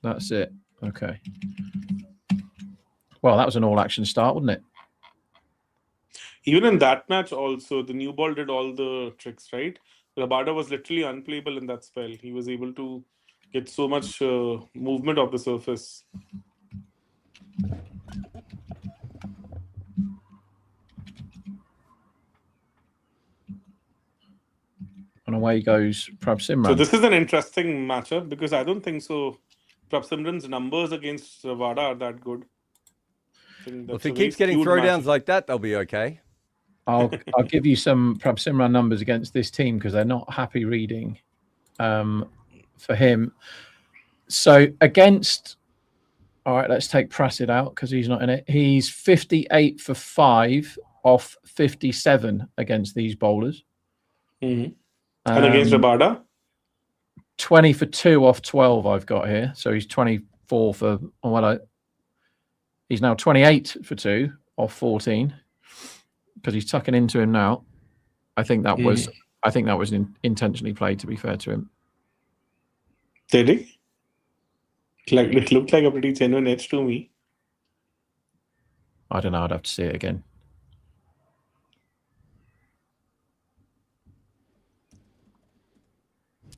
That's it. Okay. Well, that was an all-action start, wasn't it? Even in that match also, the new ball did all the tricks, right? Rabada was literally unplayable in that spell. He was able to get so much movement of the surface. And away goes Prabh So this is an interesting matchup because I don't think so. Prabh numbers against Rabada are that good. well, if he keeps getting throwdowns like that, they'll be okay. I'll give you some Prabh numbers against this team because they're not happy reading for him. So against, all right, let's take Prasid out because he's not in it. He's 58 for 5 off 57 against these bowlers. Mm-hmm. And against Rabada? 20 for 2 off 12 I've got here. So he's 24 for, he's now 28 for 2 off 14 because he's tucking into him now. I think that was intentionally played, to be fair to him. Did he? It looked like a pretty genuine edge to me. I don't know. I'd have to see it again.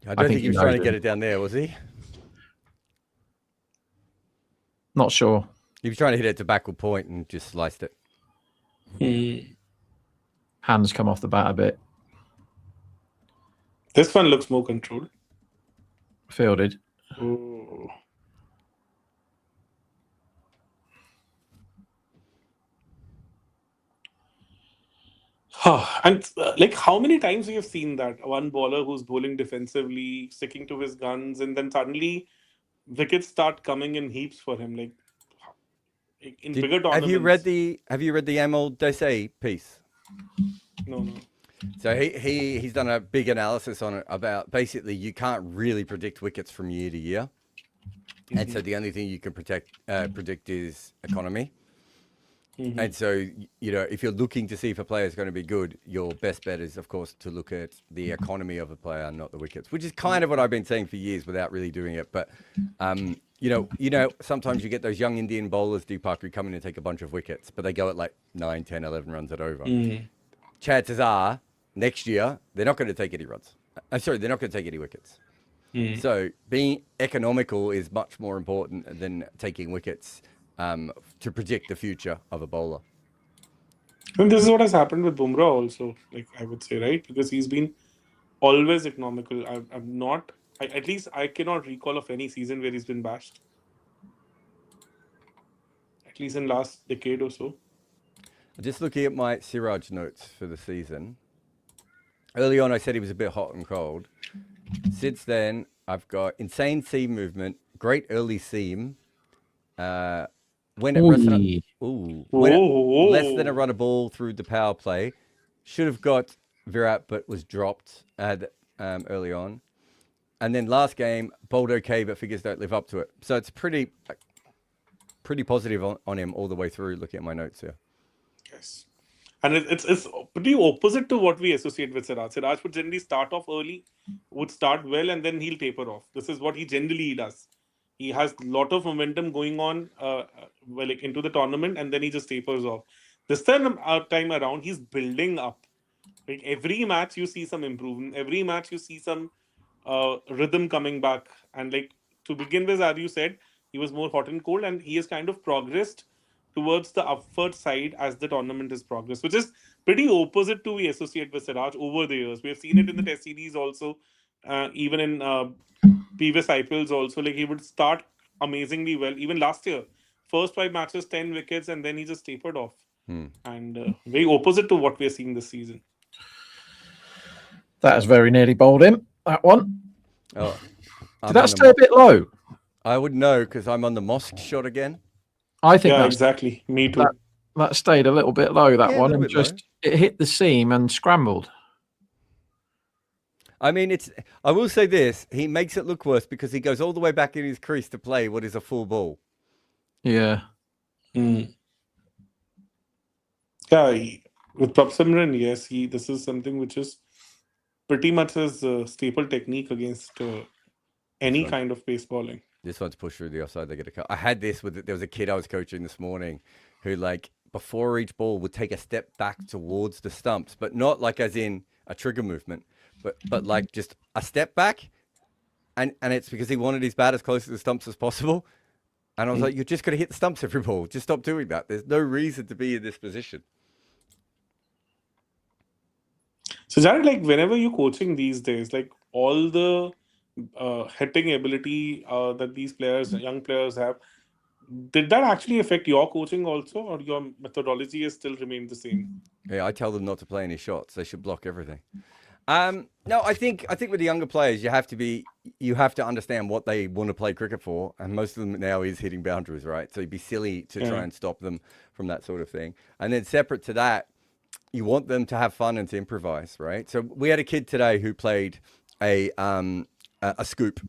I don't think he was trying to get it down there, was he? Not sure. He was trying to hit it to backward point and just sliced it. Hands come off the bat a bit. This one looks more controlled. Fielded. Ooh. And like how many times we have seen that one bowler who's bowling defensively, sticking to his guns, and then suddenly wickets start coming in heaps for him. Like in bigger tournaments. Have you read the Amel Desai piece? No. So he's done a big analysis on it about basically you can't really predict wickets from year to year, and so the only thing you can predict is economy. And so, you know, if you're looking to see if a player is going to be good, your best bet is, of course, to look at the economy of a player, not the wickets, which is kind of what I've been saying for years without really doing it. But, you know, sometimes you get those young Indian bowlers, Deepak, who come in and take a bunch of wickets, but they go at like 9, 10, 11 runs at over. Chances are, next year, they're not going to take any runs. Sorry, they're not going to take any wickets. So being economical is much more important than taking wickets to predict the future of a bowler. And this is what has happened with Bumrah also, like I would say, right? Because he's been always economical. I'm not, at least I cannot recall of any season where he's been bashed. At least in last decade or so. Just looking at my Siraj notes for the season. Early on, I said he was a bit hot and cold. Since then, I've got insane seam movement, great early seam. When it less than a run a ball through the power play, should have got Virat but was dropped early on. And then last game, bowled okay, but figures don't live up to it. So it's pretty positive on him all the way through. Looking at my notes here. Yes. And it's pretty opposite to what we associate with Siraj. Siraj would generally start off early, would start well, and then he'll taper off. This is what he generally does. He has a lot of momentum going on like into the tournament, and then he just tapers off. This time around, he's building up. Like every match, you see some improvement. Every match, you see some rhythm coming back. And like to begin with, as you said, he was more hot and cold, and he has kind of progressed towards the upward side as the tournament has progressed, which is pretty opposite to we associate with Siraj over the years. We have seen it in the Test series also, even in previous IPLs also. Like he would start amazingly well. Even last year, first 5 matches, 10 wickets, and then he just tapered off. And very opposite to what we are seeing this season. That has very nearly bowled him, that one. Oh, Did that stay a bit low? I would know because I'm on the mosque shot again. I think exactly. Me too. That stayed a little bit low, that Yeah, one, a and little bit just it hit the seam and scrambled. I mean, I will say this: he makes it look worse because he goes all the way back in his crease to play what is a full ball. Yeah. Yeah, with Prab Simran, yes, this is something which is pretty much his staple technique against any kind of pace bowling. This one's pushed through the offside. They get a cut. I had this there was a kid I was coaching this morning who, like, before each ball would take a step back towards the stumps, but not like as in a trigger movement, but like just a step back, and it's because he wanted his bat as close to the stumps as possible. And I was like, you're just going to hit the stumps every ball. Just stop doing that. There's no reason to be in this position. So, Jared, like whenever you're coaching these days, like all the hitting ability that these young players have, did that actually affect your coaching also, or your methodology has still remained the same? Yeah, I tell them not to play any shots. They should block everything. No, I think with the younger players, you have to understand what they want to play cricket for, and most of them now is hitting boundaries, right? So it'd be silly to try and stop them from that sort of thing. And then separate to that, you want them to have fun and to improvise, right? So we had a kid today who played a scoop,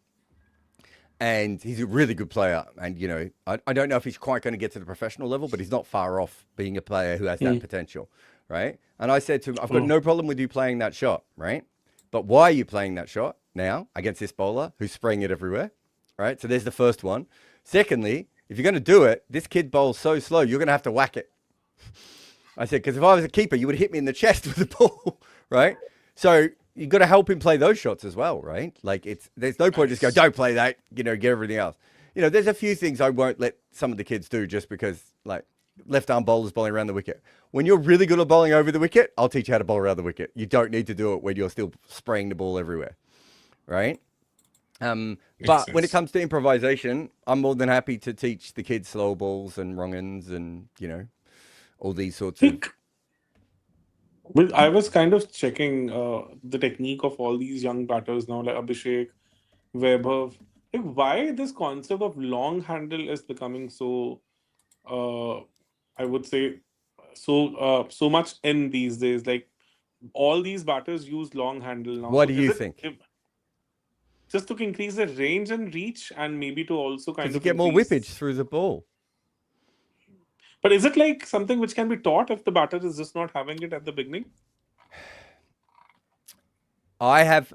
and he's a really good player. And you know, I don't know if he's quite going to get to the professional level, but he's not far off being a player who has that potential, right? And I said to him, I've got no problem with you playing that shot, right? But why are you playing that shot now against this bowler who's spraying it everywhere, right? So there's the first one. Secondly, if you're going to do it, this kid bowls so slow, you're going to have to whack it. I said, because if I was a keeper, you would hit me in the chest with the ball, right? So you've got to help him play those shots as well, right? Like there's no point just go, don't play that, you know, get everything else. You know, there's a few things I won't let some of the kids do just because, like, left arm bowlers bowling around the wicket. When you're really good at bowling over the wicket, I'll teach you how to bowl around the wicket. You don't need to do it when you're still spraying the ball everywhere, right? But when it comes to improvisation, I'm more than happy to teach the kids slow balls and wrong-uns and, you know, all these sorts of... Well, I was kind of checking the technique of all these young batters now, like Abhishek, Vaibhav. Like, why this concept of long handle is becoming so, I would say, so much in these days. Like, all these batters use long handle now. What So do is you it think? just to increase the range and reach, and maybe to also Because kind you of get more increase? whippage through the ball. But is it like something which can be taught if the batter is just not having it at the beginning? I have.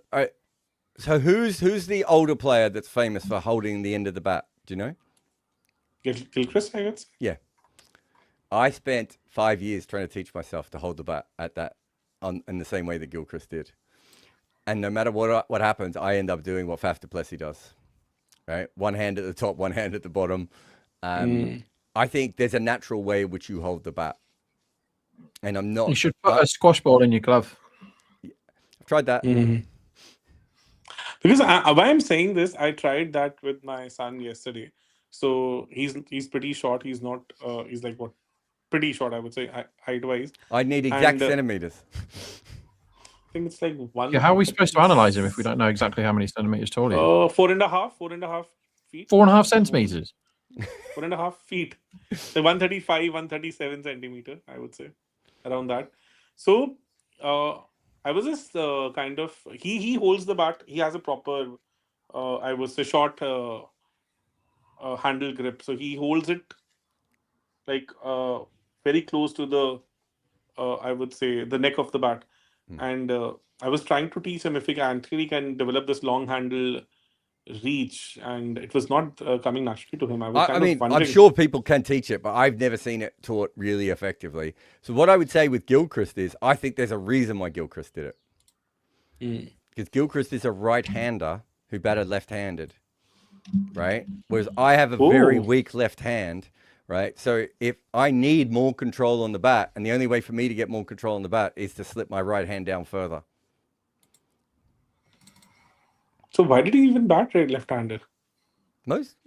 So who's the older player that's famous for holding the end of the bat? Do you know? Gilchrist, I guess. Yeah. I spent 5 years trying to teach myself to hold the bat at that in the same way that Gilchrist did. And no matter what happens, I end up doing what Faf du Plessis does. Right? One hand at the top, one hand at the bottom. I think there's a natural way in which you hold the bat. And I'm not. You should put a squash ball in your glove. I've tried that. Because why I'm saying this, I tried that with my son yesterday. So he's pretty short. He's not. He's like what? Pretty short, I would say, height wise. I need exact And, centimeters. I think it's like one. Yeah, how are we supposed to analyze him if we don't know exactly how many centimeters tall he is? 4.5 feet. 4.5 centimeters. 4.5 feet. So 135, 137 centimeter, I would say, around that. So I was just kind of he holds the bat. He has a proper, I would say, short handle grip. So he holds it like very close to the, I would say, the neck of the bat. And I was trying to teach him if he actually can develop this long handle reach, and it was not coming naturally to him. I was I kind mean, of wondering. I'm sure people can teach it, but I've never seen it taught really effectively. So what I would say with Gilchrist is, I think there's a reason why Gilchrist did it. Because Gilchrist is a right-hander who batted left-handed, right? Whereas I have a very weak left hand, right? So if I need more control on the bat, and the only way for me to get more control on the bat is to slip my right hand down further. So why did he even bat left-handed? Most